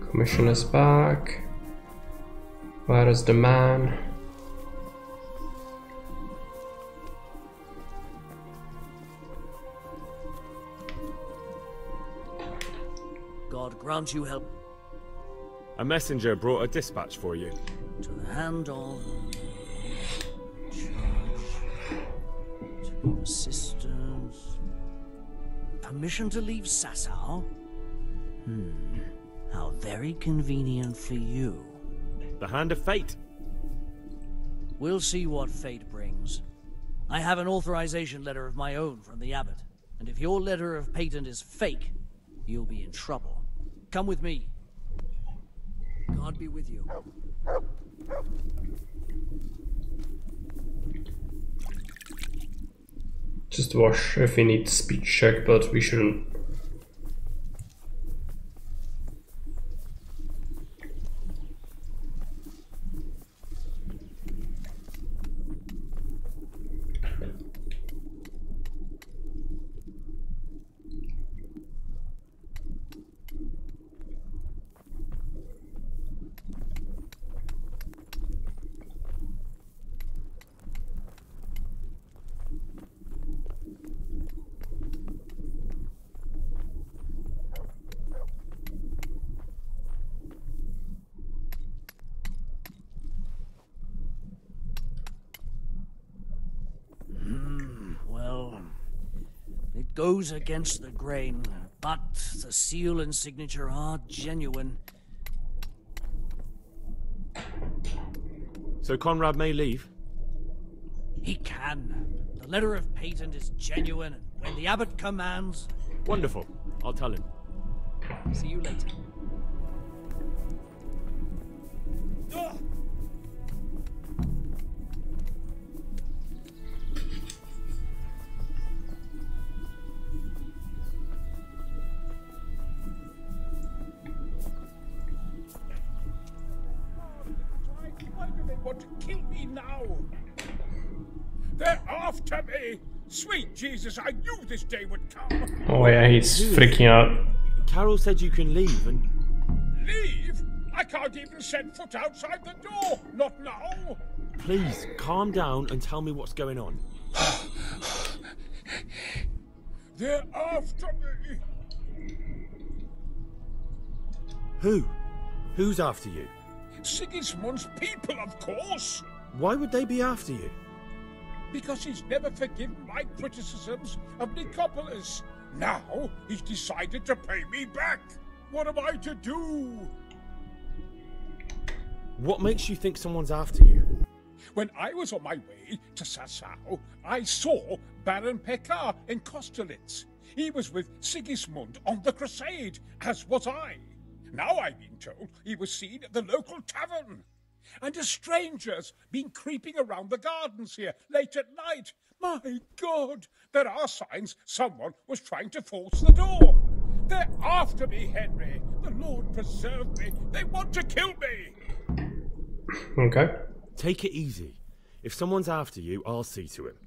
Commission is back. Where is the man? God grant you help. A messenger brought a dispatch for you. To the hand of assistance. Permission to leave Sasau? How very convenient for you. The hand of fate. We'll see what fate brings. I have an authorization letter of my own from the abbot, and if your letter of patent is fake, you'll be in trouble. Come with me. God be with you. Just wash if we need speech check, but we shouldn't. It goes against the grain, but the seal and signature are genuine. So Conrad may leave? He can. The letter of patent is genuine, and when the abbot commands... Wonderful. I'll tell him. See you later. Want to kill me now? They're after me! Sweet Jesus, I knew this day would come! Oh yeah, he's freaking out. Carol said you can leave and... Leave? I can't even set foot outside the door! Not now! Please, calm down and tell me what's going on. They're after me! Who? Who's after you? Sigismund's people, of course! Why would they be after you? Because he's never forgiven my criticisms of Nicopolis. Now he's decided to pay me back. What am I to do? What makes you think someone's after you? When I was on my way to Sasau, I saw Baron Pekar in Kostelitz. He was with Sigismund on the crusade, as was I. Now I've been told he was seen at the local tavern. And a stranger's been creeping around the gardens here late at night. My God, there are signs someone was trying to force the door. They're after me, Henry. The Lord preserve me. They want to kill me. Okay. Take it easy. If someone's after you, I'll see to him.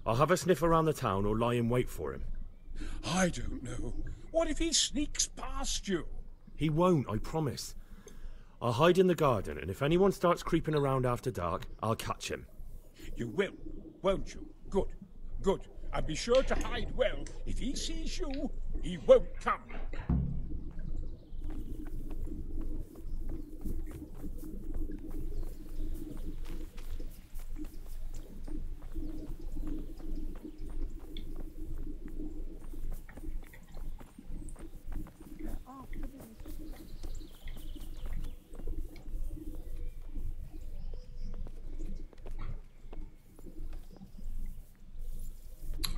I'll have a sniff around the town or lie in wait for him. I don't know. What if he sneaks past you? He won't, I promise. I'll hide in the garden, and if anyone starts creeping around after dark, I'll catch him. You will, won't you? Good, good. And be sure to hide well. If he sees you, he won't come.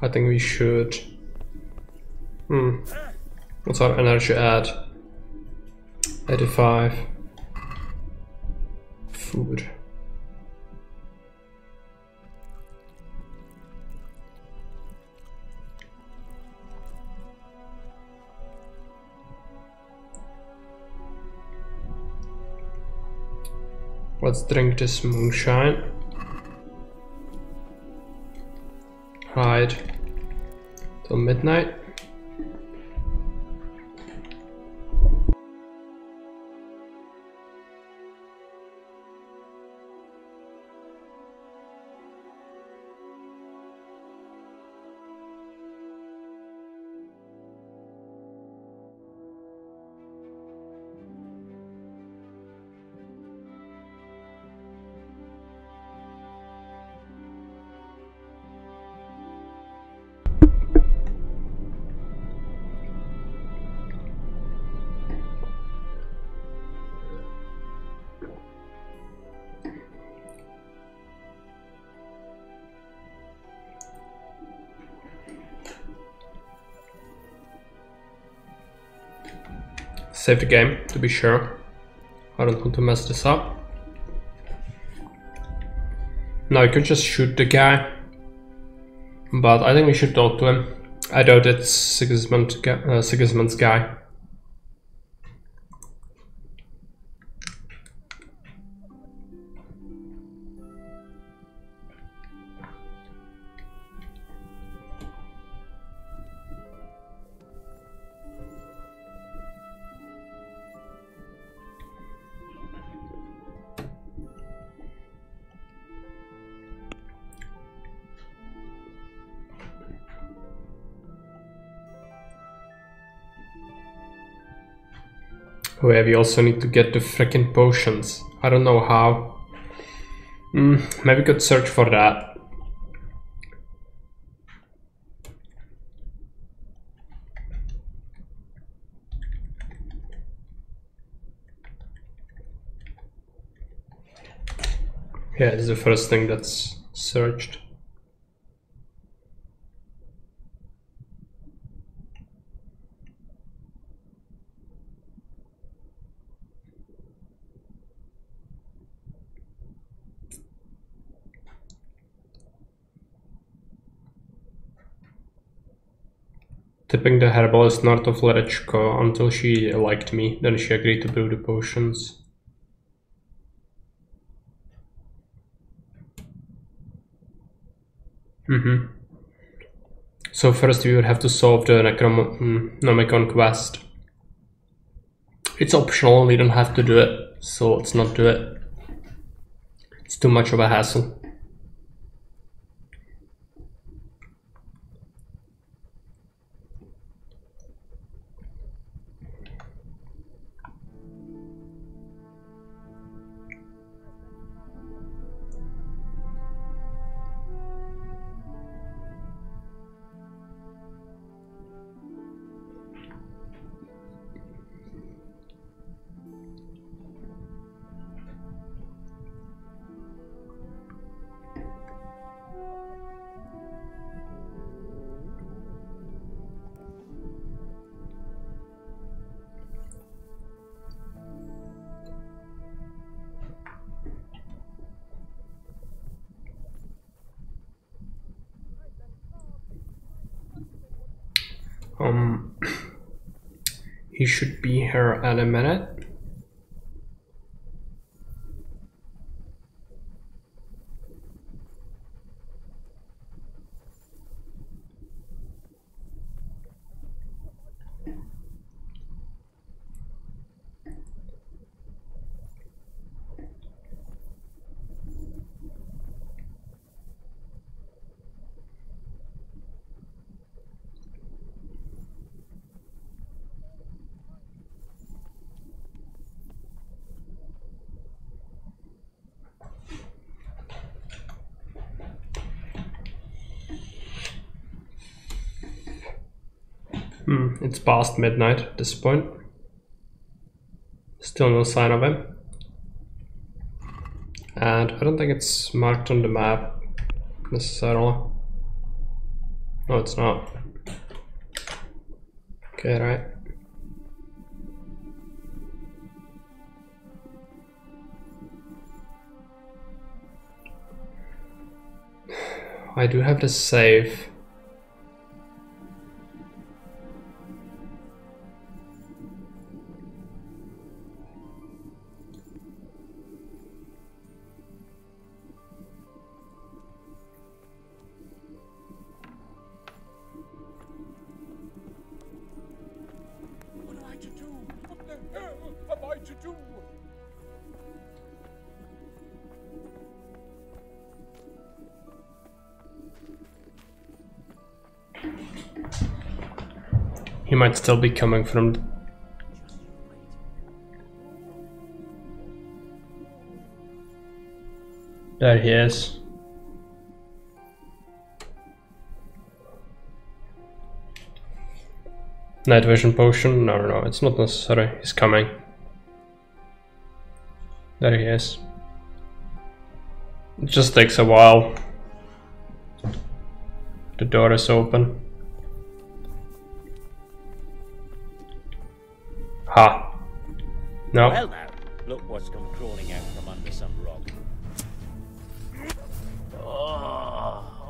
I think we should... What's our energy at? 85. Food. Let's drink this moonshine. Hide till midnight. Save the game, to be sure. I don't want to mess this up. Now I could just shoot the guy, but I think we should talk to him. I doubt it's Sigismund's guy. Oh yeah, we also need to get the frickin' potions. I don't know how. Maybe we could search for that. Yeah, it's the first thing that's searched. Tipping the herbalist north of Lerechko until she liked me, then she agreed to brew the potions. So first we would have to solve the Necronomicon quest. It's optional, we don't have to do it, so let's not do it. It's too much of a hassle. He should be here in a minute. It's past midnight at this point. Still no sign of him. And I don't think it's marked on the map necessarily. No, it's not. Okay, right. I do have the save. What am I to do? What the hell am I to do? He might still be coming from... There he is. Night vision potion? No, it's not necessary. He's coming. There he is. It just takes a while. The door is open. Ha. No. Well now, look what's come crawling out from under some rock.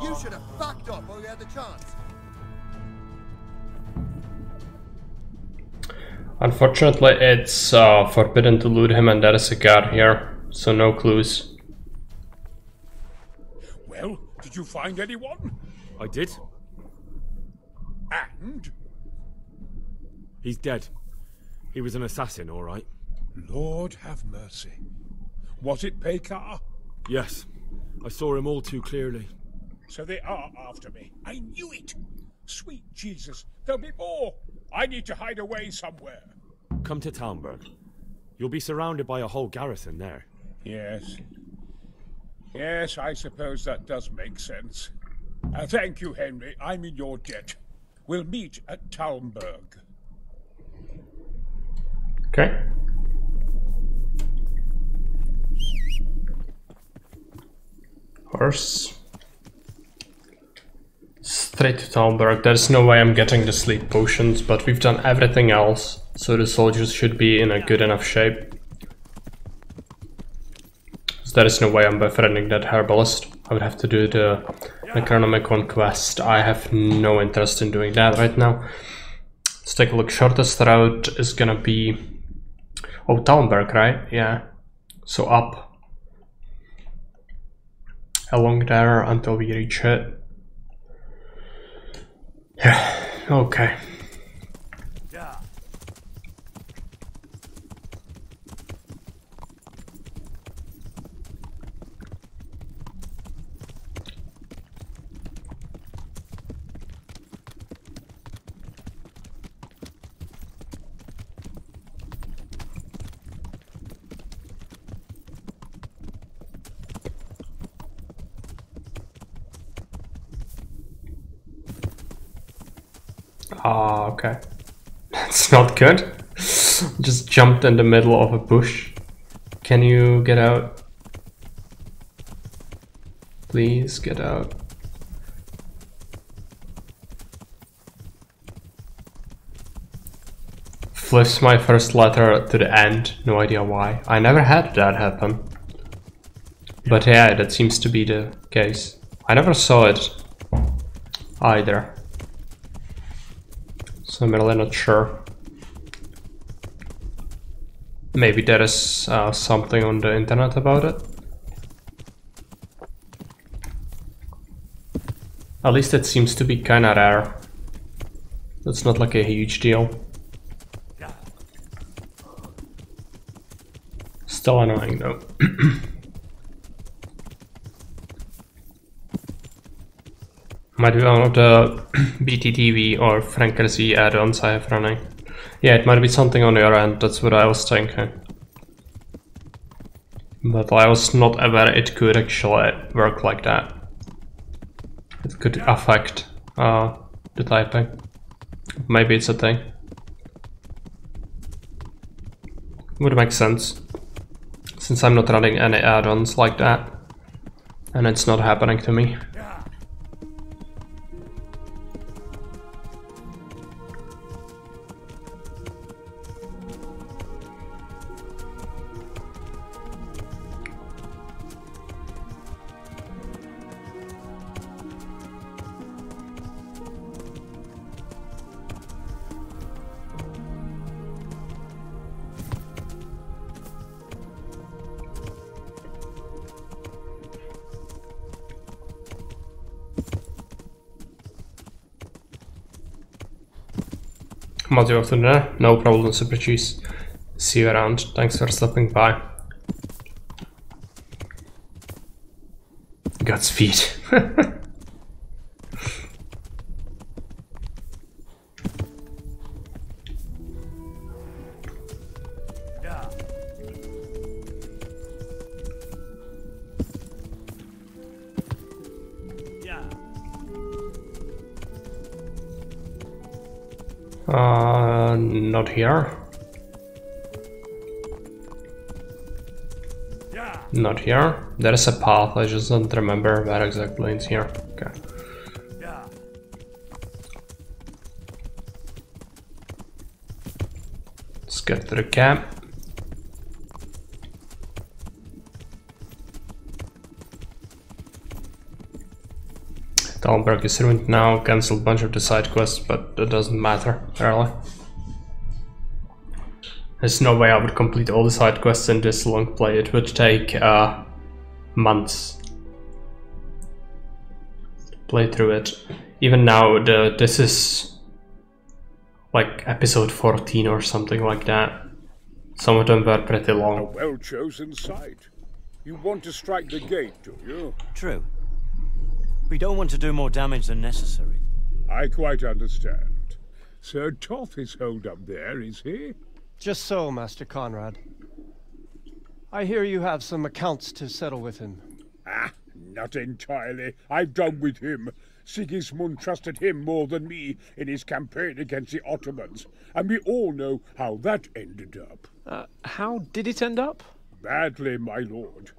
You should have backed up while you had the chance. Unfortunately, it's forbidden to loot him, and there is a guard here, so no clues. Well, did you find anyone? I did. And? He's dead. He was an assassin, all right. Lord have mercy. Was it Pekar? Yes. I saw him all too clearly. So they are after me. I knew it. Sweet Jesus, there'll be more. I need to hide away somewhere. Come to Talmberg. You'll be surrounded by a whole garrison there. Yes. Yes, I suppose that does make sense. Thank you, Henry. I'm in your debt. We'll meet at Talmberg. Okay. Horse. Straight to Talmberg. There's no way I'm getting the sleep potions, but we've done everything else, so the soldiers should be in a good enough shape. So there is no way I'm befriending that herbalist. I would have to do the Necronomicon quest. I have no interest in doing that right now. Let's take a look. Shortest route is gonna be... Oh, Talmberg, right? Yeah. So up. Along there until we reach it. Yeah, okay. Ah, okay. That's not good. Just jumped in the middle of a bush. Can you get out? Please get out. Flips my first letter to the end. No idea why. I never had that happen. But yeah, that seems to be the case. I never saw it either. So I'm really not sure. Maybe there is something on the internet about it. At least it seems to be kinda rare. It's not like a huge deal. Still annoying though. Might be one of the BTTV or Frankersy add-ons I have running. Yeah, it might be something on your end, that's what I was thinking. But I was not aware it could actually work like that. It could affect the typing. Maybe it's a thing. Would make sense. Since I'm not running any add-ons like that. And it's not happening to me. What do you have to do there? No problem, Super Cheese. See you around. Thanks for stopping by. Godspeed. Not here. Not here. There is a path, I just don't remember where exactly it's here. Okay. Let's get to the camp. Talmberg is ruined now, cancelled a bunch of the side quests, but that doesn't matter, really. There's no way I would complete all the side quests in this long play. It would take months to play through it. Even now, this is like episode 14 or something like that. Some of them were pretty long. A well-chosen site. You want to strike the gate, do you? True. We don't want to do more damage than necessary. I quite understand. Sir Toth is holed up there, is he? Just so, Master Conrad. I hear you have some accounts to settle with him. Ah, not entirely. I've done with him. Sigismund trusted him more than me in his campaign against the Ottomans, and we all know how that ended up. How did it end up? Badly, my lord.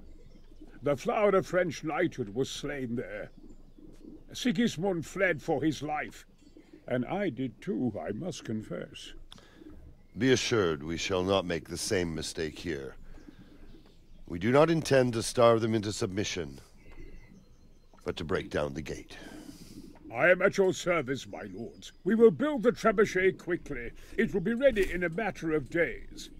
The flower of French knighthood was slain there. Sigismund fled for his life, and I did too, I must confess. Be assured we shall not make the same mistake here. We do not intend to starve them into submission, but to break down the gate. I am at your service, my lords. We will build the trebuchet quickly. It will be ready in a matter of days.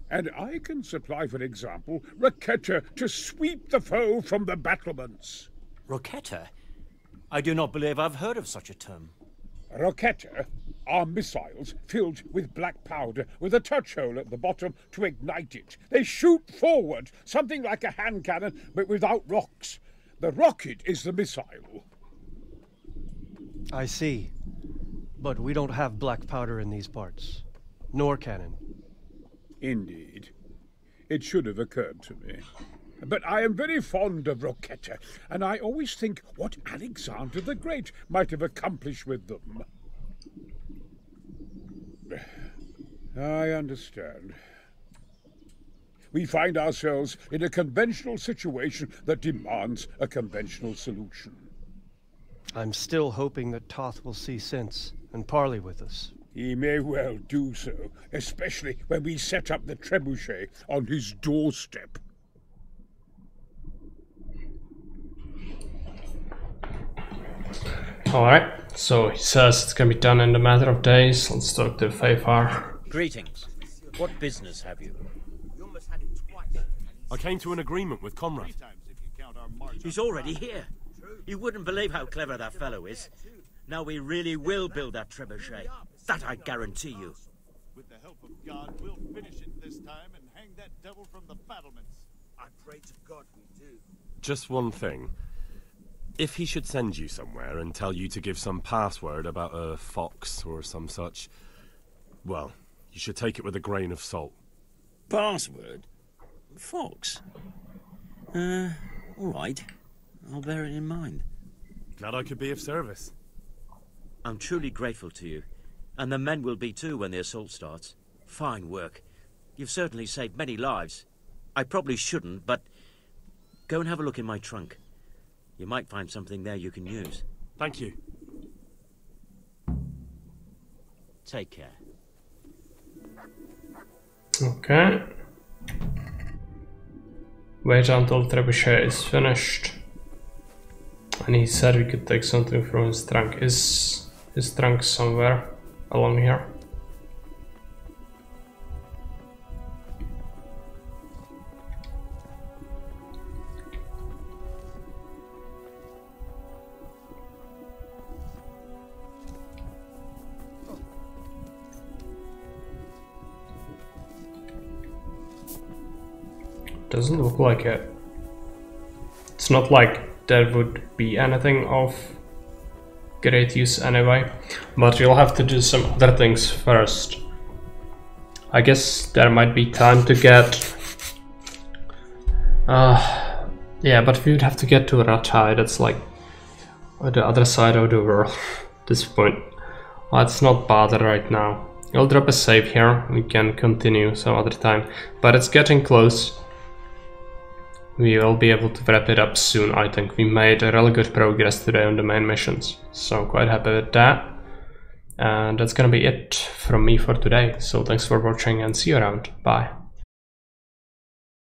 And I can supply, for example, Roquetta to sweep the foe from the battlements. Roquetta? I do not believe I've heard of such a term. Roquetta are missiles filled with black powder with a touch hole at the bottom to ignite it. They shoot forward, something like a hand cannon, but without rocks. The rocket is the missile. I see. But we don't have black powder in these parts. Nor cannon. Indeed. It should have occurred to me. But I am very fond of Roquetta, and I always think what Alexander the Great might have accomplished with them. I understand. We find ourselves in a conventional situation that demands a conventional solution. I'm still hoping that Toth will see sense and parley with us. He may well do so, especially when we set up the trebuchet on his doorstep. Alright, so he says it's gonna be done in a matter of days. Let's talk to Fafar. Greetings. What business have you? I came to an agreement with Conrad. He's already here. You wouldn't believe how clever that fellow is. Now we really will build that trebuchet. That I guarantee you. With the help of God, we'll finish it this time and hang that devil from the battlements. I pray to God we do. Just one thing. If he should send you somewhere and tell you to give some password about a fox or some such, well, you should take it with a grain of salt. Password? Fox? All right. I'll bear it in mind. Glad I could be of service. I'm truly grateful to you. And the men will be too when the assault starts. Fine work. You've certainly saved many lives. I probably shouldn't, but go and have a look in my trunk. You might find something there you can use. Thank you. Take care. Okay. Wait until trebuchet is finished. And he said we could take something from his trunk. Is his trunk somewhere along here? Doesn't look like it. It's not like there would be anything of great use anyway, but we'll have to do some other things first. I guess there might be time to get... yeah, but we would have to get to Ratai, that's like on the other side of the world at this point. Let's not bother right now. I'll drop a save here, we can continue some other time, but it's getting close. We will be able to wrap it up soon. I think we made a really good progress today on the main missions, so I'm quite happy with that. And that's gonna be it from me for today, so thanks for watching and see you around. Bye.